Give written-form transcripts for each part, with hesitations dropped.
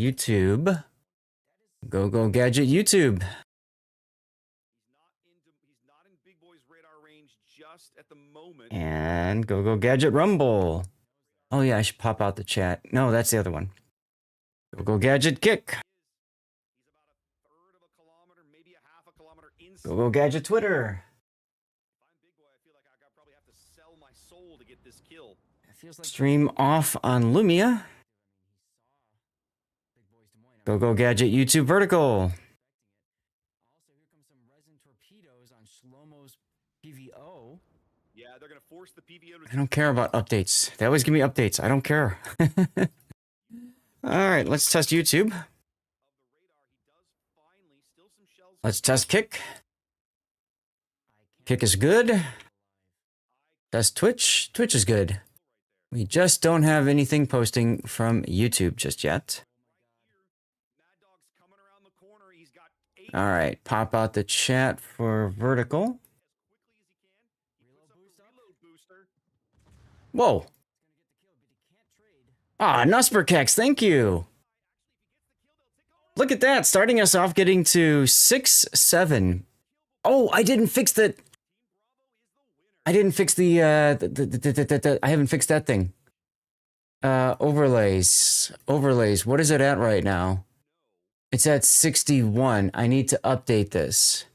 YouTube. Go Gadget YouTube. He's not in Big Boy's radar range just at the moment. And Go Gadget Rumble. Oh yeah, I should pop out the chat. No, that's the other one. Go Gadget Kick. He's about a third of a kilometer, maybe a half a kilometer inside. Go Gadget Twitter. If I'm Big Boy, I feel like I probably have to sell my soul to get this kill. It feels like stream off on Lumia. Go Gadget YouTube Vertical. Also, here comes some resin torpedoes on Shlomo's PVO. Yeah, they're gonna force the PVO to... I don't care about updates. They always give me updates. I don't care. All right, let's test YouTube. Let's test Kick. Kick is good. Test Twitch. Twitch is good. We just don't have anything posting from YouTube just yet. All right, pop out the chat for Vertical. Whoa. Ah, Nusperkex, thank you. Look at that, starting us off getting to 6-7. Oh, I didn't fix the... I didn't fix the, I haven't fixed that thing. Overlays. Overlays, what is it at right now? It's at 61. I need to update this.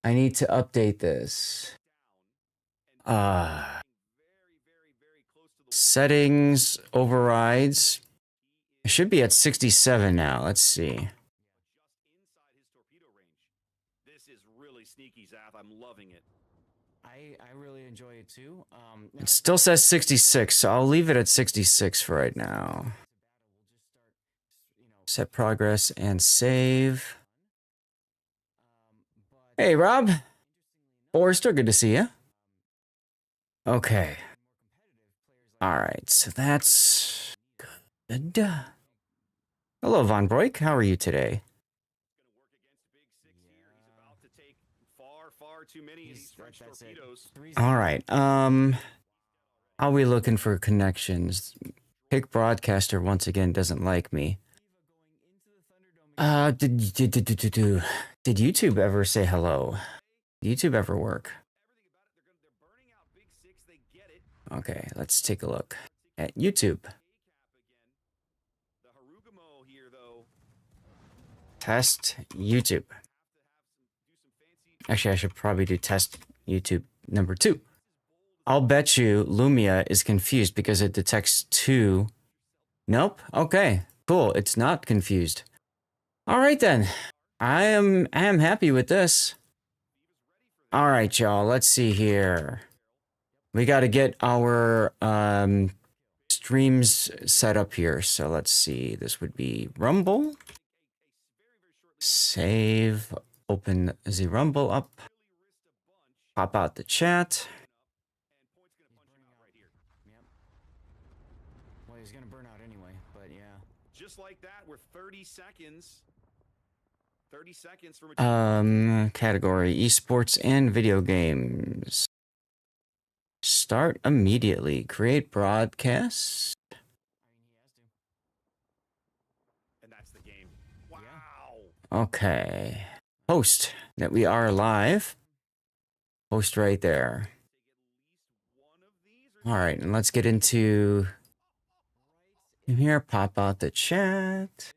I need to update this. Settings, overrides. I should be at 67 now. Let's see. This is really sneaky, Zap. I'm loving it. I really enjoy it too. It still says 66, so I'll leave it at 66 for right now. Set progress and save. Hey, Rob. Forrester, good to see you. Okay. All right, so that's good. Hello, Von Broik. How are you today? All right. How are we looking for connections? Pick Broadcaster once again doesn't like me. Did YouTube ever say hello? Did YouTube ever work? Okay, let's take a look at YouTube. Test YouTube. Actually, I should probably do test YouTube number 2. I'll bet you Lumia is confused because it detects 2. Nope. Okay, cool. It's not confused. All right, then. I am happy with this. All right, y'all. Let's see here. We got to get our streams set up here. So let's see. This would be Rumble. Save. Open the Rumble up. Pop out the chat. Well, he's going to burn out anyway, but yeah. Just like that, we're 30 seconds. 30 seconds from category esports and video games. Start immediately. Create broadcast. And that's the game. Wow. Okay. Post that we are live. Post right there. All right, and let's get into here. Pop out the chat.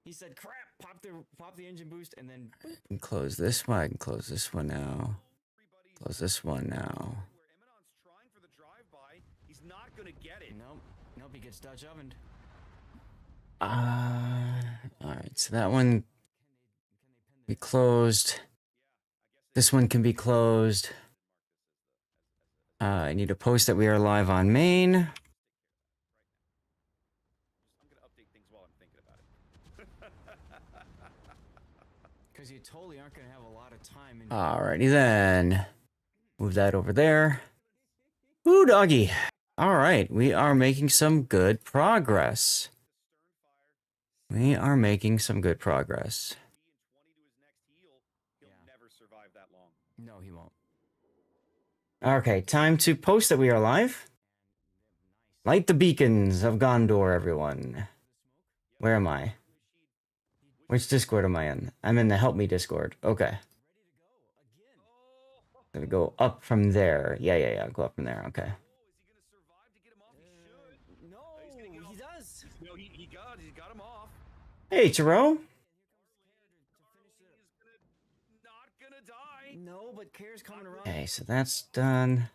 He said, "Crap! Pop the engine boost, and then I can close this one. I can close this one now. Close this one now. He's not gonna get it. Nope. He gets Dutch ovened. All right. So that one can be closed. This one can be closed. I need to post that we are live on main. Because you totally aren't going to have a lot of time. Alrighty then. Move that over there. Ooh, doggy. All right. We are making some good progress. We are making some good progress. No, he won't. Okay, time to post that we are live. Light the beacons of Gondor, everyone. Where am I? Which Discord am I in? I'm in the Help Me Discord. Okay. Gonna go up from there. Yeah. Go up from there. Okay. No, he does. No, he got him off. Hey, Chiro. Not gonna die. No, but Care's coming around. Okay, so that's done.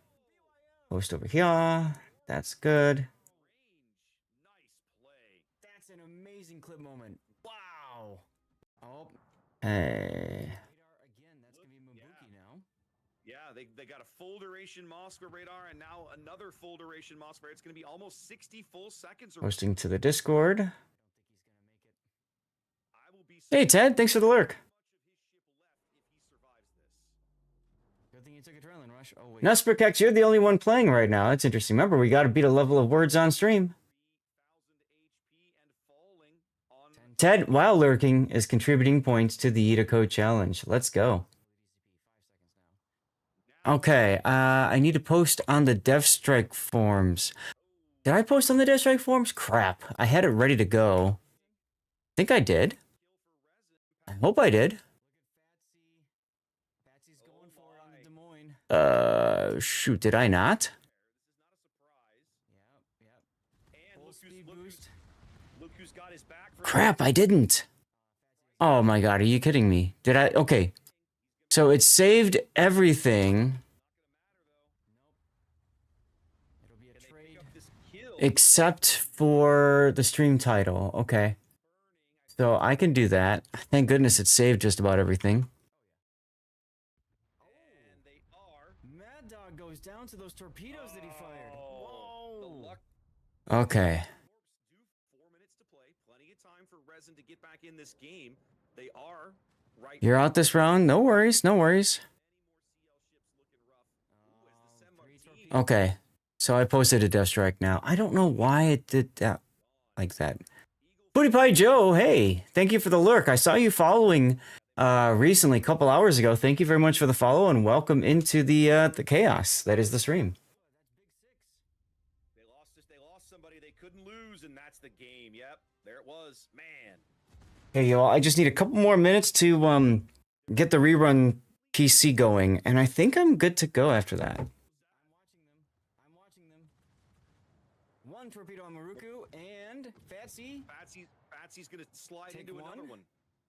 Post over here. That's good. Nice play. That's an amazing clip moment. Wow. Oh. Hey. Radar again. That's gonna be Mabuki now. Yeah, they got a full duration Moskva radar and now another full duration Moskva. It's gonna be almost 60 full seconds. Posting to the Discord. I will be Hey, Ted. Thanks for the lurk. Good thing you took adrenaline rush. Oh wait. Nusperkex, you're the only one playing right now. That's interesting. Remember, we got to beat a level of words on stream. Ted, while lurking, is contributing points to the Ida Code Challenge. Let's go. Okay, I need to post on the Deathstrike forums. Did I post on the Deathstrike forums? Crap, I had it ready to go. I think I did. I hope I did. Patsy's going for it on the Des Moines. Shoot, did I not? Yep. Full speed boost. Look who's got his back. Crap, I didn't. Oh my god, are you kidding me? Did I? Okay. So it saved everything It'll be a trade. except for the stream title. Okay. So I can do that. Thank goodness it saved just about everything. And they are. Mad Dog goes down to those torpedoes that he fired. Oh, the Whoa. luck. Okay. 4 minutes to play. Plenty of time for Resin to get back in this game. They are right. You're out this round? No worries, no worries. Okay. So I posted a Death Strike now. I don't know why it did that like that. Booty Pie Joe, hey, thank you for the lurk. I saw you following recently, a couple hours ago. Thank you very much for the follow and welcome into the chaos that is the stream. They lost somebody they couldn't lose, and that's the game. Yep, there it was. Man. Hey y'all, I just need a couple more minutes to get the rerun PC going, and I think I'm good to go after that. I'm watching them. One torpedo on Maruku and Fatsy. Fatsy's gonna slide Take into another one. one.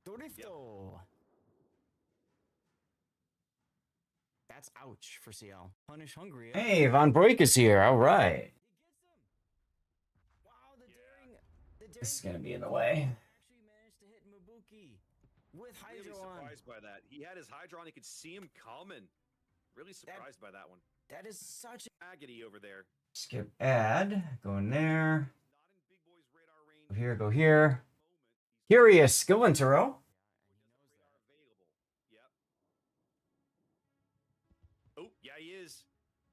Dorifto. That's ouch for CL. Punish Hungary. Hey, Von Broik is here. All right. Wow, the daring. This is gonna be in the way. Actually managed to hit Mabuki with Really Hydro on. surprised by that. He had his Hydra on. He could see him coming. Really surprised by that one. That is such Agony over there. Skip ad. Go in there. Not in Big Boy's radar range. Go here, go here. Curious. Go in, Turo. Yep. Oh, yeah, he is.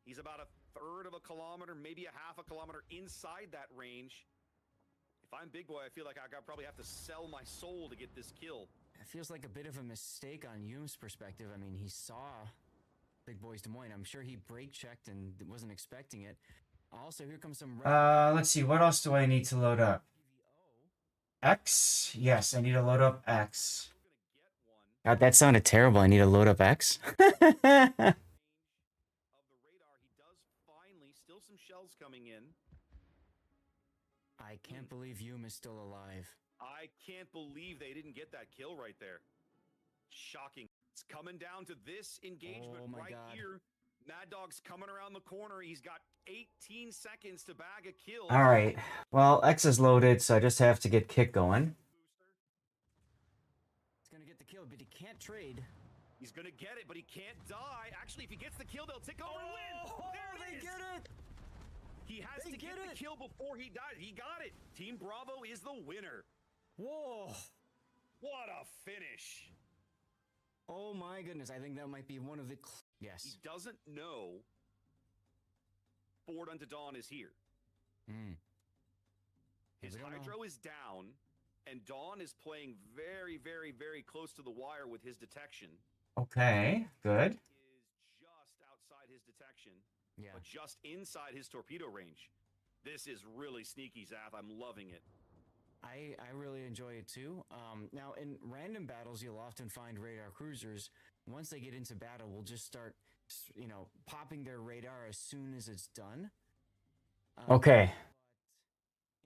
He's about a third of a kilometer, maybe a half a kilometer inside that range. If I'm Big Boy, I feel like I probably have to sell my soul to get this kill. It feels like a bit of a mistake on Hume's perspective. I mean, he saw Big Boy's Des Moines. I'm sure he brake checked and wasn't expecting it. Also, here comes some. Let's see. What else do I need to load up? X? Yes, I need to load up X. God, that sounded terrible. I need to load up X. Of the radar, he does finally, still some shells coming in. I can't believe Hume is still alive. I can't believe they didn't get that kill right there. Shocking. It's coming down to this engagement Oh my right God. here. Mad Dog's coming around the corner. He's got 18 seconds to bag a kill. All right. Well, X is loaded, so I just have to get Kick going. He's gonna get the kill, but he can't trade. He's gonna get it, but he can't die. Actually, if he gets the kill, they'll take over and win. There they it is. get it! He has They to get get the it. kill before he dies. He got it. Team Bravo is the winner. Whoa! What a finish. Oh my goodness, I think that might be one of the. He Yes. doesn't know Forward Unto Dawn is here. His We don't know. Hydro is down, and Dawn is playing very, very, very close to the wire with his detection. Okay, good. Is just outside his detection, Yeah. but just inside his torpedo range. This is really sneaky, Zath. I'm loving it. I really enjoy it too. Now, in random battles, you'll often find radar cruisers. Once they get into battle, we'll just start, you know, popping their radar as soon as it's done. Okay.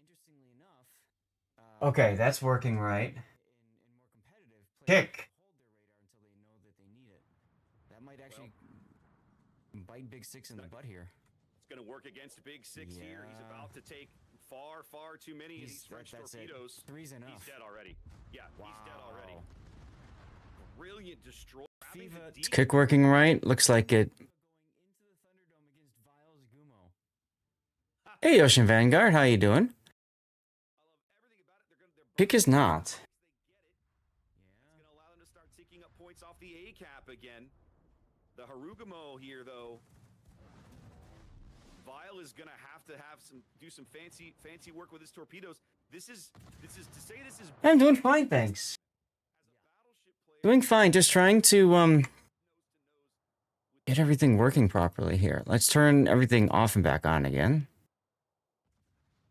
Interestingly enough, Okay, that's working right. in more competitive, players Kick. hold their radar until they know that they need it. That might actually bite Big Six in the butt here. It's going to work against Big Six here. He's Yeah. about to take far too many of these French that's torpedoes. it. Three's enough. He's dead already. Yeah, he's dead already. Wow. Brilliant destroy. Grabbing the Fiva- deep- Kick working right. Looks like it. Going into the Thunderdome against Viles Gumo. Hey, Ocean Vanguard, how you doing? I love everything about it. They're Kick is not. They get it. It's going to allow them to start ticking up points off the A cap again. The Harugamo here, though. Vile is gonna have to do some fancy work with his torpedoes. This is to say this is I'm doing fine, thanks. as a battleship player. Doing fine. Just trying to get everything working properly here. Let's turn everything off and back on again.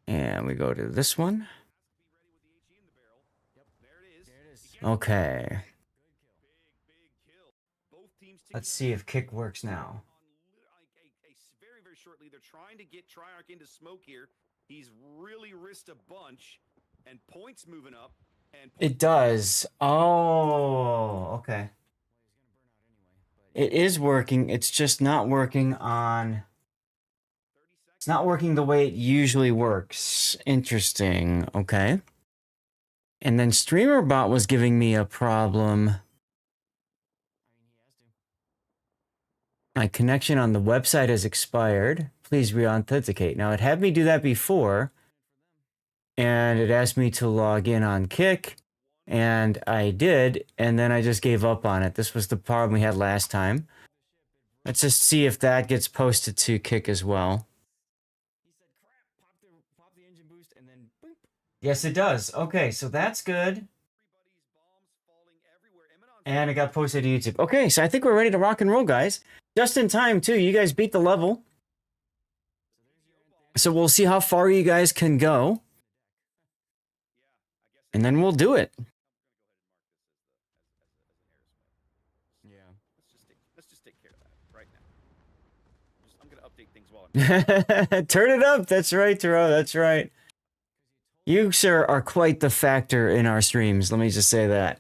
And we go to this one. Be ready with the HE in the barrel. Yep, there it is. There it is. He gets it. Okay. Big kill. Both teams. Let's ticking see if kick works now. very shortly. They're trying to get Triarch into smoke here. He's really risked a bunch, and points moving up. And It does. Oh, okay. It is working. It's just not working on. It's not working the way it usually works. Interesting. Okay. And then StreamerBot was giving me a problem. My connection on the website has expired. Please re-authenticate. Now, it had me do that before, and it asked me to log in on Kick, and I did, and then I just gave up on it. This was the problem we had last time. Let's just see if that gets posted to Kick as well. He said, "Crap! Pop the engine boost, and then boop." Yes, it does. Okay, so that's good. everybody's bombs falling everywhere. Eminon And it got posted to YouTube. Okay, so I think we're ready to rock and roll, guys. Just in time, too. You guys beat the level. So we'll see how far you guys can go. And then we'll do it. Yeah. let's just take care of that right now. I'm gonna update things while I'm Turn it up. That's right, Taro. That's right. You, sir, are quite the factor in our streams. Let me just say that.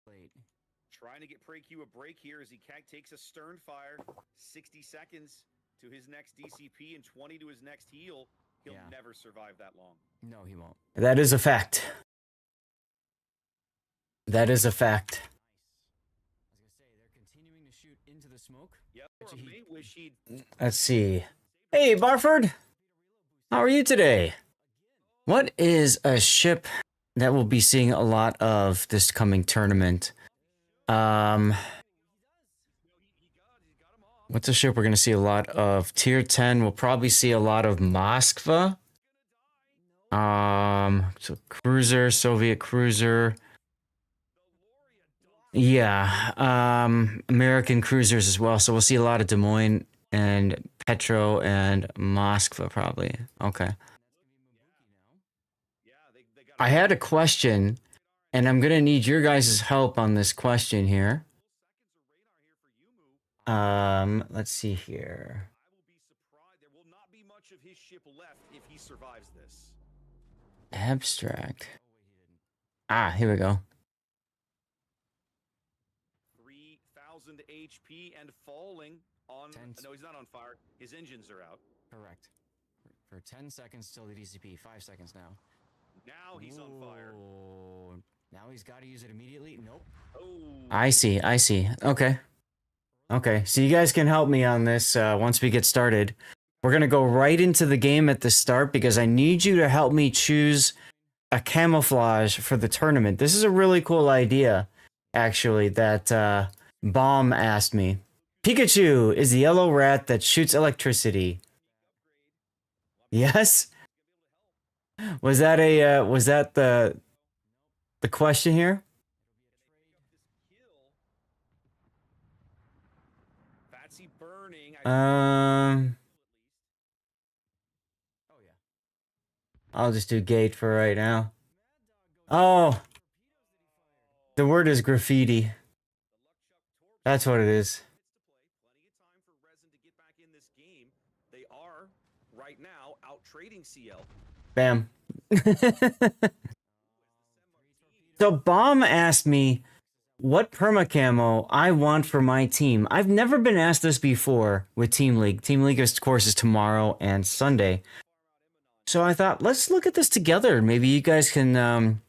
Late. trying to get PreQ a break here as he takes a stern fire. 60 seconds to his next DCP and 20 to his next heal. He'll Yeah. never survive that long. No, he won't. That is a fact. That is a fact. I was gonna say they're continuing to shoot into the smoke. Yep. But Or he- may wish he'd Let's see. Hey, Barford. How are you today? What is a ship that we'll be seeing a lot of this coming tournament? What's a ship we're going to see a lot of? Tier 10, we'll probably see a lot of Moskva. So cruiser, Soviet cruiser. Yeah, American cruisers as well. So we'll see a lot of Des Moines and Petro and Moskva probably. Okay. they got I had a question, and I'm going to need your guys' help on this question here. Let's see here. I will be surprised. There will not be much of his ship left if he survives this. Abstract. Ah, here we go. 3,000 HP and falling on. Tense. No, he's not on fire. His engines are out. Correct. For 10 seconds till the DCP. 5 seconds now. Now he's on fire. Ooh. Now he's got to use it immediately. Nope. Oh. I see. Okay. Okay, so you guys can help me on this once we get started. We're going to go right into the game at the start because I need you to help me choose a camouflage for the tournament. This is a really cool idea, actually, that Bomb asked me. Pikachu is the yellow rat that shoots electricity. Yes? Was that the question here? Fatsy burning. I'll just do gate for right now. Oh, the word is graffiti. That's what it is. They are right now out trading CL. Bam. So Bomb asked me what permacamo I want for my team. I've never been asked this before with Team League. Team League, of course, is tomorrow and Sunday. So I thought, let's look at this together. Maybe you guys can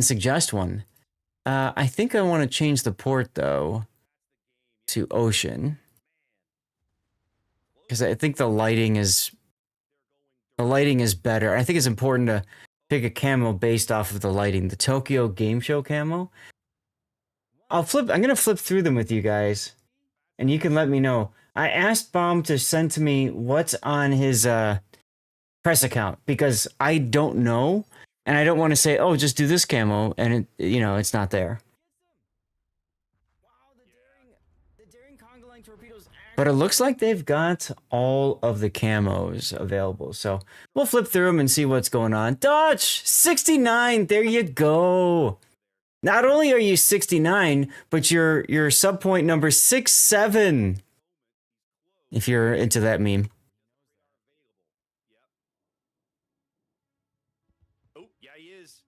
suggest one. I think I want to change the port, though, to ocean. Because I think the lighting is better. I think it's important to pick a camo based off of the lighting. The Tokyo Game Show camo. I'm gonna flip through them with you guys, and you can let me know. I asked Bomb to send to me what's on his press account because I don't know, and I don't want to say, oh, just do this camo, and it's not there. But it looks like they've got all of the camos available. So we'll flip through them and see what's going on. Dutch, 69. There you go. Not only are you 69, but you're subpoint number 67. If you're into that meme. Oh, yeah, he is.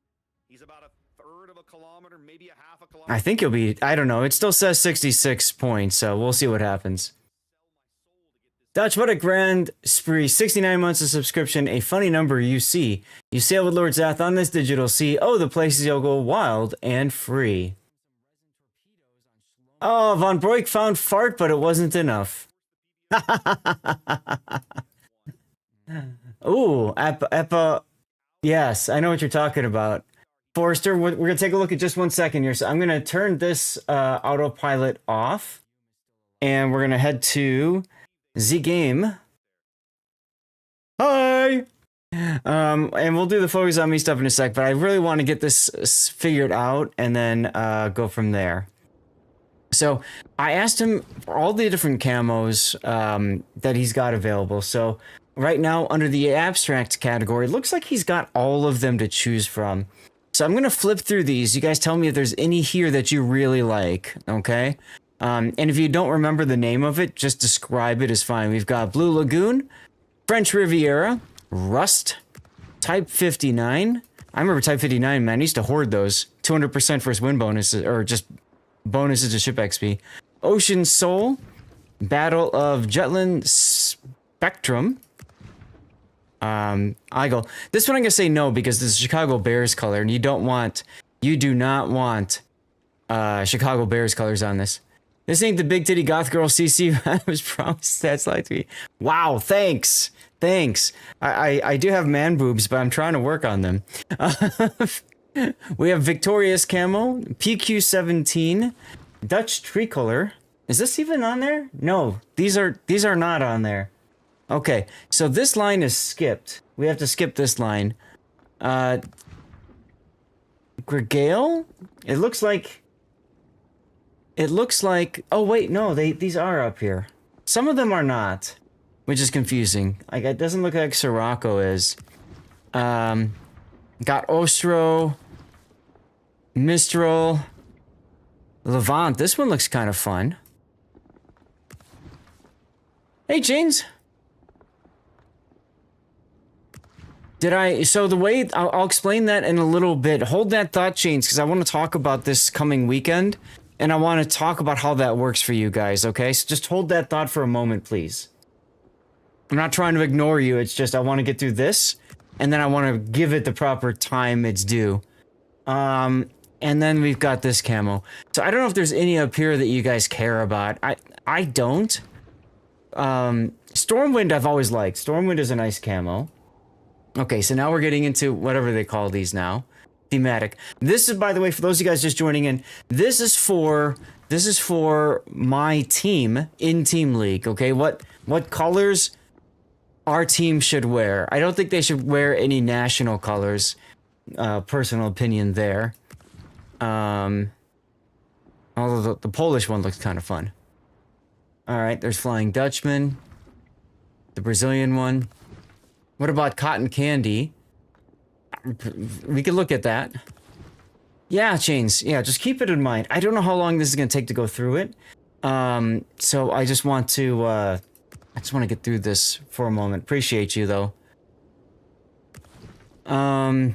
He's about a third of a kilometer, maybe a half a kilometer. I think you'll be, I don't know. It still says 66 points, so we'll see what happens. Dutch, what a grand spree. 69 months of subscription, a funny number you see. You sail with Lord Zath on this digital sea. Oh, the places you'll go wild and free. Oh, Von Broik found fart, but it wasn't enough. Ooh, Epa. Yes, I know what you're talking about. Forrester, we're going to take a look at just 1 second here. So I'm going to turn this autopilot off. And we're going to head to the game. Hi! And we'll do the focus on me stuff in a sec, but I really want to get this figured out and then go from there. So I asked him for all the different camos that he's got available. So right now, under the abstract category, it looks like he's got all of them to choose from. So I'm going to flip through these. You guys tell me if there's any here that you really like, okay? And if you don't remember the name of it, just describe it is fine. We've got Blue Lagoon, French Riviera, Rust, Type 59. I remember Type 59, man. I used to hoard those. 200% first win bonuses, or just bonuses to ship XP. Ocean Soul, Battle of Jutland Spectrum. Eagle. This one I'm going to say no because this is Chicago Bears color, and you do not want Chicago Bears colors on this. This ain't the big titty goth girl CC I was promised. That's like me. Wow, thanks. I do have man boobs, but I'm trying to work on them. We have Victorious Camo, PQ17, Dutch Tricolor. Is this even on there? No, these are not on there. Okay, so this line is skipped. We have to skip this line. Gregale? It looks like. Oh wait, no, these are up here. Some of them are not, which is confusing. Like it doesn't look like Sirocco is. Got Ostro, Mistral, Levant. This one looks kind of fun. Hey, James. So the way, I'll explain that in a little bit. Hold that thought, James, because I want to talk about this coming weekend. And I want to talk about how that works for you guys, okay? So just hold that thought for a moment, please. I'm not trying to ignore you. It's just I want to get through this. And then I want to give it the proper time it's due. And then we've got this camo. So I don't know if there's any up here that you guys care about. I don't. Stormwind I've always liked. Stormwind is a nice camo. Okay, so now we're getting into whatever they call these now. Thematic. This is, by the way, for those of you guys just joining in, this is for my team in Team League, okay? What colors our team should wear. I don't think they should wear any national colors. Personal opinion there. Although the Polish one looks kind of fun. All right, there's Flying Dutchman. The Brazilian one. What about Cotton Candy? we could look at that. Yeah, chains. Yeah, just keep it in mind. I don't know how long this is gonna take to go through it. So I just want to get through this for a moment. Appreciate you though. Yeah,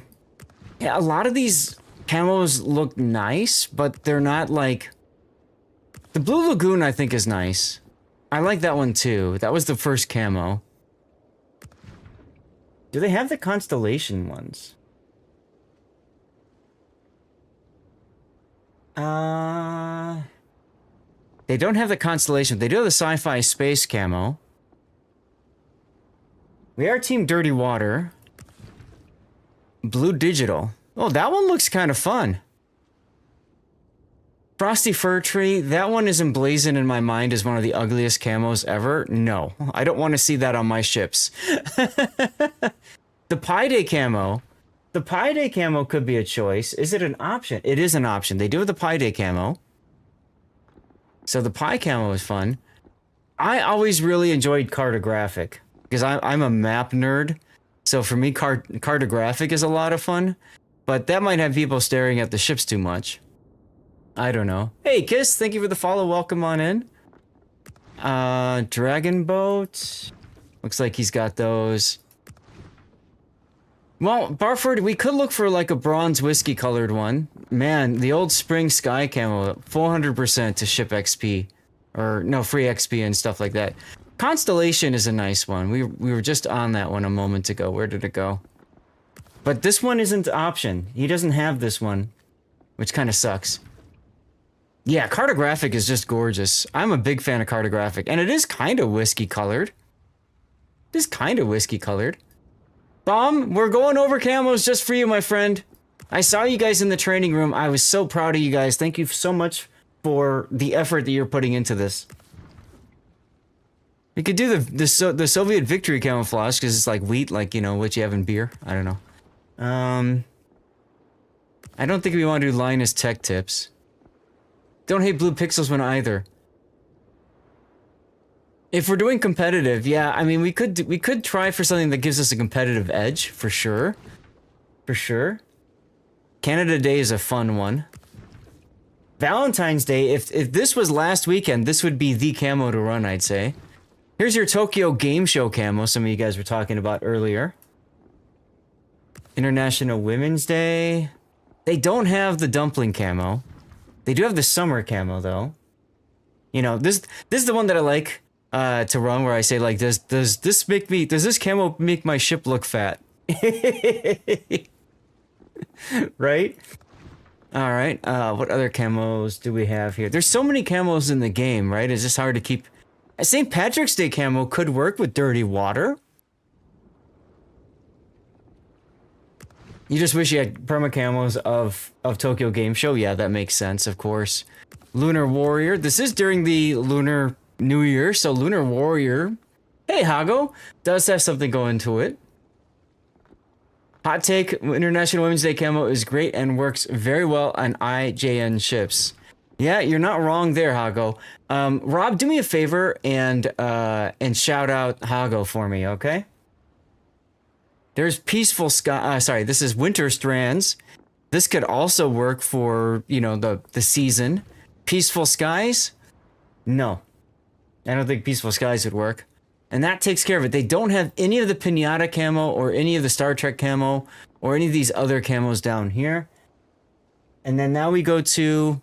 a lot of these camos look nice, but they're not like... The Blue Lagoon, I think, is nice. I like that one too. That was the first camo. Do they have the Constellation ones? They don't have the Constellation. They do have the Sci-Fi Space camo. We are Team Dirty Water. Blue Digital. Oh, that one looks kind of fun. Frosty Fir Tree, that one is emblazoned in my mind as one of the ugliest camos ever. No, I don't want to see that on my ships. The Pi Day camo. The Pi Day camo could be a choice. Is it an option? It is an option. They do have the Pi Day camo. So the Pi camo is fun. I always really enjoyed cartographic because I'm a map nerd. So for me, cartographic is a lot of fun. But that might have people staring at the ships too much. I don't know. Hey, Kiss, thank you for the follow. Welcome on in. Dragon Boat. Looks like he's got those. Well, Barford, we could look for like a bronze whiskey colored one. Man, the old Spring Sky camo, 400% to ship XP. Or, no, free XP and stuff like that. Constellation is a nice one. We were just on that one a moment ago. Where did it go? But this one isn't an option. He doesn't have this one, which kind of sucks. Yeah, cartographic is just gorgeous. I'm a big fan of cartographic, and it is kind of whiskey colored. It is kind of whiskey colored. Bomb, we're going over camos just for you, my friend. I saw you guys in the training room. I was so proud of you guys. Thank you so much for the effort that you're putting into this. You could do the Soviet victory camouflage because it's like wheat, like, you know, what you have in beer. I don't know. I don't think we want to do Linus Tech Tips. Don't hate blue pixels one either. If we're doing competitive, yeah, I mean, we could try for something that gives us a competitive edge, for sure. For sure. Canada Day is a fun one. Valentine's Day, if this was last weekend, this would be the camo to run, I'd say. Here's your Tokyo Game Show camo, some of you guys were talking about earlier. International Women's Day. They don't have the dumpling camo. They do have the summer camo, though. You know, this is the one that I like to run, where I say, like, does this camo make my ship look fat? Right? All right. What other camos do we have here? There's so many camos in the game, right? It's just hard to keep. St. Patrick's Day camo could work with Dirty Water. You just wish you had permacamos of Tokyo Game Show. Yeah, that makes sense, of course. Lunar Warrior. This is during the Lunar New Year, so Lunar Warrior, hey, Hago, does have something going to it. Hot take, International Women's Day camo is great and works very well on IJN ships. Yeah, you're not wrong there, Hago. Rob, do me a favor and shout out Hago for me, okay? There's Peaceful Sky. Sorry, this is Winter Strands. This could also work for, you know, the season. Peaceful Skies? No. I don't think Peaceful Skies would work. And that takes care of it. They don't have any of the Pinata camo or any of the Star Trek camo or any of these other camos down here. And then now we go to...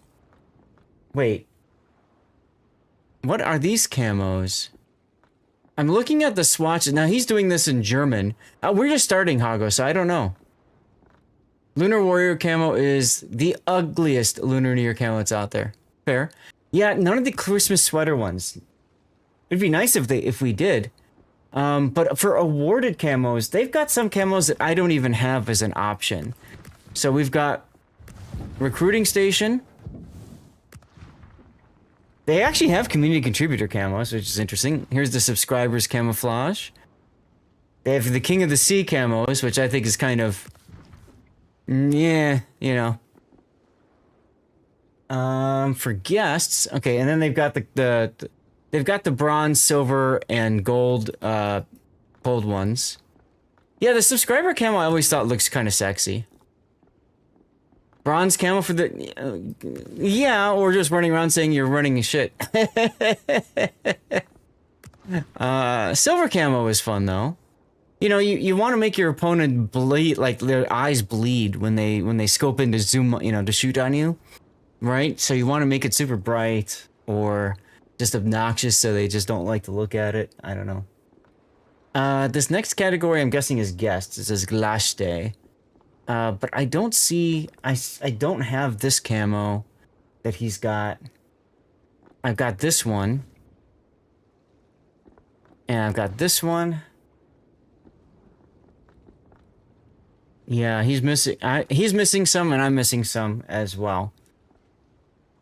Wait. What are these camos? I'm looking at the swatches. Now, he's doing this in German. We're just starting, Hago, so I don't know. Lunar Warrior camo is the ugliest Lunar New Year camo that's out there. Fair. Yeah, none of the Christmas sweater ones. It'd be nice if we did. But for awarded camos, they've got some camos that I don't even have as an option. So we've got Recruiting Station. They actually have community contributor camos, which is interesting. Here's the subscribers camouflage. They have the King of the Sea camos, which I think is kind of... yeah, you know. For guests, okay, and then they've got they've got the bronze, silver, and gold cold ones. Yeah, the subscriber camo I always thought looks kind of sexy. Bronze camo for the... yeah, or just running around saying you're running shit. Silver camo is fun, though. You know, you want to make your opponent bleed, like their eyes bleed when they scope in to zoom, you know, to shoot on you, right? So you want to make it super bright or just obnoxious so they just don't like to look at it. I don't know. This next category I'm guessing is guests. It says Glashte. But I don't see... I don't have this camo that he's got. I've got this one. And I've got this one. Yeah, he's missing some, and I'm missing some as well.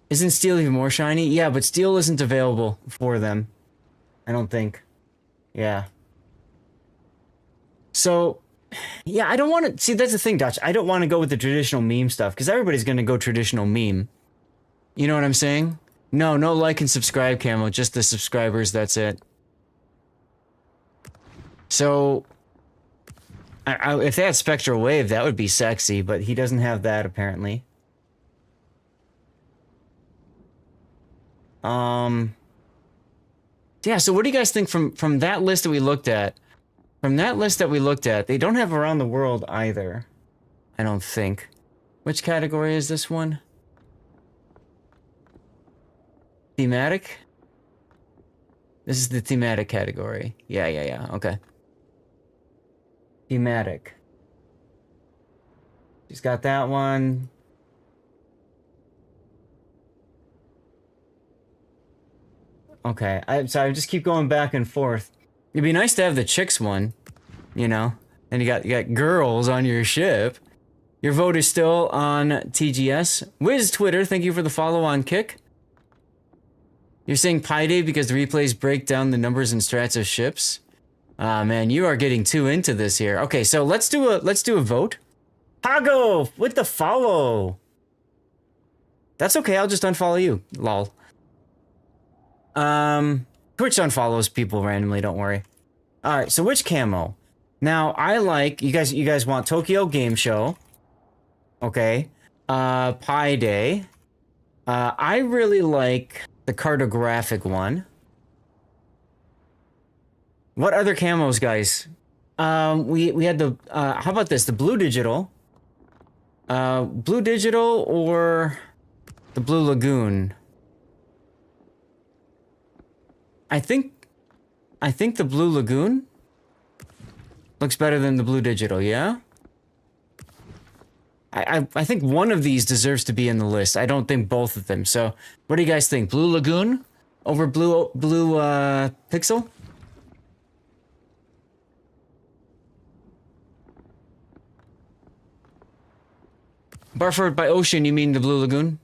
Isn't steel even more shiny? Yeah, but steel isn't available for them. I don't think. Yeah. So, yeah, I don't want to... See, that's the thing, Dutch. I don't want to go with the traditional meme stuff, because everybody's going to go traditional meme. You know what I'm saying? No like and subscribe camo, just the subscribers, that's it. So... if they had Spectral Wave, that would be sexy, but he doesn't have that, apparently. Yeah, so what do you guys think from that list that we looked at? From that list that we looked at, they don't have Around the World either. I don't think. Which category is this one? Thematic? This is the thematic category. Yeah, okay. Thematic. She's got that one. Okay, so I just keep going back and forth. It'd be nice to have the chicks one, you know? And you got girls on your ship. Your vote is still on TGS. Wiz Twitter, thank you for the follow on Kick. You're saying Pi Day because the replays break down the numbers and strats of ships? Ah, man, you are getting too into this here. Okay, so let's do a vote. Hago with the follow. That's okay, I'll just unfollow you. Lol. Twitch unfollows people randomly, don't worry. Alright, so which camo? Now, I like... You guys want Tokyo Game Show. Okay. Pi Day. I really like the cartographic one. What other camos, guys? We had the... how about this? The Blue Digital. Blue Digital or the Blue Lagoon? I think the Blue Lagoon looks better than the Blue Digital, yeah? I think one of these deserves to be in the list. I don't think both of them. So, what do you guys think? Blue Lagoon over Blue Pixel? Barford by ocean, you mean the Blue Lagoon?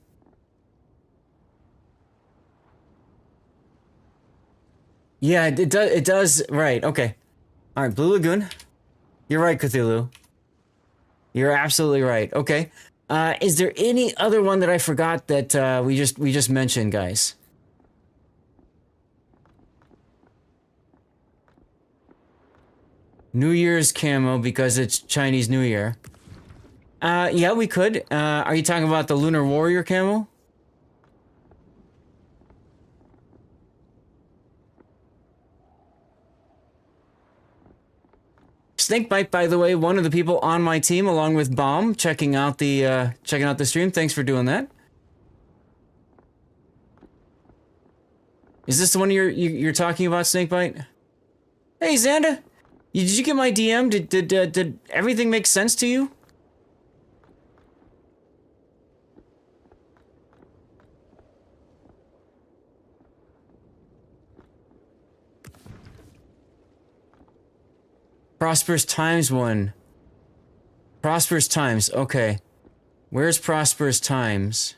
Yeah, it does, right, okay. Alright, Blue Lagoon. You're right, Cthulhu. You're absolutely right, okay. Is there any other one that I forgot that we just mentioned, guys? New Year's camo because it's Chinese New Year. Yeah, we could. Are you talking about the Lunar Warrior camo? Snakebite, by the way, one of the people on my team, along with Bomb, checking out the stream. Thanks for doing that. Is this the one you're talking about, Snakebite? Hey, Xanda, did you get my DM? Did everything make sense to you? Prosperous Times one. Prosperous Times, okay. Where's Prosperous Times?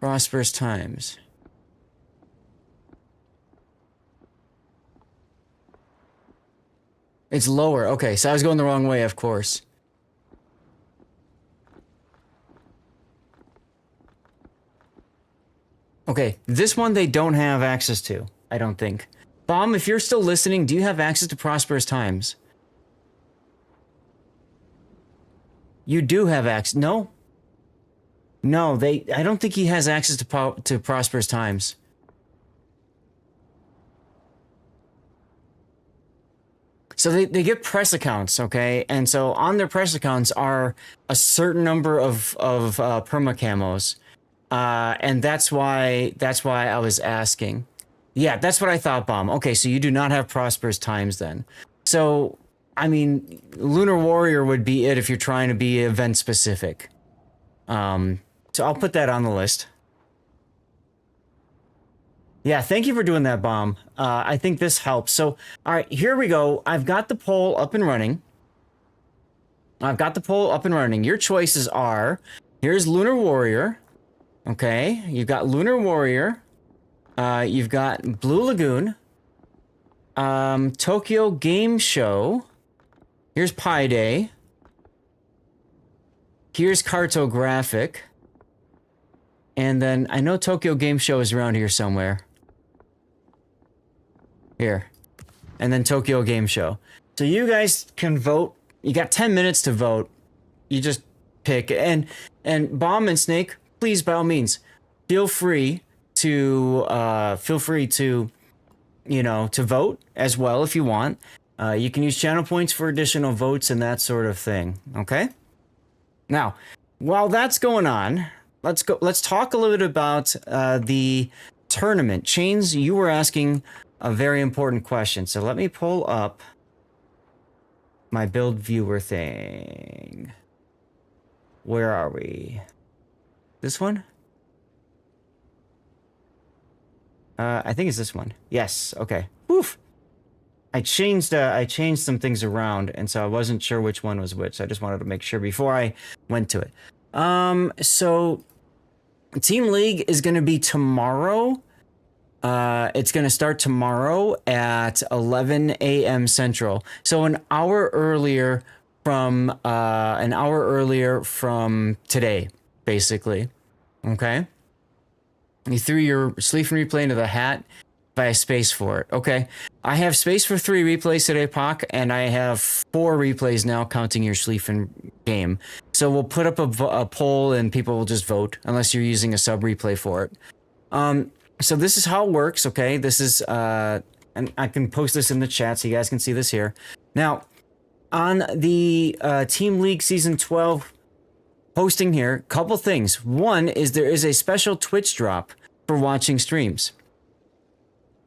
Prosperous Times. It's lower, okay, so I was going the wrong way, of course. Okay, this one they don't have access to, I don't think. Bomb, if you're still listening, do you have access to Prosperous Times? You do have access. No? No, I don't think he has access to Prosperous Times. So they get press accounts, okay? And so on their press accounts are a certain number of permacamos. And that's why I was asking. Yeah, that's what I thought, Bomb. Okay, so you do not have Prosperous Times then. So, I mean, Lunar Warrior would be it if you're trying to be event specific. So I'll put that on the list. Yeah, thank you for doing that, Bomb. I think this helps. So, all right, here we go. I've got the poll up and running. Your choices are, here's Lunar Warrior. Okay, you've got Lunar Warrior. You've got Blue Lagoon. Tokyo Game Show. Here's Pi Day. Here's Cartographic. And then I know Tokyo Game Show is around here somewhere. Here. And then Tokyo Game Show. So you guys can vote. You got 10 minutes to vote. You just pick. And Bomb and Snake, please, by all means, feel free to to vote as well if you want. You can use channel points for additional votes and that sort of thing. Okay? Now, while that's going on, let's talk a little bit about the tournament. Chains, you were asking a very important question. So let me pull up my build viewer thing. Where are we? This one? I think it's this one. Yes. Okay. Woof. I changed some things around, and so I wasn't sure which one was which. I just wanted to make sure before I went to it. So Team League is going to be tomorrow. It's going to start tomorrow at 11 a.m. Central. So an hour earlier from today, basically. Okay. You threw your Sleep and Replay into the hat. By a space for it. Okay. I have space for 3 replays today, Pac, and I have 4 replays now, counting your Sleeping game. So we'll put up a poll and people will just vote unless you're using a sub replay for it. So this is how it works. Okay. This is, and I can post this in the chat so you guys can see this here. Now, on the Team League Season 12 posting here, couple things. One is there is a special Twitch drop for watching streams.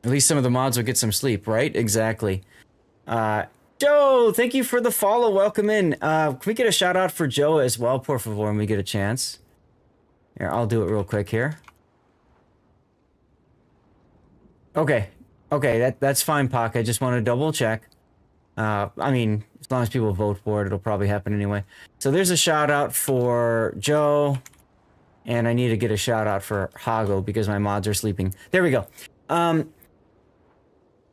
At least some of the mods will get some sleep, right? Exactly. Joe, thank you for the follow. Welcome in. Can we get a shout out for Joe as well, por favor, when we get a chance? Here, I'll do it real quick here. Okay. Okay, that's fine, Pac. I just want to double check. I mean, as long as people vote for it, it'll probably happen anyway. So there's a shout out for Joe. And I need to get a shout out for Hago because my mods are sleeping. There we go.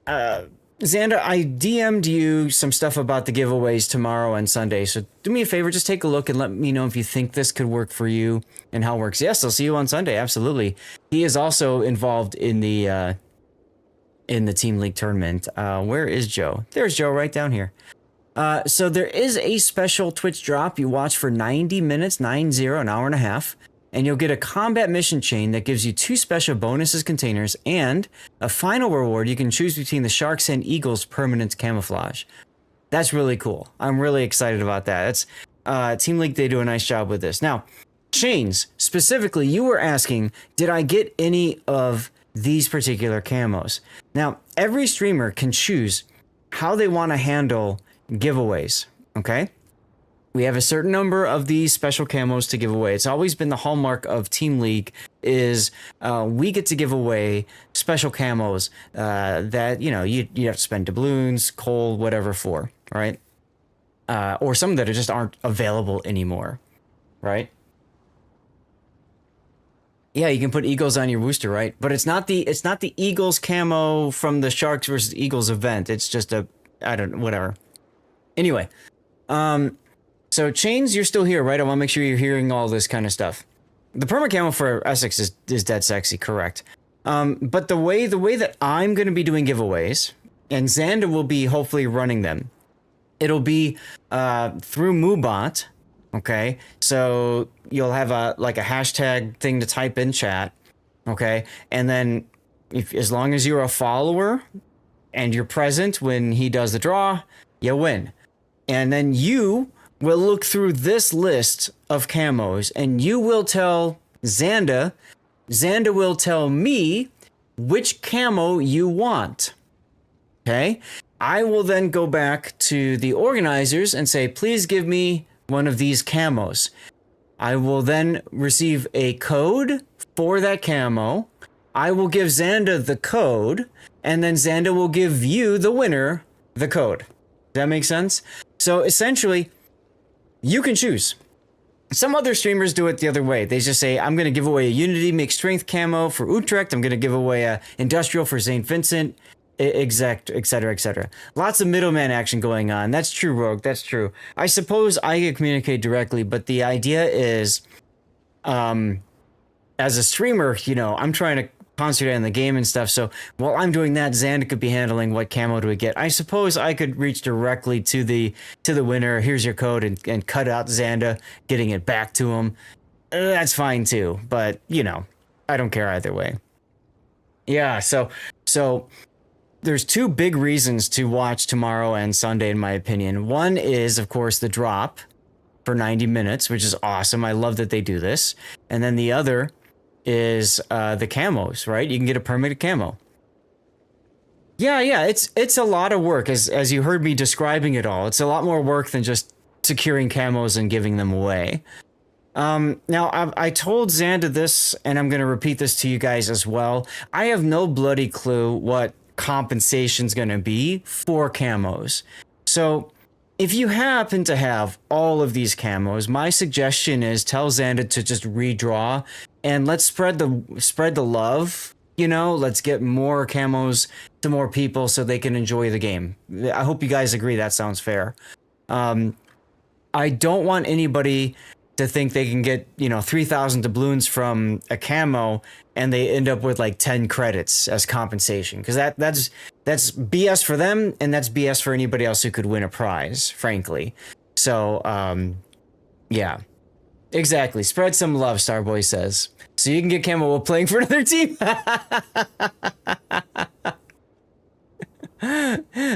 Xander, I DM'd you some stuff about the giveaways tomorrow and Sunday. So do me a favor, just take a look and let me know if you think this could work for you and how it works. Yes, I'll see you on Sunday. Absolutely. He is also involved in the Team League tournament. Where is Joe? There's Joe right down here. So there is a special Twitch drop. You watch for 90 minutes, 90, an hour and a half. And you'll get a combat mission chain that gives you 2 special bonuses containers and a final reward. You can choose between the Sharks and Eagles permanent camouflage. That's really cool. I'm really excited about that. It's Team League, they do a nice job with this. Now, chains, specifically, you were asking, did I get any of these particular camos? Now, every streamer can choose how they want to handle giveaways, okay? We have a certain number of these special camos to give away. It's always been the hallmark of Team League is we get to give away special camos that, you have to spend doubloons, coal, whatever for, right? Or some that just aren't available anymore, right? Yeah, you can put Eagles on your booster, right? But it's not the Eagles camo from the Sharks versus Eagles event. It's just whatever. Anyway, so Chains, you're still here, right? I want to make sure you're hearing all this kind of stuff. the permacamo for Essex is dead sexy, correct? But the way that I'm going to be doing giveaways, and Xanda will be hopefully running them, it'll be through Moobot. Okay, so you'll have a hashtag thing to type in chat. Okay, and then as long as you're a follower and you're present when he does the draw, you win. And then you will look through this list of camos and you will tell Xanda will tell me which camo you want. Okay? I will then go back to the organizers and say, please give me one of these camos. I will then receive a code for that camo. I will give Xanda the code, and then Xanda will give you, the winner, the code. Does that make sense? So essentially, you can choose. Some other streamers do it the other way. They just say, I'm going to give away a Unity Mixed Strength camo for Utrecht. I'm going to give away a Industrial for St. Vincent, exact, etc., etc. Lots of middleman action going on. That's true, Rogue. That's true. I suppose I could communicate directly, but the idea is, as a streamer, you know, I'm trying to concentrate on the game and stuff. So while I'm doing that, Xanda could be handling what camo do we get. I suppose I could reach directly to the winner. Here's your code, and cut out Xanda, getting it back to him. That's fine too. But you know, I don't care either way. Yeah. So there's two big reasons to watch tomorrow and Sunday, in my opinion. One is, of course, the drop for 90 minutes, which is awesome. I love that they do this. And then the other is the camos, right? You can get a permanent camo. Yeah, it's a lot of work, as you heard me describing it all. It's a lot more work than just securing camos and giving them away. Now, I told Xanda this, and I'm going to repeat this to you guys as well. I have no bloody clue what compensation's going to be for camos. So if you happen to have all of these camos, my suggestion is tell Xanda to just redraw, and let's spread the love. You know, let's get more camos to more people so they can enjoy the game. I hope you guys agree that sounds fair. I don't want anybody to think they can get, 3,000 doubloons from a camo and they end up with like 10 credits as compensation, because that's BS for them, and that's BS for anybody else who could win a prize, frankly. So yeah, exactly, spread some love, Starboy says, so you can get camo while playing for another team.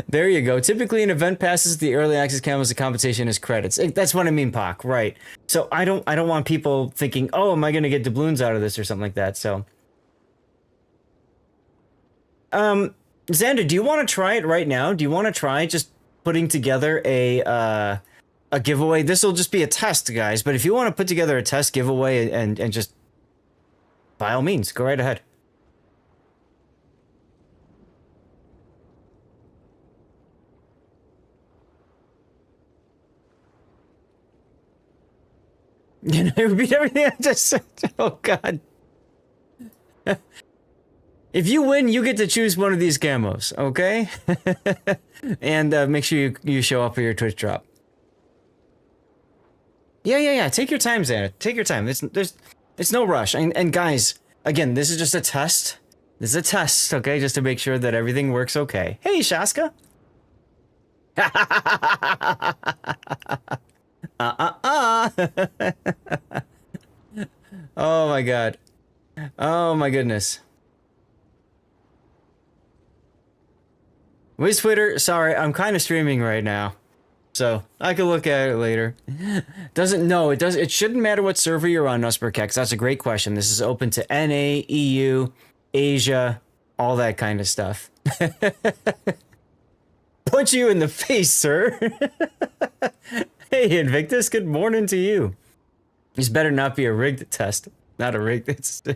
There you go. Typically in event passes, the early access camos, the compensation is credits. That's what I mean, Pac. Right. So I don't want people thinking, oh, am I going to get doubloons out of this or something like that? So, Xanda, do you want to try it right now? Do you want to try just putting together a giveaway? This will just be a test, guys. But if you want to put together a test giveaway and just, by all means, go right ahead. You know, repeat everything I just said. Oh, God. If you win, you get to choose one of these camos, okay? And make sure you show up for your Twitch drop. Yeah. Take your time, Xana. Take your time. It's no rush. And guys, again, this is just a test. This is a test, okay? Just to make sure that everything works okay. Hey, Shaska. Oh my God. Oh my goodness. Where's Twitter? Sorry, I'm kind of streaming right now, so I can look at it later. It shouldn't matter what server you're on, Nusperkex. That's a great question. This is open to NA, EU, Asia, all that kind of stuff. Punch you in the face, sir. Hey, Invictus, good morning to you. This better not be a rigged test. Not a rigged test.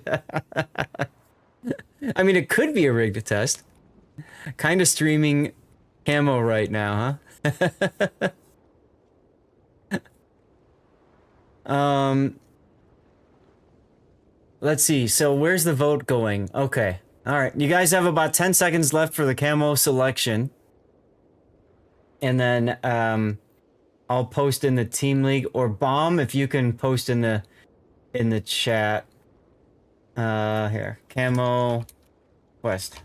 I mean, it could be a rigged test. Kind of streaming camo right now, huh? Let's see. So where's the vote going? Okay. All right. You guys have about 10 seconds left for the camo selection. And then, I'll post in the team league, or Bomb, if you can post in the in the chat. Here, camo quest.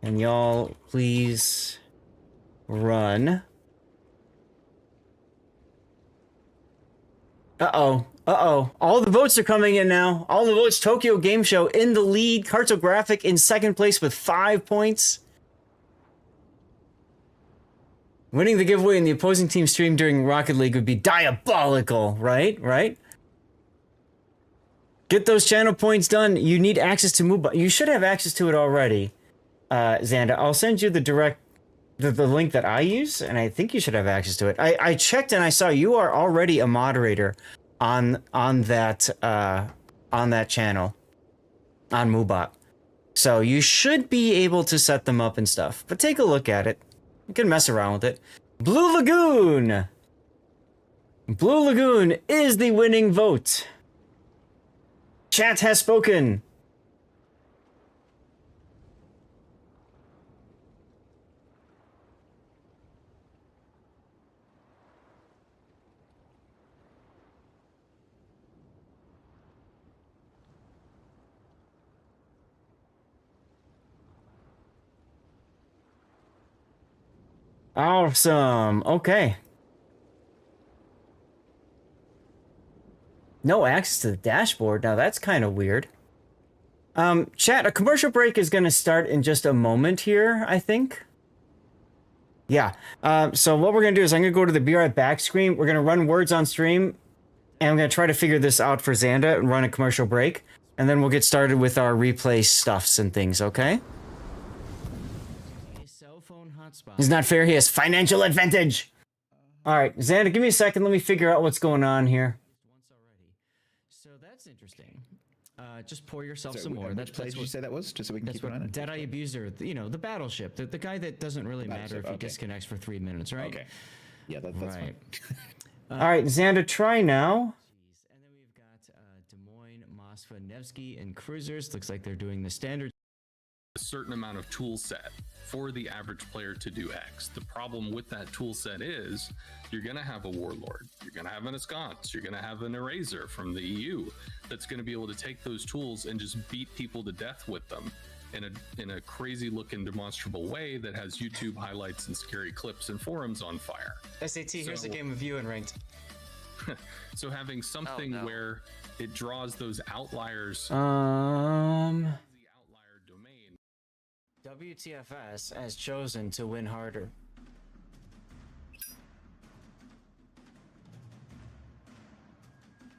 And y'all please run. Uh-oh. Uh-oh. All the votes are coming in now. All the votes. Tokyo Game Show in the lead. Cartographic in second place with 5 points. Winning the giveaway in the opposing team stream during Rocket League would be diabolical, right? Right? Get those channel points done. You need access to Move. You should have access to it already, Xanda. I'll send you the link that I use, and I think you should have access to it. I checked and I saw you are already a moderator on that channel on Moobot. So you should be able to set them up and stuff. But take a look at it. You can mess around with it. Blue Lagoon. Blue Lagoon is the winning vote. Chat has spoken. Awesome. Okay. No access to the dashboard. Now that's kind of weird. Chat, a commercial break is going to start in just a moment here, I think. Yeah. So what we're going to do is I'm going to go to the Be Right Back screen. We're going to run words on stream, and I'm going to try to figure this out for Xanda and run a commercial break. And then we'll get started with our replay stuffs and things, okay? It's not fair. He has financial advantage. All right, Xanda, give me a second. Let me figure out what's going on here. So that's interesting. Just pour yourself some more. Which place did you say that was? Just so we can keep an eye on it. Deadeye Abuser, you know, the battleship, the guy that doesn't really matter if he disconnects for 3 minutes, right? Okay. Yeah, that's right. fine. All right, Xanda, try now. And then we've got Des Moines, Moskva, Nevsky, and Cruisers. Looks like they're doing the standard. A certain amount of tool set for the average player to do X. The problem with that tool set is you're going to have a warlord, you're going to have an ensconce, you're going to have an eraser from the EU that's going to be able to take those tools and just beat people to death with them in a crazy looking demonstrable way that has YouTube highlights and scary clips and forums on fire. SAT, here's a game of you in ranked. So having something where it draws those outliers. WTFS has chosen to win harder.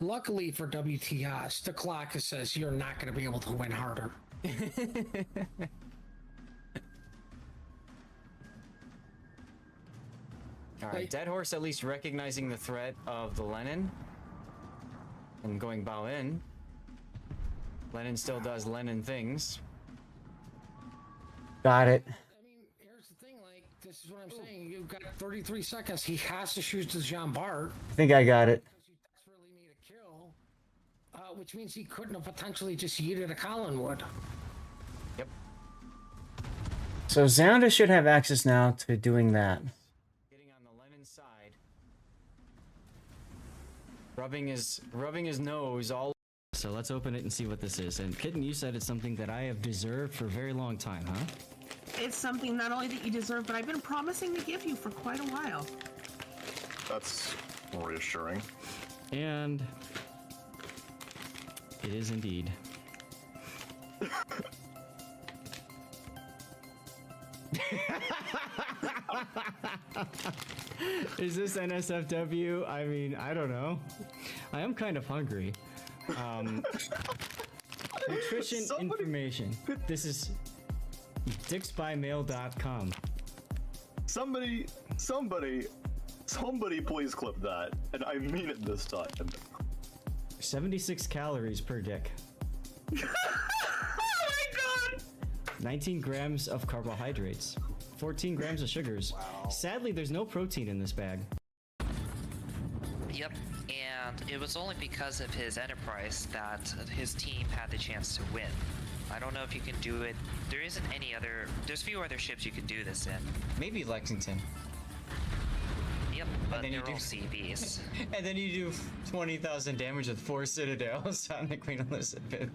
Luckily for WTS, the clock says you're not going to be able to win harder. All right, Dead Horse at least recognizing the threat of the Lenin and going bow in. Lenin still does Lenin things. Got it. I mean, here's the thing, like, this is what I'm saying. You've got 33 seconds. He has to shoot to Jean Bart. I think I got it. Because you desperately need a kill, which means he couldn't have potentially just yeeted a Collinwood. Yep. So Xanda should have access now to doing that. Getting on the Lenin side. Rubbing his nose all. So let's open it and see what this is. And Kitten, you said it's something that I have deserved for a very long time, huh? It's something not only that you deserve, but I've been promising to give you for quite a while. That's reassuring. And it is indeed. Is this NSFW? I mean, I don't know. I am kind of hungry. Nutrition information. This is dicksbymail.com. Somebody please clip that. And I mean it this time. 76 calories per dick. Oh my god! 19 grams of carbohydrates. 14 grams of sugars. Wow. Sadly, there's no protein in this bag. Yep, and it was only because of his enterprise that his team had the chance to win. I don't know if you can do it. There isn't any other. There's few other ships you can do this in. Maybe Lexington. Yep, but then you they're do- all CBs. And then you do 20,000 damage with 4 citadels on the Queen Elizabeth.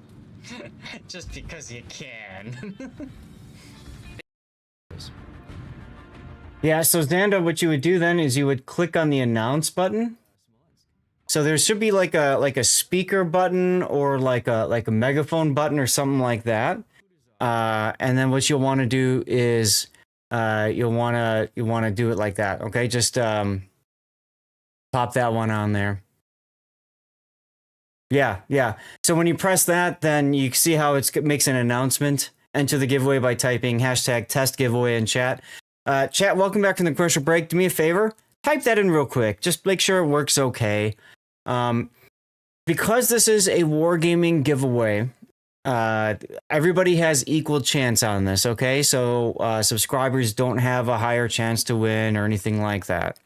Just because you can. Yeah, so Xanda, what you would do then is you would click on the announce button. So there should be like a speaker button or like a megaphone button or something like that. And then what you'll want to do is you'll want to do it like that. Okay, just pop that one on there. Yeah. So when you press that, then you see how it makes an announcement. Enter the giveaway by typing hashtag test giveaway in chat. Chat, welcome back from the commercial break. Do me a favor, type that in real quick. Just make sure it works okay. Because this is a wargaming giveaway, everybody has equal chance on this, okay? So subscribers don't have a higher chance to win or anything like that.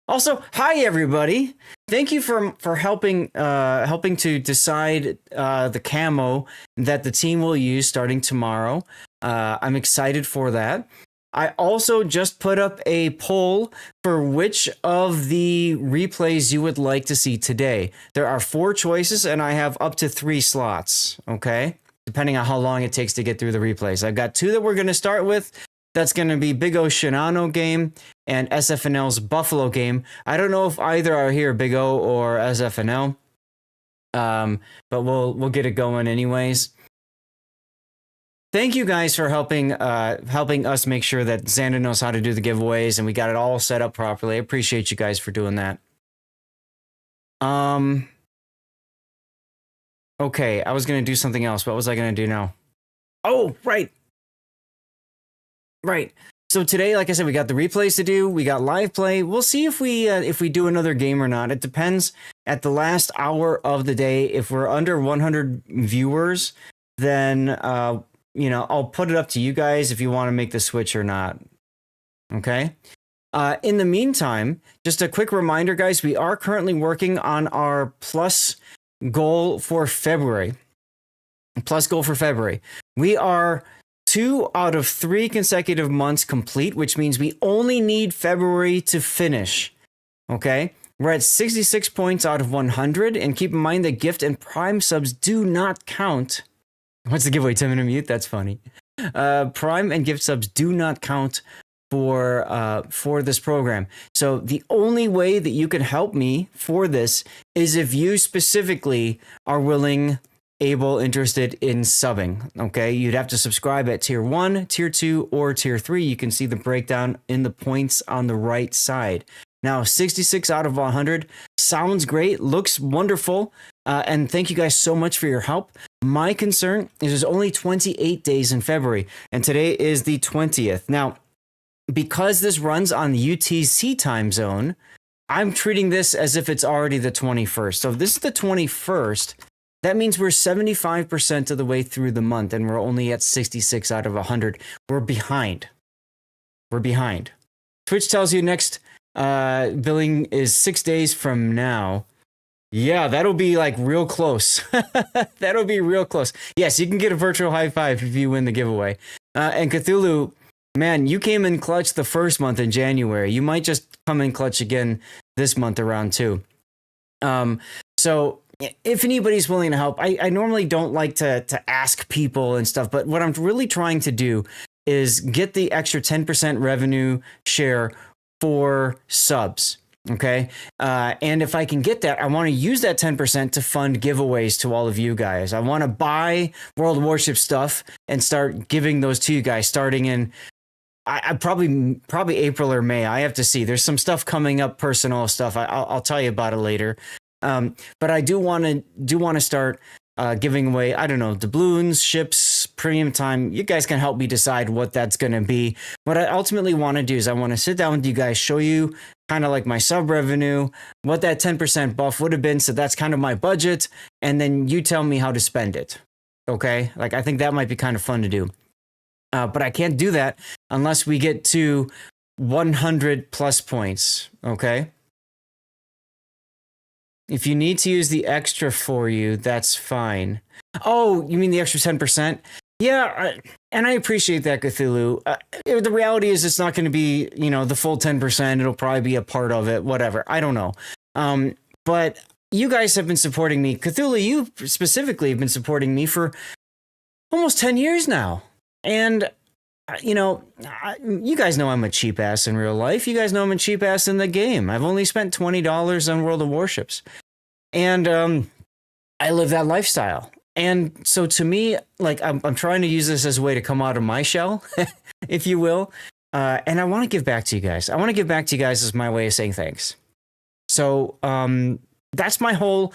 Also, hi everybody! Thank you for helping to decide the camo that the team will use starting tomorrow. I'm excited for that. I also just put up a poll for which of the replays you would like to see today. There are 4 choices, and I have up to 3 slots, okay? Depending on how long it takes to get through the replays. I've got 2 that we're going to start with. That's going to be Big O's Shinano game and SFNL's Buffalo game. I don't know if either are here, Big O or SFNL, but we'll get it going anyways. Thank you guys for helping us make sure that Xanda knows how to do the giveaways and we got it all set up properly. I appreciate you guys for doing that. Okay, I was gonna do something else. What was I gonna do now? Oh, right. So today, like I said, we got the replays to do. We got live play. We'll see if we do another game or not. It depends. At the last hour of the day, if we're under 100 viewers, then I'll put it up to you guys if you want to make the switch or not. Okay. In the meantime, just a quick reminder, guys, we are currently working on our plus goal for February. We are 2 out of 3 consecutive months complete, which means we only need February to finish. Okay. We're at 66 points out of 100. And keep in mind that gift and prime subs do not count. What's the giveaway? Tim in a mute? That's funny. Prime and gift subs do not count for this program. So the only way that you can help me for this is if you specifically are willing, able, interested in subbing. Okay, you'd have to subscribe at tier 1, tier 2, or tier 3. You can see the breakdown in the points on the right side. Now, 66 out of 100 sounds great, looks wonderful, and thank you guys so much for your help. My concern is there's only 28 days in February, and today is the 20th. Now, because this runs on the UTC time zone, I'm treating this as if it's already the 21st. So if this is the 21st, that means we're 75% of the way through the month, and we're only at 66 out of 100. We're behind. Twitch tells you next billing is 6 days from now. Yeah, that'll be like real close. That'll be real close. Yes, you can get a virtual high five if you win the giveaway. And Cthulhu, man, you came in clutch the first month in January. You might just come in clutch again this month around too. So if anybody's willing to help, I normally don't like to ask people and stuff, but what I'm really trying to do is get the extra 10% revenue share for subs. Okay. And if I can get that, I want to use that 10% to fund giveaways to all of you guys. I want to buy World of Warship stuff and start giving those to you guys starting in I probably April or May. I have to see. There's some stuff coming up, personal stuff. I'll tell you about it later. But I do want to start giving away, I don't know, doubloons, ships, premium time. You guys can help me decide what that's going to be. What I ultimately want to do is I want to sit down with you guys, show you kind of like my sub revenue, what that 10% buff would have been. So that's kind of my budget. And then you tell me how to spend it. Okay. Like, I think that might be kind of fun to do. But I can't do that unless we get to 100 plus points. Okay. If you need to use the extra for you, that's fine. Oh, you mean the extra 10%? Yeah, and I appreciate that, Cthulhu. The reality is it's not going to be, the full 10%. It'll probably be a part of it, whatever. I don't know. But you guys have been supporting me. Cthulhu, you specifically have been supporting me for almost 10 years now. And, you guys know I'm a cheap ass in real life. You guys know I'm a cheap ass in the game. I've only spent $20 on World of Warships. And I live that lifestyle. And so to me, like, I'm trying to use this as a way to come out of my shell, if you will. And I want to give back to you guys. I want to give back to you guys as my way of saying thanks. So that's my whole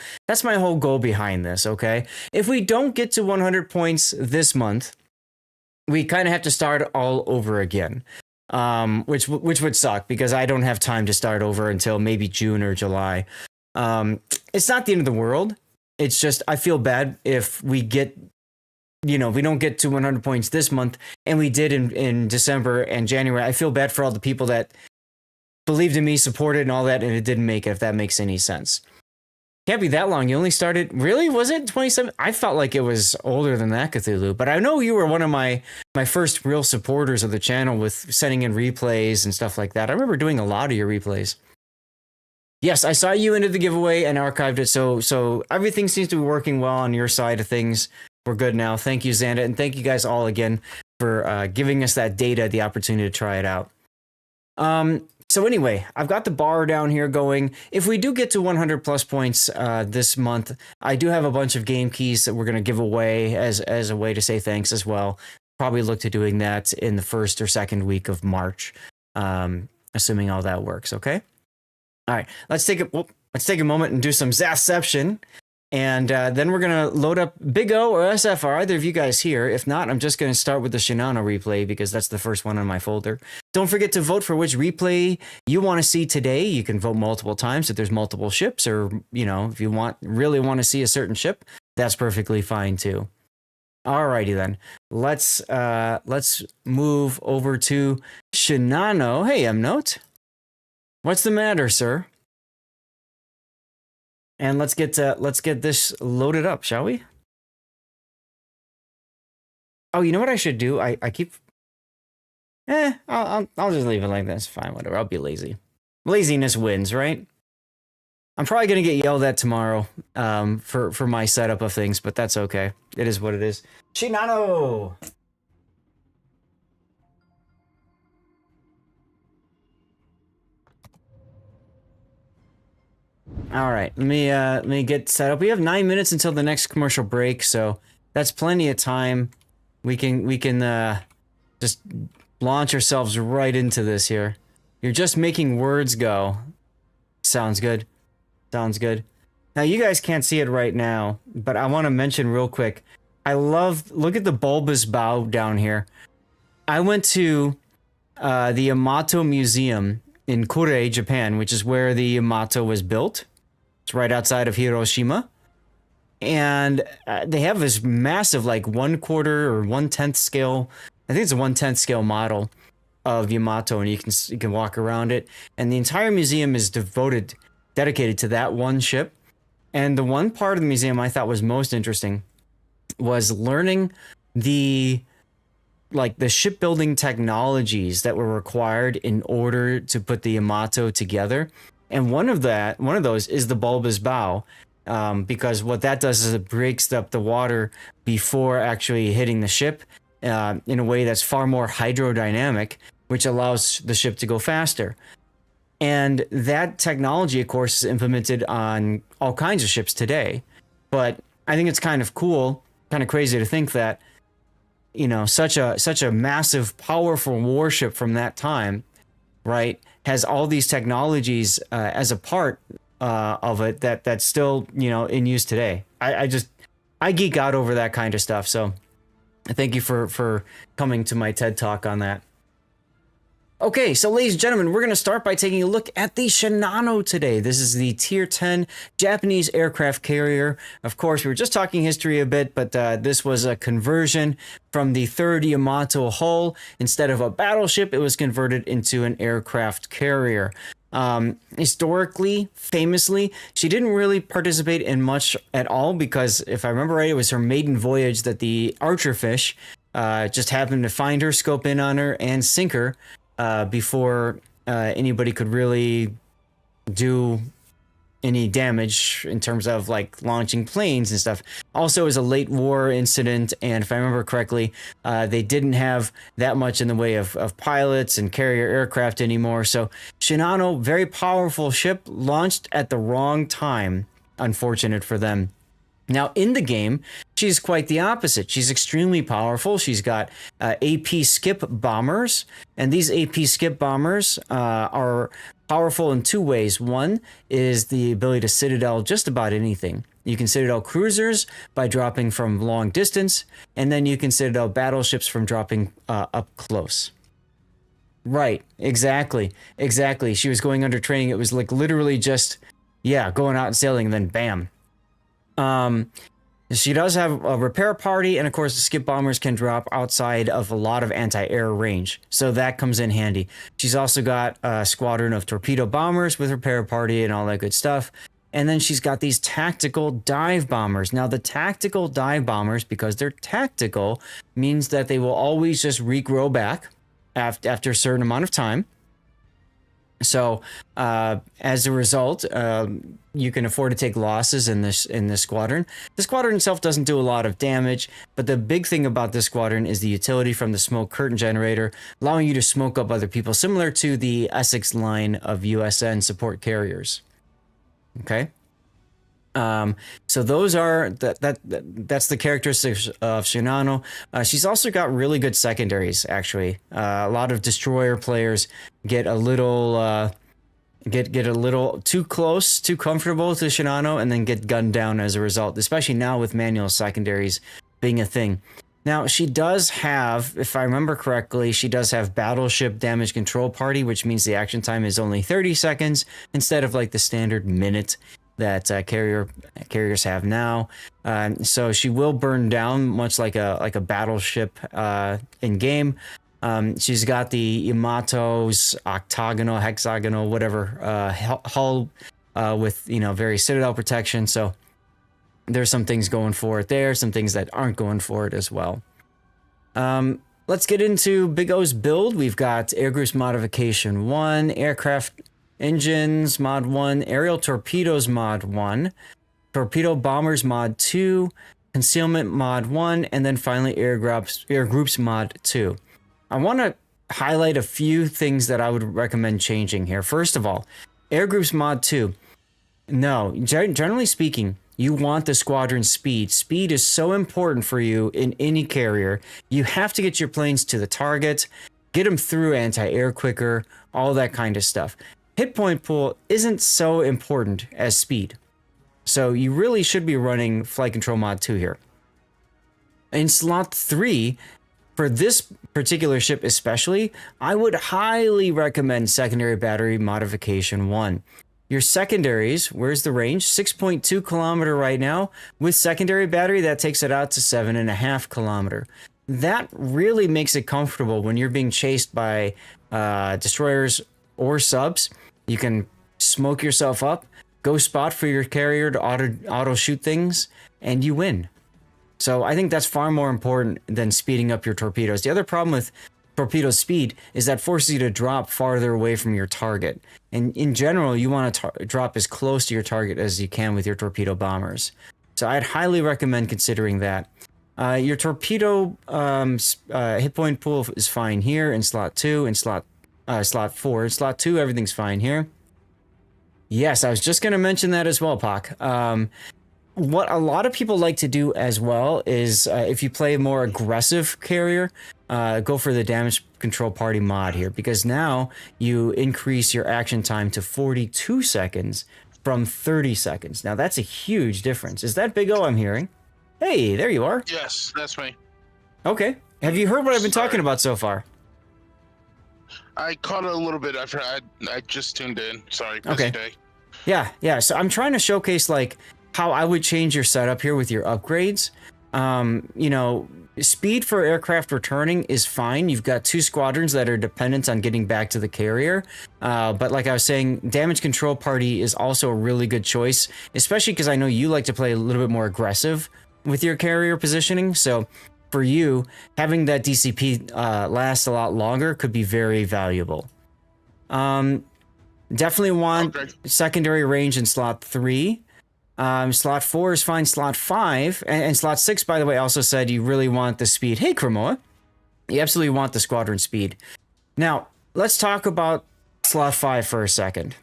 goal behind this. Okay, if we don't get to 100 points this month, we kind of have to start all over again, which would suck because I don't have time to start over until maybe June or July. It's not the end of the world. It's just I feel bad if we get, if we don't get to 100 points this month, and we did in December and January. I feel bad for all the people that believed in me, supported, and all that, and it didn't make it. If that makes any sense. Can't be that long. You only started, really? Was it 27? I felt like it was older than that, Cthulhu. But I know you were one of my first real supporters of the channel with sending in replays and stuff like that. I remember doing a lot of your replays. Yes, I saw you into the giveaway and archived it. So everything seems to be working well on your side of things. We're good now. Thank you, Xanda. And thank you guys all again for giving us that data, the opportunity to try it out. So anyway, I've got the bar down here going. If we do get to 100 plus points this month, I do have a bunch of game keys that we're going to give away as a way to say thanks as well. Probably look to doing that in the first or second week of March, assuming all that works. Okay. All right. Let's take a moment and do some Zaception. And then we're going to load up Big O or SF. Are either of you guys here? If not, I'm just going to start with the Shinano replay because that's the first one on my folder. Don't forget to vote for which replay you want to see today. You can vote multiple times if there's multiple ships, or, if you really want to see a certain ship, that's perfectly fine too. Alrighty then. Let's move over to Shinano. Hey, M-Note. What's the matter, sir? And let's get this loaded up, shall we? Oh, you know what I should do? I keep. I'll just leave it like this. Fine, whatever. I'll be lazy. Laziness wins, right? I'm probably gonna get yelled at tomorrow, for my setup of things, but that's okay. It is what it is. Shinano. All right, let me get set up. We have 9 minutes until the next commercial break, so that's plenty of time. We can just launch ourselves right into this here. You're just making words go. Sounds good. Sounds good. Now you guys can't see it right now, but I want to mention real quick. Look at the bulbous bow down here. I went to the Yamato Museum in Kure, Japan, which is where the Yamato was built. It's right outside of Hiroshima. And they have this massive, like 1/4 or 1/10 scale. I think it's a 1/10 scale model of Yamato, and you can walk around it. And the entire museum is dedicated to that one ship. And the one part of the museum I thought was most interesting was learning the shipbuilding technologies that were required in order to put the Yamato together. And one of those is the bulbous bow, because what that does is it breaks up the water before actually hitting the ship in a way that's far more hydrodynamic, which allows the ship to go faster. And that technology, of course, is implemented on all kinds of ships today. But I think it's kind of cool, kind of crazy to think that, such a massive, powerful warship from that time, right, has all these technologies as a part of it that's still, in use today. I geek out over that kind of stuff. So thank you for coming to my TED Talk on that. Okay, so ladies and gentlemen, we're going to start by taking a look at the Shinano today. This is the Tier 10 Japanese aircraft carrier. Of course, we were just talking history a bit, but this was a conversion from the third Yamato hull. Instead of a battleship, it was converted into an aircraft carrier. Historically, famously, she didn't really participate in much at all because, if I remember right, it was her maiden voyage that the Archerfish just happened to find her, scope in on her, and sink her before anybody could really do any damage in terms of like launching planes and stuff. Also, it was a late war incident, and if I remember correctly, they didn't have that much in the way of pilots and carrier aircraft anymore. So Shinano, very powerful ship, launched at the wrong time. Unfortunate for them. Now, in the game, she's quite the opposite. She's extremely powerful. She's got AP skip bombers, and these AP skip bombers are powerful in two ways. One is the ability to citadel just about anything. You can citadel cruisers by dropping from long distance, and then you can citadel battleships from dropping up close. Right, exactly. She was going under training. It was like literally just, going out and sailing, and then bam. She does have a repair party, and of course the skip bombers can drop outside of a lot of anti-air range, so that comes in handy. She's also got a squadron of torpedo bombers with repair party and all that good stuff. And then she's got these tactical dive bombers. Now the tactical dive bombers, because they're tactical, means that they will always just regrow back after a certain amount of time. So as a result, you can afford to take losses in this squadron. The squadron itself doesn't do a lot of damage, but the big thing about this squadron is the utility from the smoke curtain generator, allowing you to smoke up other people, similar to the Essex line of USN support carriers. Okay. So those are that's the characteristics of Shinano. She's also got really good secondaries, actually. A lot of destroyer players get a little get a little too close, too comfortable to Shinano, and then get gunned down as a result, especially now with manual secondaries being a thing. Now, she does have, if I remember correctly, she does have battleship damage control party, which means the action time is only 30 seconds instead of like the standard minute that carriers have now. So she will burn down much like a battleship in game. She's got the Yamato's octagonal, hexagonal, whatever hull with very citadel protection. So there's some things going for it there, some things that aren't going for it as well. Let's get into Big O's build. We've got Air Groups Modification 1, Aircraft Engines Mod 1, Aerial Torpedoes Mod 1, Torpedo Bombers Mod 2, Concealment Mod 1, and then finally Air Groups Mod 2. I want to highlight a few things that I would recommend changing here. First of all, Air Groups Mod 2. No, generally speaking, you want the squadron speed. Speed is so important for you in any carrier. You have to get your planes to the target, get them through anti-air quicker, all that kind of stuff. Hit point pool isn't so important as speed. So you really should be running Flight Control Mod 2 here. In slot 3, for this particular ship especially, I would highly recommend Secondary Battery Modification 1. Your secondaries, where's the range? 6.2 kilometer right now. With secondary battery, that takes it out to 7.5 kilometer. That really makes it comfortable when you're being chased by destroyers or subs. You can smoke yourself up, go spot for your carrier to auto shoot things, and you win. So I think that's far more important than speeding up your torpedoes. The other problem with torpedo speed is that forces you to drop farther away from your target. And in general, you want to drop as close to your target as you can with your torpedo bombers. So I'd highly recommend considering that. Your torpedo hit point pool is fine here in slot 2, in slot 4. In slot 2, everything's fine here. Yes, I was just going to mention that as well, Pac. What a lot of people like to do as well is if you play a more aggressive carrier, go for the damage control party mod here, because now you increase your action time to 42 seconds from 30 seconds. Now that's a huge difference. Is that Big O I'm hearing? Hey, there you are. Yes, that's me. Okay. Have you heard what I've been talking about so far? I caught it a little bit. I just tuned in. Sorry, busy day. Yeah. So I'm trying to showcase like how I would change your setup here with your upgrades. Speed for aircraft returning is fine. You've got 2 squadrons that are dependent on getting back to the carrier. But like I was saying, damage control party is also a really good choice, especially because I know you like to play a little bit more aggressive with your carrier positioning. So for you, having that DCP last a lot longer could be very valuable. Definitely want secondary range in slot 3. Slot 4 is fine. Slot 5 and slot 6, by the way, also said you really want the speed. Hey, Cremoa. You absolutely want the squadron speed. Now, let's talk about slot 5 for a second.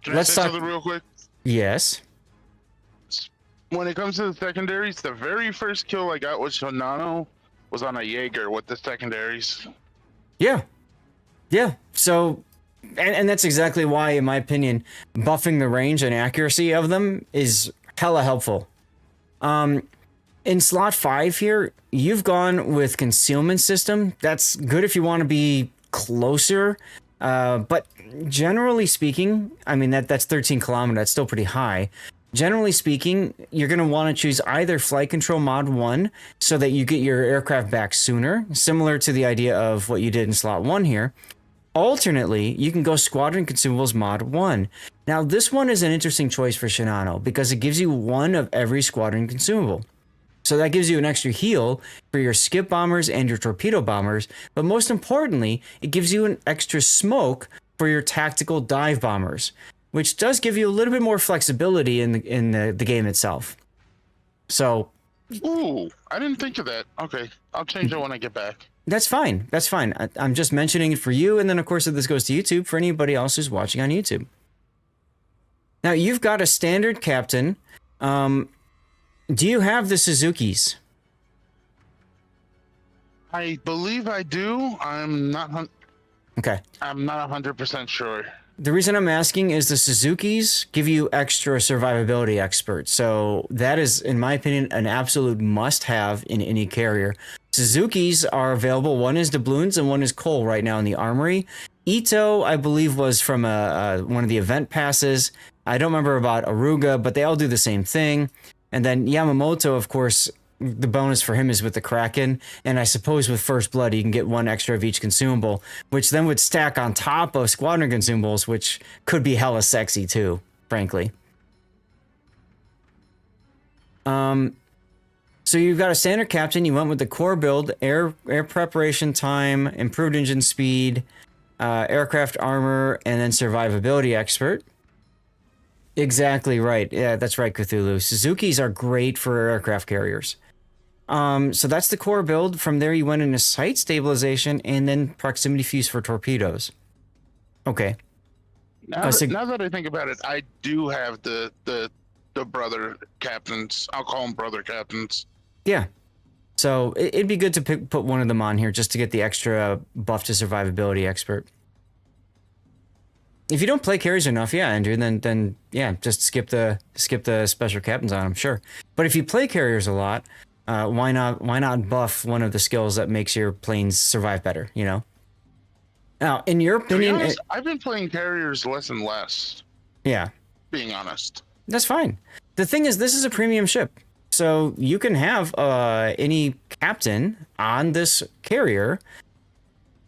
Let's say something real quick? Yes. When it comes to the secondaries, the very first kill I got with Shinano was on a Jaeger with the secondaries. Yeah. Yeah. So, and that's exactly why, in my opinion, buffing the range and accuracy of them is hella helpful. In slot 5 here, you've gone with concealment system. That's good if you want to be closer. But generally speaking, I mean, that's 13 kilometers. That's still pretty high. Generally speaking, you're going to want to choose either flight control mod 1 so that you get your aircraft back sooner, similar to the idea of what you did in slot 1 here. Alternately, you can go squadron consumables mod 1. Now, this one is an interesting choice for Shinano because it gives you one of every squadron consumable. So that gives you an extra heal for your skip bombers and your torpedo bombers, but most importantly, it gives you an extra smoke for your tactical dive bombers, which does give you a little bit more flexibility in the game itself. So, ooh, I didn't think of that. Okay, I'll change it when I get back. That's fine. That's fine. I'm just mentioning it for you, and then of course, if this goes to YouTube, for anybody else who's watching on YouTube. Now you've got a standard captain. Do you have the Suzuki's? I believe I do. I'm not. Okay. I'm not 100% sure. The reason I'm asking is the Suzuki's give you extra survivability expert. So that is, in my opinion, an absolute must-have in any carrier. Suzuki's are available. One is doubloons and one is coal right now in the armory. Ito, I believe, was from one of the event passes. I don't remember about Aruga, but they all do the same thing. And then Yamamoto, of course, the bonus for him is with the Kraken. And I suppose with First Blood, you can get one extra of each consumable, which then would stack on top of squadron consumables, which could be hella sexy too, frankly. So you've got a standard captain. You went with the core build, air preparation time, improved engine speed, aircraft armor, and then survivability expert. Exactly right. Yeah, that's right, Cthulhu. Suzuki's are great for aircraft carriers. So that's the core build. From there, you went into sight stabilization and then proximity fuse for torpedoes. Okay. Now that I think about it, I do have the brother captains. I'll call them brother captains. Yeah. So it'd be good to put one of them on here just to get the extra buff to survivability expert. If you don't play carries enough, yeah, Andrew, then yeah, just skip the special captains on them, sure. But if you play carriers a lot, why not buff one of the skills that makes your planes survive better? You know. Now, in your opinion, to be honest, I've been playing carriers less and less. Yeah. Being honest. That's fine. The thing is, this is a premium ship, so you can have any captain on this carrier.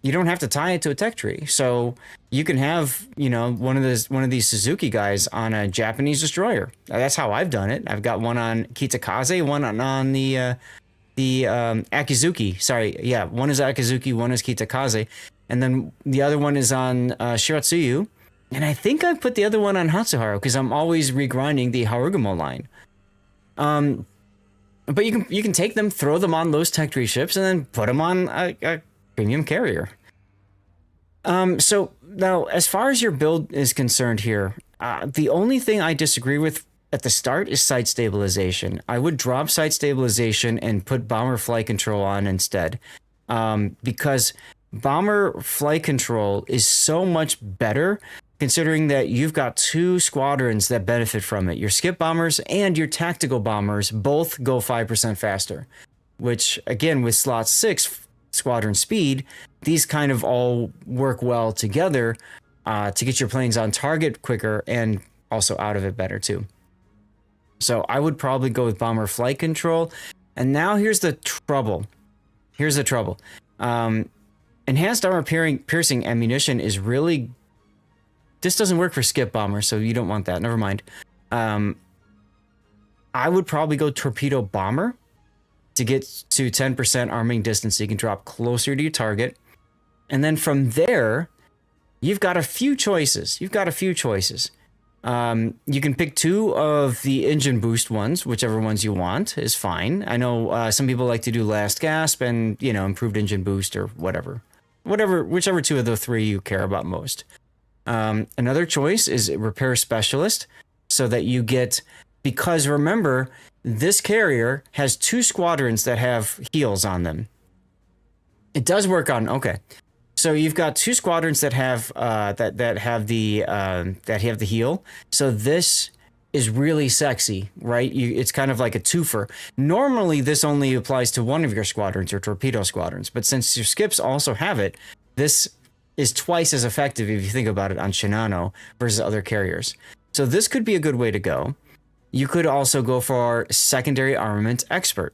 You don't have to tie it to a tech tree. So you can have, you know, one of these Suzuki guys on a Japanese destroyer. That's how I've done it. I've got one on Kitakaze, one on the Akizuki. Sorry, yeah, one is Akizuki, one is Kitakaze, and then the other one is on Shiratsuyu. And I think I put the other one on Hatsuharu because I'm always regrinding the Harugumo line. But you can take them, throw them on those tech tree ships, and then put them on a premium carrier. So now, as far as your build is concerned here, the only thing I disagree with at the start is sight stabilization. I would drop sight stabilization and put bomber flight control on instead, because bomber flight control is so much better considering that you've got two squadrons that benefit from it. Your skip bombers and your tactical bombers both go 5% faster, which again, with slot 6 squadron speed, these kind of all work well together to get your planes on target quicker and also out of it better too. So I would probably go with bomber flight control. And now here's the trouble. Enhanced armor piercing ammunition is really... This doesn't work for skip bombers, so you don't want that. Never mind. I would probably go torpedo bomber to get to 10% arming distance so you can drop closer to your target. And then from there, you've got a few choices. You can pick 2 of the engine boost ones, whichever ones you want is fine. I know some people like to do last gasp and, you know, improved engine boost or whichever 2 of the 3 you care about most. Another choice is repair specialist, so that you get, because remember, this carrier has 2 squadrons that have heals on them. It does work on, okay. So you've got 2 squadrons that have that have the heal. So this is really sexy, right? It's kind of like a twofer. Normally, this only applies to one of your squadrons or torpedo squadrons, but since your skips also have it, this is twice as effective if you think about it on Shinano versus other carriers. So this could be a good way to go. You could also go for secondary armament expert,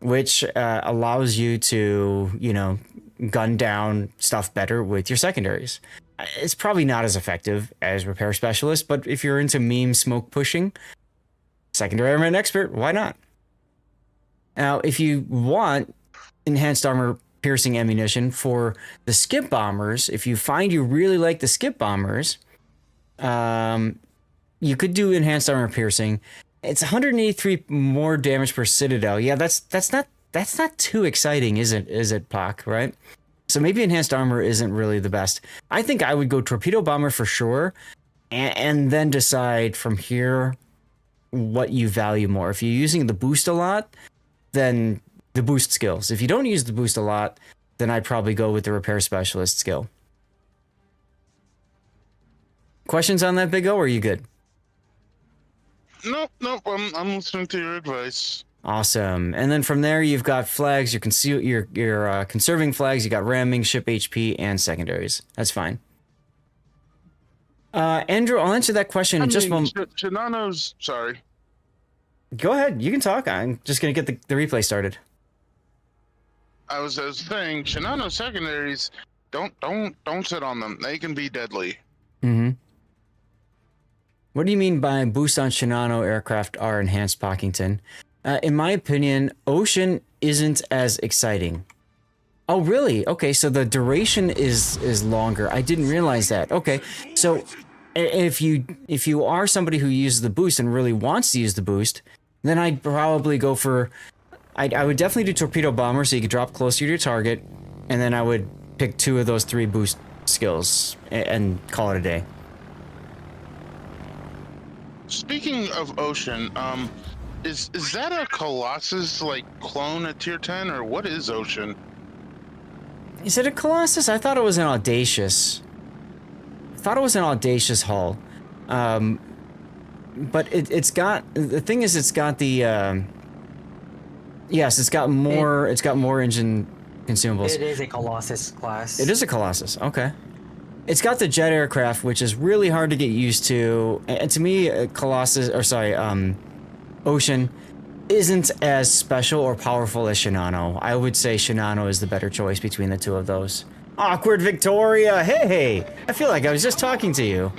which allows you to, you know, gun down stuff better with your secondaries. It's probably not as effective as repair specialist, but if you're into meme smoke pushing, secondary armament expert, why not? Now, if you want enhanced armor piercing ammunition for the skip bombers, if you find you really like the skip bombers, you could do enhanced armor piercing. It's 183 more damage per citadel. Yeah, that's not too exciting, is it, Pac, right? So maybe enhanced armor isn't really the best. I think I would go torpedo bomber for sure, and then decide from here what you value more. If you're using the boost a lot, then the boost skills. If you don't use the boost a lot, then I'd probably go with the repair specialist skill. Questions on that, Big O, or are you good? Nope. I'm listening to your advice. Awesome. And then from there, you've got flags, your conserving flags, you got ramming, ship HP, and secondaries. That's fine. Andrew, I'll answer that question in just one. Shinano's, sorry. Go ahead. You can talk. I'm just going to get the replay started. I was saying, Shinano secondaries, don't sit on them. They can be deadly. Mm-hmm. What do you mean by boost on Shinano aircraft are enhanced, Pockington? In my opinion, Ocean isn't as exciting. Oh, really? Okay, so the duration is longer. I didn't realize that. Okay, so if you are somebody who uses the boost and really wants to use the boost, then I'd probably go for... I would definitely do torpedo bomber so you could drop closer to your target, and then I would pick 2 of those 3 boost skills and call it a day. Speaking of Ocean, is that a Colossus like clone at tier 10, or what is Ocean? Is it a Colossus? I thought it was an Audacious. Hull. But it's got, the thing is, it's got the yes, it's got more engine consumables. It is a Colossus class. It is a Colossus. Okay. It's got the jet aircraft, which is really hard to get used to. And to me, Ocean isn't as special or powerful as Shinano. I would say Shinano is the better choice between the 2 of those. Awkward Victoria, hey! I feel like I was just talking to you.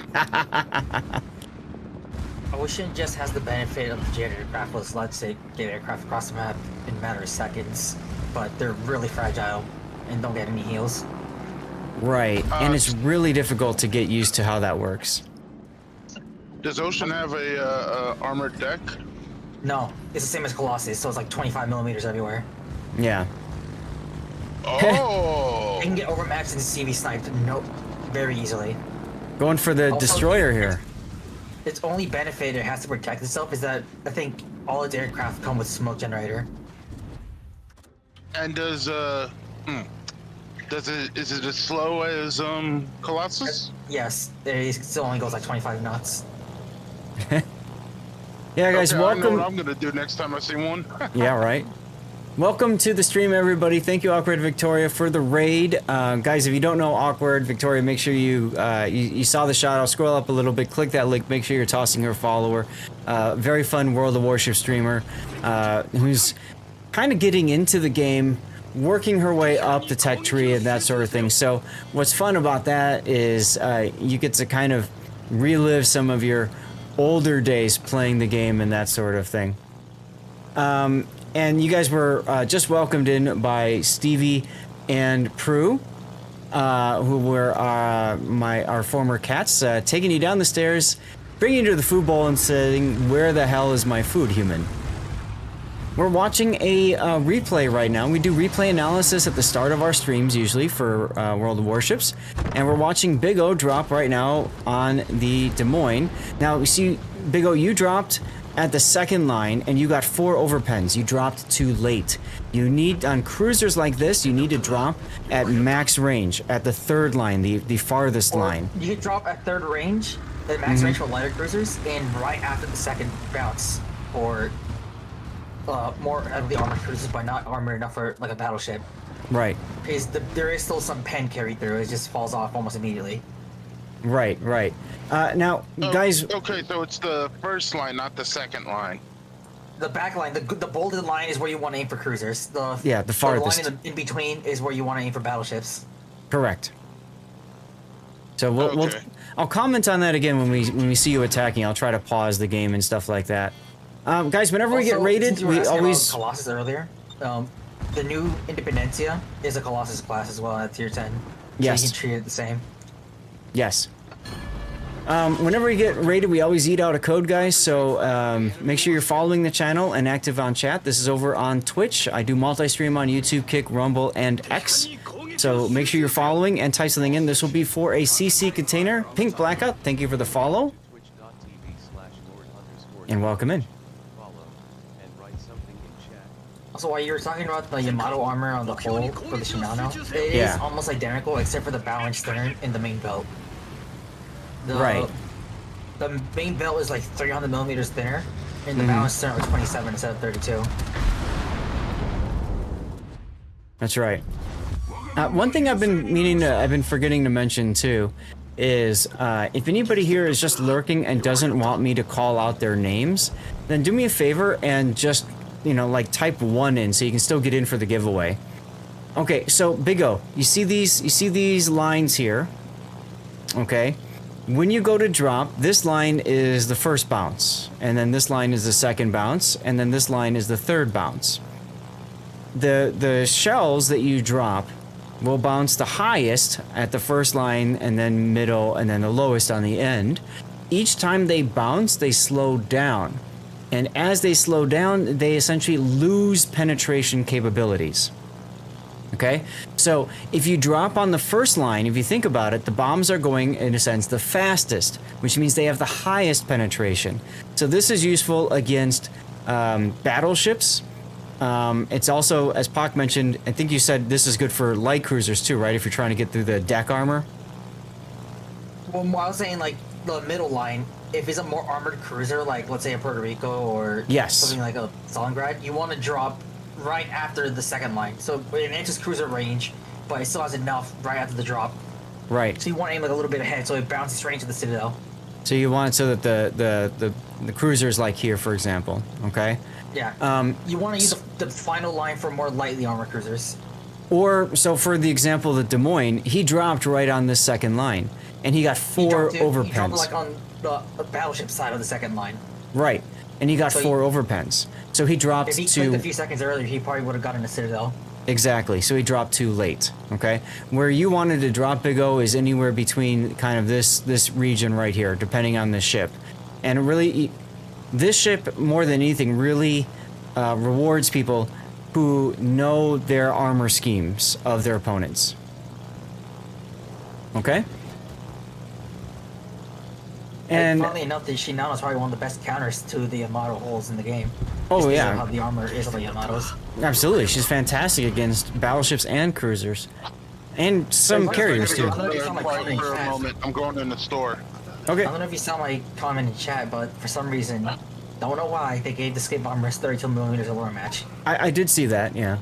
Ocean just has the benefit of the jet aircraft, was let's say get aircraft across the map in a matter of seconds, but they're really fragile and don't get any heals. Right, and it's really difficult to get used to how that works. Does Ocean have a armored deck? No, it's the same as Colossus, so it's like 25 millimeters everywhere. Yeah. Oh! They can get overmatched and CV sniped very easily. Going for the Also, destroyer here. Its only benefit it has to protect itself is that I think all its aircraft come with smoke generator. And is it as slow as Colossus? Yes, it still only goes like 25 knots. Yeah, guys, okay, welcome. I know what I'm gonna do next time I see one. Yeah, right. Welcome to the stream, everybody. Thank you, Awkward Victoria, for the raid. Guys, if you don't know Awkward Victoria, make sure you saw the shot. I'll scroll up a little bit. Click that link. Make sure you're tossing her a follower. Very fun World of Warship streamer who's kind of getting into the game, working her way up the tech tree and that sort of thing. So what's fun about that is you get to kind of relive some of your older days playing the game and that sort of thing. and you guys were just welcomed in by Stevie and Prue, who were our former cats, taking you down the stairs, bringing you to the food bowl and saying, "Where the hell is my food, human?" We're watching a replay right now. We do replay analysis at the start of our streams usually for World of Warships, and we're watching Big O drop right now on the Des Moines. Now we see Big O, you dropped at the second line and you got 4 overpens. You dropped too late. You need, on cruisers like this, you need to drop at max range at the third line, the farthest line. You can drop at third range, at max range for lighter cruisers, and right after the second bounce, or more heavily armored cruisers, but not armored enough for like a battleship. Right. Because there is still some pen carried through. It just falls off almost immediately. Right. Now, guys. Okay, so it's the first line, not the second line. The back line, the bolded line is where you want to aim for cruisers. The farthest. The line in between is where you want to aim for battleships. Correct. So I'll comment on that again when we see you attacking. I'll try to pause the game and stuff like that. Guys, whenever we get raided, we always... Colossus earlier. The new Independencia is a Colossus class as well at tier 10. Yes. So you can treat it the same. Yes. Whenever we get raided, we always eat out a code, guys, so make sure you're following the channel and active on chat. This is over on Twitch. I do multi-stream on YouTube, Kick, Rumble, and X. So make sure you're following and type something in. This will be for a CC container. Pink Blackout, thank you for the follow. And welcome in. Also, while you were talking about the Yamato armor on the hull for the Shinano, it is almost identical except for the bow and stern in the main belt. Right. The main belt is like 300 millimeters thinner, and the bow and stern are 27 instead of 32. That's right. One thing I've been forgetting to mention too, is if anybody here is just lurking and doesn't want me to call out their names, then do me a favor and just, like type 1 in so you can still get in for the giveaway. Okay, so Big O, you see these lines here, okay? When you go to drop, this line is the first bounce, and then this line is the second bounce, and then this line is the third bounce. The shells that you drop will bounce the highest at the first line, and then middle, and then the lowest on the end. Each time they bounce, they slow down. And as they slow down, they essentially lose penetration capabilities. Okay? So if you drop on the first line, if you think about it, the bombs are going, in a sense, the fastest, which means they have the highest penetration. So this is useful against battleships. It's also, as Pac mentioned, I think you said this is good for light cruisers too, right? If you're trying to get through the deck armor. Well, I was saying like the middle line, if it's a more armored cruiser, like let's say a Puerto Rico or something like a Stalingrad, you want to drop right after the second line. So it enters cruiser range, but it still has enough right after the drop. Right. So you want to aim like a little bit ahead, so it bounces straight into the Citadel. So you want it so that the cruisers like here, for example, okay? Yeah. You want to use the final line for more lightly armored cruisers. Or, so for the example, the Des Moines, he dropped right on this second line, and he got 4 overpens. He dropped like on the battleship side of the second line. Right, and he got 4 overpens. So he dropped if he clicked a few seconds earlier, he probably would have gotten a Citadel. Exactly, so he dropped too late, okay? Where you wanted to drop Big O is anywhere between kind of this region right here, depending on the ship. And really, this ship, more than anything, really rewards people who know their armor schemes of their opponents. Okay? And funnily enough, the Shinano is probably one of the best counters to the Yamato holes in the game. Oh yeah. How the armor is on the Yamatos. Absolutely, she's fantastic against battleships and cruisers, and some carriers too. I'm going in the store. Okay. I don't know if you saw my comment in chat, but for some reason, don't know why, they gave the skate bombers 32 millimeters of lower match. I did see that, yeah.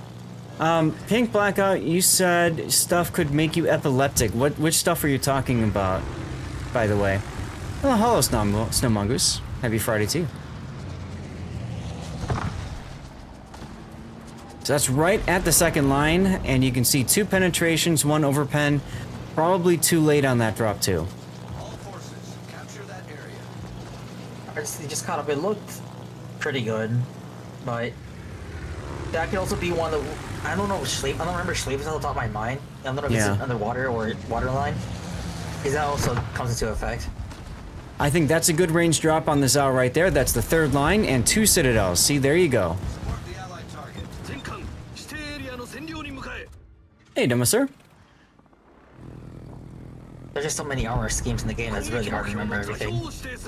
Pink Blackout, you said stuff could make you epileptic. Which stuff are you talking about, by the way? Oh, hello, Snow Mongoose. Happy Friday to you. So that's right at the second line, and you can see 2 penetrations, 1 overpen. Probably too late on that drop too. He just caught up. It looked pretty good, but that could also be one of the. I don't know. Sleep. I don't remember sleep is on the top of my mind. I don't know if it's underwater or waterline. Because that also comes into effect. I think that's a good range drop on the Zao right there. That's the third line and 2 citadels. See, there you go. Hey, Demo sir. There's just so many armor schemes in the game that's really hard to remember everything.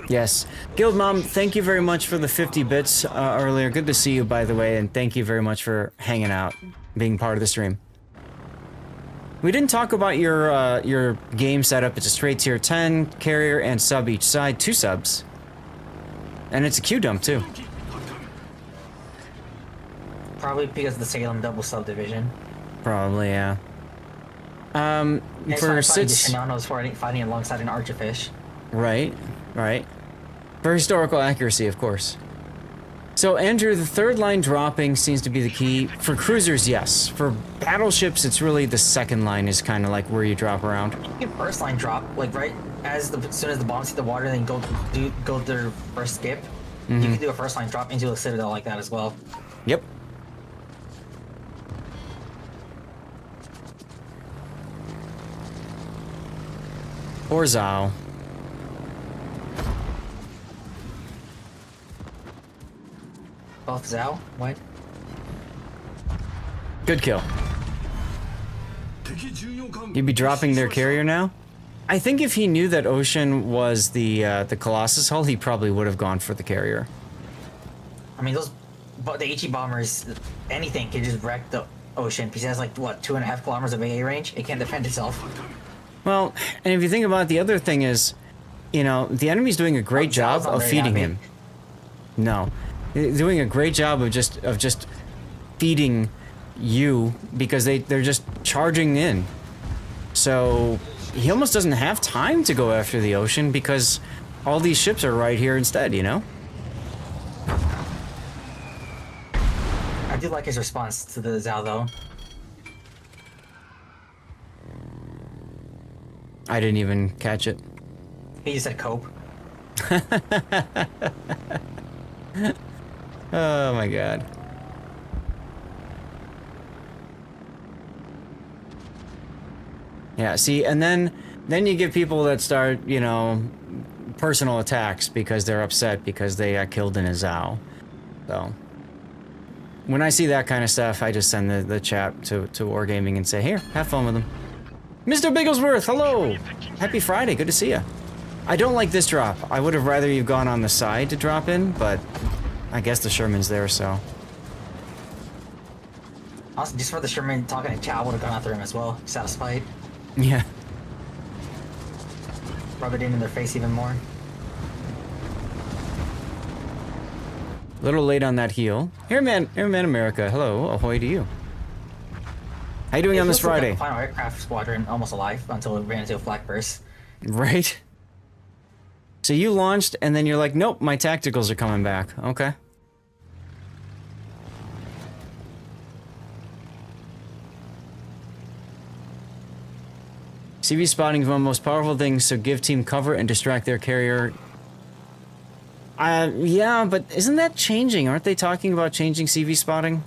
Yes. Guild Mom, thank you very much for the 50 bits earlier. Good to see you, by the way, and thank you very much for hanging out, being part of the stream. We didn't talk about your game setup. It's a straight tier 10, carrier, and sub each side. 2 subs. And it's a Q dump, too. Probably because of the Salem double subdivision. Probably, yeah. For Sits... Shinano's fighting alongside an Archerfish. Right, right. For historical accuracy, of course. So, Andrew, the third line dropping seems to be the key. For cruisers, yes. For battleships, it's really the second line is kind of like where you drop around. You can first line drop, like right as soon as the bombs hit the water, then go their first skip. You can do a first line drop into a citadel like that as well. Yep. Or Zao. Both Zao? What? Good kill. You'd be dropping their carrier now? I think if he knew that Ocean was the Colossus hull, he probably would have gone for the carrier. I mean, the HE bombers, anything can just wreck the Ocean because it has like, what, 2.5 kilometers of AA range? It can't defend itself. Well, and if you think about it, the other thing is, you know, the enemy's doing a great job of feeding him. No. They're doing a great job of just feeding you because they're just charging in. So he almost doesn't have time to go after the Ocean because all these ships are right here instead, you know? I do like his response to the Zao, though. I didn't even catch it. He just said cope. Oh my god. Yeah, see, and then you get people that start, you know, personal attacks because they're upset because they got killed in a Zao. So when I see that kind of stuff, I just send the chat to Wargaming and say, here, have fun with them. Mr. Bigglesworth, hello! Happy Friday, good to see you. I don't like this drop. I would have rather you've gone on the side to drop in, but I guess the Sherman's there, so. Also, just for the Sherman talking to chat, I would have gone after him as well, just out of spite. Yeah. Rub it in their face even more. A little late on that heel. Airman America, hello, ahoy to you. How you doing on this Friday? Like the final aircraft squadron almost alive until it ran into a flak burst. Right? So you launched and then you're like, nope, my tacticals are coming back. Okay. CV spotting is one of the most powerful things, so give team cover and distract their carrier. Yeah, but isn't that changing? Aren't they talking about changing CV spotting?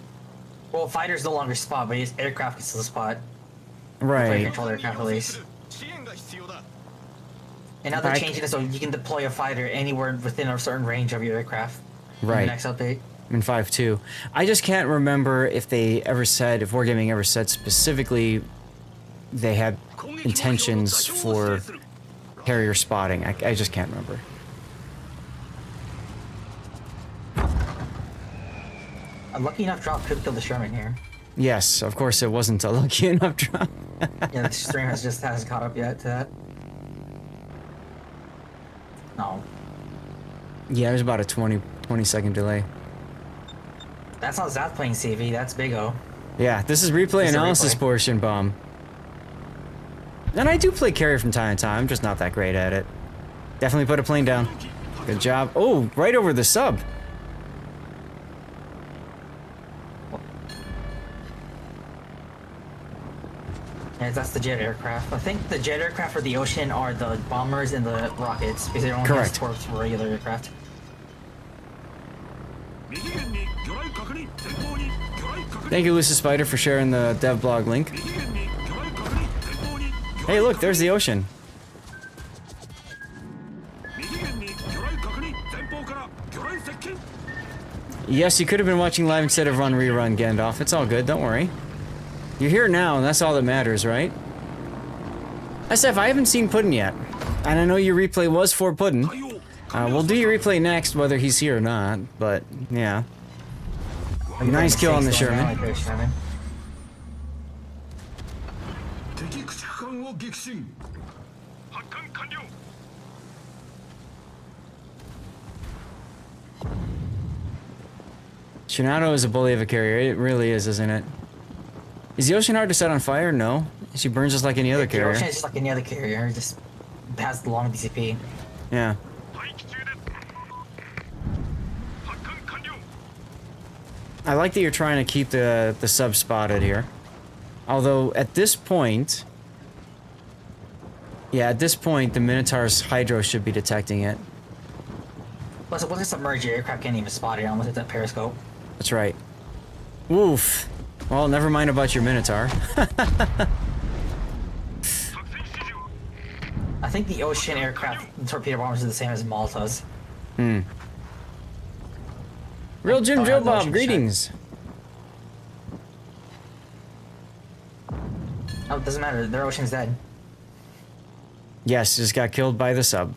Well, fighters no longer spot, but aircraft can still spot. Right. Control aircraft release. And now they're changing it so you can deploy a fighter anywhere within a certain range of your aircraft. Right. In the next update. In 5.2. I just can't remember if they ever said, if Wargaming ever said specifically they had intentions for carrier spotting. I just can't remember. A lucky enough drop could kill the Sherman here. Yes, of course it wasn't a lucky enough drop. Yeah, the stream hasn't caught up yet to that. No. Yeah, there's about a 20 second delay. That's not Zath playing CV, that's Big O. Yeah, this is replay analysis portion, Bomb. And I do play carrier from time to time, I'm just not that great at it. Definitely put a plane down. Good job. Oh, right over the sub. Yeah, that's the jet aircraft. I think the jet aircraft for the Ocean are the bombers and the rockets, because they don't have torps for regular aircraft. Thank you, Lucis Spider, for sharing the dev blog link. Hey, look, there's the ocean. Yes, you could have been watching live instead of on rerun, Gandalf. It's all good, don't worry. You're here now, and that's all that matters, right? SF, I haven't seen Puddin' yet. And I know your replay was for Puddin'. We'll do your replay next, whether he's here or not, but, yeah. Nice kill on the Sherman. Shinano is a bully of a carrier. It really is, isn't it? Is the ocean hard to set on fire? No. She burns just like any other carrier. The ocean is just like any other carrier. It just has the long DCP. Yeah. I like that you're trying to keep the sub spotted here. Although, at this point... Yeah, at this point, the Minotaur's Hydro should be detecting it. Once it submerged, your aircraft can't even spot it unless it's at periscope. That's right. Woof. Well, never mind about your Minotaur. I think the ocean aircraft torpedo bombers are the same as Malta's. Hmm. Real Jim Joe Bob, greetings. Oh, it doesn't matter. Their ocean's dead. Yes, just got killed by the sub.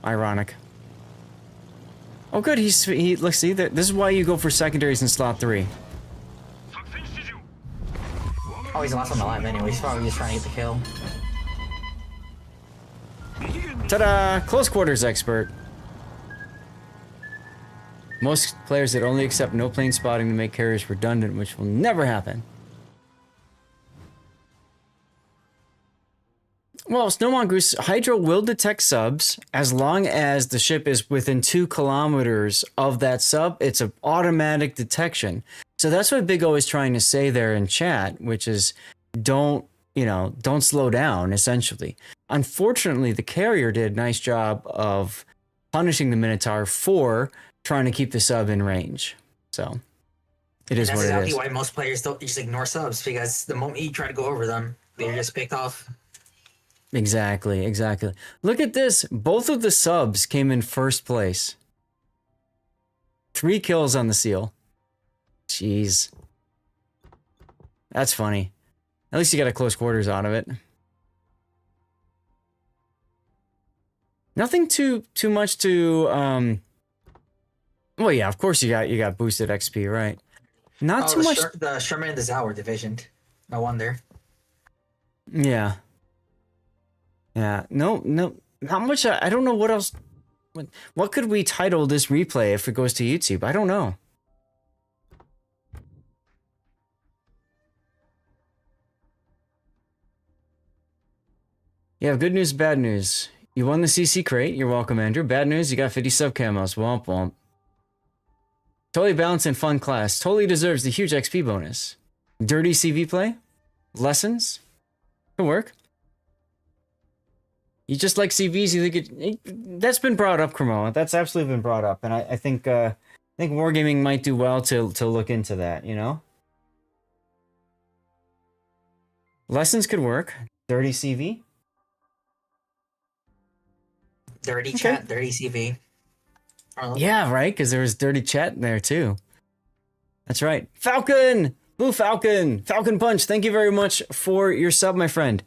Ironic. Oh, good. He look. See that. This is why you go for secondaries in slot 3. Oh, he's the last one alive anyway. He's probably just trying to get the kill. Ta-da! Close quarters expert. Most players that only accept no plane spotting to make carriers redundant, which will never happen. Well, Snow Mongoose, Hydro will detect subs as long as the ship is within 2 kilometers of that sub. It's an automatic detection. So that's what Big O is trying to say there in chat, which is don't slow down, essentially. Unfortunately, the carrier did a nice job of punishing the Minotaur for trying to keep the sub in range. So it is what it is. That's exactly why most players don't just ignore subs, because the moment you try to go over them, they're just picked off. Exactly, exactly. Look at this. Both of the subs came in first place. 3 kills on the seal. Jeez. That's funny. At least you got a close quarters out of it. Nothing too much to well, yeah, of course you got boosted XP, right? Not too much. The Sherman and the Zao were divisioned. No wonder. Yeah. Yeah. No, not much. I don't know what else. What could we title this replay if it goes to YouTube? I don't know. You have good news, bad news. You won the CC crate. You're welcome, Andrew. Bad news, you got 50 sub camos. Womp womp. Totally balanced and fun class. Totally deserves the huge XP bonus. Dirty CV play? Lessons? Could work. You just like CVs, you think that's been brought up, Cremo. That's absolutely been brought up. And I think Wargaming might do well to look into that, you know? Lessons could work. Dirty CV? Dirty chat, dirty CV. Yeah, right, because there was dirty chat in there too. That's right. Falcon! Blue Falcon! Falcon Punch, thank you very much for your sub, my friend.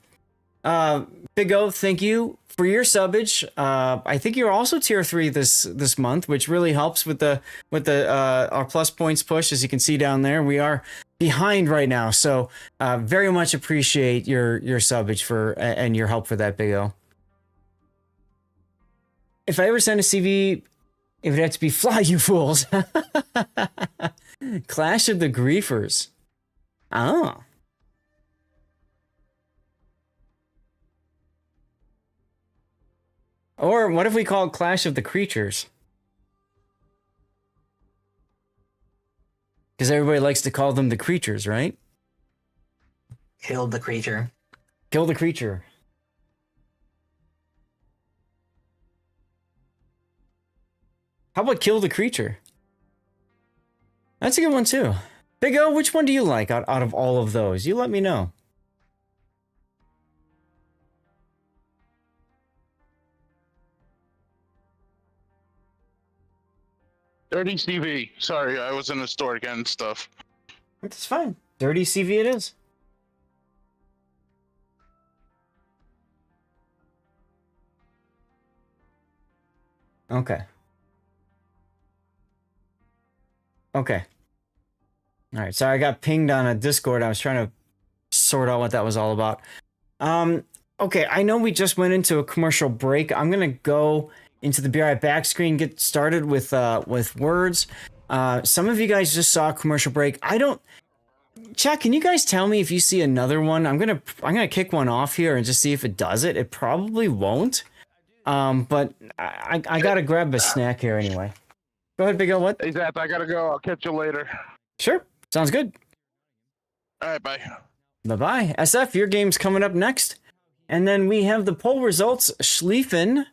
Big O, thank you for your subbage. I think you're also tier 3 this month, which really helps with our plus points push. As you can see down there, we are behind right now, so very much appreciate your subbage and your help for that, Big O. If I ever send a CV, it would have to be Fly, you fools. Clash of the Griefers. Oh. Or what if we call it Clash of the Creatures? Because everybody likes to call them the creatures, right? Kill the creature. Kill the creature. How about Kill the Creature? That's a good one too. Big O, which one do you like out of all of those? You let me know. Dirty CV. Sorry, I was in the store getting stuff. It's fine. Dirty CV it is. Okay. Okay. All right. Sorry, I got pinged on a Discord. I was trying to sort out what that was all about. Okay. I know we just went into a commercial break. I'm gonna go into the Be Right Back screen, get started with words. Some of you guys just saw a commercial break. I don't. Chat, can you guys tell me if you see another one? I'm gonna kick one off here and just see if it does it. It probably won't. But I gotta grab a snack here anyway. Go ahead, Big O. What? Hey, Zap, I gotta go. I'll catch you later. Sure. Sounds good. All right, bye. Bye-bye. SF, your game's coming up next. And then we have the poll results. Schlieffen.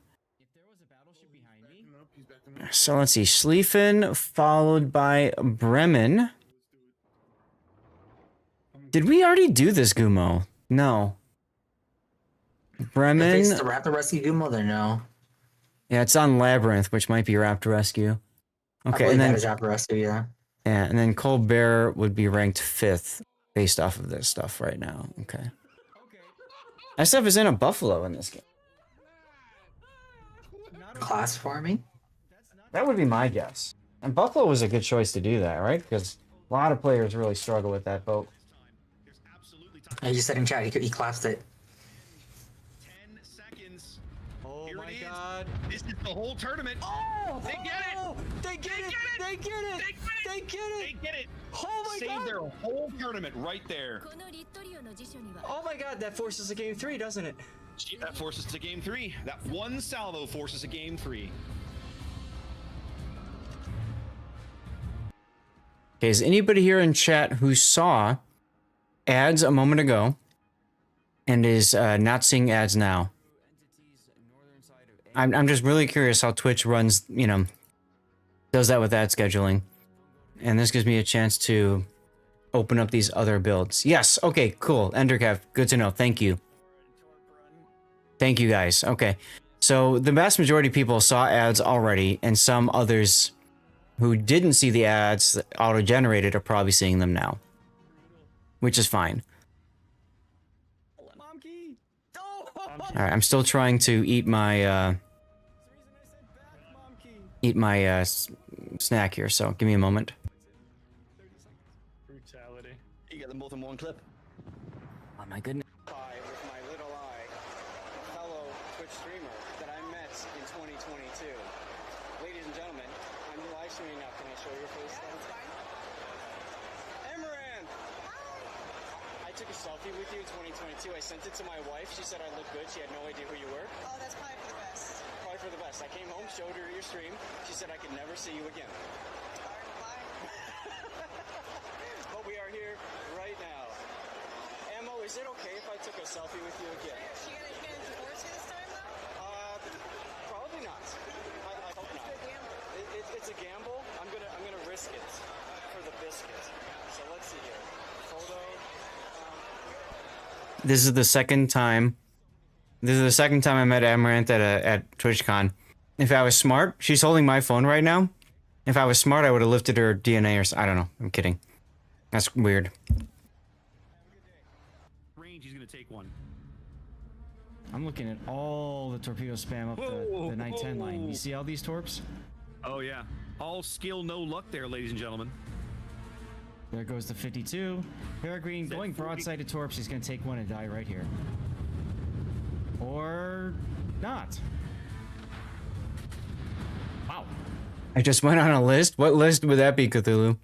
So let's see. Schlieffen followed by Bremen. Did we already do this, Gumo? No. Bremen. If it's the Raptor Rescue Gumo, then no. Yeah, it's on Labyrinth, which might be Raptor Rescue. Okay, I and then that is Raptor Rescue, yeah. Yeah, and then Colbert would be ranked 5th based off of this stuff right now. Okay. SF is in a Buffalo in this game. Class farming? That would be my guess. And Buffalo was a good choice to do that, right? Because a lot of players really struggle with that boat. I just said in chat, he classed it. 10 seconds. Oh Here my it is. god. This is the whole tournament. Oh! They get it! They get it! They get it! They get it! They get it! Oh my Save god! their whole tournament right there. Oh my god, that forces a game 3, doesn't it? That forces to game 3. That one salvo forces a game 3. Okay, is anybody here in chat who saw ads a moment ago and is not seeing ads now? I'm just really curious how Twitch runs, you know, does that with ad scheduling. And this gives me a chance to open up these other builds. Yes, okay, cool. Endercap, good to know. Thank you. Thank you guys. Okay. So the vast majority of people saw ads already, and some others who didn't see the ads that auto-generated are probably seeing them now. Which is fine. Alright, I'm still trying to eat my snack here, so give me a moment. Brutality. You got them both in one clip. Oh my goodness. With my little eye, a fellow Twitch streamer that I met in 2022. Ladies and gentlemen, I'm live streaming now. Can I show your face? Amaranth! I took a selfie with you in 2022. I sent it to my wife. She said I looked good. She had no idea who you were. Oh, that's probably for the best. Probably for the best. I came home, showed her your stream. She said I could never see you again. But we are here right now. Ammo, is it okay if I took a selfie with you again? Is she gonna divorce you this time, though? Probably not. I hope not. It's a gamble. I'm gonna risk it for the biscuit. So let's see here. Photo. This is the second time. This is the second time I met Amaranth at TwitchCon. If I was smart, she's holding my phone right now. If I was smart, I would have lifted her DNA or I don't know. I'm kidding. That's weird. Range, he's gonna take one. I'm looking at all the torpedo spam up the 910 line. You see all these torps? Oh yeah. All skill, no luck there, ladies and gentlemen. There goes the 52. Peregrine going broadside to torps. He's going to take one and die right here. Or not. Wow. I just went on a list. What list would that be, Cthulhu?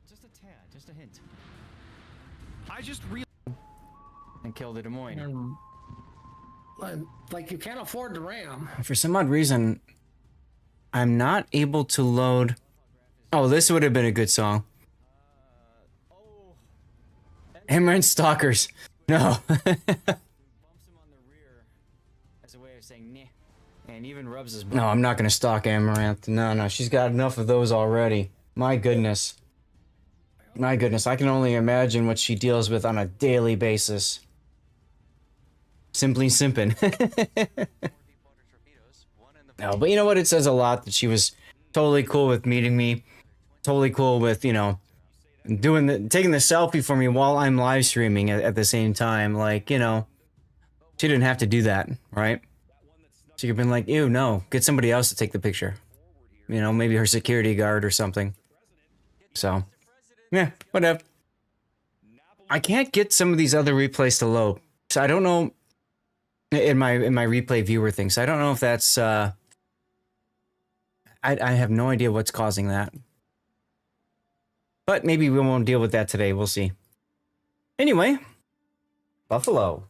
Just a tad, just a hint. I just and killed the Des Moines. Like you can't afford the RAM. For some odd reason, I'm not able to load. Oh, this would have been a good song. Amaranth Stalkers. No. As a way of saying nah. And even rubs his butt. No, I'm not going to stalk Amaranth. No, she's got enough of those already. My goodness. My goodness, I can only imagine what she deals with on a daily basis. Simply simping. No, but you know what? It says a lot that she was totally cool with meeting me. Totally cool with, you know, taking the selfie for me while I'm live streaming at the same time. Like, you know, she didn't have to do that, right? She could have been like, ew, no, get somebody else to take the picture. You know, maybe her security guard or something. So, yeah, whatever. I can't get some of these other replays to load. So I don't know in my replay viewer thing. So I don't know if that's I have no idea what's causing that. But maybe we won't deal with that today. We'll see. Anyway, Buffalo.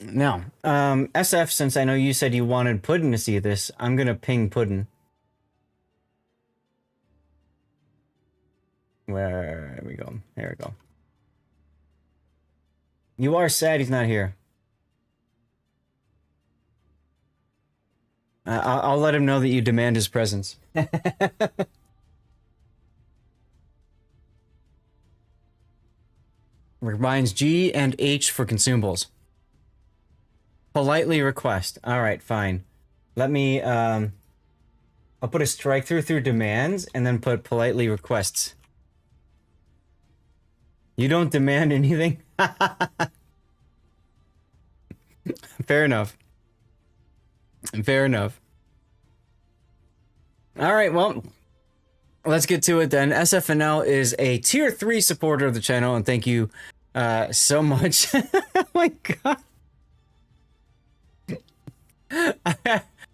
Now, SF, since I know you said you wanted Puddin to see this, I'm going to ping Puddin. Where we go? There we go. You are sad he's not here. I'll let him know that you demand his presence. Reminds G and H for consumables. Politely request. All right, fine. Let me, I'll put a strike through demands and then put politely requests. You don't demand anything? Fair enough. Fair enough. All right, well, let's get to it then. SFNL is a tier 3 supporter of the channel, and thank you so much. Oh my god.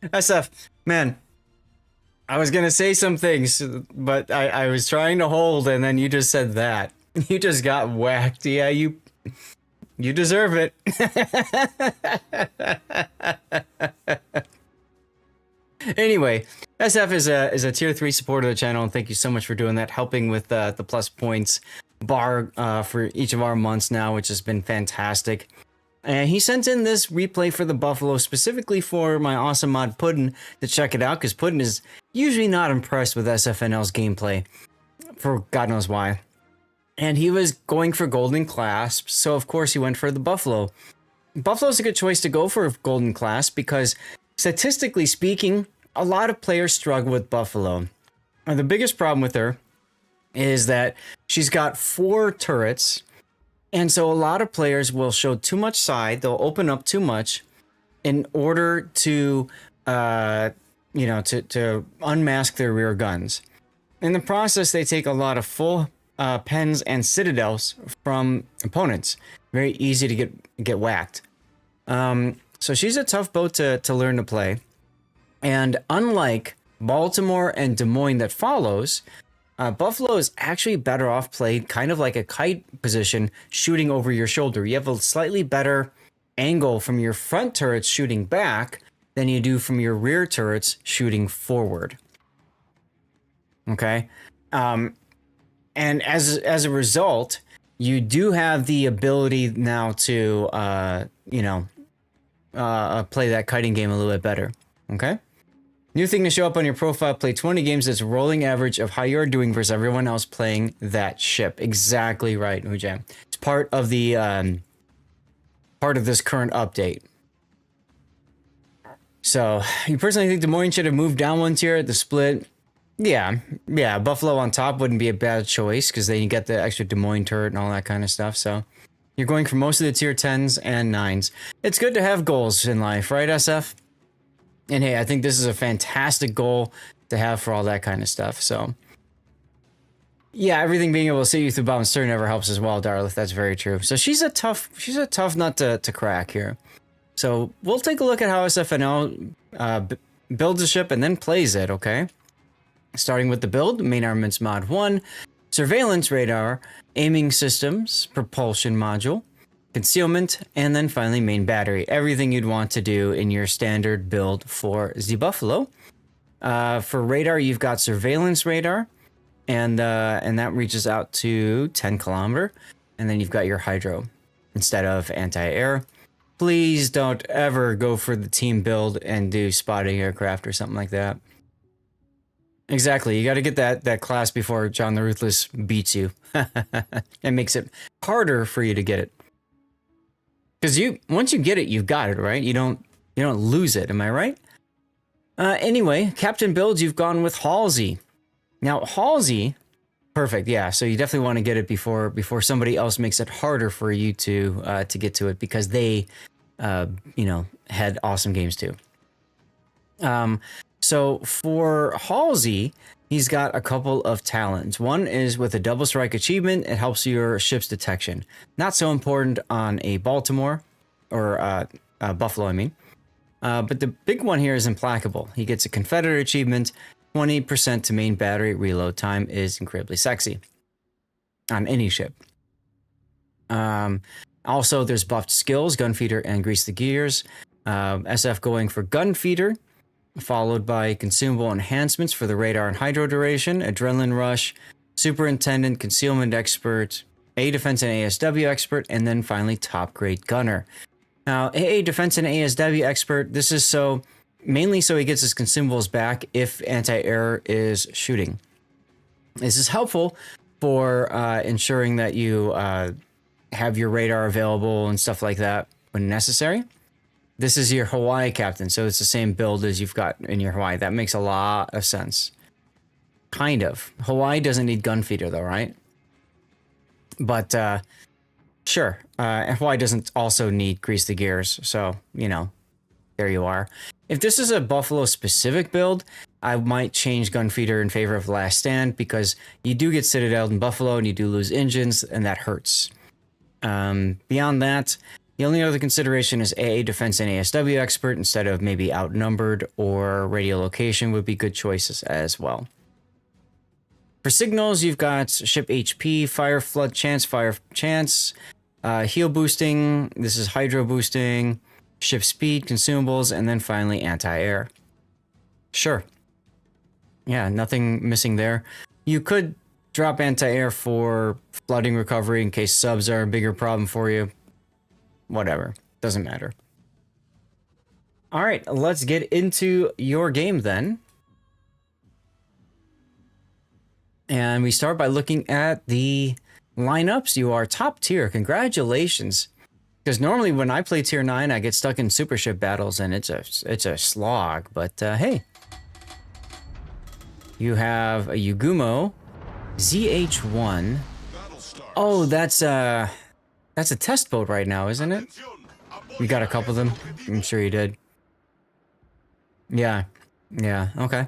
SF, man, I was gonna say some things, but I was trying to hold, and then you just said that. You just got whacked. Yeah, you deserve it. Anyway, SF is a tier 3 supporter of the channel, and thank you so much for doing that, helping with the plus points bar for each of our months now, which has been fantastic. And he sent in this replay for the Buffalo specifically for my awesome mod Puddin to check it out, because Puddin is usually not impressed with SFNL's gameplay, for God knows why. And he was going for Golden Clasp, so of course he went for the Buffalo. Buffalo's a good choice to go for Golden Clasp because, statistically speaking, a lot of players struggle with Buffalo. And the biggest problem with her is that she's got 4 turrets, and so a lot of players will show too much side. They'll open up too much in order to, you know, to unmask their rear guns. In the process, they take a lot of full pens and citadels from opponents. Very easy to get whacked. So she's a tough boat to learn to play. And unlike Baltimore and Des Moines that follows, Buffalo is actually better off played kind of like a kite position, shooting over your shoulder. You have a slightly better angle from your front turrets shooting back than you do from your rear turrets shooting forward. Okay? And as a result, you do have the ability now to, you know, play that kiting game a little bit better. Okay? New thing to show up on your profile, play 20 games that's rolling average of how you're doing versus everyone else playing that ship. Exactly right, Mujam. It's part of the part of this current update. So, you personally think Des Moines should have moved down 1 tier at the split? Yeah, Buffalo on top wouldn't be a bad choice because then you get the extra Des Moines turret and all that kind of stuff. So, you're going for most of the tier 10s and 9s. It's good to have goals in life, right, SF? And hey, I think this is a fantastic goal to have for all that kind of stuff. So, yeah, everything being able to see you through bound stern never helps as well, Darlith. That's very true. So she's a tough nut to crack here. So we'll take a look at how SFNL builds a ship and then plays it. Okay, starting with the build: main armaments mod 1, surveillance radar, aiming systems, propulsion module, concealment, and then finally main battery. Everything you'd want to do in your standard build for the Buffalo. For radar, you've got surveillance radar, and that reaches out to 10 kilometer. And then you've got your hydro instead of anti-air. Please don't ever go for the team build and do spotting aircraft or something like that. Exactly, you got to get that class before John the Ruthless beats you. It makes it harder for you to get it. Because once you get it, you've got it, right? You don't lose it. Am I right? Anyway, Captain builds, you've gone with Halsey. Now Halsey, perfect. Yeah, so you definitely want to get it before somebody else makes it harder for you to get to it, because they, had awesome games too. So for Halsey, he's got a couple of talents. One is with a double strike achievement. It helps your ship's detection. Not so important on a Baltimore or Buffalo, I mean. But the big one here is implacable. He gets a Confederate achievement. 20% to main battery reload time is incredibly sexy on any ship. Also, there's buffed skills, Gunfeeder and Grease the Gears. SF going for Gunfeeder, followed by consumable enhancements for the radar and hydro duration, Adrenaline Rush, Superintendent, Concealment Expert, A Defense and ASW Expert, and then finally Top Grade Gunner. Now, AA Defense and ASW Expert, this is mainly so he gets his consumables back if anti-air is shooting. This is helpful for ensuring that you have your radar available and stuff like that when necessary. This is your Hawaii captain, so it's the same build as you've got in your Hawaii. That makes a lot of sense. Kind of. Hawaii doesn't need Gunfeeder though, right? But sure. Hawaii doesn't also need Grease the Gears, so, there you are. If this is a Buffalo specific build, I might change Gunfeeder in favor of Last Stand, because you do get Citadel in Buffalo and you do lose engines, and that hurts. Beyond that, the only other consideration is AA Defense and ASW Expert instead of maybe Outnumbered or Radiolocation would be good choices as well. For signals, you've got Ship HP, Fire Flood Chance, Heal Boosting, this is Hydro Boosting, Ship Speed, Consumables, and then finally Anti-Air. Sure. Yeah, nothing missing there. You could drop Anti-Air for flooding recovery in case subs are a bigger problem for you. Whatever. Doesn't matter. All right, let's get into your game then. And we start by looking at the lineups. You are top tier. Congratulations. Because normally when I play tier 9, I get stuck in super ship battles and it's a slog. But hey. You have a Yugumo ZH1. Oh, that's a test boat right now, isn't it? You got a couple of them? I'm sure you did. Yeah. Yeah, okay.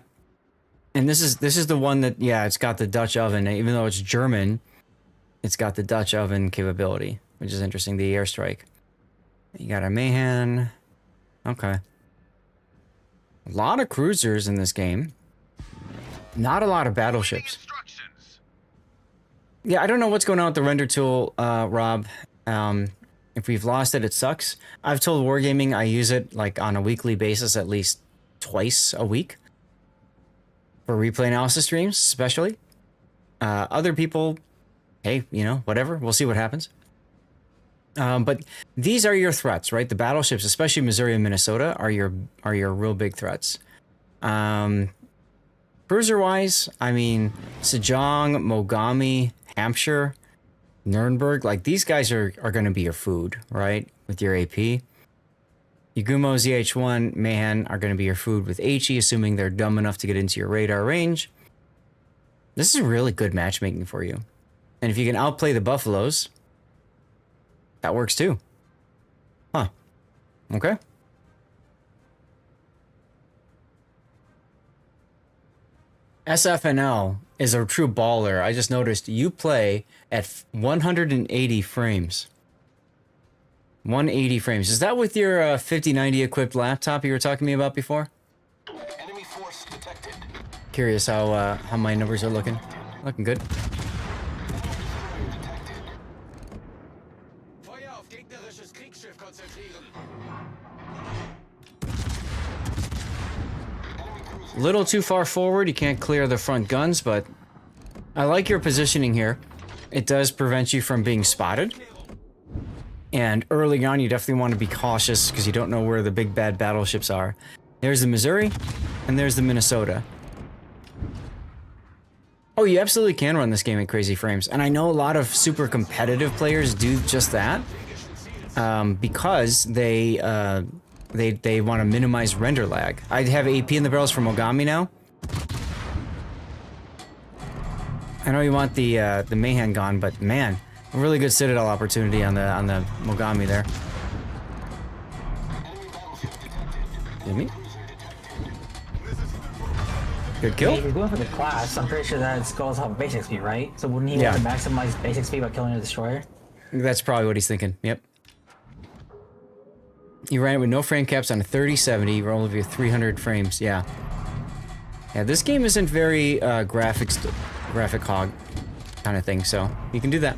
And this is the one that, yeah, it's got the Dutch oven. Even though it's German, it's got the Dutch oven capability, which is interesting, the airstrike. You got a Mahan. Okay. A lot of cruisers in this game. Not a lot of battleships. Yeah, I don't know what's going on with the render tool, Rob. If we've lost it, it sucks. I've told Wargaming I use it like on a weekly basis, at least twice a week. For replay analysis streams, especially. Other people, hey, whatever. We'll see what happens. But these are your threats, right? The battleships, especially Missouri and Minnesota, are your real big threats. Cruiser-wise, I mean, Sejong, Mogami, Hampshire, Nuremberg, like these guys are going to be your food, right? With your AP. Yugumo, ZH1, Mahan are going to be your food with HE, assuming they're dumb enough to get into your radar range. This is really good matchmaking for you. And if you can outplay the Buffaloes, that works too. Huh. Okay. SFNL is a true baller. I just noticed you play at 180 frames. 180 frames. Is that with your 5090 equipped laptop you were talking to me about before? Enemy force detected. Curious how my numbers are looking. Looking good. A little too far forward, you can't clear the front guns, but I like your positioning here. It does prevent you from being spotted. And early on, you definitely want to be cautious because you don't know where the big bad battleships are. There's the Missouri, and there's the Minnesota. Oh, you absolutely can run this game at crazy frames. And I know a lot of super competitive players do just that. Because they want to minimize render lag. I have AP in the barrels for Mogami now. I know you want the Mayhem gone, but man, a really good Citadel opportunity on the Mogami there. Hit me. Good kill. Hey, he's going for the class. I'm pretty sure that goes off basic speed, right? So wouldn't he want to maximize basic speed by killing a destroyer? That's probably what he's thinking. Yep. You ran it with no frame caps on a 3070. You roll over your 300 frames. Yeah. Yeah, this game isn't very graphic hog kind of thing, so you can do that.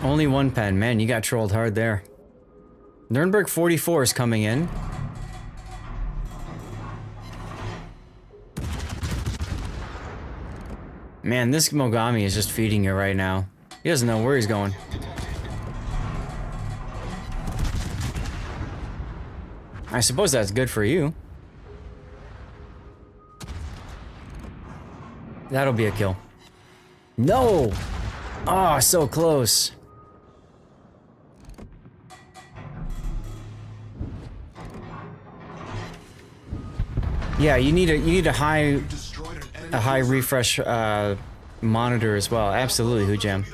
Only one pen. Man, you got trolled hard there. Nuremberg 44 is coming in. Man, this Mogami is just feeding you right now. He doesn't know where he's going. I suppose that's good for you. That'll be a kill. No! Oh, so close. Yeah, you need a high refresh monitor as well. Absolutely, Hujam.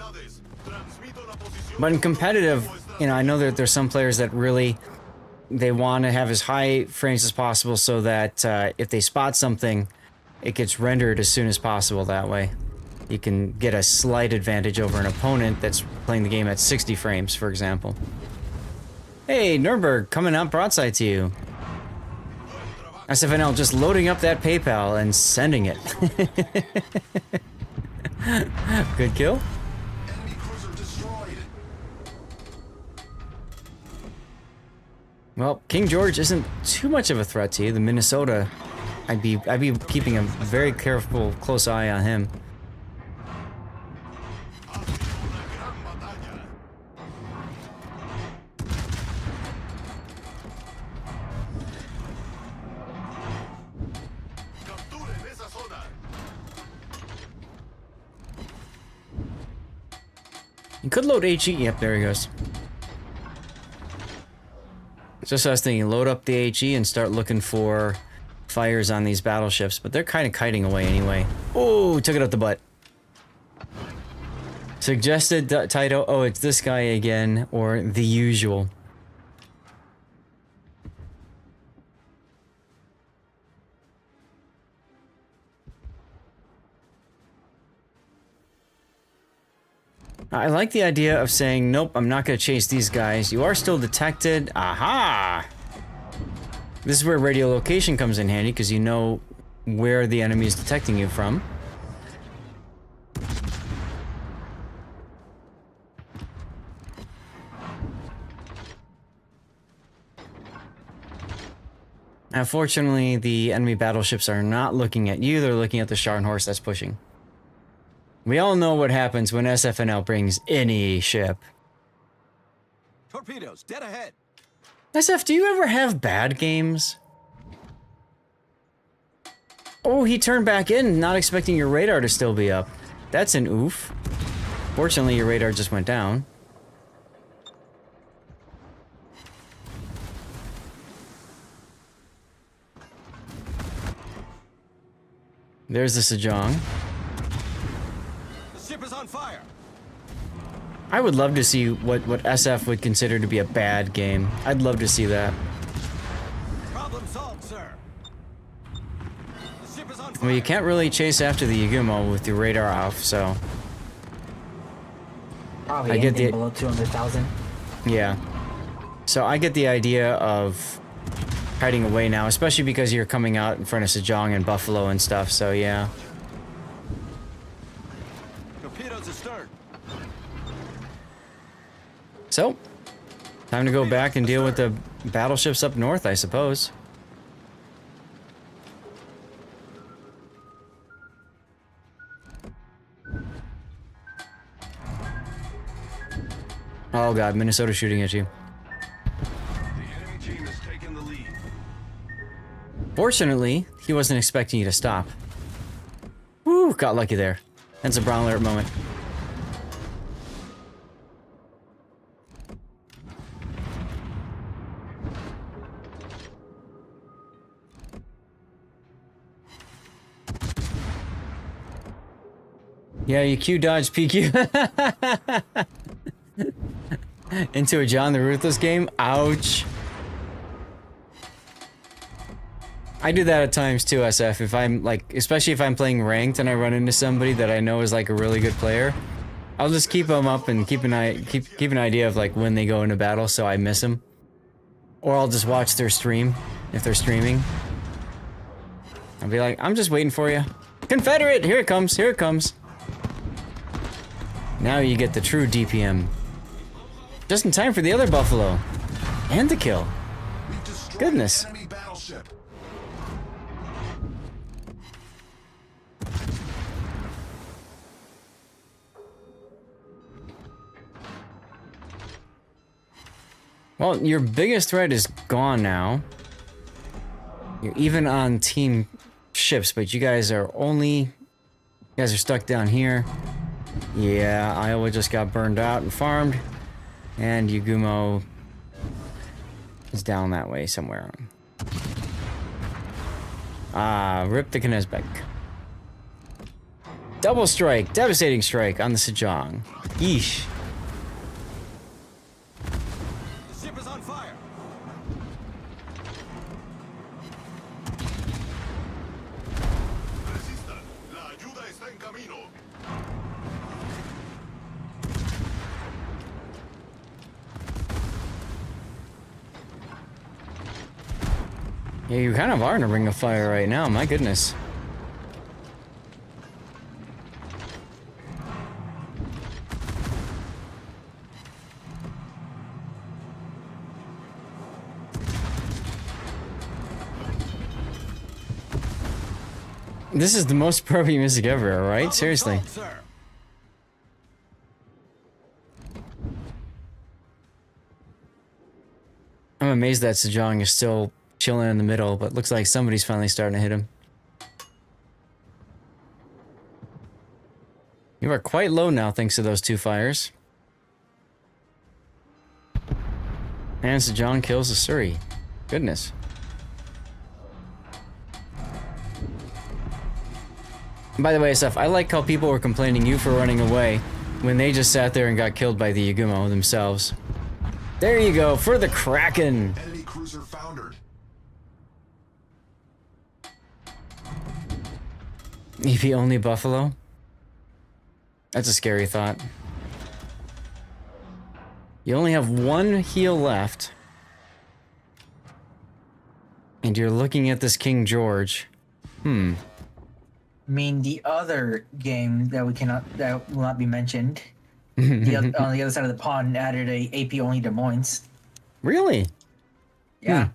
But in competitive, you know, I know that there's some players that really they want to have as high frames as possible so that if they spot something, it gets rendered as soon as possible that way. You can get a slight advantage over an opponent that's playing the game at 60 frames, for example. Hey, Nuremberg, coming out broadside to you. SFNL just loading up that PayPal and sending it. Good kill. Well, King George isn't too much of a threat to you. The Minnesota, I'd be keeping a very careful, close eye on him. You could load HE. Yep, there he goes. Just I was thinking, load up the HE and start looking for fires on these battleships, but they're kind of kiting away anyway. Oh, took it up the butt. Suggested Taito. Oh, it's this guy again, or the usual. I like the idea of saying, nope, I'm not going to chase these guys. You are still detected. Aha! This is where radiolocation comes in handy, because you know where the enemy is detecting you from. Unfortunately, the enemy battleships are not looking at you. They're looking at the Scharnhorst that's pushing. We all know what happens when SFNL brings any ship. Torpedoes, dead ahead. SF, do you ever have bad games? Oh, he turned back in, not expecting your radar to still be up. That's an oof. Fortunately, your radar just went down. There's the Sejong. Ship is on fire. I would love to see what SF would consider to be a bad game. I'd love to see that. Problem solved, sir. The ship is on fire. Well, you can't really chase after the Yagumo with your radar off, so... Probably anything below 200,000. Yeah. So I get the idea of hiding away now, especially because you're coming out in front of Sejong and Buffalo and stuff, so yeah. Torpedoes astern. So, time to go back and deal with the battleships up north, I suppose. Oh god, Minnesota shooting at you. Fortunately, he wasn't expecting you to stop. Woo, got lucky there. That's a Brown alert moment. Yeah, you Q dodge PQ. Into a John the Ruthless game? Ouch. I do that at times too, SF. If I'm like, especially if I'm playing ranked and I run into somebody that I know is like a really good player, I'll just keep them up and keep an idea of like when they go into battle so I miss them. Or I'll just watch their stream if they're streaming. I'll be like, I'm just waiting for you. Confederate! Here it comes, here it comes. Now you get the true DPM. Just in time for the other Buffalo. And the kill. Goodness. Well, your biggest threat is gone now. You're even on team ships, but you guys are stuck down here. Yeah, Iowa just got burned out and farmed. And Yugumo is down that way somewhere. Ah, rip the Knezbek. Double strike, devastating strike on the Sejong. Yeesh. The ship is on fire. Yeah, you kind of are in a ring of fire right now, my goodness. This is the most pervy music ever, alright? Seriously. I'm amazed that Sejong is still chilling in the middle, but looks like somebody's finally starting to hit him. You are quite low now thanks to those two fires. And Sejong kills the Surrey. Goodness. And by the way, Seth, I like how people were complaining you for running away when they just sat there and got killed by the Yugumo themselves. There you go, for the Kraken! Enemy cruiser foundered. EP only Buffalo? That's a scary thought. You only have one heal left. And you're looking at this King George. I mean, the other game that will not be mentioned, on the other side of the pond, added a AP only Des Moines. Really? Yeah.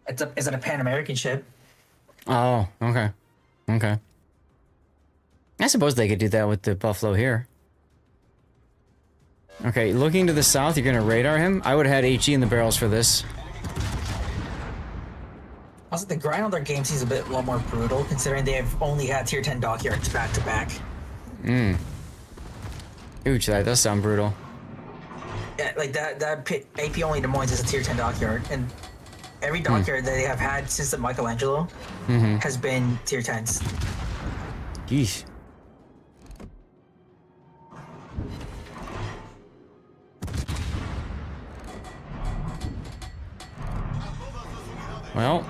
It's a Pan American ship. Oh, okay. Okay. I suppose they could do that with the Buffalo here. Okay, looking to the south, you're gonna radar him? I would have had HE in the barrels for this. Also, the grind on their game seems a lot more brutal, considering they have only had tier 10 dockyards back to back. Ooch, that does sound brutal. Yeah, like that AP only Des Moines is a tier 10 dockyard, and every dockyard that they have had since the Michelangelo has been tier 10s. Yeesh. Well,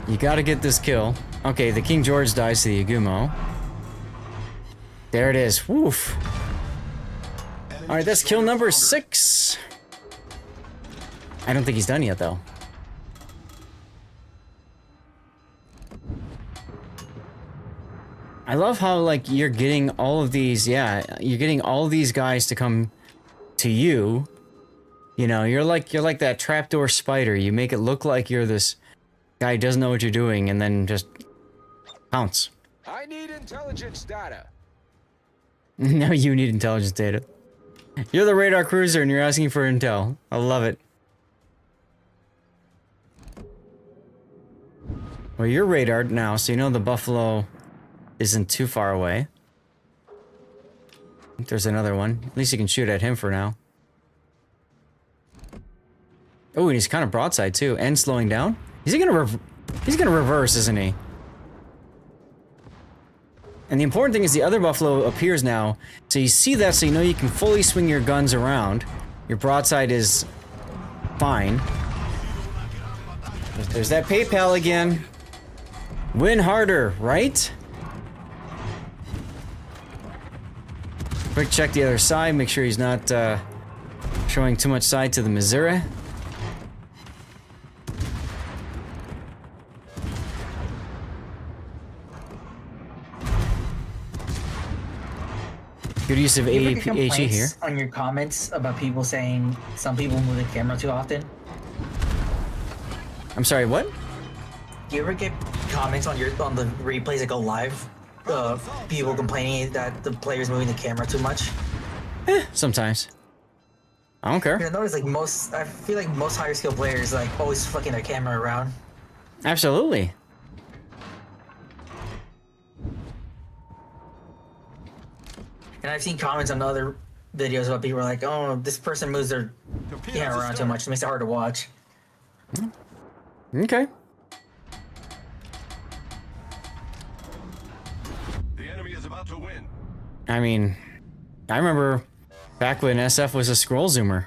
you gotta get this kill. Okay, the King George dies to the Yugumo. There it is. Woof. Alright, that's kill number 6. I don't think he's done yet, though. I love how, like, you're getting all of these, you're getting all these guys to come to you. You know, you're like that trapdoor spider. You make it look like you're this guy who doesn't know what you're doing, and then just pounce. I need intelligence data. Now you need intelligence data. You're the radar cruiser and you're asking for intel. I love it. Well, you're radared now, so you know the Buffalo isn't too far away. I think there's another one. At least you can shoot at him for now. Oh, and he's kind of broadside too, and slowing down. He's gonna reverse, isn't he? And the important thing is the other Buffalo appears now, so you see that, so you know you can fully swing your guns around. Your broadside is fine. There's that PayPal again. Win harder, right? Quick check the other side, make sure he's not showing too much side to the Missouri. Good use of You ever get AHE here. complaints on your comments about people saying some people move the camera too often? I'm sorry, what? Do you ever get comments on the replays that go live? People complaining that the player's moving the camera too much? Sometimes. I don't care. I notice I feel like most higher skill players like always flicking their camera around. Absolutely. And I've seen comments on other videos about people like, oh, this person moves their camera around too much. It makes it hard to watch. Okay. The enemy is about to win. I mean, I remember back when SF was a scroll zoomer.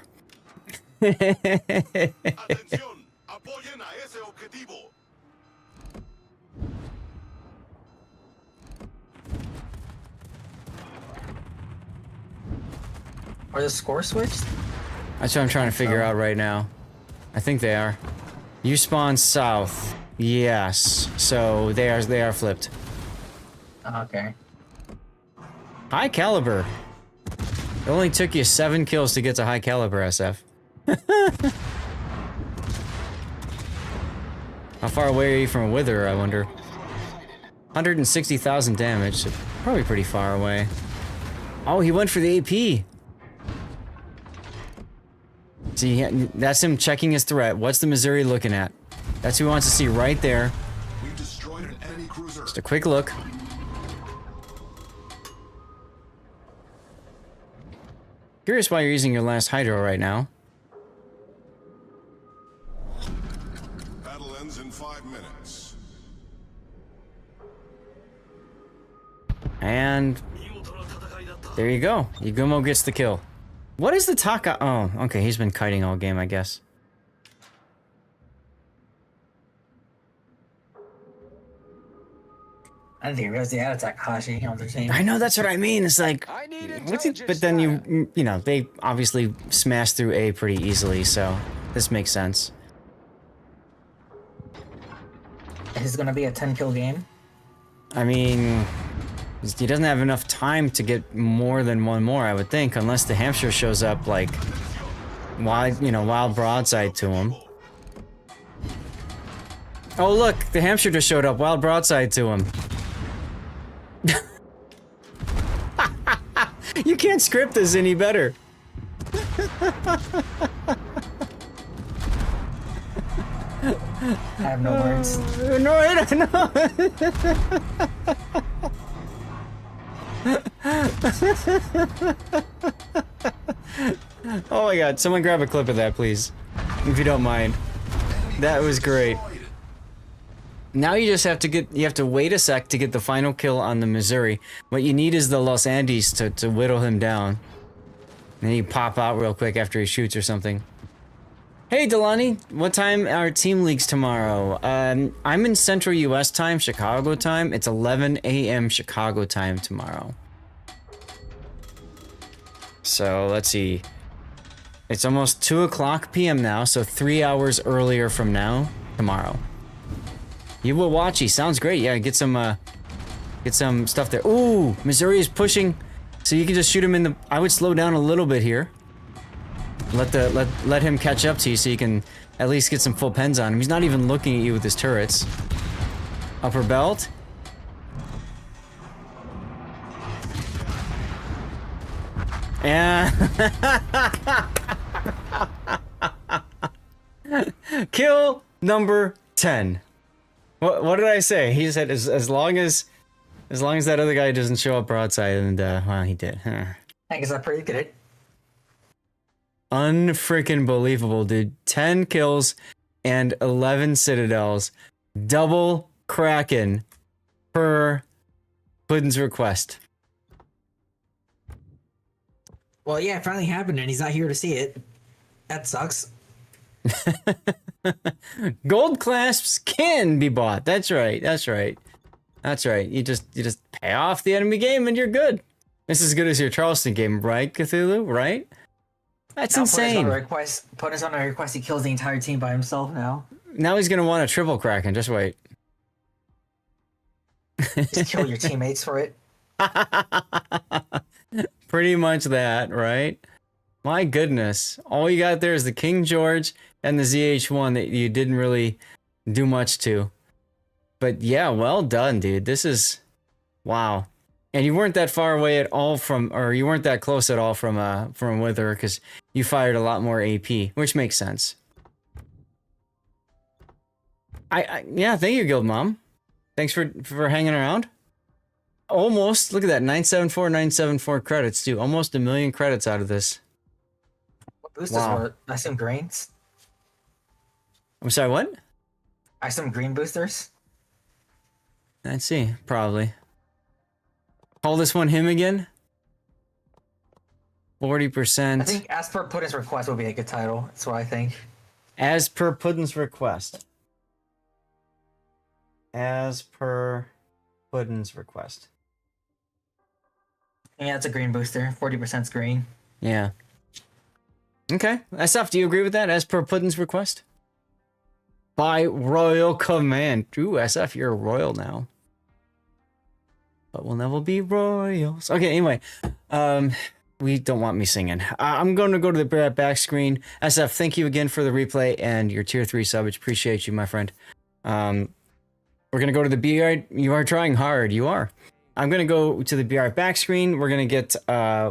Are the scores switched? That's what I'm trying to figure out right now. I think they are. You spawn south. Yes. So they are flipped. Okay. High caliber. It only took you 7 kills to get to high caliber, SF. How far away are you from a wither, I wonder? 160,000 damage, so probably pretty far away. Oh, he went for the AP. See, that's him checking his threat. What's the Missouri looking at? That's who he wants to see right there. We destroyed an enemy cruiser. Just a quick look. Curious why you're using your last hydro right now. Battle ends in 5 minutes. And there you go. Yagumo gets the kill. What is the Taka? Oh, okay. He's been kiting all game, I guess. I didn't think it was the ad attack Hashi on the team. I know, that's what I mean. It's like, what's it? But then you know, they obviously smashed through A pretty easily, so this makes sense. Is this gonna be a 10-kill game? I mean, he doesn't have enough time to get more than one more, I would think, unless the Hampshire shows up like wild broadside to him. Oh look, the Hampshire just showed up, wild broadside to him. You can't script this any better. I have no words. No, I don't know. Oh my god, someone grab a clip of that, please. If you don't mind. That was great. Now you just have to wait a sec to get the final kill on the Missouri. What you need is the Los Andes to whittle him down. And then you pop out real quick after he shoots or something. Hey Delaney, what time are team leagues tomorrow? I'm in Central US time, Chicago time. It's 11 a.m. Chicago time tomorrow. So let's see. It's almost 2 o'clock p.m. now, so 3 hours earlier from now, tomorrow. Yuwawachi, sounds great. Yeah, get some stuff there. Ooh, Missouri is pushing, so you can just shoot him in the. I would slow down a little bit here. Let him catch up to you, so you can at least get some full pens on him. He's not even looking at you with his turrets. Upper belt. And kill number 10. What did I say? He said as long as that other guy doesn't show up broadside, and well, he did. I guess I pretty good. Unfreaking believable, dude. 10 kills and 11 citadels. Double Kraken per Puddin's request. Well, yeah, it finally happened, and he's not here to see it. That sucks. Gold clasps can be bought. That's right. That's right. That's right. You just pay off the enemy game and you're good. It's as good as your Charleston game, right, Cthulhu? Right? That's now insane. Put us on a request. He kills the entire team by himself now. Now he's gonna want a triple Kraken. Just wait. Just kill your teammates for it. Pretty much that, right? My goodness. All you got there is the King George and the ZH1 that you didn't really do much to. But yeah, well done, dude. This is... wow. And you weren't that far away at all from... or you weren't that close at all from Wither, because you fired a lot more AP, which makes sense. Yeah, thank you, Guild Mom. Thanks for hanging around. Almost, look at that, 974 credits, too. Almost 1 million credits out of this. What boosters were? I assume greens. I'm sorry, what? I assume green boosters. Let's see, probably. Call this one him again? 40%. I think as per Puddin's request would be a good title. That's what I think. As per Puddin's request. As per Puddin's request. Yeah, it's a green booster. 40%'s green. Yeah. Okay. SF, do you agree with that? As per Puddin's request? By royal command. Ooh, SF, you're a royal now. But we'll never be royals. Okay, anyway. We don't want me singing. I'm going to go to the back screen. SF, thank you again for the replay and your tier 3 sub. Appreciate you, my friend. We're going to go to the BR. You are trying hard. You are. I'm going to go to the BR back screen. We're going to get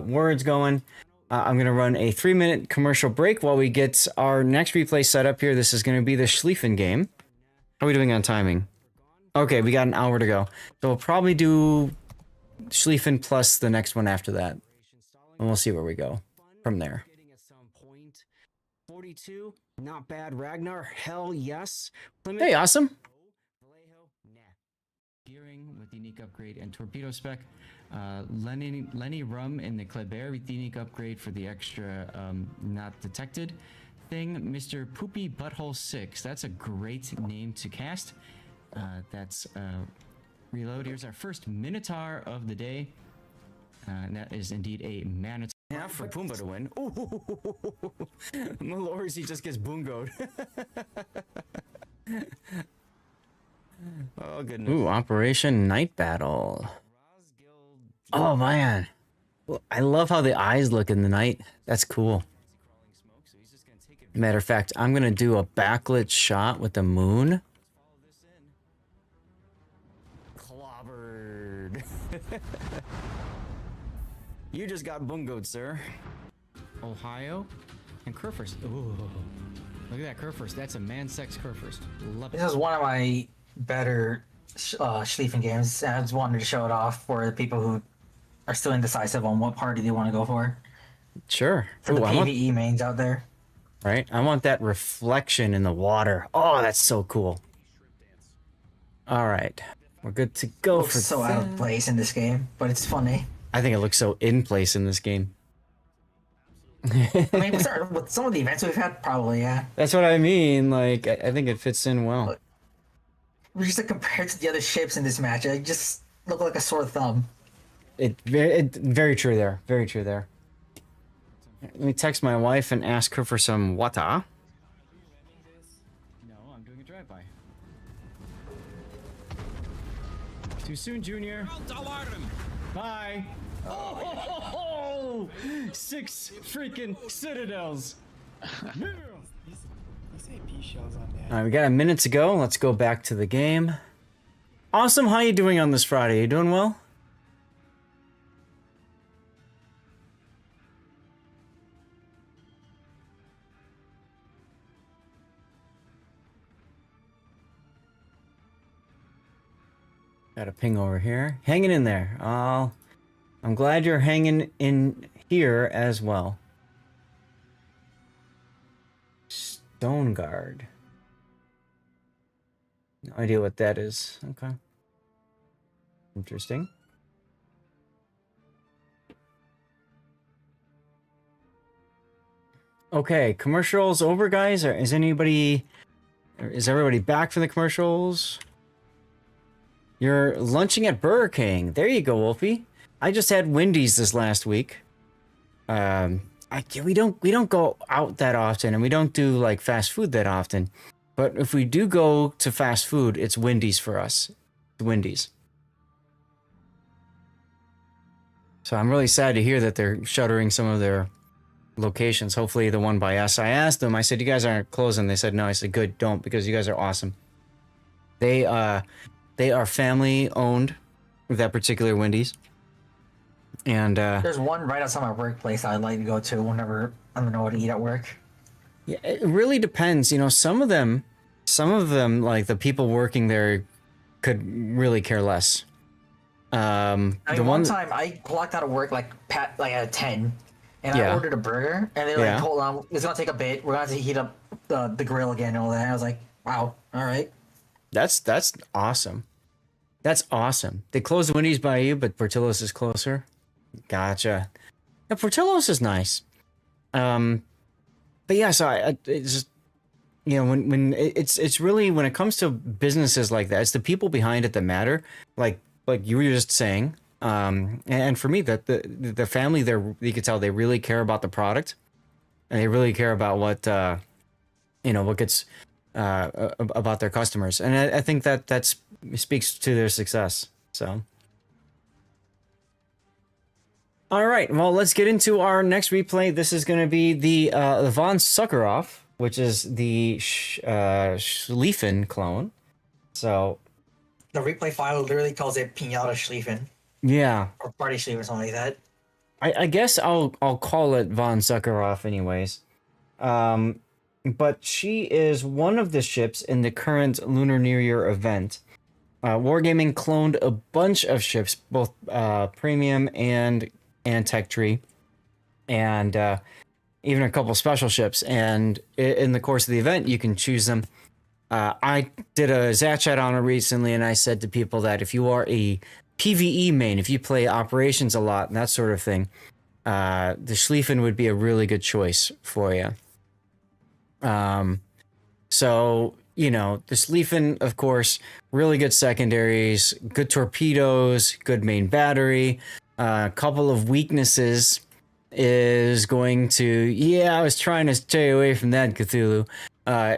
words going. I'm going to run a 3-minute commercial break while we get our next replay set up here. This is going to be the Schlieffen game. How are we doing on timing? Okay, we got an hour to go. So we'll probably do Schlieffen plus the next one after that. And we'll see where we go from there. 42, not bad. Ragnar, hell yes. Hey, awesome. Gearing with unique upgrade and torpedo spec. Lenny Rum in the Kleber with unique upgrade for the extra not detected thing. Mr. Poopy Butthole 6. That's a great name to cast. That's reload. Here's our first Minotaur of the day. And that is indeed a Manotaur. Half for Pumbaa to win. Ooh, Malores, he just gets boongoed. Oh, goodness. Ooh, Operation Night Battle. Oh, man. I love how the eyes look in the night. That's cool. Matter of fact, I'm going to do a backlit shot with the moon. Clobbered. You just got bungoed, sir. Ohio and Kerfurst. Ooh, look at that Kerfurst. That's a man-sex Kerfurst. Love it. This is one of my better Schlieffen games. I just wanted to show it off for the people who are still indecisive on what party they want to go for. Sure. For the PvE mains out there. Right? I want that reflection in the water. Oh, that's so cool. All right. We're good to go for so out of place in this game, but it's funny. I think it looks so in place in this game. I mean, with some of the events we've had, probably, yeah. That's what I mean. Like, I think it fits in well. Just like, compared to the other ships in this match, it just look like a sore thumb. Very true there. Very true there. Let me text my wife and ask her for some water. No, I'm doing a drive-by. Too soon, Junior. Bye. Oh, 6 freaking citadels. All right, we got a minute to go. Let's go back to the game. Awesome. How you doing on this Friday? You doing well? Got a ping over here. Hanging in there. I'm glad you're hanging in here as well. Stone guard. No idea what that is. Okay. Interesting. Okay, commercials over, guys. Is everybody back from the commercials? You're lunching at Burger King. There you go, Wolfie. I just had Wendy's this last week. We don't go out that often, and we don't do like fast food that often. But if we do go to fast food, it's Wendy's for us. It's Wendy's. So I'm really sad to hear that they're shuttering some of their locations. Hopefully the one by us. I asked them, I said, you guys aren't closing. They said, no. I said, good, don't, because you guys are awesome. They are family owned, that particular Wendy's. And there's one right outside my workplace I like to go to whenever I don't know what to eat at work. Yeah, it really depends. You know, some of them, like the people working there could really care less. One time I clocked out of work like at 10, and I ordered a burger, and they're like, hold on, it's gonna take a bit. We're gonna have to heat up the grill again and all that. And I was like, wow, all right. That's awesome. That's awesome. They closed Wendy's by you, but Portillo's is closer. Gotcha. Yeah, Portillo's is nice. But yeah, so it's just, you know, when it's really, when it comes to businesses like that, it's the people behind it that matter. Like you were just saying. And for me, that the family there, you could tell they really care about the product, and they really care about what what gets about their customers, and I think that speaks to their success. So, all right, well, let's get into our next replay. This is going to be the von Sakharov, which is the Schlieffen clone. So, the replay file literally calls it Pinata Schlieffen. Yeah. Or Party Schlieffen or something like that. I guess I'll call it von Sakharov anyways. But she is one of the ships in the current Lunar New Year event. Wargaming cloned a bunch of ships, both premium and tech tree, and even a couple special ships. And in the course of the event, you can choose them. I did a Zat chat on it recently, and I said to people that if you are a PvE main, if you play operations a lot and that sort of thing, the Schlieffen would be a really good choice for you. So, you know, the Schlieffen, of course, really good secondaries, good torpedoes, good main battery. A couple of weaknesses is going to, I was trying to stay away from that, Cthulhu.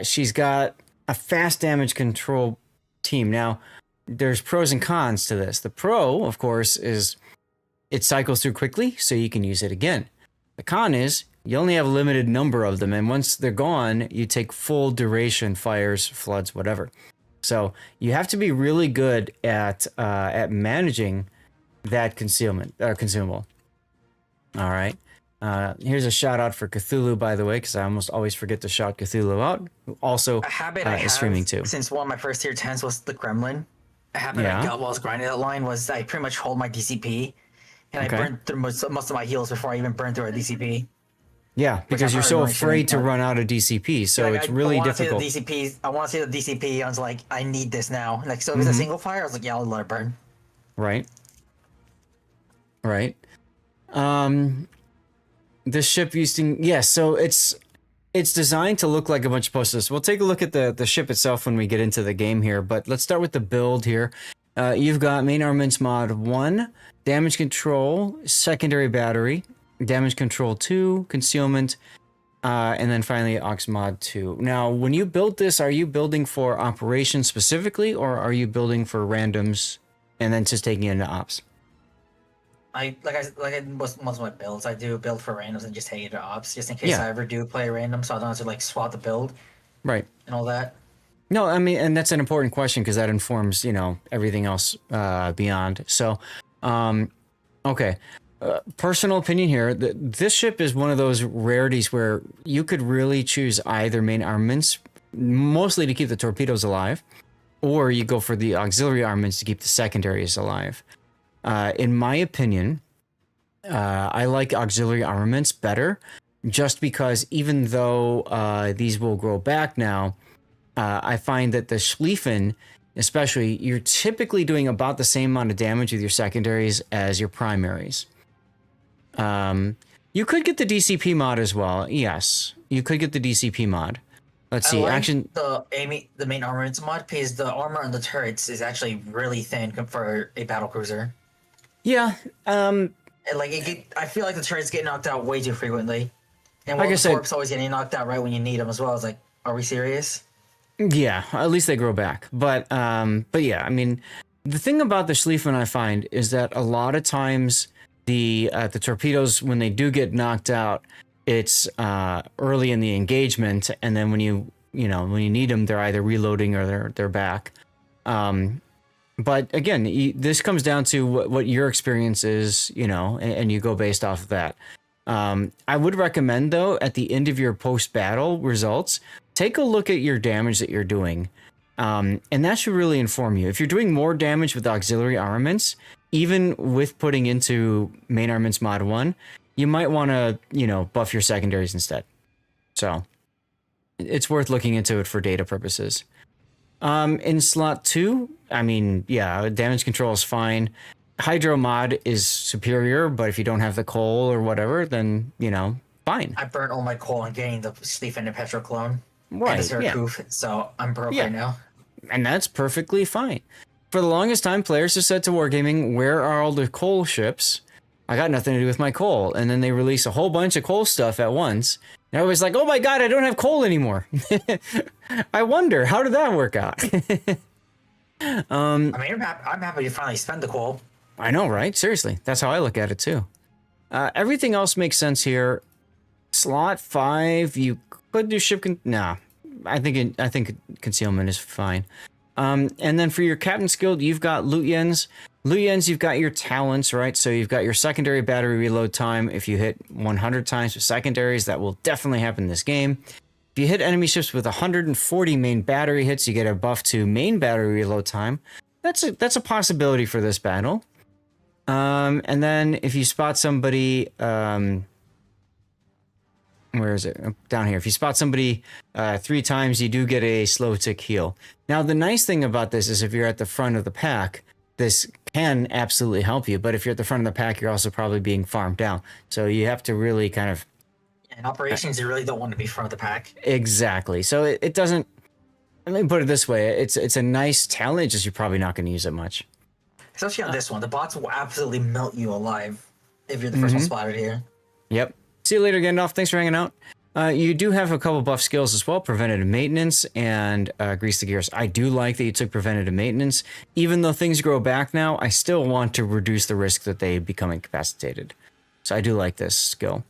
She's got a fast damage control team. Now, there's pros and cons to this. The pro, of course, is it cycles through quickly, so you can use it again. The con is you only have a limited number of them, and once they're gone, you take full duration fires, floods, whatever. So you have to be really good at managing that consumable. All right. Here's a shout out for Cthulhu, by the way, because I almost always forget to shout Cthulhu out. Who also a habit I is streaming too. Since one of my first tier 10s was the Kremlin. A habit I got while I was grinding that line was I pretty much hold my DCP, and I burned through most of my heals before I even burned through a DCP. Yeah, because you're so afraid to run out of DCP, so it's really difficult. I want to see the DCP. I was like, I need this now. Like, so if it's a single fire, I was like, yeah, I'll let it burn. Right. The ship using so it's designed to look like a bunch of posters. We'll take a look at the ship itself when we get into the game here, but let's start with the build here. You've got main armaments mod 1, damage control, secondary battery, damage control 2, concealment, and then finally aux mod 2. Now, when you build this, are you building for operations specifically, or are you building for randoms and then just taking it into ops? Most of my builds, I do build for randoms and just take it to ops, just in case I ever do play random, so I don't have to like swap the build, right, and all that. No, I mean, and that's an important question because that informs, everything else beyond. So, okay. Personal opinion here. This ship is one of those rarities where you could really choose either main armaments, mostly to keep the torpedoes alive, or you go for the auxiliary armaments to keep the secondaries alive. In my opinion, I like auxiliary armaments better, just because even though these will grow back now, I find that the Schlieffen, especially, you're typically doing about the same amount of damage with your secondaries as your primaries. You could get the DCP mod as well. Yes, you could get the DCP mod. Let's see. The main armaments mod, because the armor on the turrets is actually really thin for a battle cruiser. Yeah. And I feel like the turrets get knocked out way too frequently. And like I the said, torps always getting knocked out right when you need them as well. It's like, are we serious? Yeah, at least they grow back. But yeah, I mean, the thing about the Schlieffen I find is that a lot of times the torpedoes, when they do get knocked out, it's early in the engagement, and then when you need them, they're either reloading or they're back. But again, this comes down to what your experience is, and you go based off of that. I would recommend, though, at the end of your post-battle results, take a look at your damage that you're doing. And that should really inform you. If you're doing more damage with auxiliary armaments, even with putting into main armaments mod 1, you might want to, buff your secondaries instead. So it's worth looking into it for data purposes. In slot 2, I mean, yeah, damage control is fine. Hydro mod is superior, but if you don't have the coal or whatever, then, fine. I burnt all my coal on getting the Schlieffen and Petro clone. Right, and yeah. So I'm broke right now. And that's perfectly fine. For the longest time, players have said to Wargaming, where are all the coal ships? I got nothing to do with my coal. And then they release a whole bunch of coal stuff at once. And everybody's like, oh my god, I don't have coal anymore. I wonder, how did that work out? I mean, I'm happy to finally spend the coal. I know, right? Seriously, that's how I look at it too. Everything else makes sense here. Slot 5, you could do ship... Nah, I think concealment is fine. And then for your Captain's Guild, you've got Lutyens. Lutyens, you've got your talents, right? So you've got your secondary battery reload time. If you hit 100 times with secondaries, that will definitely happen in this game. If you hit enemy ships with 140 main battery hits, you get a buff to main battery reload time. That's a possibility for this battle. And then if you spot somebody, where is it? Down here. If you spot somebody 3 times, you do get a slow tick heal. Now, the nice thing about this is if you're at the front of the pack, this can absolutely help you. But if you're at the front of the pack, you're also probably being farmed down. So you have to really kind of... In operations, you really don't want to be front of the pack. Exactly. So it doesn't... Let me put it this way. It's a nice talent, it's just you're probably not going to use it much. Especially on this one. The bots will absolutely melt you alive if you're the first one spotted here. Yep. See you later, Gandalf. Thanks for hanging out. You do have a couple buff skills as well, preventative maintenance and grease the gears. I do like that you took preventative maintenance. Even though things grow back now, I still want to reduce the risk that they become incapacitated. So I do like this skill.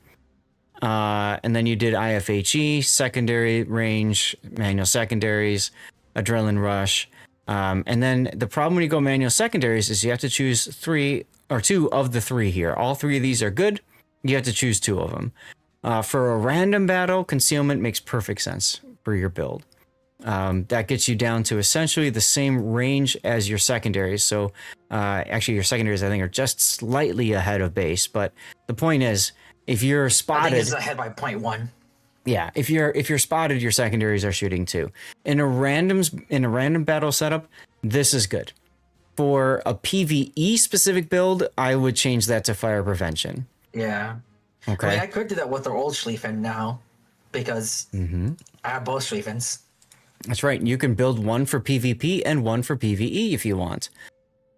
And then you did IFHE, secondary range, manual secondaries, adrenaline rush. And then the problem when you go manual secondaries is you have to choose 2 of the 3 here. All 3 of these are good. You have to choose 2 of them. For a random battle, concealment makes perfect sense for your build. That gets you down to essentially the same range as your secondaries. So actually your secondaries, I think, are just slightly ahead of base. But the point is, if you're spotted... I think it's ahead by 0.1. Yeah, if you're spotted, your secondaries are shooting too. In a random battle setup, this is good. For a PvE specific build, I would change that to fire prevention. Yeah. Okay. I mean, I could do that with the old Schlieffen now, because I have both Schlieffens. That's right. You can build one for PvP and one for PvE if you want.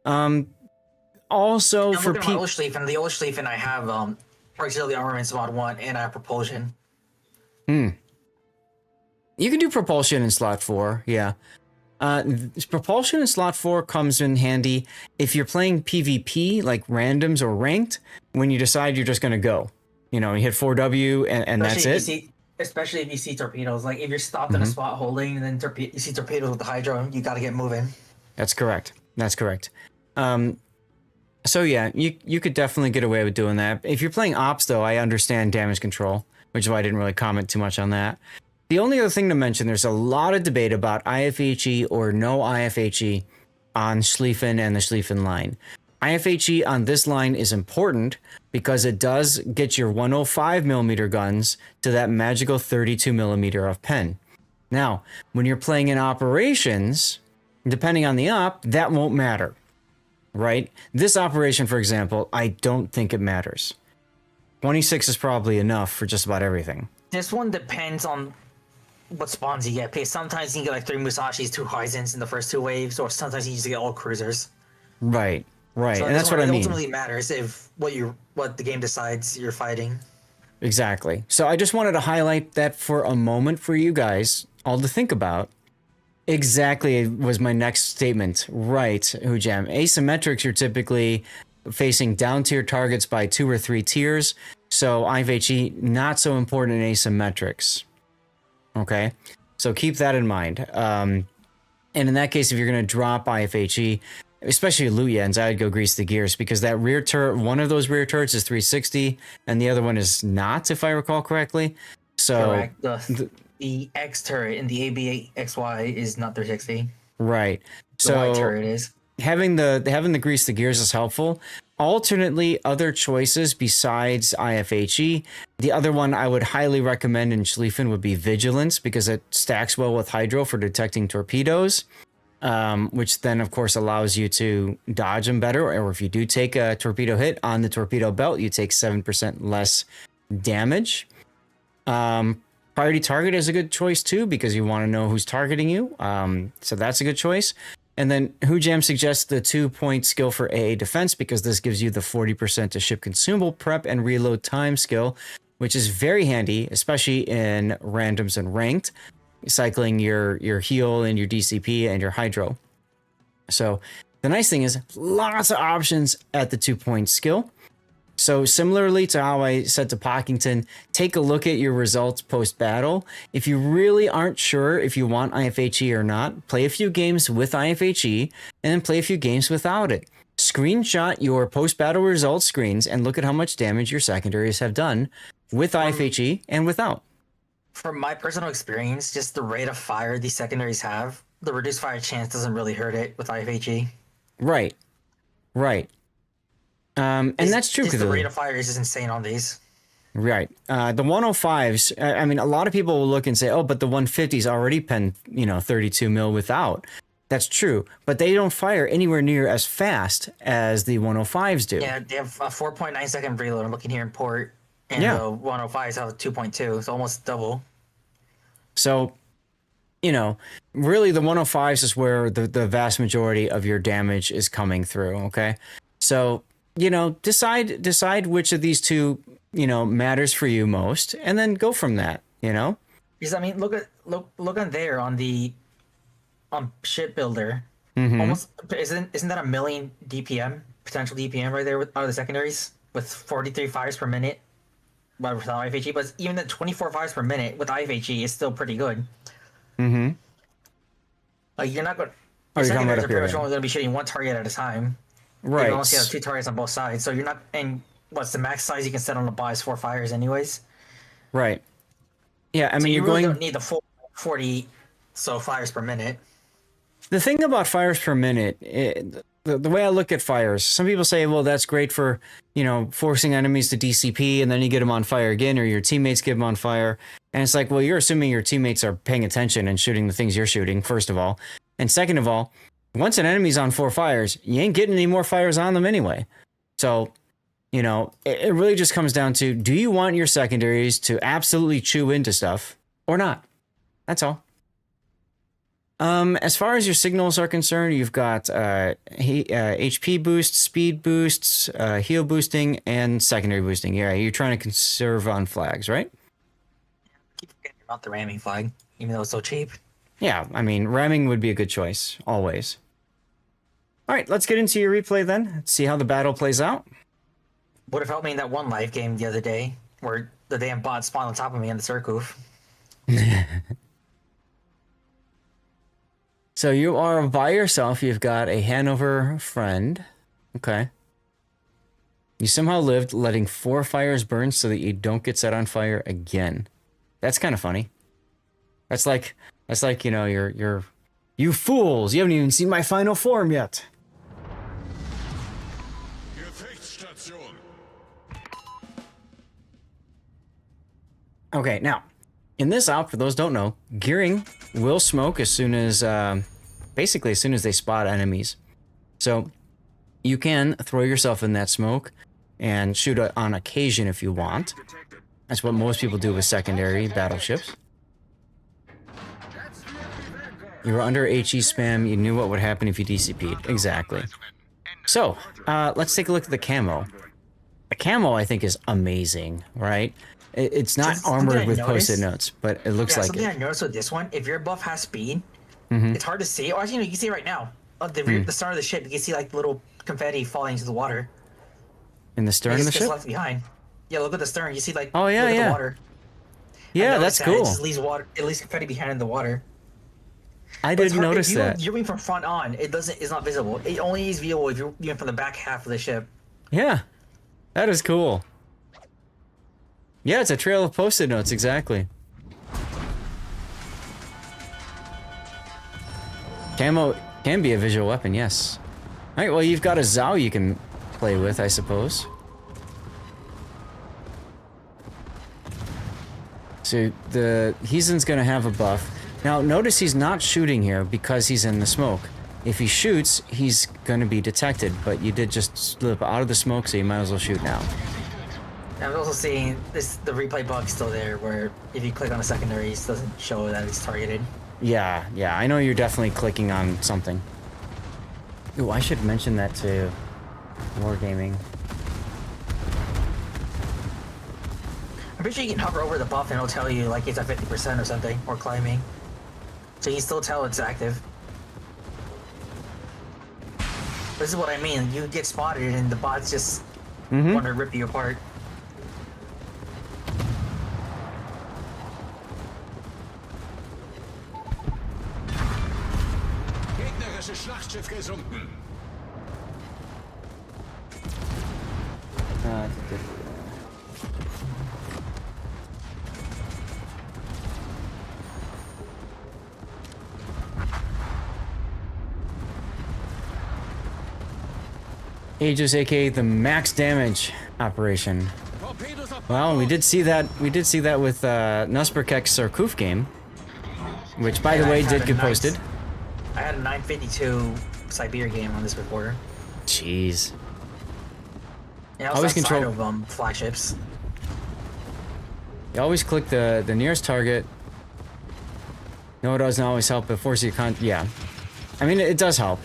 Also for the old Schlieffen, I have auxiliary armaments mod 1, and I have propulsion. You can do propulsion in slot 4, yeah. Propulsion in slot 4 comes in handy if you're playing PvP, like randoms or ranked, when you decide you're just going to go. You hit 4W and that's it. Especially if you see torpedoes. Like, if you're stopped in a spot holding, and then you see torpedoes with the hydro, you got to get moving. That's correct. So yeah, you could definitely get away with doing that. If you're playing ops, though, I understand damage control, which is why I didn't really comment too much on that. The only other thing to mention, there's a lot of debate about IFHE or no IFHE on Schlieffen and the Schlieffen line. IFHE on this line is important because it does get your 105 millimeter guns to that magical 32 millimeter of pen. Now, when you're playing in operations, depending on the op, that won't matter, right? This operation, for example, I don't think it matters. 26 is probably enough for just about everything. This one depends on what spawns you get. Because sometimes you can get like 3 Musashis, 2 Heisens in the first 2 waves, or sometimes you just get all cruisers. Right, right, So and that's what I mean. It ultimately matters if what the game decides you're fighting. Exactly. So I just wanted to highlight that for a moment for you guys all to think about. Exactly was my next statement. Right, Hujam. Asymmetrics, you're typically facing down tier targets by 2 or 3 tiers. So IFHE, not so important in asymmetrics. Okay, so keep that in mind. And in that case, if you're going to drop IFHE, especially Luyens, I'd go grease the gears because that rear turret, one of those rear turrets is 360 and the other one is not, if I recall correctly. So correct. The X turret in the ABXY is not 360. Right. The So Y turret is. having the grease the gears is helpful. Alternately, other choices besides IFHE, the other one I would highly recommend in Schlieffen would be Vigilance because it stacks well with Hydro for detecting torpedoes, which then of course allows you to dodge them better. Or if you do take a torpedo hit on the torpedo belt, you take 7% less damage. Priority target is a good choice too because you want to know who's targeting you. So that's a good choice. And then Hujam suggests the 2-point skill for AA defense because this gives you the 40% to ship consumable prep and reload time skill, which is very handy, especially in randoms and ranked, cycling your heal and your DCP and your hydro. So the nice thing is lots of options at the 2-point skill. So similarly to how I said to Pockington, take a look at your results post-battle. If you really aren't sure if you want IFHE or not, play a few games with IFHE and then play a few games without it. Screenshot your post-battle results screens and look at how much damage your secondaries have done with IFHE and without. From my personal experience, just the rate of fire these secondaries have, the reduced fire chance doesn't really hurt it with IFHE. Right. Right. And that's true because because the rate of fire is just insane on these. Right. The 105s, I mean, a lot of people will look and say, oh, but the 150s already pen, 32 mil without. That's true. But they don't fire anywhere near as fast as the 105s do. Yeah, they have a 4.9 second reload. I'm looking here in port. And Yeah. the 105s have a 2.2. It's almost double. So, really the 105s is where the vast majority of your damage is coming through. Okay. So, decide which of these two, matters for you most, and then go from that, Because I mean, look on there on shipbuilder. Mhm. Almost isn't that a million DPM potential DPM right there with out of the secondaries with 43 fires per minute. But without IFHE, but even the 24 fires per minute with IFHE is still pretty good. Mm-hmm. Like you're not going. Oh, Your you're talking about secondaries up are pretty here, much then. only going to be shooting one target at a time. Right. You only have 2 targets on both sides, so you're not. And what's the max size you can set on the buy is 4 fires, anyways. Right. Yeah, I So mean, you you're really going. don't need the full 40 fires per minute. The thing about fires per minute, the way I look at fires, some people say, well, that's great for, forcing enemies to DCP and then you get them on fire again, or your teammates get them on fire. And it's like, well, you're assuming your teammates are paying attention and shooting the things you're shooting, first of all. And second of all, once an enemy's on 4 fires, you ain't getting any more fires on them anyway. So, it really just comes down to, do you want your secondaries to absolutely chew into stuff or not? That's all. As far as your signals are concerned, you've got HP boosts, speed boosts, heal boosting, and secondary boosting. Yeah, you're trying to conserve on flags, right? Keep forgetting about the ramming flag, even though it's so cheap. Yeah, I mean, ramming would be a good choice, always. All right, let's get into your replay then. Let's see how the battle plays out. Would have helped me in that one live game the other day, where the damn bot spawned on top of me on the Surkoof. So you are by yourself. You've got a Hanover friend. Okay. You somehow lived, letting 4 fires burn so that you don't get set on fire again. That's kind of funny. That's like you fools. You haven't even seen my final form yet. Okay, now, in this op, for those who don't know, gearing will smoke as soon as, basically as soon as they spot enemies. So, you can throw yourself in that smoke and shoot on occasion if you want. That's what most people do with secondary battleships. You were under HE spam, you knew what would happen if you DCP'd. Exactly. So, let's take a look at the camo. The camo, I think, is amazing, right? It's not armored with post-it notes, but it looks like something it. I noticed with this one, if your buff has speed, Mhm. it's hard to see. Or actually, you can see it right now. At the start of the ship, you can see like little confetti falling into the water. In the stern of the It's just ship? left behind. Yeah, look at the stern. You see like Oh, yeah, look at yeah. the water. Yeah, that's It cool. just leaves water. It leaves confetti behind in the water. I But it's didn't hard- notice if that. you're viewing from front on, it's not visible. It only is viewable if you're viewing from the back half of the ship. Yeah, that is cool. Yeah, it's a trail of post-it notes, exactly. Camo can be a visual weapon, yes. Alright, well, you've got a Zao you can play with, I suppose. So, the Heathen's gonna have a buff. Now, notice he's not shooting here because he's in the smoke. If he shoots, he's gonna be detected, but you did just slip out of the smoke, so you might as well shoot now. I'm also seeing the replay bug still there, where if you click on a secondary, it doesn't show that it's targeted. Yeah, I know you're definitely clicking on something. Ooh, I should mention that to Wargaming. I'm pretty sure you can hover over the buff and it'll tell you like it's at 50% or something, or climbing. So you can still tell it's active. This is what I mean. You get spotted and the bots just want to rip you apart. Gegnerisches Schlachtschiff gesunken. Aegis, aka the max damage operation. Well, we did see that. We did see that with Nusperkek's Sarkoof game, which, by the way, did get posted. I had a 952 Siberia game on this before. Jeez. Yeah, I was Always outside control- of flagships. You always click the nearest target. No, it doesn't always help. It forces you yeah. I mean, it does help.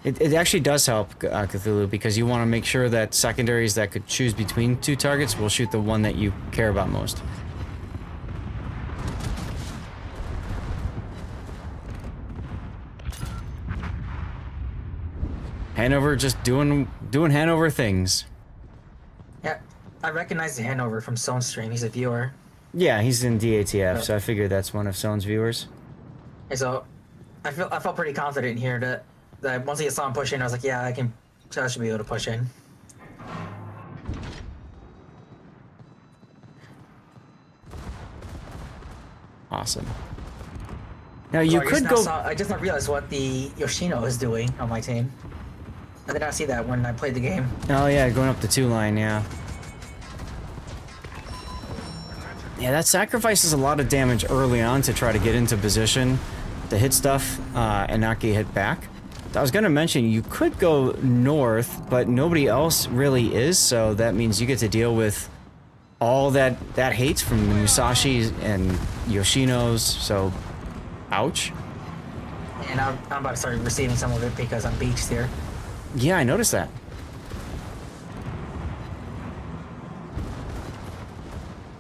It actually does help, Cthulhu, because you want to make sure that secondaries that could choose between two targets will shoot the one that you care about most. Hanover just doing Hanover things. Yeah, I recognize the Hanover from Sone's stream. He's a viewer. Yeah, he's in DATF, so I figured that's one of Sone's viewers. And so I felt pretty confident here that once I saw him push in, I was like, yeah, I should be able to push in. Awesome. Now you could go. I just not realized what the Yoshino is doing on my team. I did not see that when I played the game. Oh yeah, going up the 2 line, yeah. Yeah, that sacrifices a lot of damage early on to try to get into position, to hit stuff, and not get hit back. I was gonna mention, you could go north, but nobody else really is, so that means you get to deal with all that hate from the Musashis and Yoshinos, so ouch. And I'm about to start receiving some of it because I'm beached here. Yeah, I noticed that.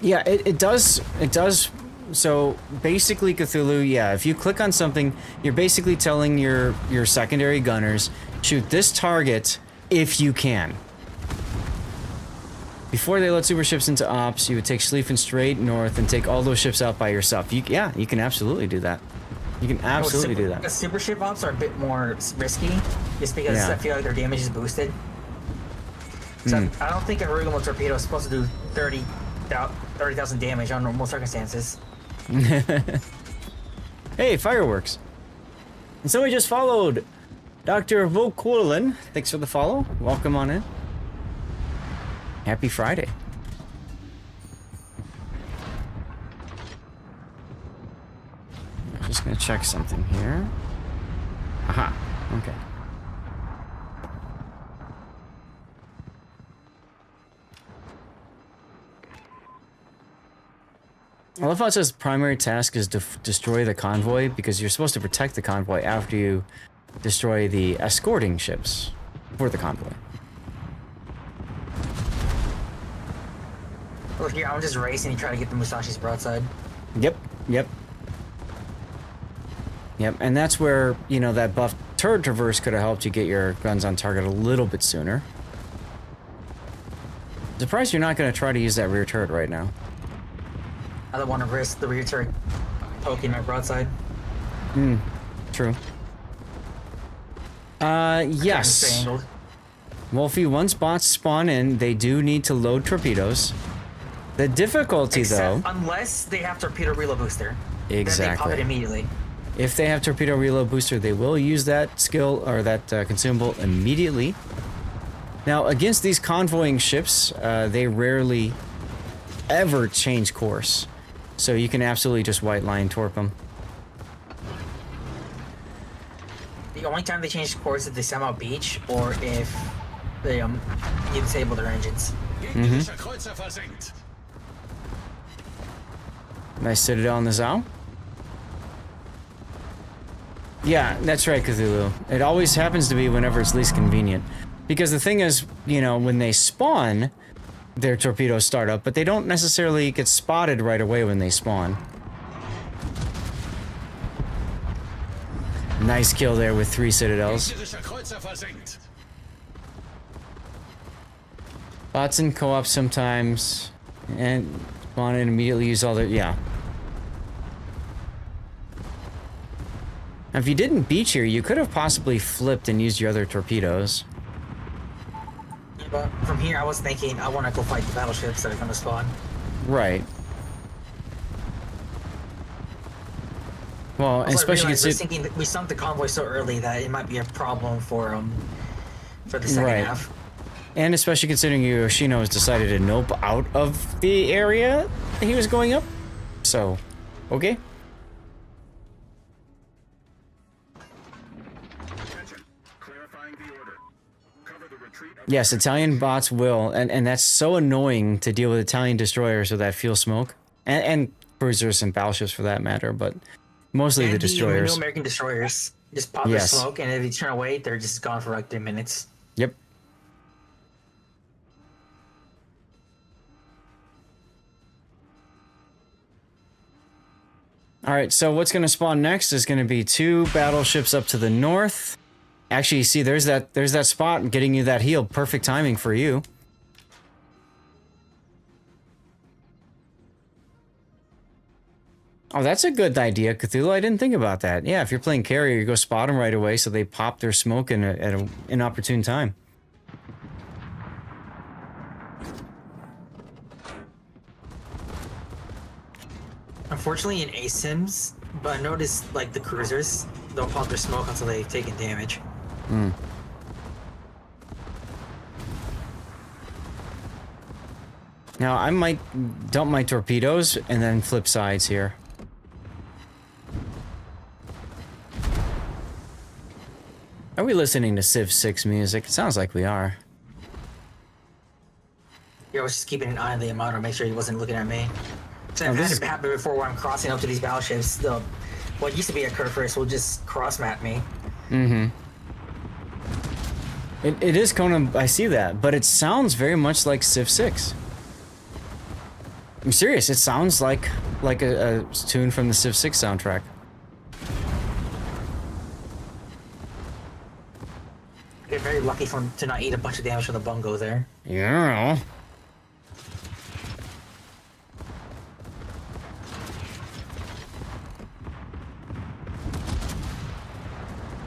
Yeah, it does. So basically, Cthulhu, yeah, if you click on something, you're basically telling your secondary gunners, shoot this target if you can. Before they let super ships into ops, you would take Schlieffen straight north and take all those ships out by yourself. Yeah, you can absolutely do that. You can absolutely do that. The super ship ops are a bit more risky, just because I feel like their damage is boosted. So I don't think a Rugamo torpedo is supposed to do 30,000 damage under normal circumstances. Hey, fireworks. And somebody just followed. Dr. Vokulin. Thanks for the follow. Welcome on in. Happy Friday. I'm just gonna check something here. Aha. Okay. I love how it says primary task is to destroy the convoy, because you're supposed to protect the convoy after you destroy the escorting ships for the convoy. Well, here, I'm just racing and trying to get the Musashi's broadside. Yep, yep. Yep, and that's where, you know, that buff turret traverse could have helped you get your guns on target a little bit sooner. Surprised you're not going to try to use that rear turret right now. I don't want to risk the rear turret poking my broadside. True. Yes. Wolfie, once bots spawn in, they do need to load torpedoes. The difficulty, though... Unless they have torpedo reload booster. Exactly. Then they pop it immediately. If they have torpedo reload booster, they will use that skill, or that consumable, immediately. Now, against these convoying ships, they rarely ever change course. So you can absolutely just white line torp them. The only time they change course is if they somehow beach, or if they you disable their engines. Nice Citadel on the Zao. Yeah, that's right, Cthulhu. It always happens to be whenever it's least convenient. Because the thing is, you know, when they spawn, their torpedoes start up, but they don't necessarily get spotted right away when they spawn. Nice kill there with 3 Citadels. Bots in co-op sometimes, and spawn and immediately use all their... yeah. Now, if you didn't beach here, you could have possibly flipped and used your other torpedoes. Yeah, but from here, I was thinking I want to go fight the battleships that are going to spawn. Right. Well, and especially I was thinking that we sunk the convoy so early that it might be a problem for the second half. And especially considering Yoshino has decided to nope out of the area he was going up. So, okay. Yes, Italian bots will, and that's so annoying to deal with Italian destroyers with that fuel smoke, and cruisers and battleships for that matter, but mostly the destroyers. The American destroyers just pop their smoke, and if you turn away, they're just gone for like 3 minutes. Yep. All right, so what's going to spawn next is going to be 2 battleships up to the north. Actually, see, there's that spot getting you that heal. Perfect timing for you. Oh, that's a good idea, Cthulhu. I didn't think about that. Yeah, if you're playing carrier, you go spot them right away so they pop their smoke at an inopportune time. Unfortunately, in ASIMs, but I noticed like the cruisers don't pop their smoke until they've taken damage. Now, I might dump my torpedoes and then flip sides here. Are we listening to Civ 6 music? It sounds like we are. Yeah, I was just keeping an eye on the Yamato, make sure he wasn't looking at me. So I've had it happen before where I'm crossing up to these battleships. What used to be a Kurfürst will just cross-mat me. It is Conan, I see that, but it sounds very much like Civ 6. I'm serious, it sounds like a tune from the Civ 6 soundtrack. You're very lucky to not eat a bunch of damage from the bungo there. Yeah.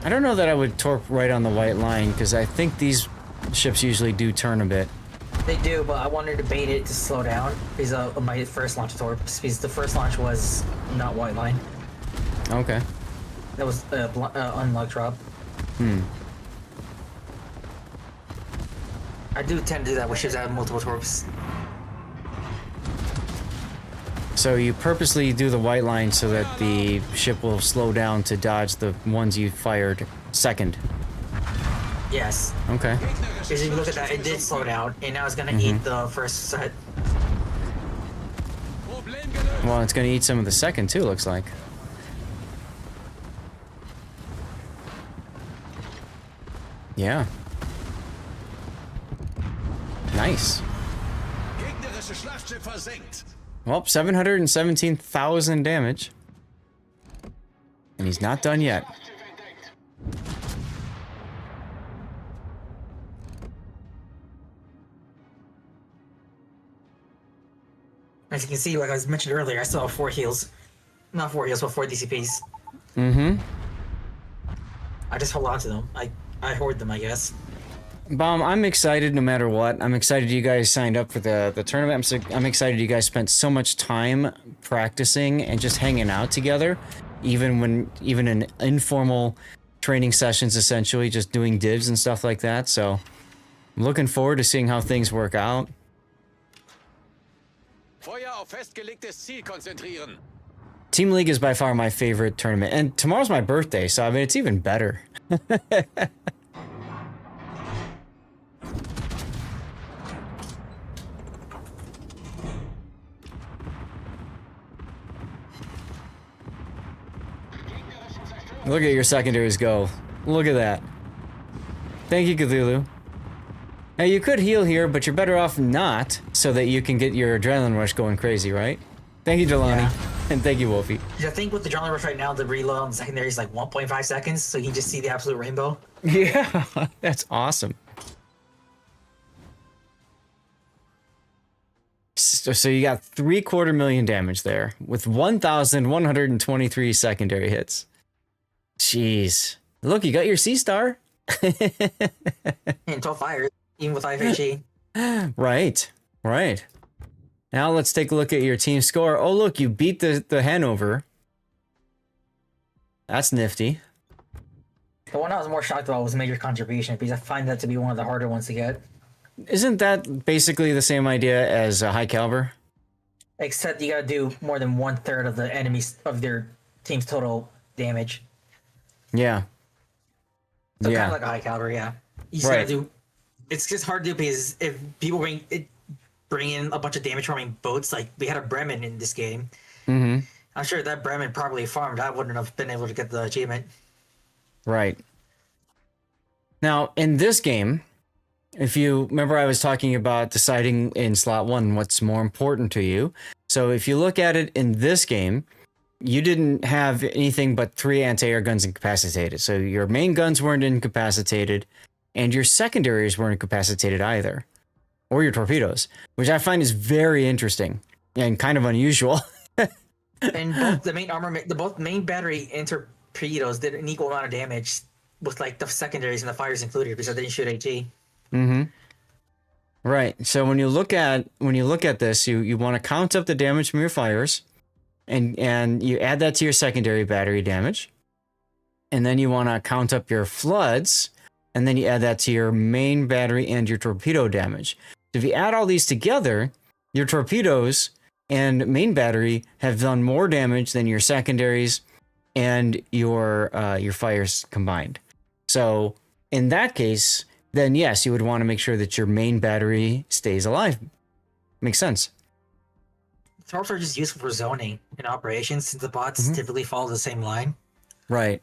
I don't know that I would torp right on the white line, because I think these ships usually do turn a bit. They do, but I wanted to bait it to slow down because of my first launch of torps, because the first launch was not white line. Okay. That was unlock drop. I do tend to do that with ships that have multiple torps. So you purposely do the white line so that the ship will slow down to dodge the ones you fired second. Yes. Okay. Because if you look at that, it did slow down, and now it's gonna eat the first set. Well, it's gonna eat some of the second too, looks like. Yeah. Nice. Well, 717,000 damage. And he's not done yet. As you can see, like I was mentioned earlier, I still have 4 heals. Not 4 heals, but 4 DCPs. Mm-hmm. I just hold on to them. I hoard them, I guess. Bomb, I'm excited no matter what. I'm excited you guys signed up for the tournament. I'm excited you guys spent so much time practicing and just hanging out together. Even in informal training sessions, essentially, just doing divs and stuff like that. So, I'm looking forward to seeing how things work out. Team League is by far my favorite tournament. And tomorrow's my birthday, so I mean, it's even better. Look at your secondaries go. Look at that. Thank you, Cthulhu. Now, you could heal here, but you're better off not, so that you can get your adrenaline rush going crazy, right? Thank you, Jelani. Yeah. And thank you, Wolfie. I think with the adrenaline rush right now, the reload on the secondary is like 1.5 seconds, so you can just see the absolute rainbow. Yeah, that's awesome. So you got 750,000 damage there, with 1,123 secondary hits. Jeez. Look, you got your C-star. And 12 fires, even with IFHE. Right. Now let's take a look at your team score. Oh, look, you beat the Hanover. That's nifty. The one I was more shocked about was Major Contribution, because I find that to be one of the harder ones to get. Isn't that basically the same idea as High Caliber? Except you gotta do more than 1/3 of the enemies of their team's total damage. Yeah. So kind of like a High Caliber, yeah. You just gotta do. It's just hard to do because if people bring in a bunch of damage farming boats, like we had a Bremen in this game. Mm-hmm. I'm sure if that Bremen properly farmed, I wouldn't have been able to get the achievement. Right. Now, in this game, if you remember, I was talking about deciding in slot 1 what's more important to you. So if you look at it in this game, you didn't have anything but 3 anti-air guns incapacitated. So your main guns weren't incapacitated, and your secondaries weren't incapacitated either. Or your torpedoes, which I find is very interesting and kind of unusual. And both the main both main battery and torpedoes did an equal amount of damage with like the secondaries and the fires included because they didn't shoot AT. Mm-hmm. Right. So when you look at this, you want to count up the damage from your fires, and you add that to your secondary battery damage, and then you want to count up your floods, and then you add that to your main battery and your torpedo damage. So if you add all these together, your torpedoes and main battery have done more damage than your secondaries and your fires combined. So in that case, then yes, you would want to make sure that your main battery stays alive. Makes sense. Torps are just useful for zoning in operations since the bots typically follow the same line. Right.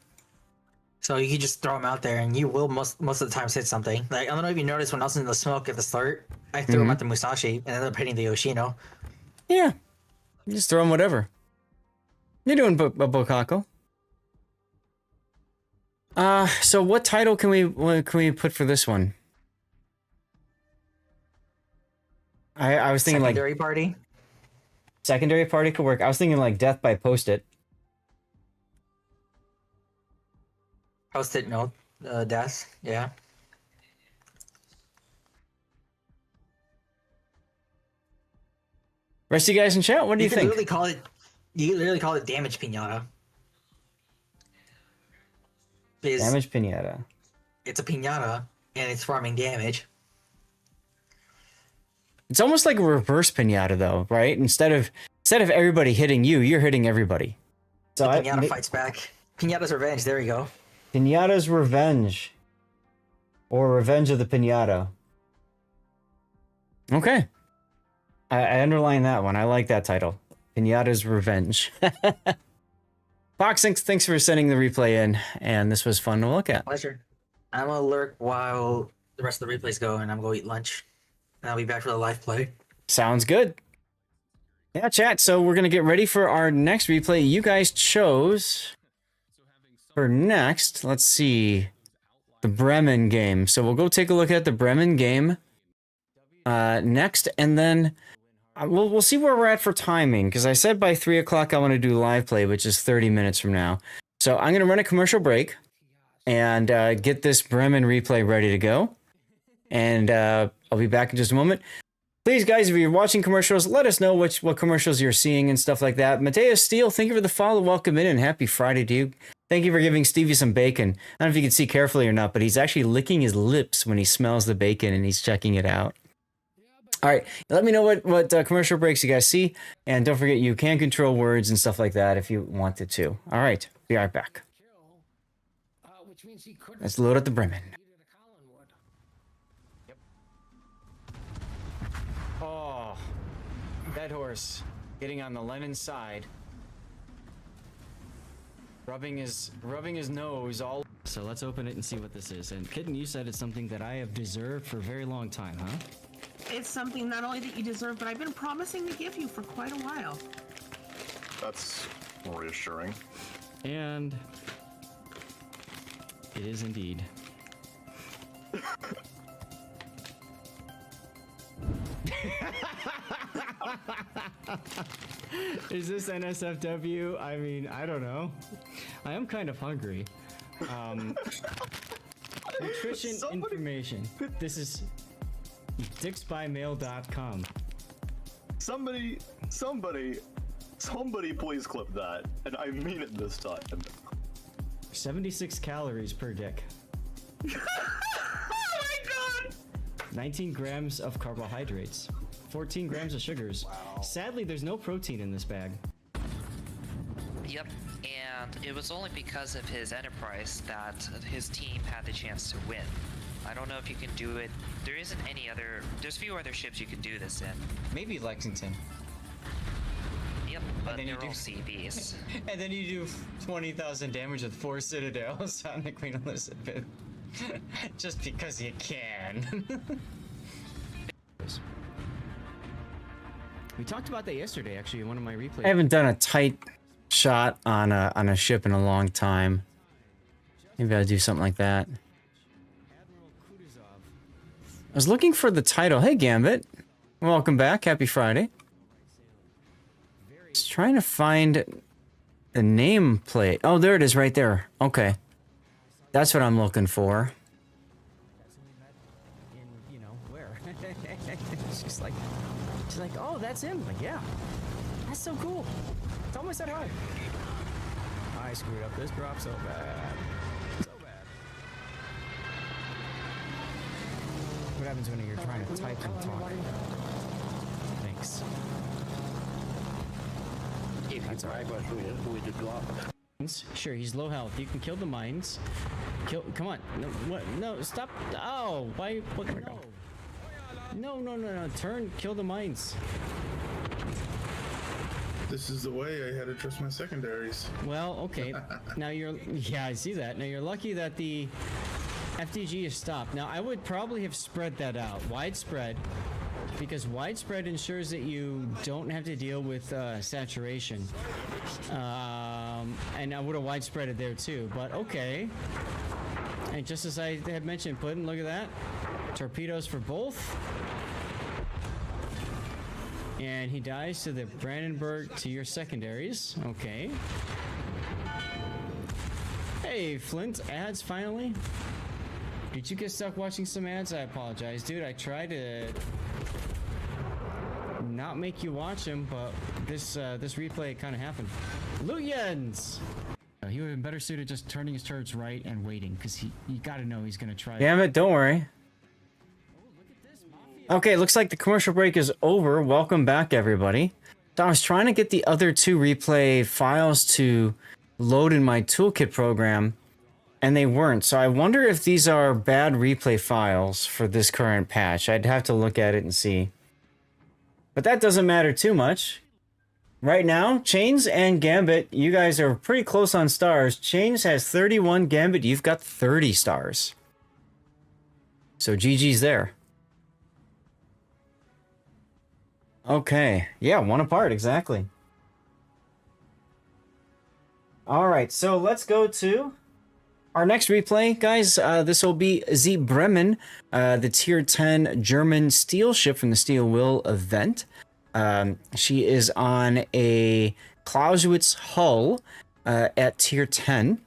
So you can just throw them out there and you will most of the time hit something. Like, I don't know if you noticed when I was in the smoke at the start, I threw them at the Musashi and ended up hitting the Yoshino. Yeah. You just throw them whatever. You're doing Bokako. So what title can we put for this one? I was thinking Secondary Party. Secondary Party could work. I was thinking like Death by Post-it. Post-it note, death, yeah. Rest of you guys in chat, what do you think? Literally call it, you can literally call it damage pinata. Damage pinata. It's a pinata, and it's farming damage. It's almost like a reverse pinata, though, right? Instead of everybody hitting you, you're hitting everybody. So the pinata fights back. Pinata's revenge. There we go. Pinata's revenge, or revenge of the pinata. Okay, I underline that one. I like that title. Pinata's revenge. Fox, thanks for sending the replay in, and this was fun to look at. Pleasure. I'm gonna lurk while the rest of the replays go, and I'm gonna eat lunch. And I'll be back for the live play. Sounds good. Yeah, chat. So we're gonna get ready for our next replay. You guys chose for next. Let's see, the Bremen game. So we'll go take a look at the Bremen game next, and then we'll see where we're at for timing. Because I said by 3 o'clock I want to do live play, which is 30 minutes from now. So I'm gonna run a commercial break and get this Bremen replay ready to go. And I'll be back in just a moment. Please, guys, if you're watching commercials, let us know what commercials you're seeing and stuff like that. Mateus Steele, thank you for the follow. Welcome in, and happy Friday to you. Thank you for giving Stevie some bacon. I don't know if you can see carefully or not, but he's actually licking his lips when he smells the bacon and he's checking it out. All right, let me know what commercial breaks you guys see. And don't forget, you can control words and stuff like that if you wanted to. All right, be right back. Let's load up the Bremen. Oh, that horse getting on the Lennon side, rubbing his nose all. So let's open it and see what this is. And Kitten, you said it's something that I have deserved for a very long time, huh? It's something not only that you deserve, but I've been promising to give you for quite a while. That's reassuring. And it is indeed. Is this NSFW? I mean, I don't know. I am kind of hungry. Nutrition information. This is dicksbymail.com. Somebody please clip that. And I mean it this time. 76 calories per dick. Oh my god! 19 grams of carbohydrates. 14 grams of sugars. Wow. Sadly, there's no protein in this bag. Yep, and it was only because of his enterprise that his team had the chance to win. I don't know if you can do it. There isn't any other. There's few other ships you can do this in. Maybe Lexington. Yep, but they're all CVs. And then you do 20,000 damage with 4 citadels on the Queen Elizabeth. Just because you can. We talked about that yesterday, actually, in one of my replays. I haven't done a tight shot on a ship in a long time. Maybe I'll do something like that. I was looking for the title. Hey, Gambit. Welcome back. Happy Friday. Just trying to find the nameplate. Oh, there it is right there. Okay. That's what I'm looking for. You know, where? She's like, oh, that's him. Like, yeah. That's so cool. It's almost at home. I screwed up this drop so bad. So bad. What happens when you're trying to type and talk? Thanks. That's alright. Sure, he's low health. You can kill the mines. Come on. No, what? No, stop. Oh, why? What? No. Turn. Kill the mines. This is the way I had to trust my secondaries. Well, okay. Now you're. Yeah, I see that. Now you're lucky that the FDG is stopped. Now I would probably have spread that out, widespread, because widespread ensures that you don't have to deal with saturation. And I would have widespread it there too. But okay. And just as I had mentioned, Puddin', look at that. Torpedoes for both. And he dies to the Brandenburg to your secondaries. Okay. Hey, Flint, ads finally. Did you get stuck watching some ads? I apologize, dude. I tried to not make you watch him, but this replay kind of happened. Luyens! He would have been better suited just turning his turrets right and waiting, because you got to know he's going to try. Damn it, don't worry. Okay, looks like the commercial break is over. Welcome back, everybody. So I was trying to get the other two replay files to load in my toolkit program, and they weren't. So I wonder if these are bad replay files for this current patch. I'd have to look at it and see. But that doesn't matter too much. Right now, Chains and Gambit, you guys are pretty close on stars. Chains has 31, Gambit, you've got 30 stars. So GG's there. Okay, yeah, one apart, exactly. All right, so let's go to our next replay, guys. This will be Z Bremen, the tier 10 German steel ship from the Steel Will event. She is on a Clausewitz hull at tier 10.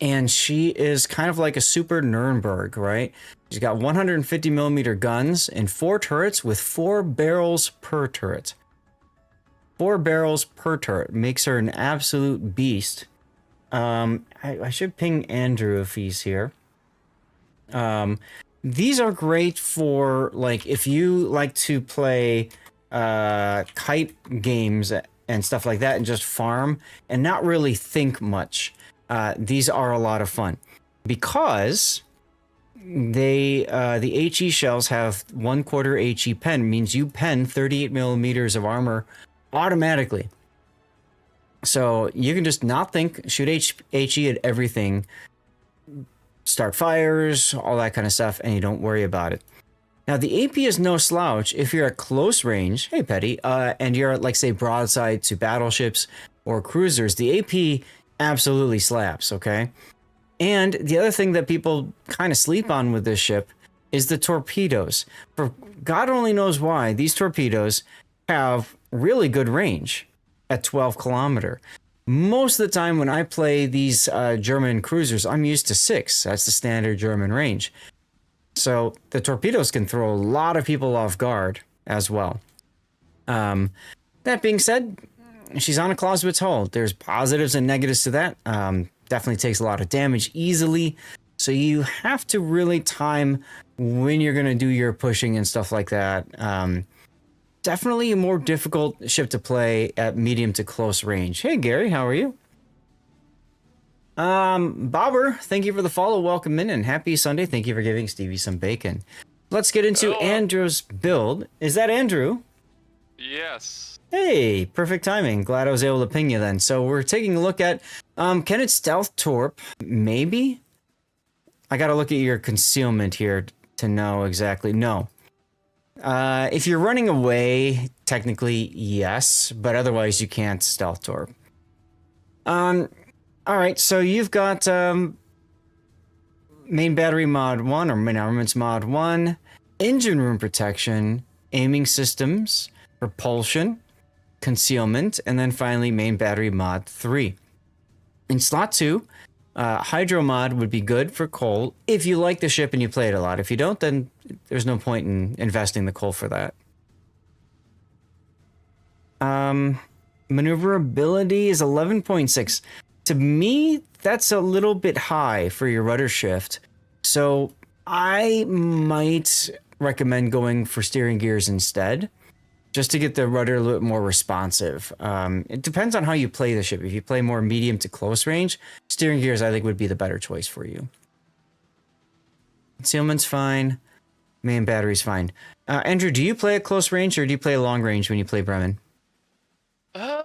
And she is kind of like a super Nuremberg, right? She's got 150 millimeter guns and 4 turrets with 4 barrels per turret. 4 barrels per turret makes her an absolute beast. I should ping Andrew if he's here. These are great for, like, if you like to play kite games and stuff like that and just farm and not really think much. These are a lot of fun because they the HE shells have 1/4 HE pen, means you pen 38 millimeters of armor automatically. So you can just not think, shoot HE at everything, start fires, all that kind of stuff, and you don't worry about it. Now, the AP is no slouch if you're at close range, hey Petty, and you're at, like, say, broadside to battleships or cruisers. The AP absolutely slaps, okay? And the other thing that people kind of sleep on with this ship is the torpedoes. For God only knows why, these torpedoes have really good range at 12 kilometer. Most of the time when I play these German cruisers, I'm used to 6. That's the standard German range. So the torpedoes can throw a lot of people off guard as well. That being said, she's on a Clausewitz hull. There's positives and negatives to that. Definitely takes a lot of damage easily. So you have to really time when you're going to do your pushing and stuff like that. Definitely a more difficult ship to play at medium to close range. Hey, Gary, how are you? Bobber, thank you for the follow. Welcome in and happy Sunday. Thank you for giving Stevie some bacon. Let's get into Andrew's build. Is that Andrew? Yes. Hey, perfect timing. Glad I was able to ping you then. So we're taking a look at, can it stealth torp? Maybe? I got to look at your concealment here to know exactly. No. If you're running away, technically, yes, but otherwise you can't stealth torp. All right, so you've got main battery mod 1 or main armaments mod 1, engine room protection, aiming systems, propulsion, concealment, and then finally main battery mod 3. In slot 2, hydro mod would be good for coal if you like the ship and you play it a lot. If you don't, then there's no point in investing the coal for that. Maneuverability is 11.6. To me, that's a little bit high for your rudder shift. So I might recommend going for steering gears instead, just to get the rudder a little bit more responsive. It depends on how you play the ship. If you play more medium to close range, steering gears I think would be the better choice for you. Concealment's fine. Main battery's fine. Andrew, do you play at close range or do you play long range when you play Bremen? I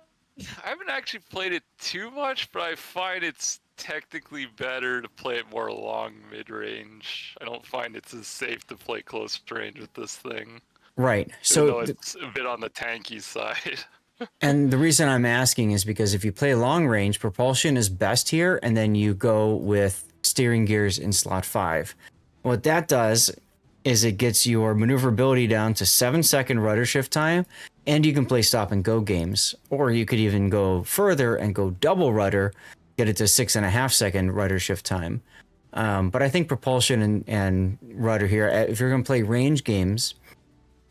haven't actually played it too much, but I find it's technically better to play it more long mid-range. I don't find it's as safe to play close range with this thing. Right. Even So though it's a bit on the tanky side. and the reason I'm asking is because if you play long range, propulsion is best here, and then you go with steering gears in slot 5. What that does is it gets your maneuverability down to 7-second rudder shift time, and you can play stop and go games. Or you could even go further and go double rudder, get it to 6.5-second rudder shift time. But I think propulsion and rudder here, if you're going to play range games,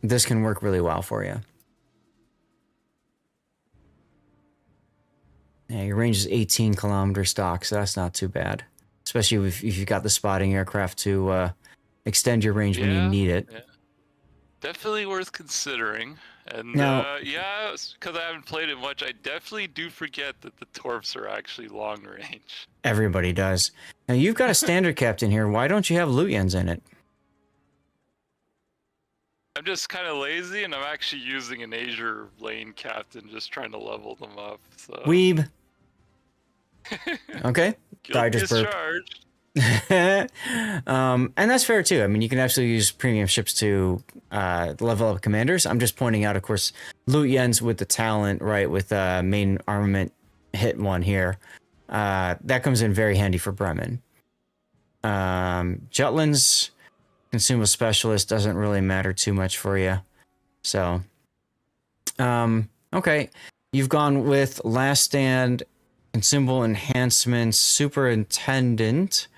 this can work really well for you. Yeah, your range is 18 kilometer stock, so that's not too bad. Especially if you've got the spotting aircraft to extend your range when you need it. Yeah. Definitely worth considering. And Now- yeah, because I haven't played it much, I definitely do forget that the torps are actually long range. Everybody does. Now you've got a standard captain here. Why don't you have Lutjens in it? I'm just kind of lazy, and I'm actually using an Azure lane captain, just trying to level them up. So. Weeb. Okay. I Guilty just as burped. charged. And that's fair too. I mean, you can absolutely use premium ships to level up commanders. I'm just pointing out, of course, Lutjens with the talent, right, with main armament hit one here. That comes in very handy for Bremen. Jutland's consumable specialist doesn't really matter too much for you. So, okay. You've gone with Last Stand, consumable enhancements, superintendent,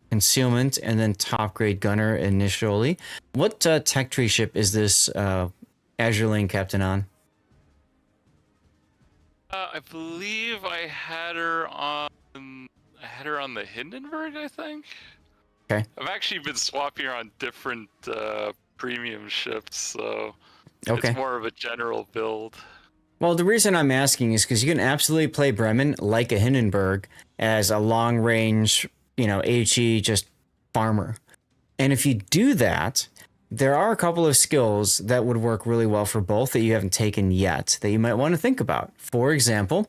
concealment, and then top grade gunner initially. What tech tree ship is this Azure Lane captain on? I believe I had her on the Hindenburg, I think. Okay. I've actually been swapping her on different premium ships, so Okay. it's more of a general build. Well, the reason I'm asking is because you can absolutely play Bremen like a Hindenburg as a long range, HE just farmer. And if you do that, there are a couple of skills that would work really well for both that you haven't taken yet that you might want to think about. For example,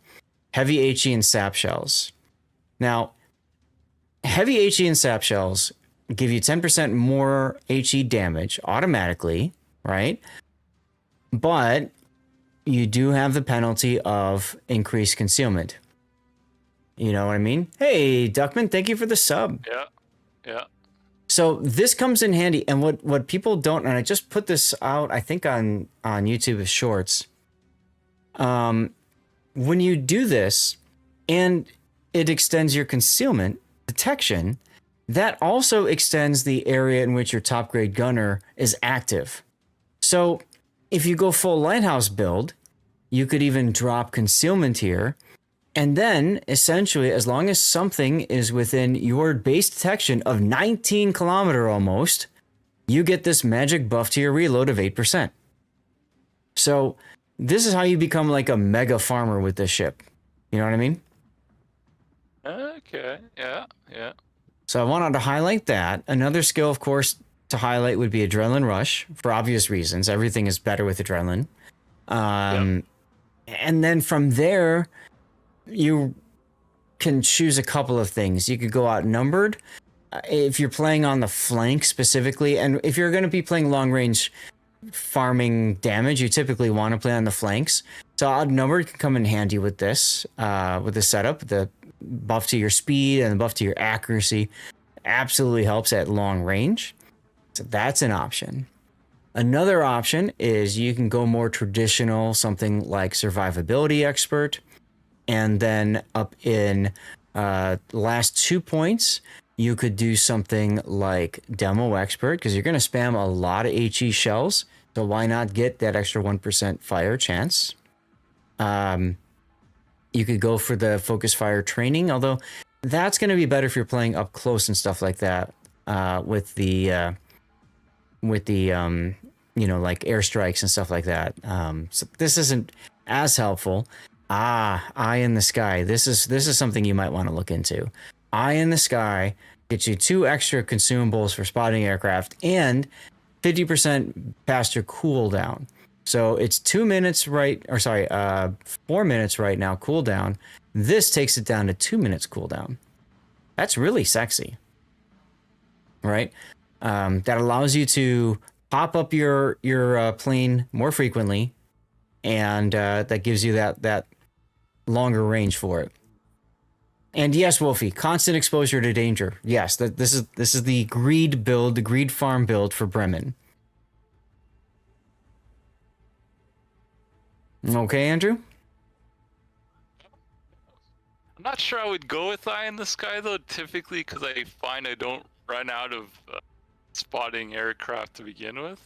heavy HE and sap shells. Now, heavy HE and sap shells give you 10% more HE damage automatically, right? But you do have the penalty of increased concealment. You know what I mean? Hey, Duckman, thank you for the sub. Yeah. So this comes in handy, and what people don't, and I just put this out, I think on YouTube as shorts. When you do this, and it extends your concealment detection, that also extends the area in which your top grade gunner is active. So if you go full lighthouse build, you could even drop concealment here. And then essentially, as long as something is within your base detection of 19 kilometer almost, you get this magic buff to your reload of 8%. So this is how you become like a mega farmer with this ship. You know what I mean? Okay. Yeah. So I wanted to highlight that. Another skill, of course, to highlight would be Adrenaline Rush for obvious reasons. Everything is better with Adrenaline. And then from there, you can choose a couple of things. You could go outnumbered if you're playing on the flank specifically. And if you're going to be playing long range farming damage, you typically want to play on the flanks. So outnumbered can come in handy with this setup. The buff to your speed and the buff to your accuracy absolutely helps at long range. So that's an option. Another option is you can go more traditional, something like survivability expert. And then up in last 2 points, you could do something like demo expert, because you're going to spam a lot of HE shells. So why not get that extra 1% fire chance? You could go for the focus fire training, although that's going to be better if you're playing up close and stuff like that with the like airstrikes and stuff like that. So this isn't as helpful. Eye in the Sky. This is something you might want to look into. Eye in the Sky gets you 2 extra consumables for spotting aircraft and 50% faster cooldown. So it's 4 minutes right now cooldown. This takes it down to 2 minutes cooldown. That's really sexy, right? That allows you to pop up your plane more frequently, and that gives you that longer range for it. And yes, Wolfie, constant exposure to danger. Yes, this is the greed build, the greed farm build for Bremen. Okay, Andrew? I'm not sure I would go with Eye in the Sky though, typically, because I find I don't run out of spotting aircraft to begin with.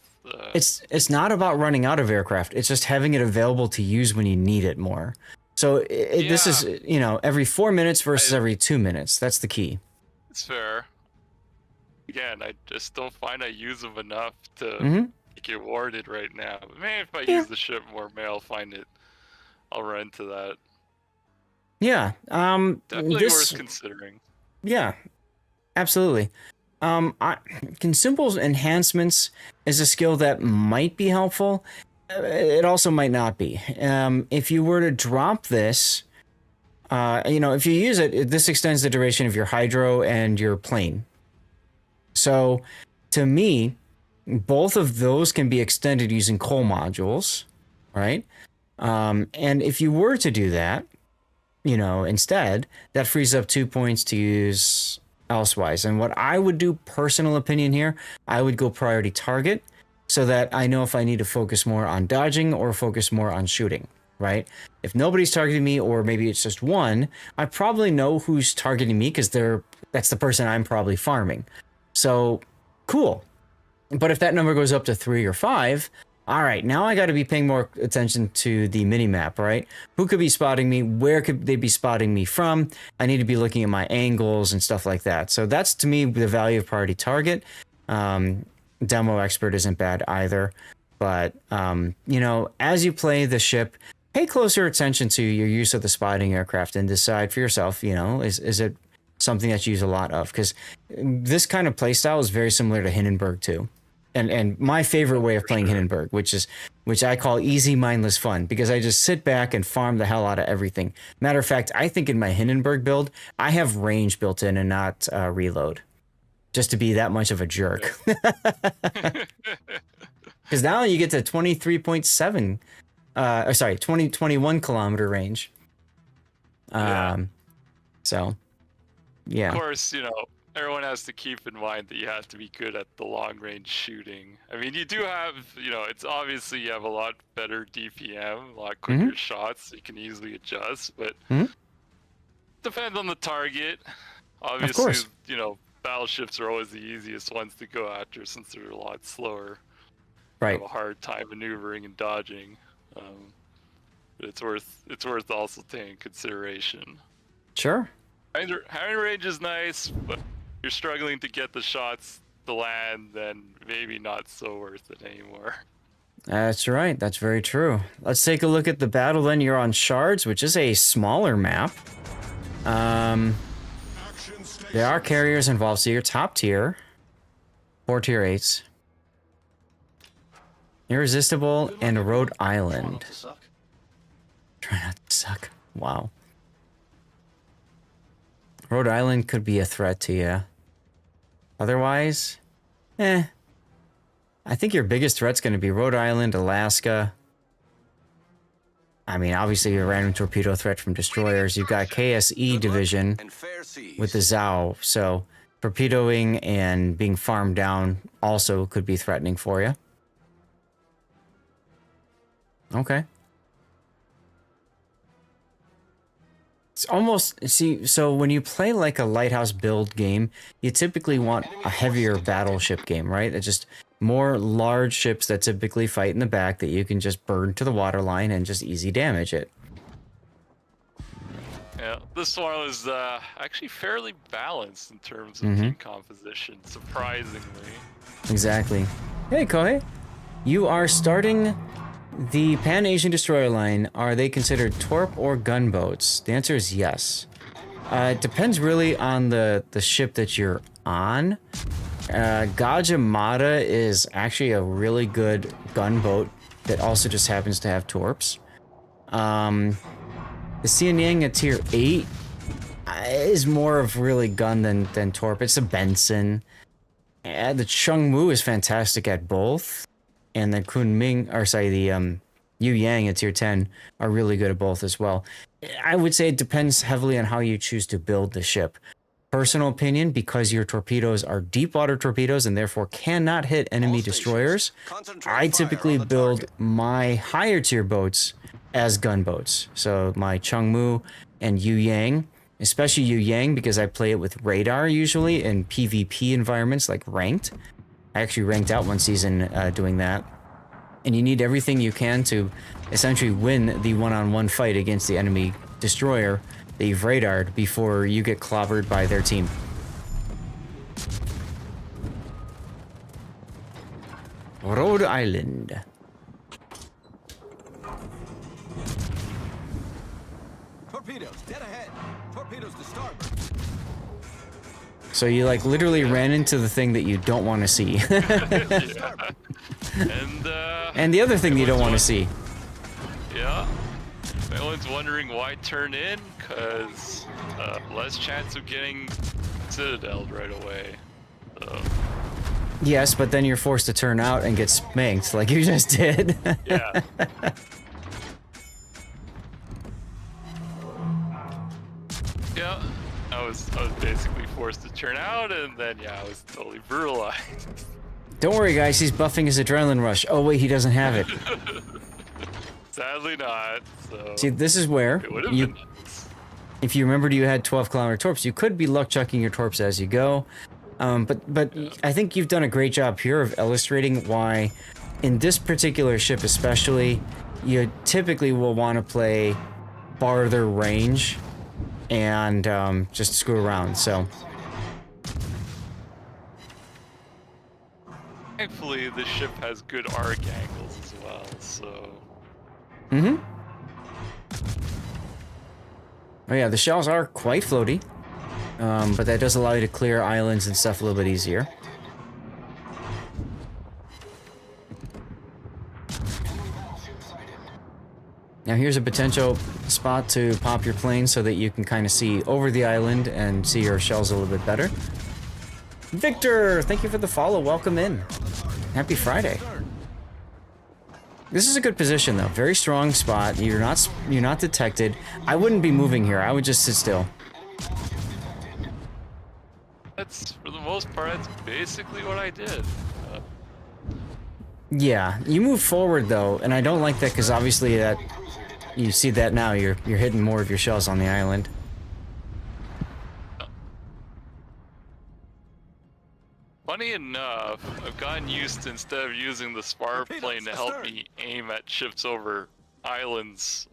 It's not about running out of aircraft. It's just having it available to use when you need it more. So this is, you know, every 4 minutes versus every 2 minutes. That's the key. It's fair. Again, I just don't find I use them enough to get warded right now. But maybe if I use the ship more, maybe I'll find it. I'll run into that. Yeah. Definitely worth considering. Yeah, absolutely. Consumable enhancements is a skill that might be helpful. It also might not be. If you were to drop this, you know, if you use it, this extends the duration of your hydro and your plane. So, to me, both of those can be extended using coal modules, right? And if you were to do that, you know, instead, that frees up 2 points to use elsewise. And what I would do, personal opinion here, I would go priority target so that I know if I need to focus more on dodging or focus more on shooting, right? If nobody's targeting me, or maybe it's just one, I probably know who's targeting me because that's the person I'm probably farming. So, cool. But if that number goes up to 3 or 5, all right, now I got to be paying more attention to the mini-map, right? Who could be spotting me? Where could they be spotting me from? I need to be looking at my angles and stuff like that. So that's, to me, the value of priority target. Demo expert isn't bad either. But, you know, as you play the ship, pay closer attention to your use of the spotting aircraft and decide for yourself, you know, is it something that you use a lot of? Because this kind of playstyle is very similar to Hindenburg too. And my favorite way of playing Hindenburg, which I call easy, mindless fun, because I just sit back and farm the hell out of everything. Matter of fact, I think in my Hindenburg build, I have range built in and not reload, just to be that much of a jerk. Because now you get to 23.7, sorry, 21 kilometer range. So, yeah. Of course, you know, everyone has to keep in mind that you have to be good at the long range shooting. I mean, you do have, you know, it's obviously you have a lot better DPM, a lot quicker shots, so you can easily adjust, but depends on the target. Obviously, you know, battleships are always the easiest ones to go after since they're a lot slower. Right. You have a hard time maneuvering and dodging. But it's worth also taking consideration. Sure. Having range is nice, but you're struggling to get the shots to land, then maybe not so worth it anymore. That's right. That's very true. Let's take a look at the battle then. You're on Shards, which is a smaller map. There are carriers involved, so you're top tier. 4 tier 8s. Irresistible and Rhode Island. Try not to suck. Wow. Rhode Island could be a threat to you. Otherwise, I think your biggest threat's going to be Rhode Island, Alaska. I mean, obviously a random torpedo threat from destroyers. You've got KSE division with the ZOW, so torpedoing and being farmed down also could be threatening for you. Okay. It's almost, see, so when you play like a lighthouse build game, you typically want a heavier battleship game, right? It's just more large ships that typically fight in the back that you can just burn to the waterline and just easy damage it. Yeah, this one is actually fairly balanced in terms of team composition, surprisingly. Exactly. Hey, Kohei. You are starting the Pan-Asian destroyer line. Are they considered torp or gunboats? The answer is yes. It depends really on the ship that you're on. Gajah is actually a really good gunboat that also just happens to have torps. The Xianyang at tier 8 is more of really gun than torp. It's a Benson. The Chungmu is fantastic at both. And the Kunming, or sorry, the Yu Yang at tier 10 are really good at both as well. I would say it depends heavily on how you choose to build the ship. Personal opinion, because your torpedoes are deep water torpedoes and therefore cannot hit enemy destroyers, I typically build my higher tier boats as gunboats. So my Chungmu and Yu Yang, especially Yu Yang because I play it with radar usually in PvP environments like ranked. I actually ranked out one season doing that. And you need everything you can to essentially win the one-on-one fight against the enemy destroyer that you've radared before you get clobbered by their team. Rhode Island. Torpedoes, dead ahead. Torpedoes to starboard. So you like literally ran into the thing that you don't want to see. And the other thing you don't want to see. Yeah. Everyone's wondering why turn in, because less chance of getting citadeled right away. So. Yes, but then you're forced to turn out and get spanked like you just did. Yeah. Yeah, I was basically forced to turn out, and then yeah, I was totally brutalized. Don't worry, guys. He's buffing his adrenaline rush. Oh wait, he doesn't have it. Sadly not. So See, this is where you, if you remembered you had 12-kilometer torps, you could be luck chucking your torps as you go. But I think you've done a great job here of illustrating why, in this particular ship especially, you typically will want to play farther range and just screw around. So. Thankfully, the ship has good arc angles as well, so... Mm-hmm. Oh yeah, the shells are quite floaty, but that does allow you to clear islands and stuff a little bit easier. Now here's a potential spot to pop your plane so that you can kind of see over the island and see your shells a little bit better. Victor, thank you for the follow. Welcome in. Happy Friday. This is a good position though. Very strong spot. You're not detected. I wouldn't be moving here. I would just sit still. That's, for the most part, that's basically what I did. Yeah, you move forward though, and I don't like that because obviously that you see that now. You're hitting more of your shells on the island. Funny enough, I've gotten used to, instead of using the spar plane to help me aim at ships over islands,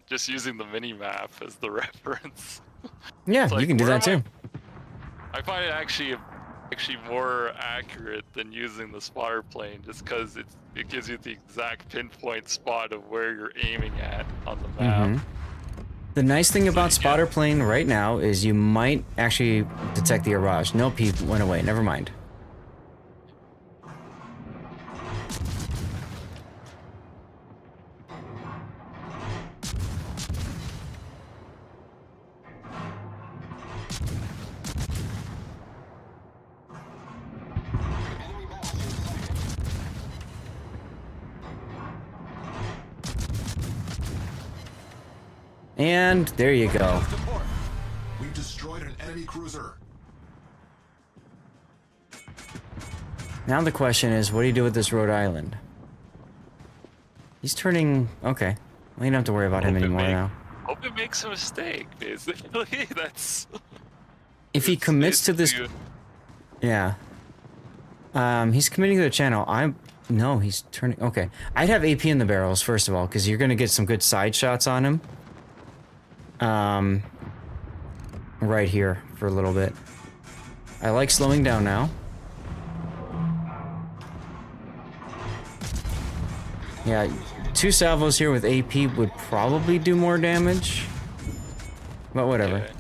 just using the mini-map as the reference. Yeah, like, you can do that too. I find it actually more accurate than using the spotter plane, just because it gives you the exact pinpoint spot of where you're aiming at on the map. Mm-hmm. The nice thing about spotter plane right now is you might actually detect the Irage. Nope, he went away. Never mind. And there you go. We've destroyed an enemy cruiser. Now the question is, what do you do with this Rhode Island? He's turning... Okay. Well, you don't have to worry about him anymore now. Hope it makes a mistake, basically. That's... If he commits to this... Yeah. He's committing to the channel. No, he's turning... Okay. I'd have AP in the barrels, first of all, because you're going to get some good side shots on him. Right here for a little bit. I like slowing down now. Yeah, 2 salvos here with AP would probably do more damage. But whatever. Okay.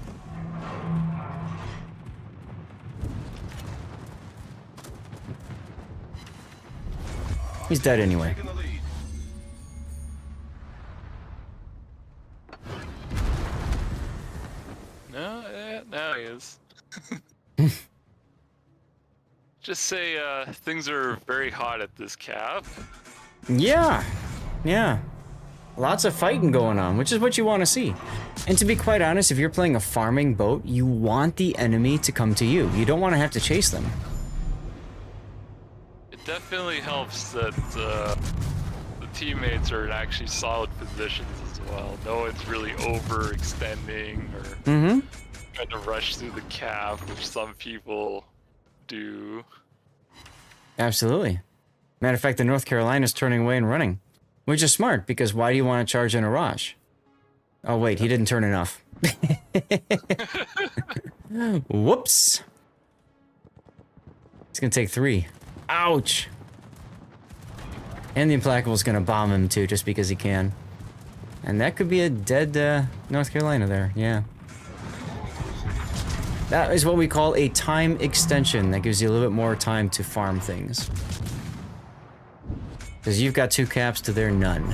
He's dead anyway. Now he is. Just say things are very hot at this cap. Yeah. Lots of fighting going on, which is what you want to see. And to be quite honest, if you're playing a farming boat, you want the enemy to come to you. You don't want to have to chase them. It definitely helps that the teammates are in actually solid positions as well. No one's really overextending or trying to rush through the cap, which some people do. Absolutely. Matter of fact, the North Carolina's turning away and running. Which is smart, because why do you want to charge in a Raj? Oh, wait, he didn't turn enough. Whoops. It's going to take 3. Ouch. And the Implacable's going to bomb him, too, just because he can. And that could be a dead North Carolina there, yeah. That is what we call a time extension. That gives you a little bit more time to farm things. Because you've got 2 caps to their none.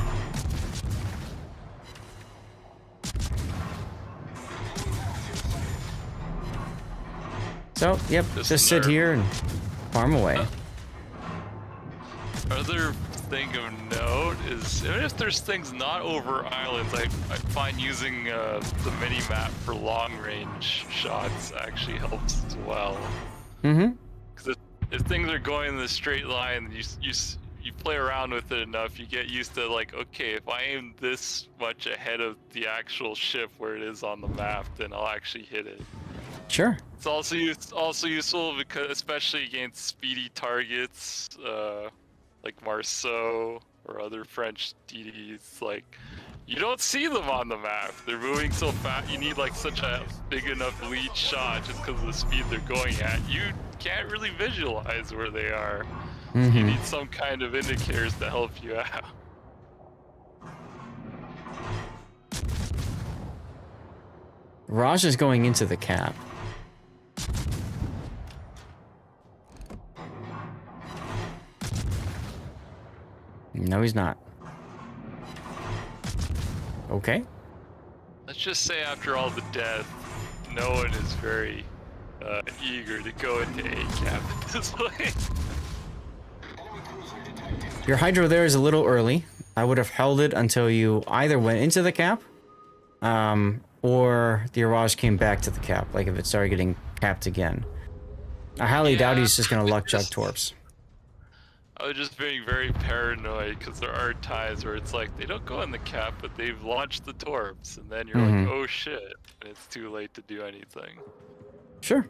So, yep, just sit here and farm away. Other thing of note is, even if there's things not over islands, I find using the mini-map for long-range shots actually helps as well. Mm-hmm. Because if things are going in the straight line, you play around with it enough, you get used to, like, okay, if I aim this much ahead of the actual ship where it is on the map, then I'll actually hit it. Sure. It's also useful because, especially against speedy targets, like Marceau or other French DDs, like, you don't see them on the map. They're moving so fast. You need like such a big enough lead shot just because of the speed they're going at. You can't really visualize where they are. So you need some kind of indicators to help you out. Raj is going into the cap. No, he's not. Okay. Let's just say after all the death, no one is very eager to go into A cap at this point. Your hydro there is a little early. I would have held it until you either went into the cap, or the Iraj came back to the cap, like if it started getting capped again. I highly doubt he's just gonna luck chuck torps. I was just being very paranoid because there are times where it's like they don't go in the cap, but they've launched the torps, and then you're like, oh shit, and it's too late to do anything. Sure.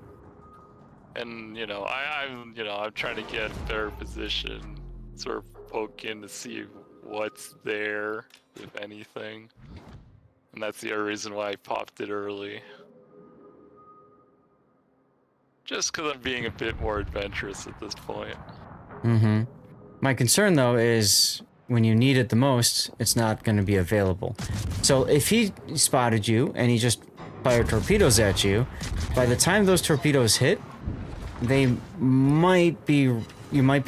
And I'm trying to get a better position, sort of poke in to see what's there, if anything. And that's the other reason why I popped it early. Just because I'm being a bit more adventurous at this point. My concern, though, is when you need it the most, it's not going to be available. So if he spotted you and he just fired torpedoes at you, by the time those torpedoes hit, you might be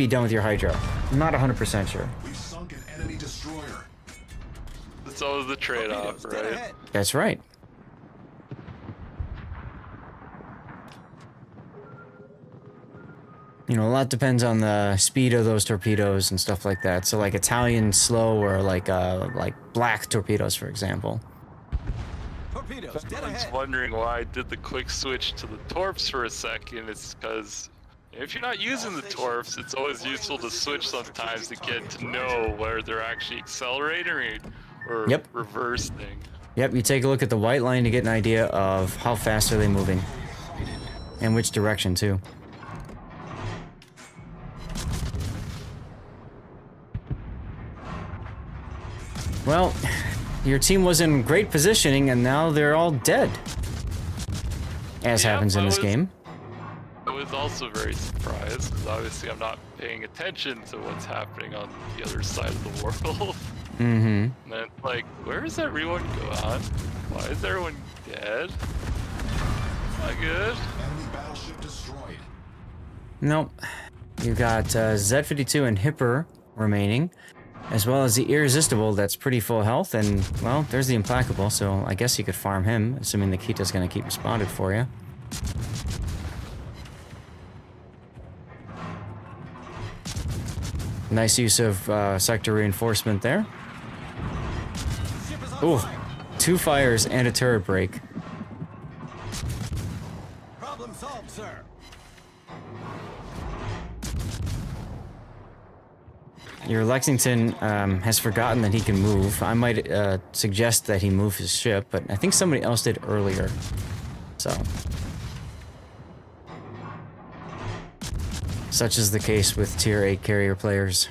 done with your hydro. I'm not 100% sure. We've sunk an enemy destroyer. It's always the trade-off, right? That's right. You know, a lot depends on the speed of those torpedoes and stuff like that. So like Italian slow or like black torpedoes, for example. I was wondering why I did the quick switch to the torps for a second. It's because if you're not using the torps, it's always useful to switch sometimes to get to know where they're actually accelerating or reversing. Yep, you take a look at the white line to get an idea of how fast are they moving. And which direction, too. Well, your team was in great positioning, and now they're all dead. As happens in this game. I was also very surprised, because obviously I'm not paying attention to what's happening on the other side of the world. And then, like, where is everyone gone? Why is everyone dead? Not good. Enemy battleship destroyed. Nope. You got Z52 and Hipper remaining, as well as the Irresistible that's pretty full health, and, well, there's the Implacable, so I guess you could farm him, assuming the Kita's gonna keep him spotted for you. Nice use of sector reinforcement there. Ooh, 2 fires and a turret break. Problem solved, sir. Your Lexington has forgotten that he can move. I might suggest that he move his ship, but I think somebody else did earlier. So. Such is the case with tier 8 carrier players.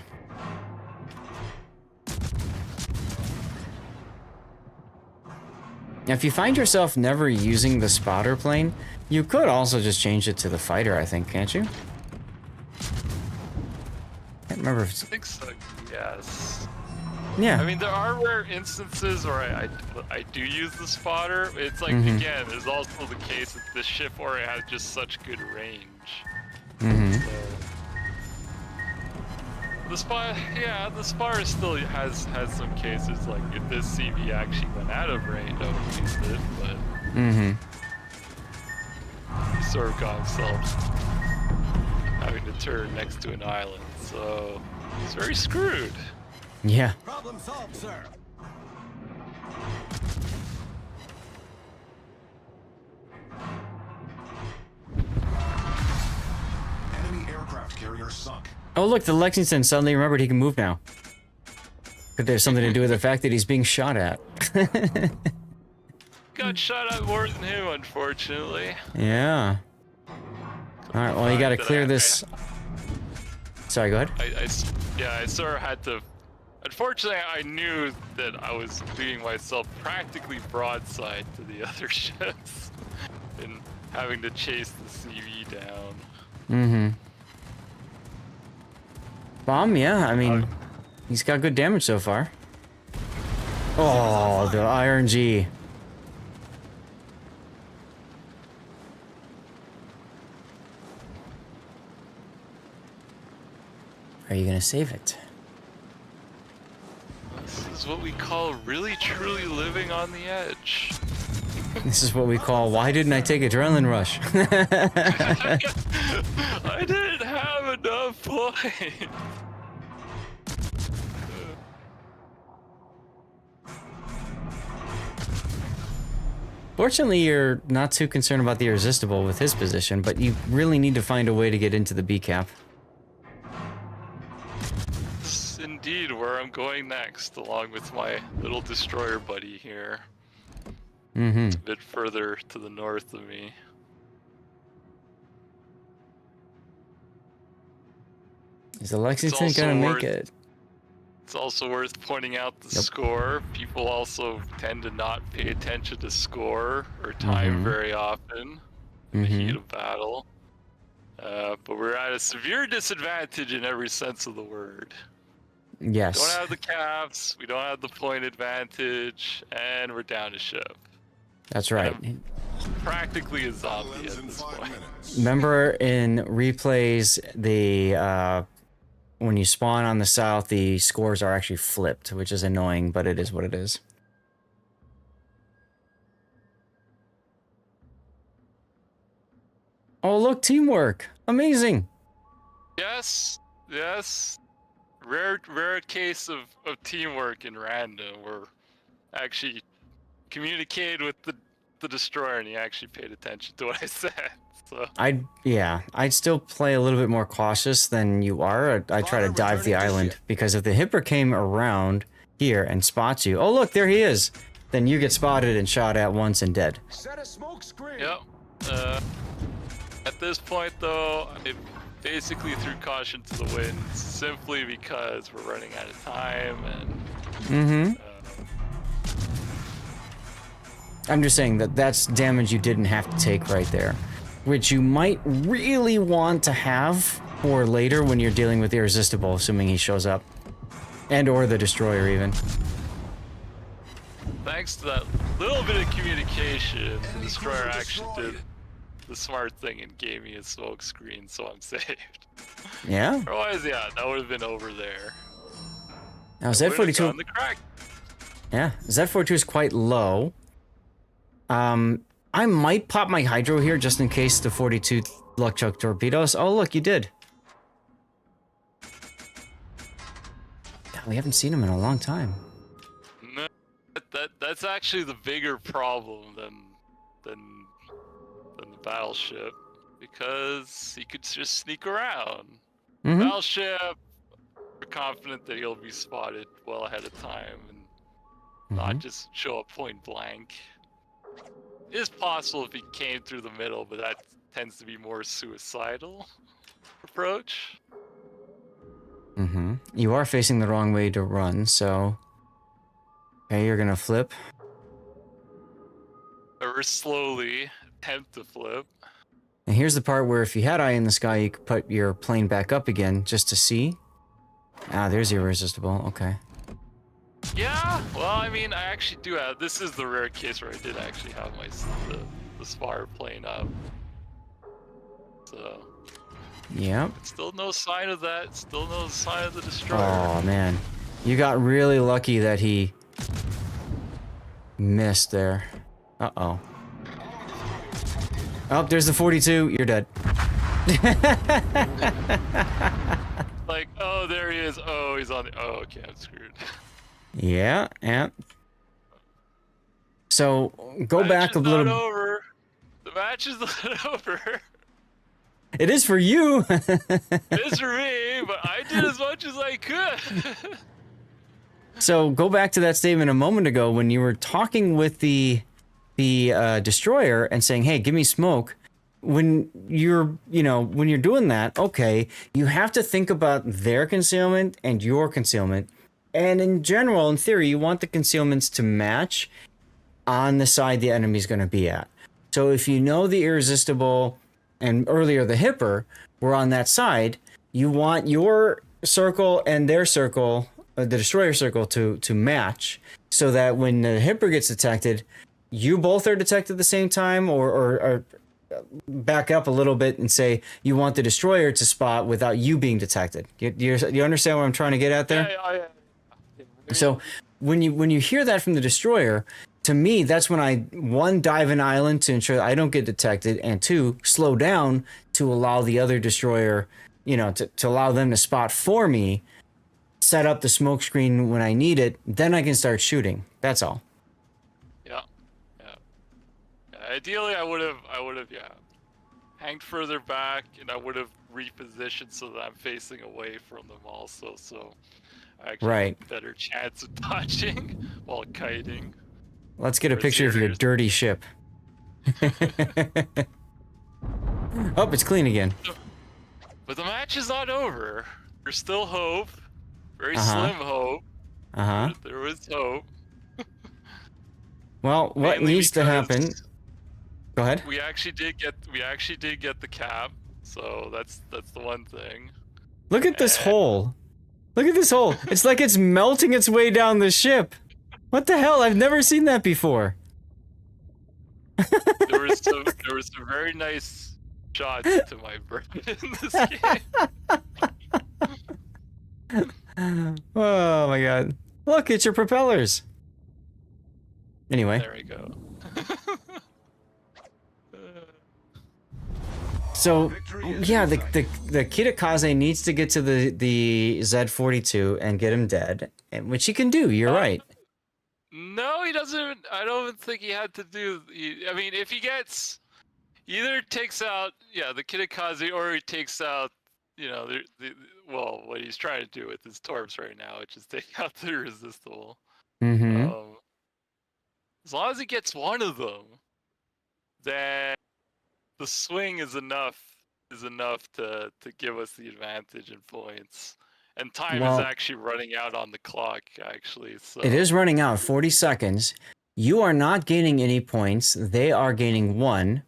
Now, if you find yourself never using the spotter plane, you could also just change it to the fighter, I think, can't you? Can't remember if it's... I think so, yes. Yeah. I mean, there are rare instances where I do use the spotter. It's like, Mhm. again, there's also the case that the ship already has just such good range. Mm-hmm. So, the spotter still has some cases, like if this CV actually went out of range, I would use it, but Mm-hmm. he sort of got himself having to turn next to an island, so he's very screwed. Yeah. Problem solved, sir. Enemy aircraft carrier sunk. Oh, look, the Lexington suddenly remembered he can move now. Could there's something to do with the fact that he's being shot at. Got shot at more than him, unfortunately. Yeah. Alright, well, you gotta clear this... Sorry, go ahead. I sort of had to... Unfortunately, I knew that I was leaving myself practically broadside to the other ships and having to chase the CV down. Mm-hmm. Bomb, yeah, I mean, he's got good damage so far. Oh, the Iron G. Are you gonna save it? This is what we call really truly living on the edge. This is what we call, why didn't I take Adrenaline Rush? I didn't have enough points. Fortunately, you're not too concerned about the Irresistible with his position, but you really need to find a way to get into the B cap. This is indeed where I'm going next, along with my little destroyer buddy here. Mm-hmm. It's a bit further to the north of me. Is the Lexington gonna make it? It's also worth pointing out the score. People also tend to not pay attention to score or time very often in the heat of battle. But we're at a severe disadvantage in every sense of the word. Yes. We don't have the caps, we don't have the point advantage, and we're down a ship. That's right. I'm practically a zombie at this point. Remember in replays, the when you spawn on the south, the scores are actually flipped, which is annoying, but it is what it is. Oh, look, teamwork. Amazing. Yes, yes. Rare case of teamwork in random where actually communicated with the destroyer and he actually paid attention to what I said. So I'd still play a little bit more cautious than you are. I try to dive the island because if the Hipper came around here and spots you, oh look, there he is. Then you get spotted and shot at once and dead. Set a smoke screen. Yep. At this point though, I basically threw caution to the wind simply because we're running out of time and I'm just saying that that's damage you didn't have to take right there, which you might really want to have for later when you're dealing with Irresistible, assuming he shows up, and or the destroyer even. Thanks to that little bit of communication, the destroyer actually did the smart thing and gave me a smoke screen, so I'm saved. Yeah? Otherwise, yeah, that would have been over there. Now Z42. Yeah, Z42 is quite low. I might pop my hydro here just in case the 42 luck chuck torpedoes. Oh, look, you did. God, we haven't seen him in a long time. No, that's actually the bigger problem than the battleship, because he could just sneak around. Battleship, we're confident that he'll be spotted well ahead of time and not just show up point blank. It is possible if he came through the middle, but that tends to be more suicidal approach. You are facing the wrong way to run, so... Okay, you're gonna flip. or slowly attempt to flip. And here's the part where if you had eye in the sky, you could put your plane back up again just to see. Ah, there's irresistible. Okay. Yeah, well, I mean, I actually do have. This is the rare case where I did actually have the spar plane up. So. Yep. Still no sign of that. Still no sign of the destroyer. Oh man, you got really lucky that he missed there. Uh-oh. Oh, there's the 42. You're dead. Like, oh, there he is. Oh, he's on the. Oh, okay, I'm screwed. Yeah, yeah. So go back a little. Not over. The match is not over. It is for you. It is for me, but I did as much as I could. So go back to that statement a moment ago when you were talking with the destroyer and saying, "Hey, give me smoke." When you're doing that, okay, you have to think about their concealment and your concealment. And in general, in theory, you want the concealments to match on the side the enemy's going to be at. So if you know the irresistible and earlier the hipper were on that side, you want your circle and their circle, the destroyer circle, to match, so that when the hipper gets detected, you both are detected at the same time, or back up a little bit and say you want the destroyer to spot without you being detected. You understand what I'm trying to get at there? Yeah. So when you hear that from the destroyer, to me, that's when I, one, dive an island to ensure that I don't get detected, and two, slow down to allow the other destroyer, to allow them to spot for me, set up the smoke screen when I need it, then I can start shooting. That's all. Yeah. Ideally, I would have, hanged further back, and I would have repositioned so that I'm facing away from them also, so I actually have a better chance of dodging while kiting. Let's get a picture of your dirty ship. Oh, it's clean again. But the match is not over. There's still hope. Very slim hope. But there was hope. Well, what Mainly needs to happen? Go ahead. We actually did get the cap, so that's the one thing. Look at this hole. Look at this hole. It's like it's melting its way down the ship. What the hell? I've never seen that before. There was some very nice shots to my brain in this game. Oh my god. Look, it's your propellers. Anyway. There we go. So, yeah, the Kitakaze needs to get to the Z42 and get him dead, which he can do. You're right. No, he doesn't. I don't think he had to do. I mean, if he gets, either takes out, the Kitakaze, or he takes out, well, what he's trying to do with his torps right now, which is take out the irresistible. Mm-hmm. As long as he gets one of them, then the swing is enough to give us the advantage in points. And time is actually running out on the clock, actually. So it is running out. 40 seconds. You are not gaining any points. They are gaining one.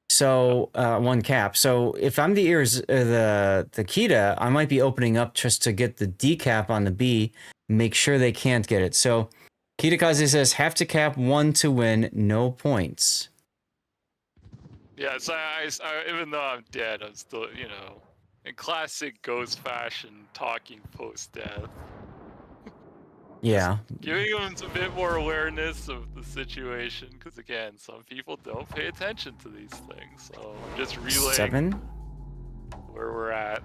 So one cap. So if I'm the Kita, I might be opening up just to get the D cap on the B. Make sure they can't get it. So Kitakaze says have to cap one to win. No points. Yeah, so I even though I'm dead, I'm still, in classic Ghost fashion, talking post-death. Yeah. Giving them a bit more awareness of the situation, because again, some people don't pay attention to these things. So I'm just relaying 7 where we're at.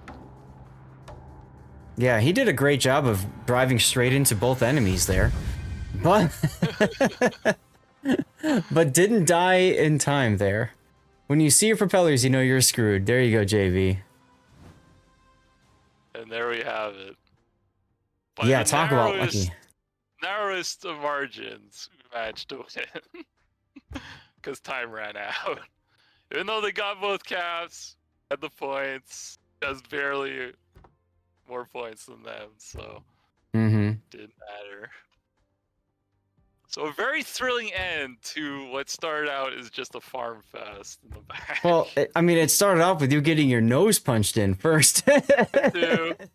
Yeah, he did a great job of driving straight into both enemies there, but but didn't die in time there. When you see your propellers, you know you're screwed. There you go, JV. And there we have it. By yeah, the talk about lucky. Narrowest of margins, we managed to win. Because time ran out. Even though they got both caps, had the points, just barely more points than them, so didn't matter. So a very thrilling end to what started out as just a farm fest in the back. Well, I mean, it started off with you getting your nose punched in first. Dude,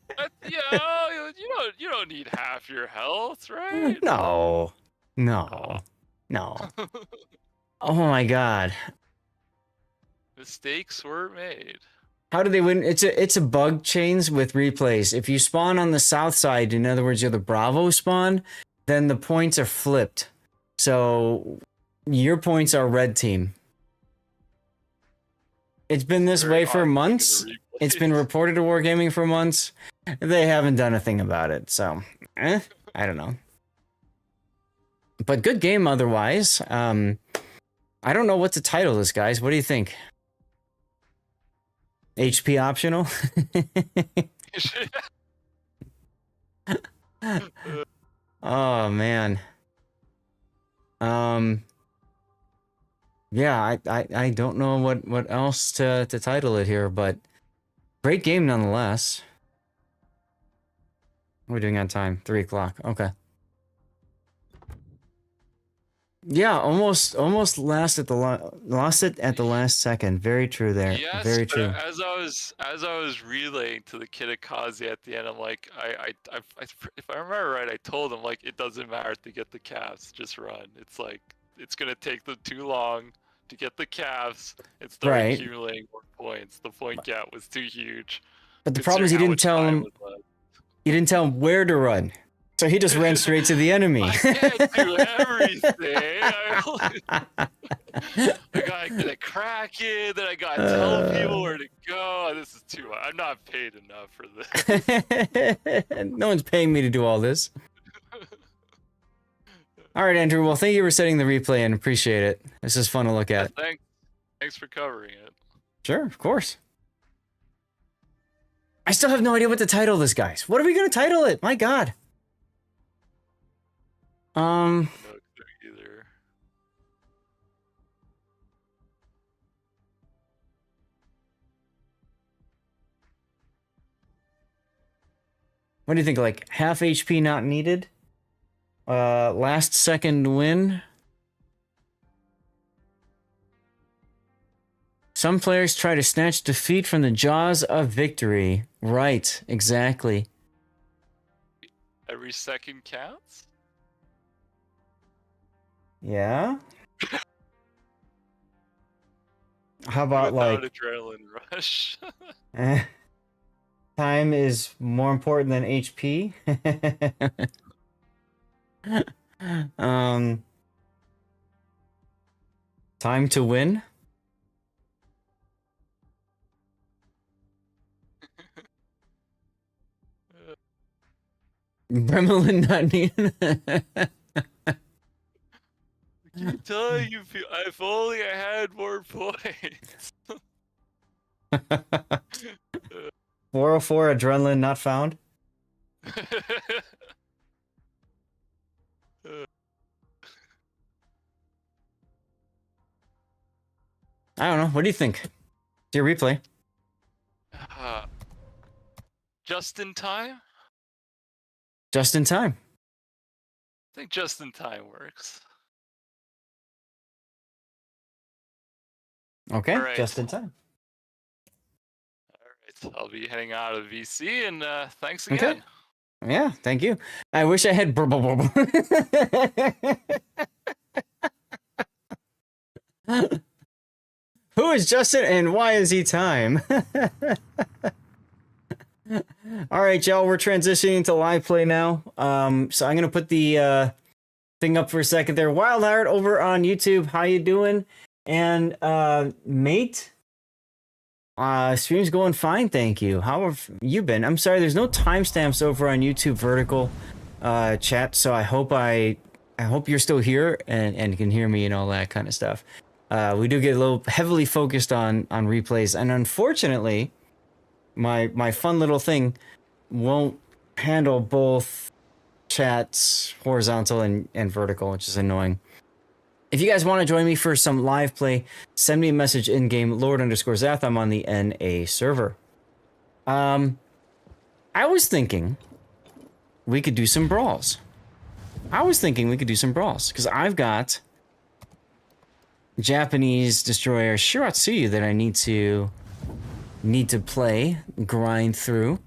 you don't need half your health, right? No. Oh my god. Mistakes were made. How do they win? It's a bug chains with replays. If you spawn on the south side, in other words, you're the Bravo spawn, then the points are flipped. So your points are red team. It's been this way for months. It's been reported to Wargaming for months. They haven't done a thing about it. So, I don't know. But good game otherwise. I don't know what to title this, guys. What do you think? HP optional? Oh man. Yeah, I don't know what else to title it here, but great game nonetheless. What are we doing on time? 3 o'clock. Okay. Yeah, almost lost it at the last second. Very true there. Yes, very true. As I was relaying to the Kitakazi at the end, I'm like, if I remember right, I told him like it doesn't matter to get the calves, just run. It's like it's gonna take them too long to get the calves and start accumulating more points. The point gap was too huge. But the problem is you didn't tell him where to run. So he just ran straight to the enemy. I can't do everything. I gotta get a crack in, then I gotta tell people where to go. This is too much. I'm not paid enough for this. No one's paying me to do all this. All right, Andrew. Well, thank you for setting the replay and appreciate it. This is fun to look at. Thanks for covering it. Sure, of course. I still have no idea what to title this, guys. What are we gonna title it? My God. No clue either. What do you think? Like half HP not needed? Last second win? Some players try to snatch defeat from the jaws of victory. Right, exactly. Every second counts? Yeah? How about Without like adrenaline rush? time is more important than HP? Time to win? Gremlin not needed. Keep telling you, if only I had more points. 404 adrenaline not found. I don't know. What do you think? It's your replay. Just in time? Just in time. I think just in time works. Okay, All right. just in time. All right, I'll be heading out of VC, and thanks again. Okay. Yeah, thank you. I wish I had. Who is Justin and why is he time? All right, y'all, we're transitioning to live play now. So I'm gonna put the thing up for a second there. Wildheart over on YouTube, how you doing? And mate, stream's going fine, thank you. How have you been? I'm sorry, there's no timestamps over on YouTube vertical chat, so I hope you're still here and can hear me and all that kind of stuff. We do get a little heavily focused on replays, and unfortunately, my fun little thing won't handle both chats, horizontal and vertical, which is annoying. If you guys want to join me for some live play, send me a message in game Lord_Zath. I'm on the NA server. I was thinking we could do some brawls. I was thinking we could do some brawls because I've got Japanese destroyer Shiratsuyu that I need to play, grind through.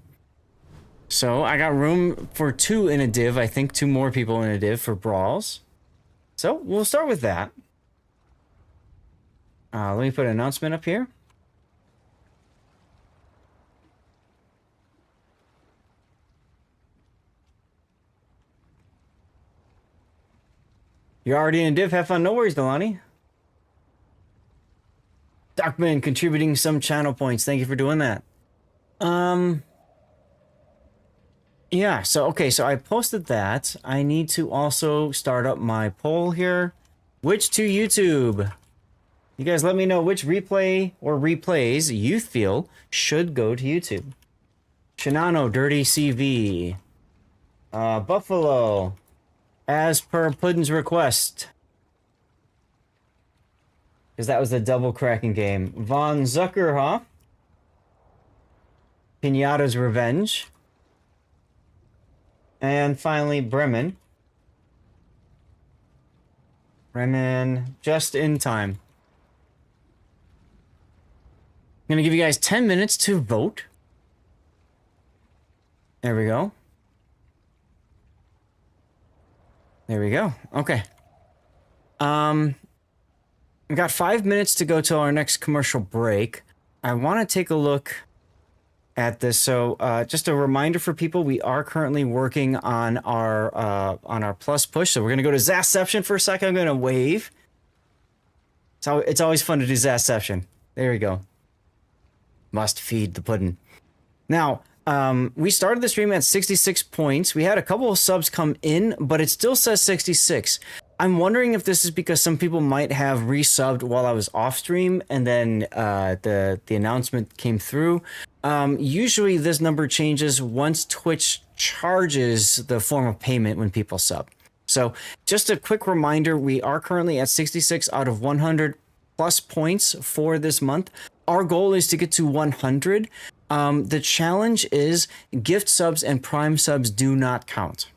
So I got room for 2 in a div. I think 2 more people in a div for brawls. So we'll start with that. Let me put an announcement up here. You're already in a div. Have fun. No worries, Delani. Darkman contributing some channel points. Thank you for doing that. Yeah, so okay, so I posted that. I need to also start up my poll here. Which to YouTube? You guys let me know which replay or replays you feel should go to YouTube. Shinano, Dirty CV. Buffalo. As per Puddin's request. Because that was the double cracking game. Von Zuckerhoff. Pinata's Revenge. And finally, Bremen. Bremen, just in time. I'm going to give you guys 10 minutes to vote. There we go. There we go. Okay. We got 5 minutes to go till our next commercial break. I want to take a look at this. So just a reminder for people, we are currently working on our plus push. So we're going to go to Zastception for a second. I'm going to wave. So it's always fun to do Zastception. There we go. Must feed the pudding. Now, we started the stream at 66 points. We had a couple of subs come in, but it still says 66. I'm wondering if this is because some people might have resubbed while I was off stream and then the announcement came through. Usually this number changes once Twitch charges the form of payment when people sub. So just a quick reminder, we are currently at 66 out of 100 plus points for this month. Our goal is to get to 100. The challenge is gift subs and prime subs do not count.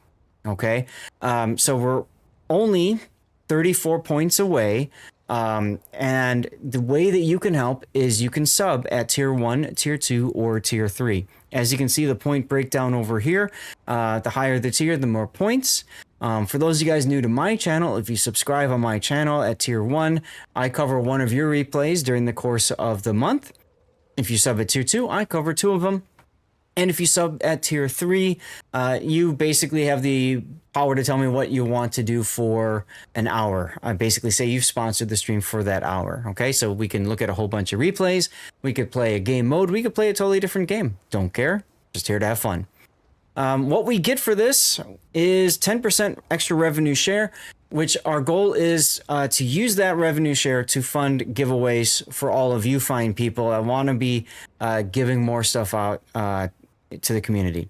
Okay. So we're only 34 points away. And the way that you can help is you can sub at tier 1, tier 2, or tier 3. As you can see, the point breakdown over here, the higher the tier, the more points. For those of you guys new to my channel, if you subscribe on my channel at tier 1, I cover one of your replays during the course of the month. If you sub at tier 2, I cover 2 of them. And if you sub at tier 3, you basically have the power to tell me what you want to do for an hour. I basically say you've sponsored the stream for that hour. Okay, so we can look at a whole bunch of replays. We could play a game mode. We could play a totally different game. Don't care. Just here to have fun. What we get for this is 10% extra revenue share, which our goal is to use that revenue share to fund giveaways for all of you fine people. I want to be giving more stuff out to the community.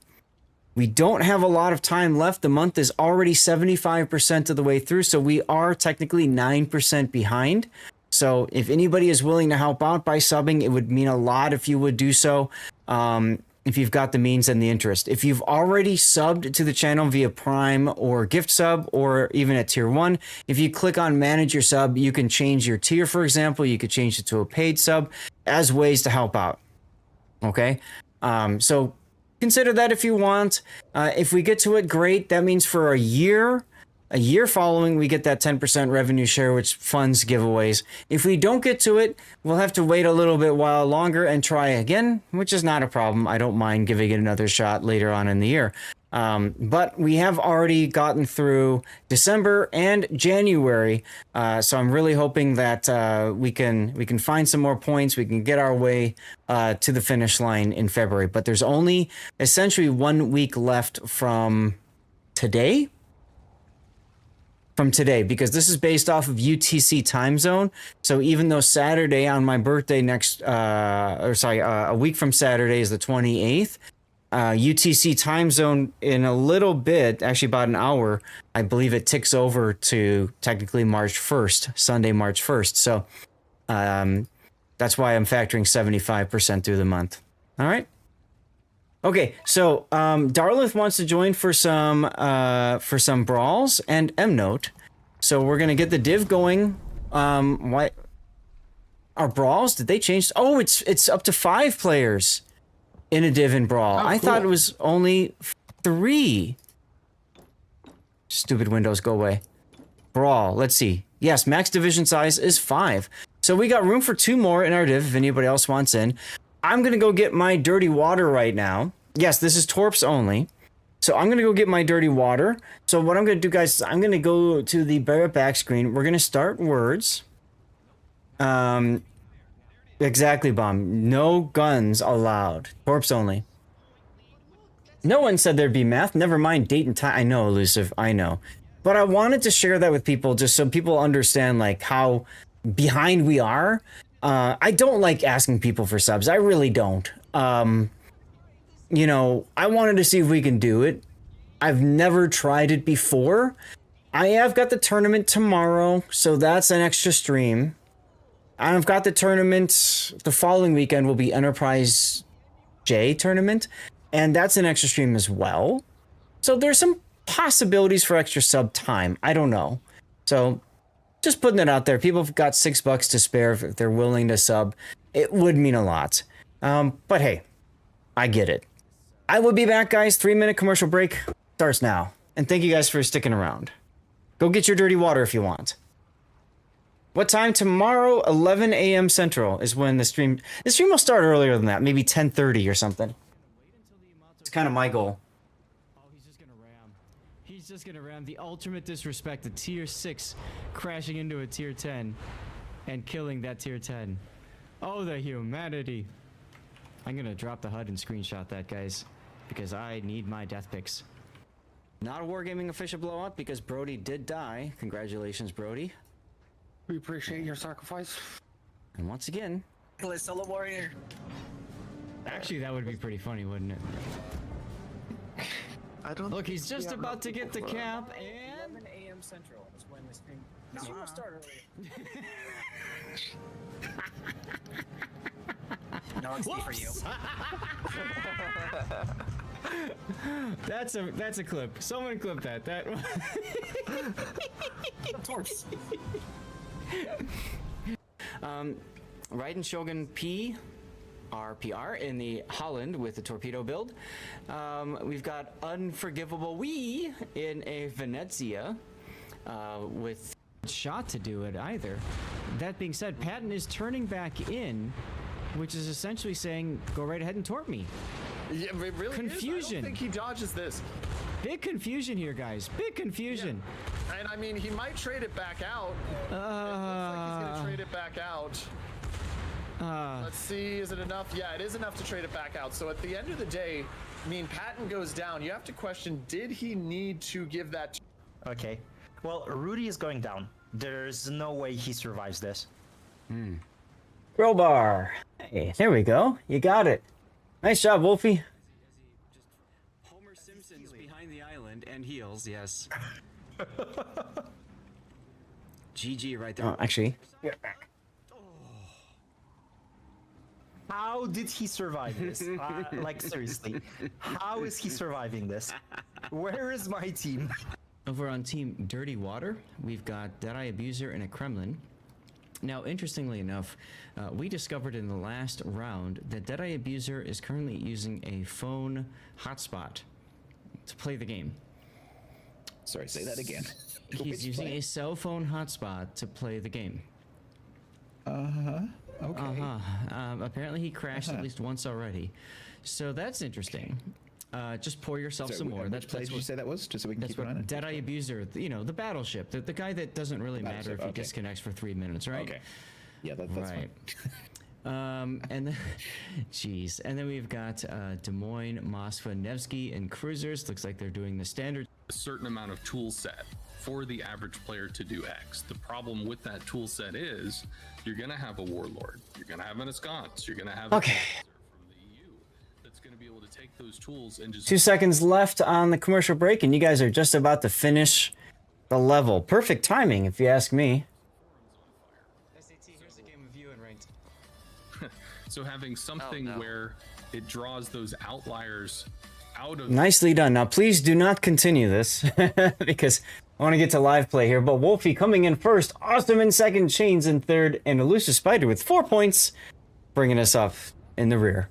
We don't have a lot of time left. The month is already 75% of the way through, so we are technically 9% behind. So if anybody is willing to help out by subbing, it would mean a lot if you would do so. If you've got the means and the interest. If you've already subbed to the channel via Prime or gift sub or even at tier 1, if you click on manage your sub, you can change your tier, for example. You could change it to a paid sub as ways to help out. Okay? So consider that if you want. If we get to it, great. That means for a year following, we get that 10% revenue share, which funds giveaways. If we don't get to it, we'll have to wait a little bit while longer and try again, which is not a problem. I don't mind giving it another shot later on in the year. But we have already gotten through December and January. So I'm really hoping that we can find some more points. We can get our way to the finish line in February. But there's only essentially 1 week left from today. Because this is based off of UTC time zone. So even though Saturday on my birthday a week from Saturday is the 28th, UTC time zone in a little bit, actually about an hour, I believe it ticks over to technically March 1st, Sunday, March 1st. So that's why I'm factoring 75% through the month. All right. Okay, so Darlith wants to join for some brawls and M-Note. So we're gonna get the div going. What? Our brawls? Did they change? Oh, it's up to 5 players in a div and brawl. I thought it was only 3. Stupid windows, go away. Brawl. Let's see. Yes, max division size is 5. So we got room for 2 more in our div if anybody else wants in. I'm gonna go get my dirty water right now. Yes, this is torps only. So I'm gonna go get my dirty water. So what I'm gonna do, guys, is I'm gonna go to the Barrett back screen. We're gonna start words. Exactly, Bomb. No guns allowed. Torps only. No one said there'd be math. Never mind date and time. I know, Elusive. I know. But I wanted to share that with people just so people understand like how behind we are. I don't like asking people for subs. I really don't. You know, I wanted to see if we can do it. I've never tried it before. I have got the tournament tomorrow, so that's an extra stream. I've got the tournament the following weekend will be Enterprise J tournament, and that's an extra stream as well. So there's some possibilities for extra sub time. I don't know. So just putting it out there. People have got $6 to spare if they're willing to sub. It would mean a lot. But hey, I get it. I will be back, guys. 3-minute commercial break starts now. And thank you guys for sticking around. Go get your dirty water if you want. What time? Tomorrow, 11 a.m. Central is when the stream will start earlier than that, maybe 10:30 or something. It's kind of my goal. Oh, he's just gonna ram. He's just gonna ram the ultimate disrespect, a tier 6 crashing into a tier 10 and killing that tier 10. Oh, the humanity. I'm gonna drop the HUD and screenshot that, guys, because I need my death picks. Not a Wargaming official blowout because Brody did die. Congratulations, Brody. We appreciate your sacrifice. And once again, Solo Warrior. Actually, that would be pretty funny, wouldn't it? I don't. Look, he's just about to get the cap, and 11 a.m. Central is when the stream. The stream will start early. No, it's for you. That's a clip. Someone clip that. That. Torps. Raiden Shogun P, RPR in the Holland with the torpedo build. We've got Unforgivable Wee in a Venezia with shot to do it either. That being said, Patton is turning back in, which is essentially saying, go right ahead and torp me. Yeah, it really confusion. Is. I don't think he dodges this. Big confusion here, guys. Big confusion. Yeah. And I mean, he might trade it back out. It looks like he's gonna trade it back out. Let's see, is it enough? Yeah, it is enough to trade it back out. So at the end of the day, I mean, Patton goes down. You have to question, did he need to give that? Okay. Well, Rudy is going down. There's no way he survives this. Crowbar. Hey, there we go. You got it. Nice job, Wolfie. Homer Simpson's behind the island and heals, yes. GG right there. Oh, actually. How did he survive this? Like, seriously. How is he surviving this? Where is my team? Over on Team Dirty Water, we've got Deadeye Abuser and a Kremlin. Now, interestingly enough, we discovered in the last round that Deadeye Abuser is currently using a phone hotspot to play the game. Sorry, say that again. He's using a cell phone hotspot to play the game. Okay. Apparently he crashed at least once already. So that's interesting. Just pour yourself some more. Which play did you say that was? Just so we can keep an eye on it. Deadeye Abuser, you know, the battleship, the guy that doesn't really matter if he disconnects for 3 minutes, right? Okay. Yeah, that's right. Fine. And then, jeez, and then we've got Des Moines, Moskva, Nevsky, and Cruisers. Looks like they're doing the standard. A certain amount of tool set for the average player to do X. The problem with that tool set is you're going to have a warlord, you're going to have an ensconce, you're going to have a from the EU that's going to be able to take those tools and just 2 seconds left on the commercial break, and you guys are just about to finish the level. Perfect timing, if you ask me. SAT, here's the game of you and ranked. So having something where it draws those outliers out of. Nicely done. Now, please do not continue this because I want to get to live play here. But Wolfie coming in first, Awesome in second, Chains in third, and Elusive Spider with 4 points, bringing us up in the rear.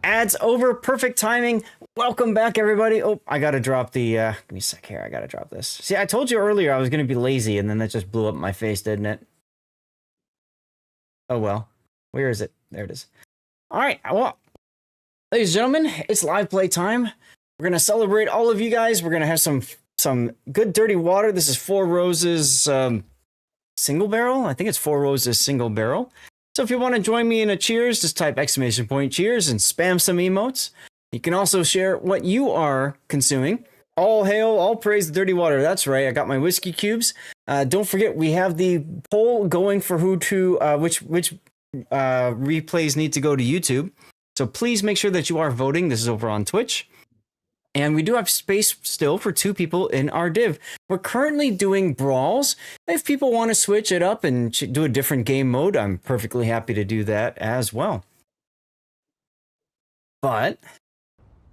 Ads over, perfect timing. Welcome back, everybody. Oh, I gotta drop the. Give me a sec here. I gotta drop this. See, I told you earlier I was gonna be lazy, and then that just blew up in my face, didn't it? Oh well. Where is it? There it is. All right. Well, ladies and gentlemen, it's live play time. We're gonna celebrate all of you guys. We're gonna have some good dirty water. This is Four Roses single barrel. I think it's Four Roses single barrel. So if you want to join me in a cheers, just type exclamation point cheers and spam some emotes. You can also share what you are consuming. All hail, all praise the dirty water. That's right. I got my whiskey cubes. Don't forget, we have the poll going for who to which replays need to go to YouTube. So please make sure that you are voting. This is over on Twitch. And we do have space still for 2 people in our div. We're currently doing Brawls. If people want to switch it up and do a different game mode, I'm perfectly happy to do that as well. But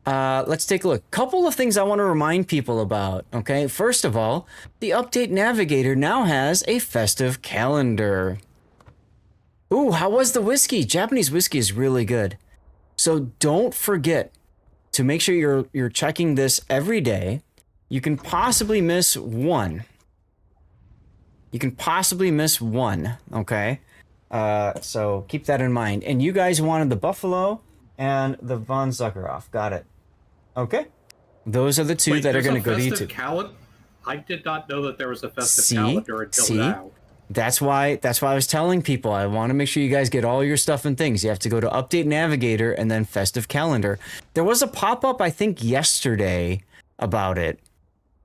let's take a look. Couple of things I want to remind people about. Okay, first of all, the Update Navigator now has a festive calendar. Ooh, how was the whiskey? Japanese whiskey is really good. So don't forget to make sure you're checking this every day. You can possibly miss one. Okay? So keep that in mind. And you guys wanted the Buffalo and the Von Zuckerhoff. Got it. Okay. Those are the 2 that are going to go to YouTube. I did not know that there was a festive calendar until now. That's why I was telling people I want to make sure you guys get all your stuff and things. You have to go to Update Navigator and then Festive Calendar. There was a pop-up, I think, yesterday about it,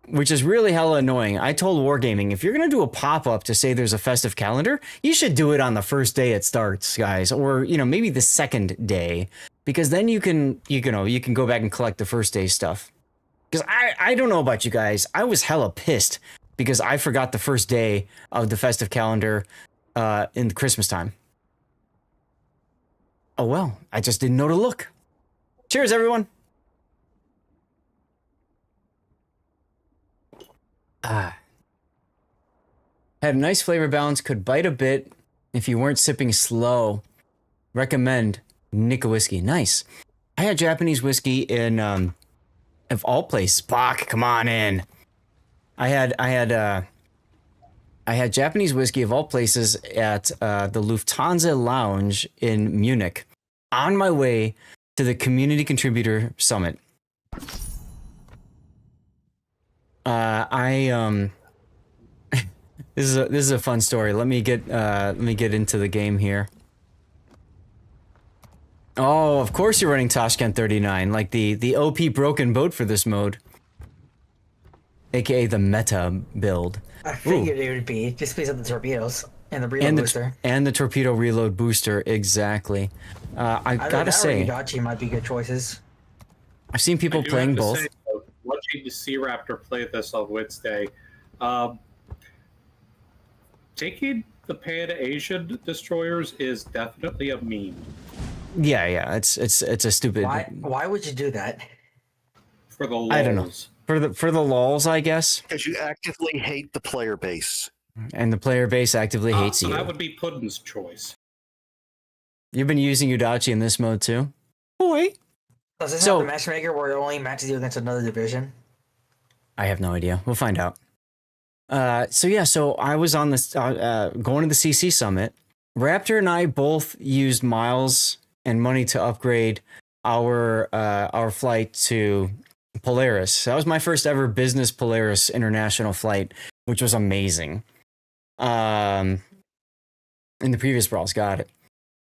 which is really hella annoying. I told Wargaming, if you're going to do a pop-up to say there's a Festive Calendar, you should do it on the first day it starts, guys, or, maybe the second day, because then you can go back and collect the first day stuff. Because I don't know about you guys. I was hella pissed because I forgot the first day of the festive calendar in the Christmas time. Oh well, I just didn't know to look. Cheers, everyone. Had a nice flavor balance, could bite a bit if you weren't sipping slow. Recommend Nika whiskey. Nice. I had Japanese whiskey in, of all places, Spock, come on in. I had Japanese whiskey of all places at the Lufthansa Lounge in Munich on my way to the Community Contributor Summit. This is a fun story. Let me get into the game here. Oh, of course you're running Tashkent 39, like the OP broken boat for this mode. AKA the meta build. I figured it would be just because of the torpedoes and the reload booster. And the torpedo reload booster, exactly. I gotta say, Itachi might be good choices. I've seen people playing both. Watching the Sea Raptor play this on Wednesday, taking the Pan-Asian destroyers is definitely a meme. Yeah, it's a stupid. Why would you do that? For the lulz. I don't know. For the lulz, I guess. Because you actively hate the player base. And the player base actively hates you. That would be Puddin's choice. You've been using Udachi in this mode too? Boy. Does this have the matchmaker where it only matches you against another division? I have no idea. We'll find out. So I was on this going to the CC Summit. Raptor and I both used miles and money to upgrade our flight to Polaris. That was my first ever business Polaris international flight, which was amazing. In the previous Brawls, got it.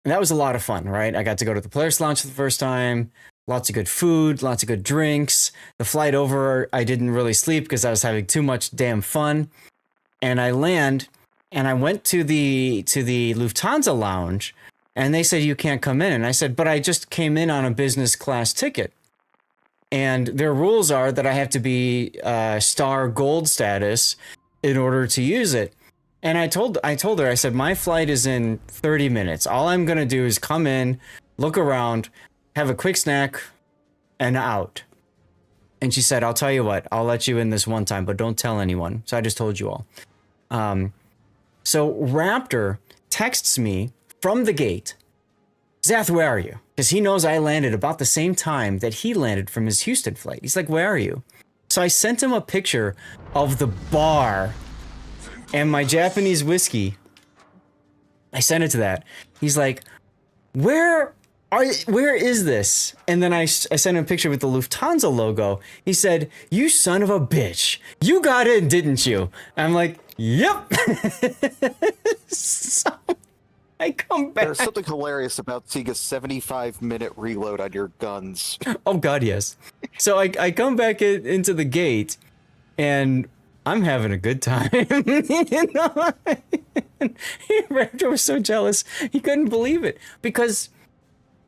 And that was a lot of fun, right? I got to go to the Polaris Lounge for the first time. Lots of good food, lots of good drinks. The flight over, I didn't really sleep because I was having too much damn fun. And I land, and I went to the Lufthansa Lounge, and they said, you can't come in. And I said, but I just came in on a business class ticket. And their rules are that I have to be star gold status in order to use it. And I told her, I said, my flight is in 30 minutes. All I'm going to do is come in, look around, have a quick snack, and out. And she said, I'll tell you what, I'll let you in this one time, but don't tell anyone. So I just told you all. So Raptor texts me from the gate, Zath, where are you? Because he knows I landed about the same time that he landed from his Houston flight. He's like, where are you? So I sent him a picture of the bar and my Japanese whiskey. I sent it to that. He's like, where is this? And then I sent him a picture with the Lufthansa logo. He said, you son of a bitch. You got in, didn't you? I'm like, yep. So I come back. There's something hilarious about seeing a 75-minute reload on your guns. Oh, God, yes. So I come back into the gate, and I'm having a good time. You know? Raptor was so jealous. He couldn't believe it. Because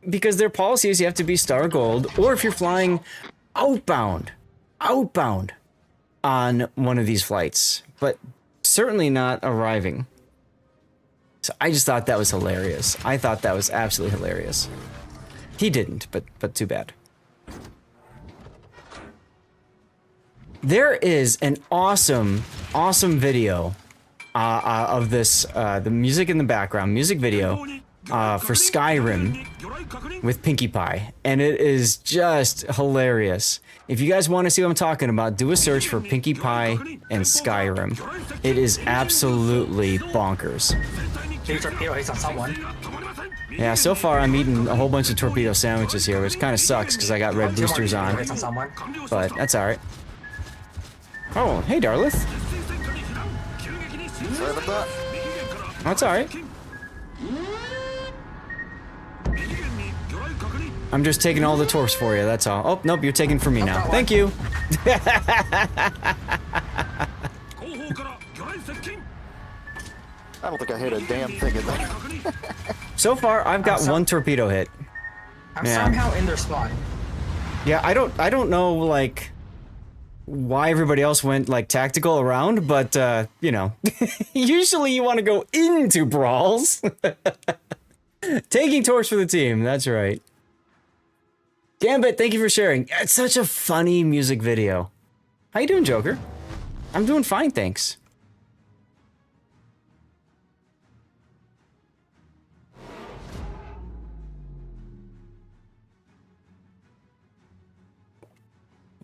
their policy is you have to be Star Gold, or if you're flying outbound on one of these flights, but certainly not arriving. So I just thought that was hilarious. I thought that was absolutely hilarious. He didn't, but too bad. There is an awesome video of this, the music in the background, music video for Skyrim with Pinkie Pie, and it is just hilarious. If you guys want to see what I'm talking about, do a search for Pinkie Pie and Skyrim. It is absolutely bonkers. Torpedo hits on someone. Yeah, so far I'm eating a whole bunch of torpedo sandwiches here, which kind of sucks because I got red boosters on. But that's alright. Oh, hey, Darlith. Sorry about that. That's alright. I'm just taking all the torps for you, that's all. Oh, nope, you're taking for me now. Thank you. I don't think I hit a damn thing in there. So far, I've got one torpedo hit. I'm somehow in their spot. Yeah, I don't know, like, why everybody else went, like, tactical around, but, you know, usually you want to go into Brawls. Taking torch for the team, that's right. Gambit, thank you for sharing. It's such a funny music video. How you doing, Joker? I'm doing fine, thanks.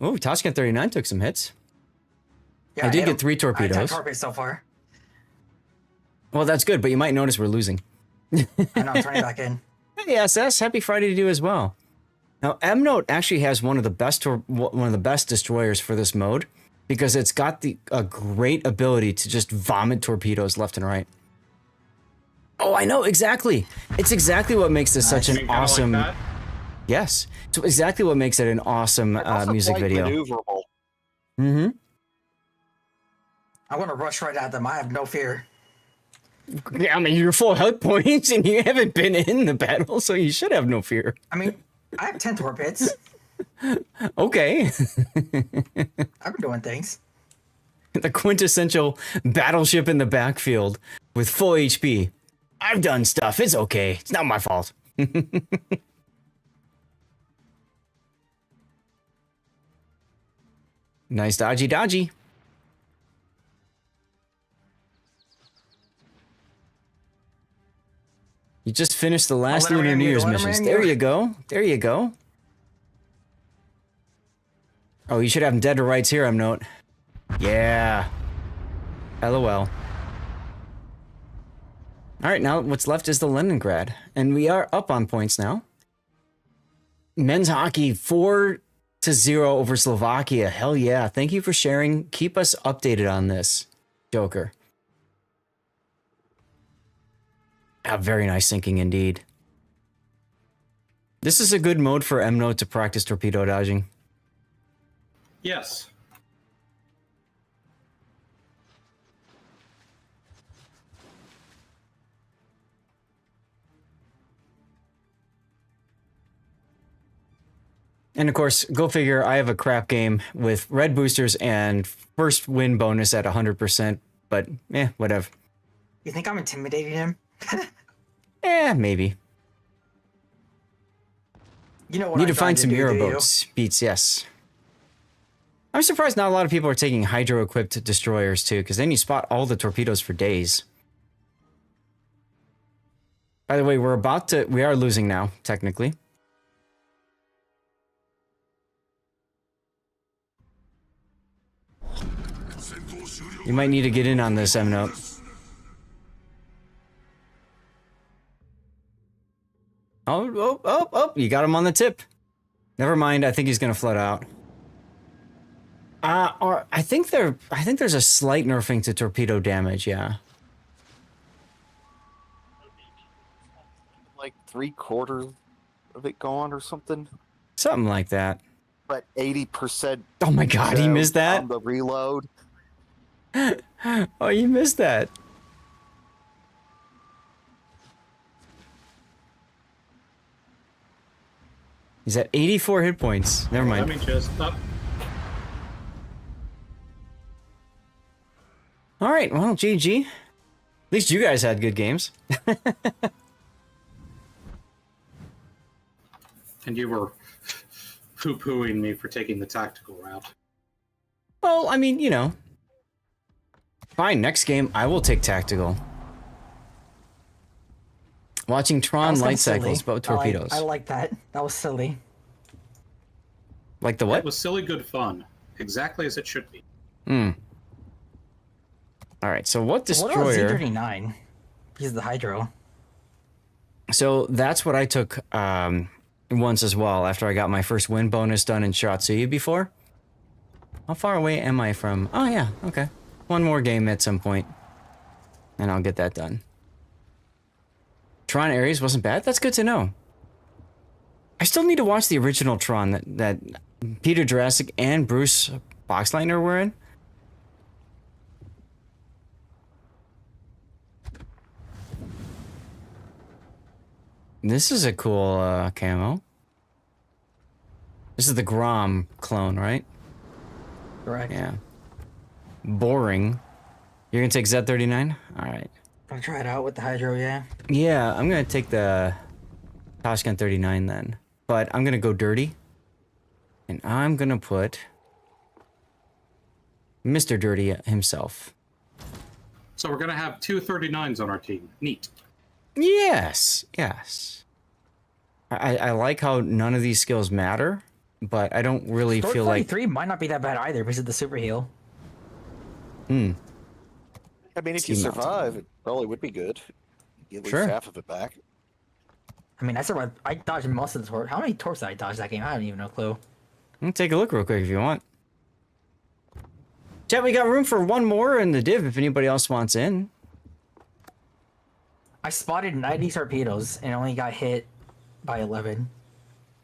Oh, Tashkent 39 took some hits. Yeah, I did get 3 I torpedoes. have 10 torpedoes so far. Well, that's good, but you might notice we're losing. I know, I'm turning back in. Hey, SS, happy Friday to you as well. Now, M-Note actually has one of the best destroyers for this mode because it's got a great ability to just vomit torpedoes left and right. Oh, I know, exactly. It's exactly what makes this such an awesome... Like yes. So exactly what makes it an awesome music video. Maneuverable. Mm-hmm. I want to rush right at them. I have no fear. Yeah, I mean, you're full health points and you haven't been in the battle, so you should have no fear. I mean, I have 10 torpedoes. Okay. I've been doing things. The quintessential battleship in the backfield with full HP. I've done stuff. It's okay. It's not my fault. Nice dodgy. You just finished the last Lunar New Year's missions. There you go. There you go. Oh, you should have them dead to rights here, M-Note. Yeah. LOL. Alright, now what's left is the Leningrad. And we are up on points now. Men's hockey 4-0 over Slovakia. Hell yeah. Thank you for sharing. Keep us updated on this, Joker. Very nice sinking indeed. This is a good mode for M-Note to practice torpedo dodging. Yes. And of course, go figure, I have a crap game with red boosters and first win bonus at 100%, but whatever. You think I'm intimidating him? Maybe. You know what? Need I'm to find trying some do, do you? Euroboats. Beats, yes. I'm surprised not a lot of people are taking hydro-equipped destroyers too, because then you spot all the torpedoes for days. By the way, we are losing now, technically. You might need to get in on this, M-Note. Oh, you got him on the tip. Never mind, I think he's gonna float out. Or I think there's a slight nerfing to torpedo damage, yeah. Like 3/4 of it gone or something. Something like that. But 80%. Oh my god, he missed that? On the reload. Oh, you missed that. He's at 84 hit points. Never mind. Let me just up. All right, well, GG. At least you guys had good games. And you were poo-pooing me for taking the tactical route. Well, I mean, you know. Fine, next game, I will take tactical. Watching Tron light cycles, but with torpedoes. I like that. That was silly. Like the what? It was silly good fun. Exactly as it should be. Alright, so what destroyer... What about Z39? He's the Hydro. So that's what I took once as well, after I got my first win bonus done in Shiratsuyu before. How far away am I from... Oh yeah, okay. One more game at some point, and I'll get that done. Tron Ares wasn't bad? That's good to know. I still need to watch the original Tron that Peter Jurassic and Bruce Boxleitner were in. This is a cool camo. This is the Grom clone, right? Correct. Yeah. Boring. You're gonna take Z39? Alright. I'll try it out with the Hydro, yeah. Yeah, I'm gonna take the Toshkan 39 then. But I'm gonna go dirty. And I'm gonna put Mr. Dirty himself. So we're going to have two 39s on our team. Neat. Yes, yes. I like how none of these skills matter, but I don't really feel like... 43 might not be that bad either because of the super heal. I mean, if you survive, it probably would be good. You lose half of it back. I mean, I survived. I dodged most of the torps. How many torps did I dodge that game? I don't even know, clue. Take a look real quick if you want. Chat, we got room for one more in the div if anybody else wants in. I spotted 90 torpedoes and only got hit by 11.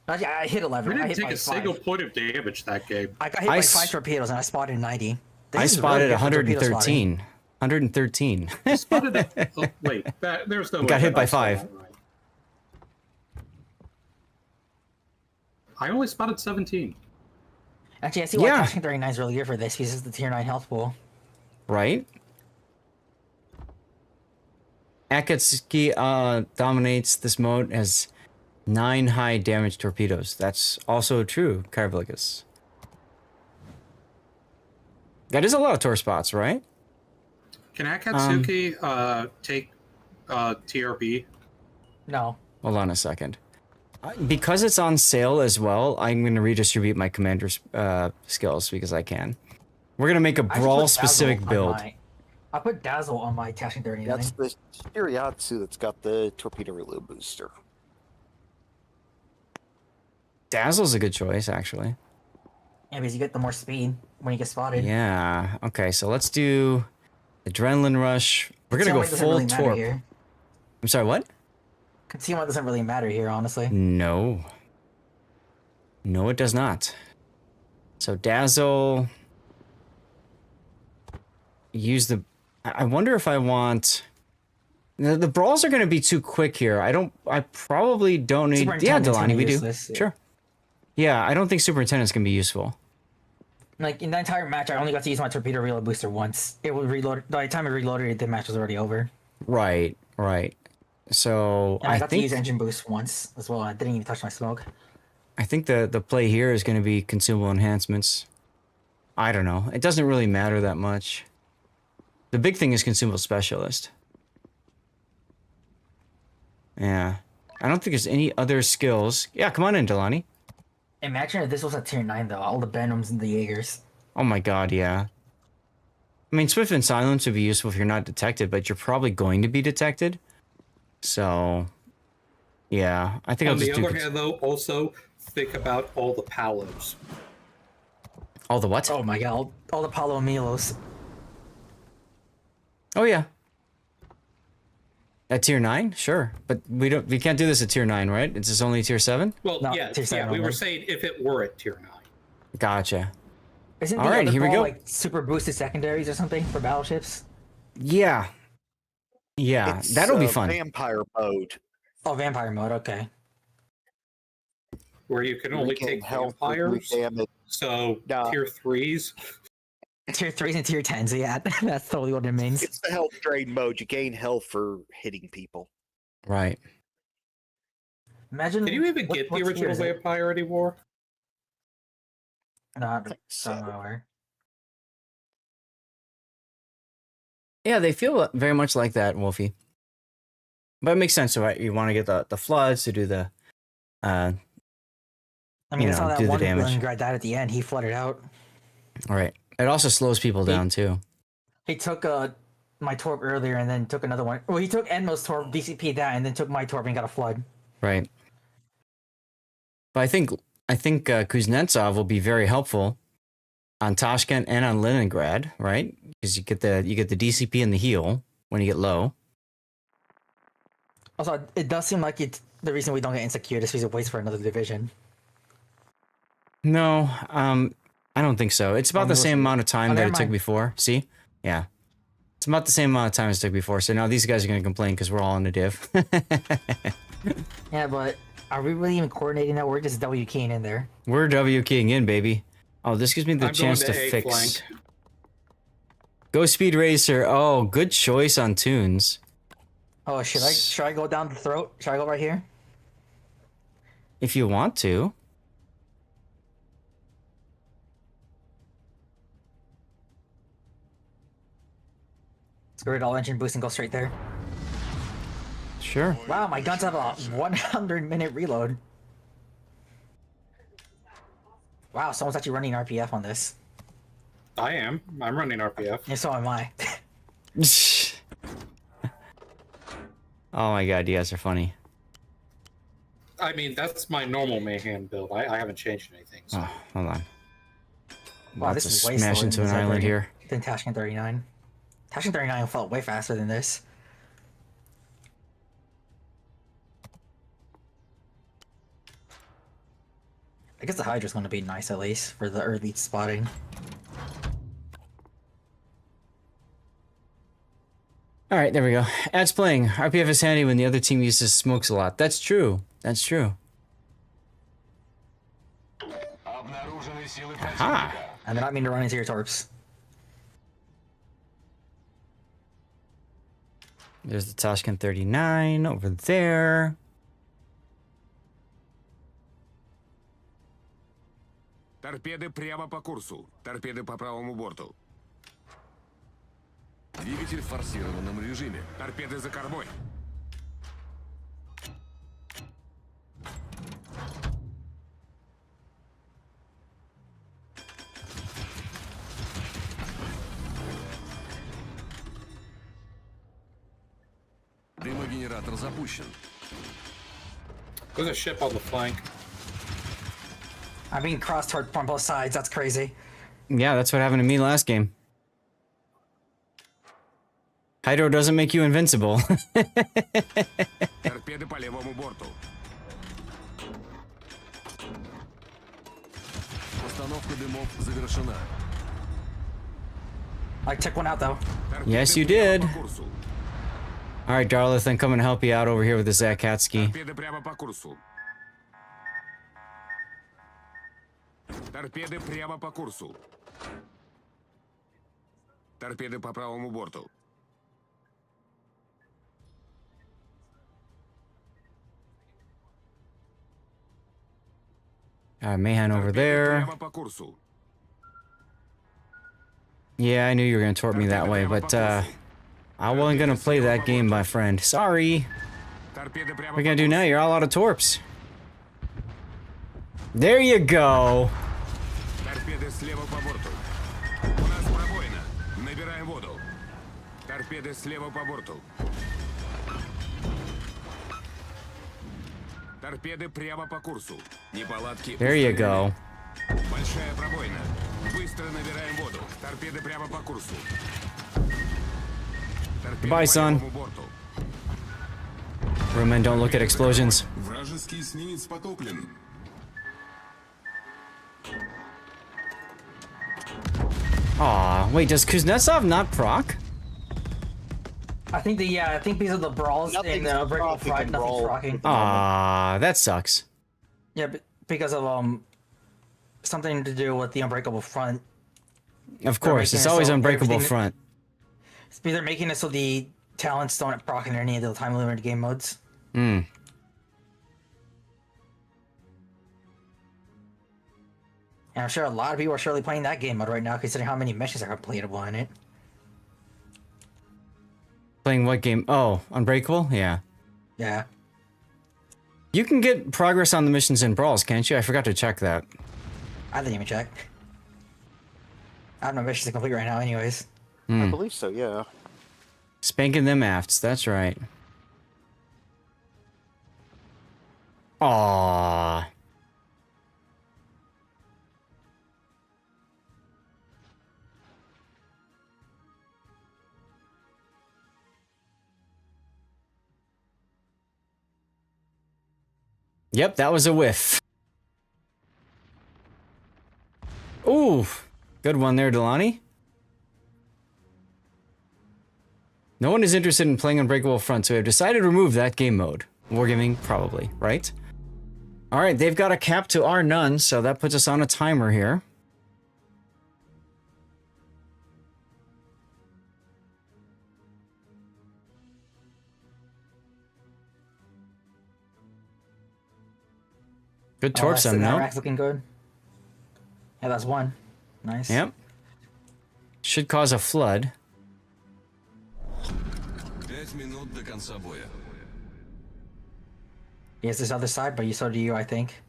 I hit 11. We didn't I hit take by a 5. single point of damage that game. I got hit by 5 torpedoes and I spotted 90. I spotted 113. 113. I spotted a, oh, wait, there's no way. Got hit by 5. I only spotted 17. Actually, I see why Toshkan 39 is really good for this because it's the tier 9 health pool. Right? Akatsuki dominates this mode as 9 high damage torpedoes. That's also true, Carvlicus. That is a lot of tor spots, right? Can Akatsuki take TRB? No. Hold on a second. Because it's on sale as well, I'm going to redistribute my commander's skills because I can. We're going to make a brawl-specific build. I put Dazzle on my Toshkan 39. That's the Shiriatsu that's got the torpedo reload booster. Dazzle's a good choice, actually. Yeah, because you get the more speed when you get spotted. Yeah. Okay, so let's do Adrenaline Rush. We're going to go full really torp. Here. I'm sorry, what? Concealment doesn't really matter here, honestly. No. No, it does not. So Dazzle... Use the... I wonder if I want... The brawls are going to be too quick here. I probably don't need... Yeah, Delani, we do. Useless, yeah. Sure. Yeah, I don't think Superintendent's going to be useful. Like, in the entire match, I only got to use my torpedo reload booster once. It would reload... By the time it reloaded, the match was already over. Right, right. So, and I got to use engine boost once as well. I didn't even touch my smoke. I think the play here is going to be consumable enhancements. I don't know. It doesn't really matter that much. The big thing is consumable specialist. Yeah. I don't think there's any other skills. Yeah, come on in, Delani. Imagine if this was a tier 9 though, all the Venoms and the Jaegers. Oh my god, yeah. I mean, Swift and Silence would be useful if you're not detected, but you're probably going to be detected. So, yeah. I think On I'll the just do... other hand, though, also think about all the Palos. All the what? Oh my god, all the Palo Milos. Oh yeah. At tier 9? Sure. But we can't do this at tier 9, right? It's just only tier 7? Well, No, yeah, tier 7 we were only. saying if it were at tier 9. Gotcha. Isn't the All right, other here we ball, go. like super boosted secondaries or something for battleships? Yeah. Yeah, It's, that'll be fun. Vampire mode. Oh, vampire mode, okay. Where you can only Regain take health, vampires. damage. So Nah. tier 3s. Tier 3s and tier 10s, yeah. That's totally what it means. It's the health drain mode. You gain health for hitting people. Right. Imagine. Can you even get the what tier original is it? vampire anymore? Not somewhere. Yeah, they feel very much like that, Wolfie. But it makes sense, right? You want to get the floods to do the, I mean, you that's know, how do that the one damage. guy died at the end. He flooded out. Right. It also slows people down, too. He took my torp earlier and then took another one. Well, he took Enmo's torp, DCP that, and then took my torp and got a flood. Right. But I think Kuznetsov will be very helpful on Tashkent and on Leningrad, right? Because you get the DCP and the heal when you get low. Also, it does seem like it's the reason we don't get insecure is because it waits for another division. No, I don't think so. It's about the same amount of time Oh, that never it took mind. before. See? Yeah. It's about the same amount of time it took before. So now these guys are going to complain because we're all in the div. Yeah, but are we really even coordinating that? We're just W keying in there. We're W keying in, baby. Oh, this gives me the I'm chance going to to A fix. flank. Go Speed Racer. Oh, good choice on tunes. Oh, should I go down the throat? Should I go right here? If you want to. Screw it, all engine boost and go straight there. Sure. Wow, my guns have a 100-minute reload. Wow, someone's actually running RPF on this. I am. I'm running RPF. And so am I. Oh my god, you guys are funny. I mean, that's my normal Mayhem build. I haven't changed anything. So. Oh, hold on. Wow, About this to is way smash slower into than an island here. Than Tashkent 39. Tashkent 39 felt way faster than this. I guess the Hydra's going to be nice at least for the early spotting. All right, there we go. Ad's playing. RPF is handy when the other team uses smokes a lot. That's true. That's true. Aha. And they're not mean to run into your torps. There's the Tashkent 39 over there. Торпеды прямо по курсу. Торпеды по правому борту. Двигатель в форсированном режиме. Торпеды за кормой. Дымогенератор запущен. There's a ship on the flank. I'm being cross-torped on both sides. That's crazy. Yeah, that's what happened to me last game. Hydro doesn't make you invincible. Торпеды по левому борту. Установка дымов завершена. I took one out though. Yes, you did. All right, Darlith, I'm coming to help you out over here with the Zakatski. Торпеды прямо по курсу. Торпеды прямо по курсу. Торпеды по правому борту. Mayhan over there. Yeah, I knew you were gonna torp me that way, but I wasn't gonna play that game, my friend. Sorry. What are we gonna do now? You're all out of torps. There you go. Торпеды слева по борту. У нас пробоина. Набираем воду. Торпеды слева по борту. Торпеды прямо по курсу. Неполадки. There you go. Большая пробоина. Быстро набираем воду. Торпеды прямо по курсу. Goodbye, son. Roman, don't look at explosions. Вражеский эсминец потоплен. Aw, wait, does Kuznetsov not proc? I think I think because of the brawls and the Unbreakable Front, nothing's rocking. Aw, that sucks. Yeah, but because of something to do with the Unbreakable Front. Of course, it's always Unbreakable Front. They're making it so the talents don't proc in any of the time limited game modes. Hmm. And I'm sure a lot of people are surely playing that game mode right now, considering how many missions are completable in it. Playing what game? Oh, Unbreakable? Yeah. Yeah. You can get progress on the missions in Brawls, can't you? I forgot to check that. I didn't even check. I have no missions to complete right now anyways. I believe so, yeah. Spanking them afts, that's right. Aww. Yep, that was a whiff. Ooh, good one there, Delani. No one is interested in playing Unbreakable Front, so we have decided to remove that game mode. Wargaming, probably, right? Alright, they've got a cap to our none, so that puts us on a timer here. Good torps, that no? rack's looking good. Yeah, that's one. Nice. Yep. Should cause a flood. 5 минут до конца боя. He has this other side, but so do you, I think.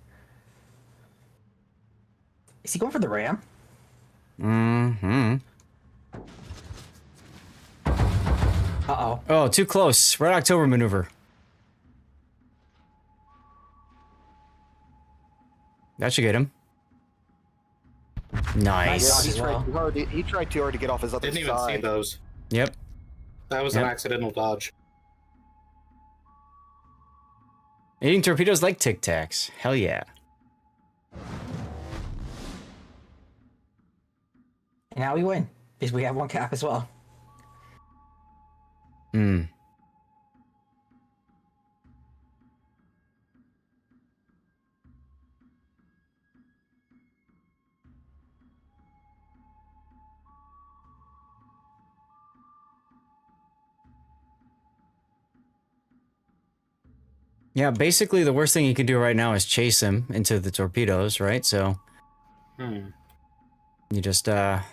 Is he going for the ram? Mm-hmm. Uh-oh. Oh, too close. Red October maneuver. That should get him. Nice. Yeah, he tried too hard to get off his other side. Didn't even see those. Yep. That was an accidental dodge. Eating torpedoes like Tic Tacs. Hell yeah. And now we win, because we have one cap as well. Hmm. Yeah, basically the worst thing you can do right now is chase him into the torpedoes, right? So you just get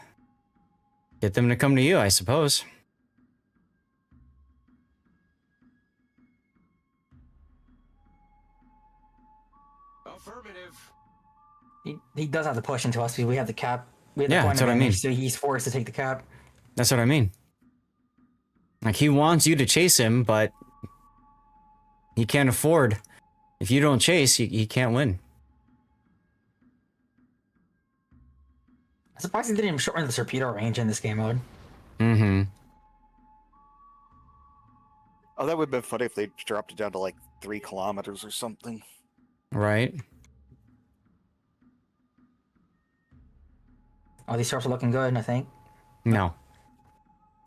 them to come to you, I suppose. Affirmative. He does have to push into us because we have the cap. We have Yeah, the point that's what I mean. advantage, so he's forced to take the cap. That's what I mean. Like, he wants you to chase him, but he can't afford. If you don't chase, he can't win. I'm surprised he didn't even shorten the torpedo range in this game mode. Mm-hmm. Oh, that would have been funny if they dropped it down to like 3 kilometers or something. Right. Oh, these torps are looking good, I think. No.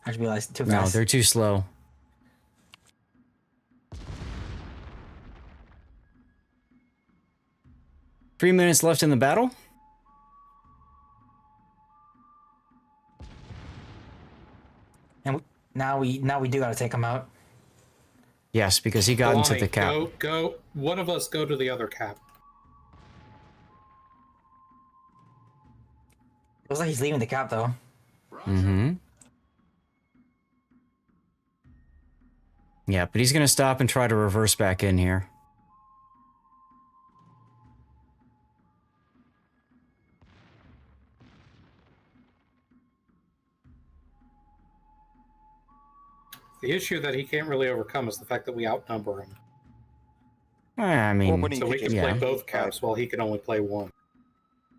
I just realized too No, fast. they're too slow. Three minutes left in the battle. And now we do gotta take him out. Yes, because he got into Delani, the cap. Go. One of us go to the other cap. Looks like he's leaving the cap though. Mm-hmm. Yeah, but he's gonna stop and try to reverse back in here. The issue that he can't really overcome is the fact that we outnumber him. I mean, So we can play both caps while he can only play one.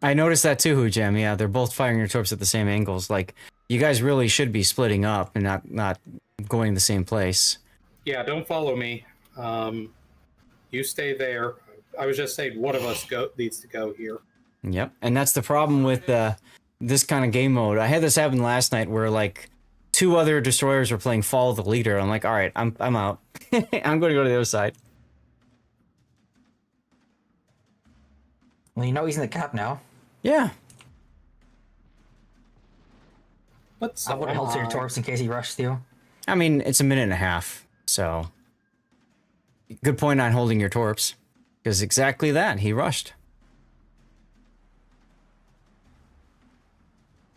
I noticed that too, Hujam. Yeah, they're both firing your torps at the same angles. Like, you guys really should be splitting up and not going the same place. Yeah, don't follow me. You stay there. I was just saying one of us needs to go here. Yep, and that's the problem with this kind of game mode. I had this happen last night where like 2 other destroyers were playing Follow the Leader. I'm like, all right, I'm out. I'm going to go to the other side. Well, you know he's in the cap now. Yeah. I would have held to your torps in case he rushed you. I mean, it's a minute and a half, so good point on holding your torps, because exactly that, he rushed.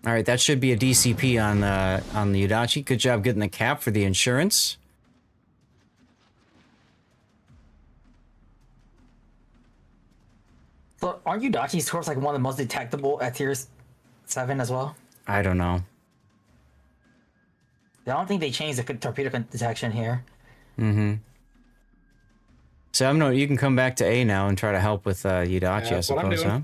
All right, that should be a DCP on the Udachi. Good job getting the cap for the insurance. So aren't Udachi's torps like one of the most detectable at tier 7 as well? I don't know. I don't think they changed the torpedo detection here. Mm-hmm. So I'm no. You can come back to A now and try to help with Udachi, I suppose, huh?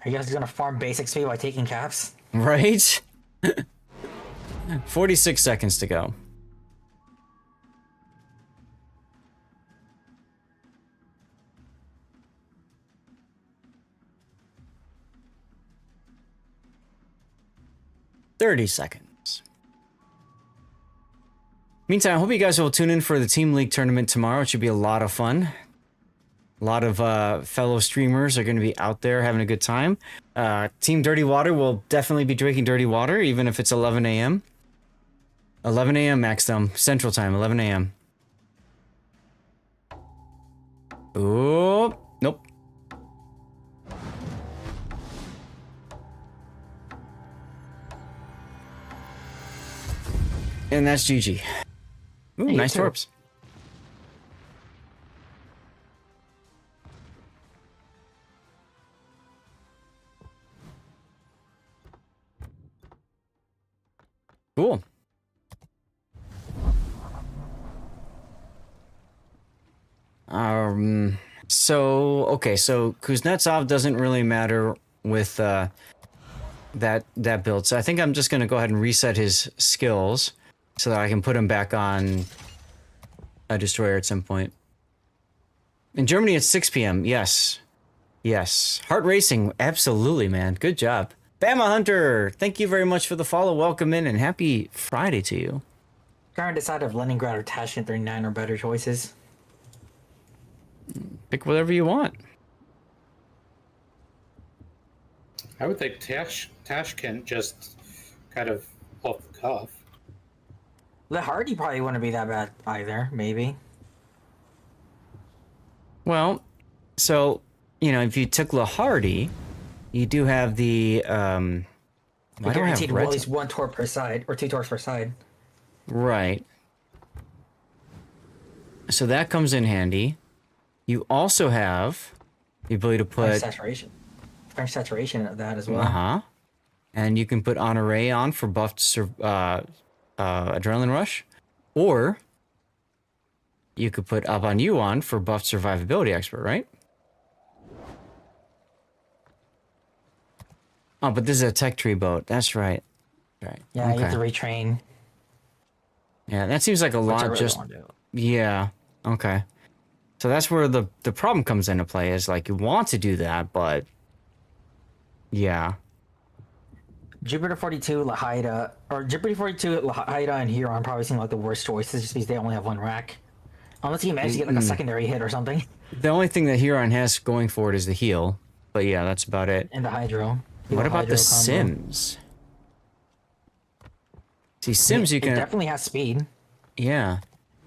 Are you guys gonna farm basic speed by taking caps? Right? 46 seconds to go. $30 seconds. Meantime, I hope you guys will tune in for the Team League tournament tomorrow. It should be a lot of fun. A lot of fellow streamers are going to be out there having a good time. Team Dirty Water will definitely be drinking dirty water, even if it's 11 a.m. 11 a.m. Maxdom, Central Time, 11 a.m. Oh, nope. And that's GG. Ooh, Hey, nice too. torps. Cool. Okay, so Kuznetsov doesn't really matter with that build. So I think I'm just gonna go ahead and reset his skills so that I can put him back on a destroyer at some point. In Germany, it's 6 p.m. Yes. Yes. Heart racing. Absolutely, man. Good job. Bama Hunter, thank you very much for the follow. Welcome in and happy Friday to you. Trying to decide if Leningrad or Tashkent 39 are better choices. Pick whatever you want. I would think Tashkent just kind of off the cuff. The Hardy probably wouldn't be that bad either, maybe. Well, so, you know, if you took Lahardy, you do have the, You guaranteed at least 1 torp per side, or 2 torps per side. Right. So that comes in handy. You also have the ability to put... French saturation of that as well. Uh-huh. And you can put Honore on for buffed Adrenaline Rush. Or you could put Up on You on for buffed Survivability Expert, right? Oh, but this is a tech tree boat. That's right. Right. Yeah, you have to retrain. Yeah, that seems like a lot. really Just wanna do. yeah. Okay. So that's where the problem comes into play. Is like you want to do that, but yeah. Jupiter 42, Lahaida, or Jupiter 42, Lahaida, and Huron probably seem like the worst choices just because they only have 1 rack. Unless you manage to get like a secondary hit or something. The only thing that Huron has going for it is the heal. But yeah, that's about it. And the Hydro. What about the Sims? See, Sims you can... It definitely has speed. Yeah.